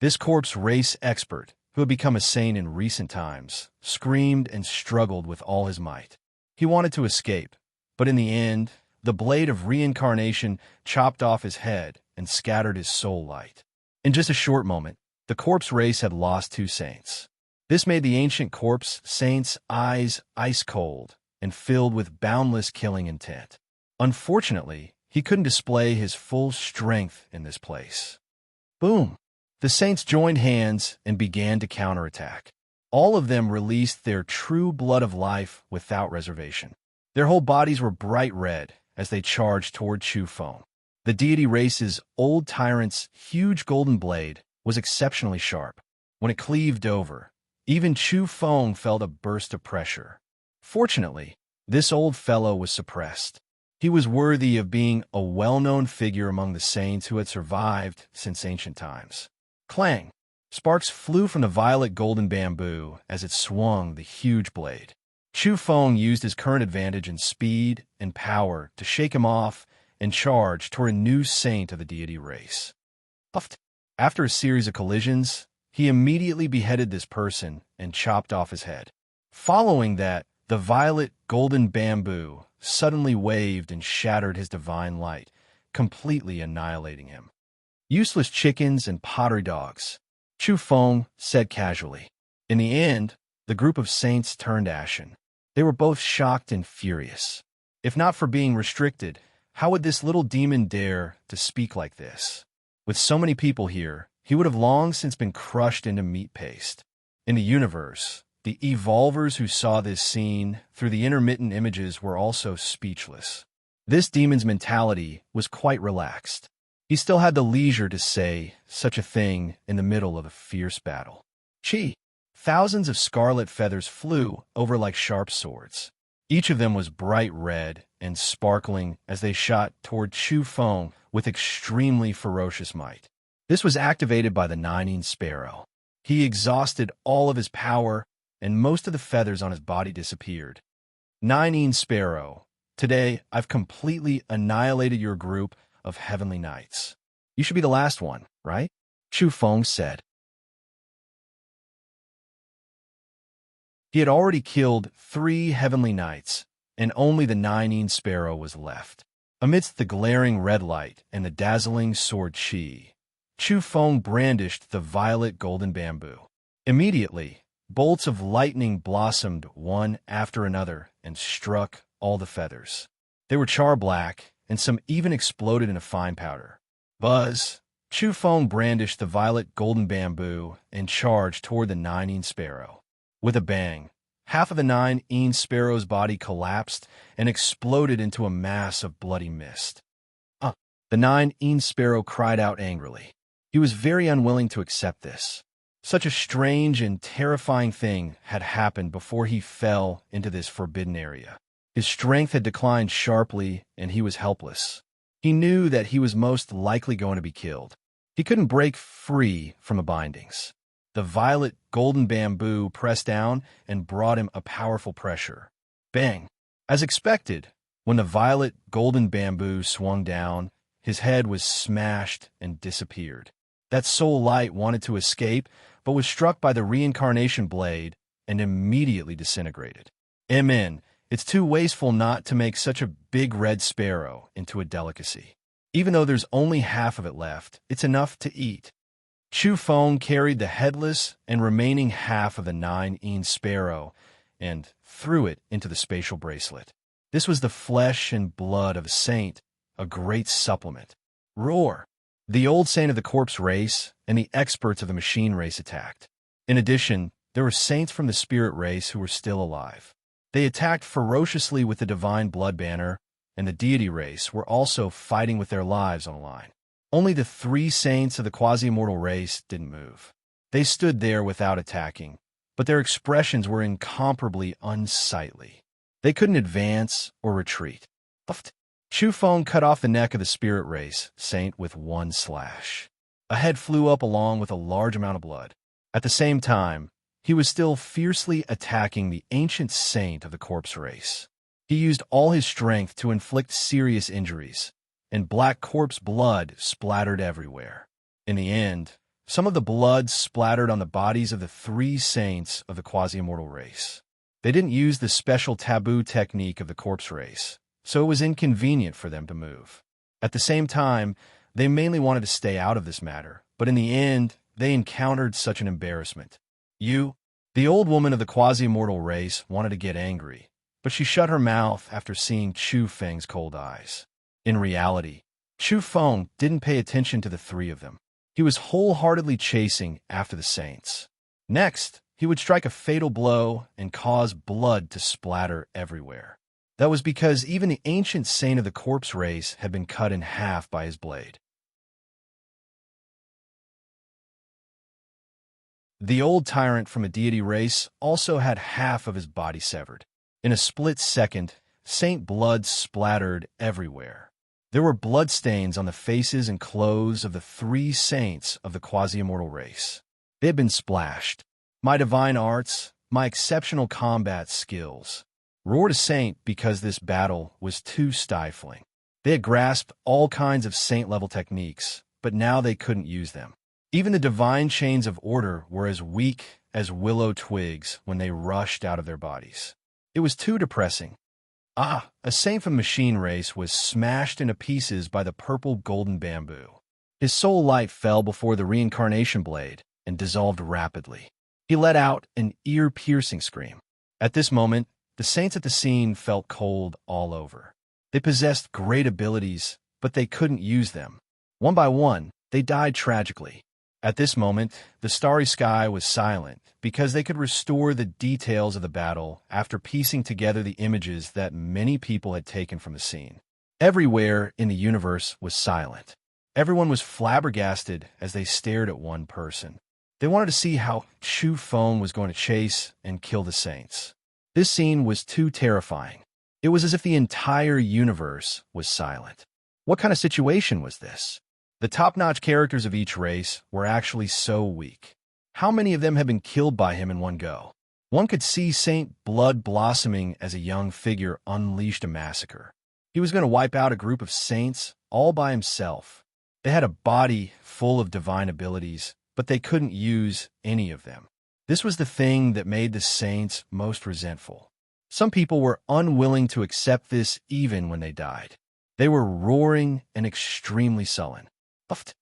This corpse race expert, who had become a saint in recent times, screamed and struggled with all his might. He wanted to escape, but in the end, the blade of reincarnation chopped off his head and scattered his soul light. In just a short moment, the corpse race had lost 2 saints. This made the ancient corpse saint's eyes ice cold and filled with boundless killing intent. Unfortunately, he couldn't display his full strength in this place. Boom! The saints joined hands and began to counterattack. All of them released their true blood of life without reservation. Their whole bodies were bright red as they charged toward Chu Feng. The deity race's old tyrant's huge golden blade was exceptionally sharp. When it cleaved over, even Chu Feng felt a burst of pressure. Fortunately, this old fellow was suppressed. He was worthy of being a well-known figure among the saints who had survived since ancient times. Clang! Sparks flew from the violet golden bamboo as it swung the huge blade. Chu Feng used his current advantage in speed and power to shake him off and charge toward a new saint of the deity race. After a series of collisions, he immediately beheaded this person and chopped off his head. Following that, the violet golden bamboo suddenly waved and shattered his divine light, completely annihilating him. Useless chickens and pottery dogs, Chu Feng said casually. In the end, the group of saints turned ashen. They were both shocked and furious. If not for being restricted, how would this little demon dare to speak like this? With so many people here, he would have long since been crushed into meat paste. In the universe, the evolvers who saw this scene through the intermittent images were also speechless. This demon's mentality was quite relaxed. He still had the leisure to say such a thing in the middle of a fierce battle. Thousands of scarlet feathers flew over like sharp swords. Each of them was bright red and sparkling as they shot toward Chu Feng with extremely ferocious might. This was activated by the nine-inch sparrow. He exhausted all of his power, and most of the feathers on his body disappeared. Nine-inch sparrow, today I've completely annihilated your group of heavenly knights. You should be the last one, right? Chu Feng said. He had already killed 3 heavenly knights, and only the nine-inch sparrow was left. Amidst the glaring red light and the dazzling sword Chu Feng brandished the violet golden bamboo. Immediately, bolts of lightning blossomed one after another and struck all the feathers. They were char-black, and some even exploded into fine powder. Buzz! Chu Feng brandished the violet golden bamboo and charged toward the nine-inch sparrow. With a bang, half of the nine-inch sparrow's body collapsed and exploded into a mass of bloody mist. The nine-inch sparrow cried out angrily. He was very unwilling to accept this. Such a strange and terrifying thing had happened before he fell into this forbidden area. His strength had declined sharply, and he was helpless. He knew that he was most likely going to be killed. He couldn't break free from the bindings. The violet golden bamboo pressed down and brought him a powerful pressure. Bang! As expected, when the violet golden bamboo swung down, his head was smashed and disappeared. That soul light wanted to escape, but was struck by the reincarnation blade and immediately disintegrated. Amen. It's too wasteful not to make such a big red sparrow into a delicacy. Even though there's only half of it left, it's enough to eat. Chu Feng carried the headless and remaining half of the 9-een sparrow and threw it into the spatial bracelet. This was the flesh and blood of a saint, a great supplement. Roar! The old saint of the corpse race and the experts of the machine race attacked. In addition, there were saints from the spirit race who were still alive. They attacked ferociously with the divine blood banner, and the deity race were also fighting with their lives on the line. Only the 3 saints of the quasi-immortal race didn't move. They stood there without attacking, but their expressions were incomparably unsightly. They couldn't advance or retreat. Chu Feng cut off the neck of the spirit race saint with one slash. A head flew up along with a large amount of blood. At the same time, he was still fiercely attacking the ancient saint of the corpse race. He used all his strength to inflict serious injuries, and black corpse blood splattered everywhere. In the end, some of the blood splattered on the bodies of the 3 saints of the quasi-immortal race. They didn't use the special taboo technique of the corpse race, so it was inconvenient for them to move. At the same time, they mainly wanted to stay out of this matter, but in the end, they encountered such an embarrassment. The old woman of the quasi-immortal race wanted to get angry, but she shut her mouth after seeing Chu Feng's cold eyes. In reality, Chu Feng didn't pay attention to the 3 of them. He was wholeheartedly chasing after the saints. Next, he would strike a fatal blow and cause blood to splatter everywhere. That was because even the ancient saint of the corpse race had been cut in half by his blade. The old tyrant from a deity race also had half of his body severed. In a split second, saint blood splattered everywhere. There were bloodstains on the faces and clothes of the 3 saints of the quasi-immortal race. They had been splashed. My divine arts, my exceptional combat skills, roared a saint because this battle was too stifling. They had grasped all kinds of saint-level techniques, but now they couldn't use them. Even the divine chains of order were as weak as willow twigs when they rushed out of their bodies. It was too depressing. A saint from machine race was smashed into pieces by the purple golden bamboo. His soul light fell before the reincarnation blade and dissolved rapidly. He let out an ear-piercing scream. At this moment, the saints at the scene felt cold all over. They possessed great abilities, but they couldn't use them. One by one, they died tragically. At this moment, the starry sky was silent because they could restore the details of the battle after piecing together the images that many people had taken from the scene. Everywhere in the universe was silent. Everyone was flabbergasted as they stared at one person. They wanted to see how Chu Feng was going to chase and kill the saints. This scene was too terrifying. It was as if the entire universe was silent. What kind of situation was this? The top-notch characters of each race were actually so weak. How many of them had been killed by him in one go? One could see Saint Blood blossoming as a young figure unleashed a massacre. He was going to wipe out a group of saints all by himself. They had a body full of divine abilities, but they couldn't use any of them. This was the thing that made the saints most resentful. Some people were unwilling to accept this even when they died. They were roaring and extremely sullen. Puffed.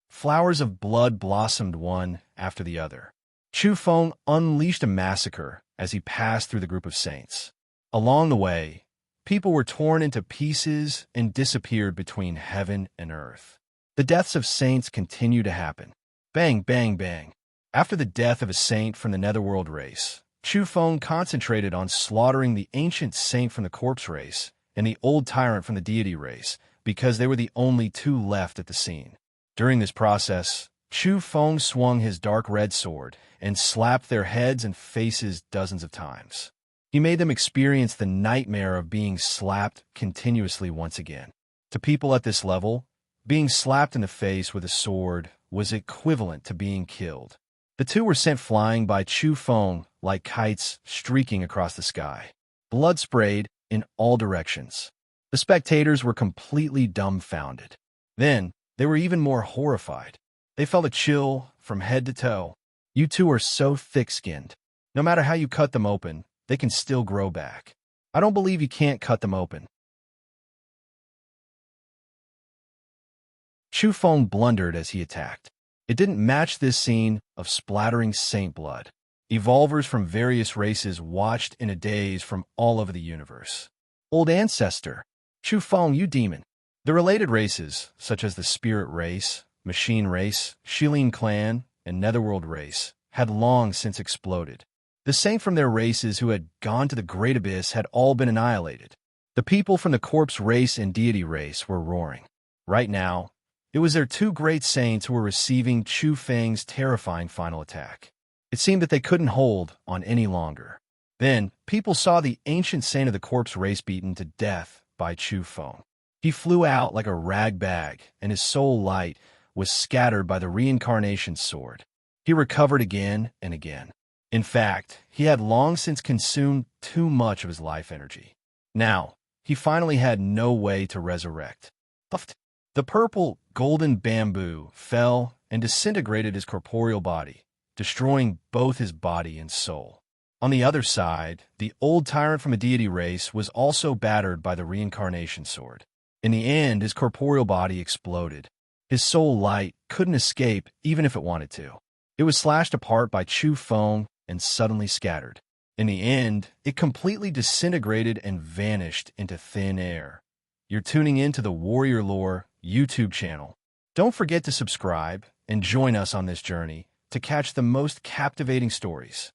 Flowers of blood blossomed one after the other. Chu Feng unleashed a massacre as he passed through the group of saints. Along the way, people were torn into pieces and disappeared between heaven and earth. The deaths of saints continue to happen. Bang, bang, bang. After the death of a saint from the netherworld race, Chu Feng concentrated on slaughtering the ancient saint from the corpse race and the old tyrant from the deity race, because they were the only 2 left at the scene. During this process, Chu Feng swung his dark red sword and slapped their heads and faces dozens of times. He made them experience the nightmare of being slapped continuously once again. To people at this level, being slapped in the face with a sword was equivalent to being killed. The 2 were sent flying by Chu Feng like kites streaking across the sky. Blood sprayed in all directions. The spectators were completely dumbfounded. Then, they were even more horrified. They felt a chill from head to toe. You 2 are so thick-skinned. No matter how you cut them open, they can still grow back. I don't believe you can't cut them open. Chu Feng blundered as he attacked. It didn't match this scene of splattering saint blood. Evolvers from various races watched in a daze from all over the universe. Old ancestor, Chu Feng, you demon. The related races, such as the Spirit Race, Machine Race, Shilin Clan, and Netherworld Race, had long since exploded. The saint from their races who had gone to the Great Abyss had all been annihilated. The people from the Corpse Race and Deity Race were roaring. Right now, it was their two great saints who were receiving Chu Feng's terrifying final attack. It seemed that they couldn't hold on any longer. Then, people saw the ancient saint of the Corpse Race beaten to death by Chu Feng. He flew out like a rag bag, and his soul light was scattered by the reincarnation sword. He recovered again and again. In fact, he had long since consumed too much of his life energy. Now, he finally had no way to resurrect. The purple, golden bamboo fell and disintegrated his corporeal body, destroying both his body and soul. On the other side, the old tyrant from a deity race was also battered by the reincarnation sword. In the end, his corporeal body exploded. His soul light couldn't escape even if it wanted to. It was slashed apart by Chu Feng and suddenly scattered. In the end, it completely disintegrated and vanished into thin air. You're tuning in to the Warrior Lore YouTube channel. Don't forget to subscribe and join us on this journey to catch the most captivating stories.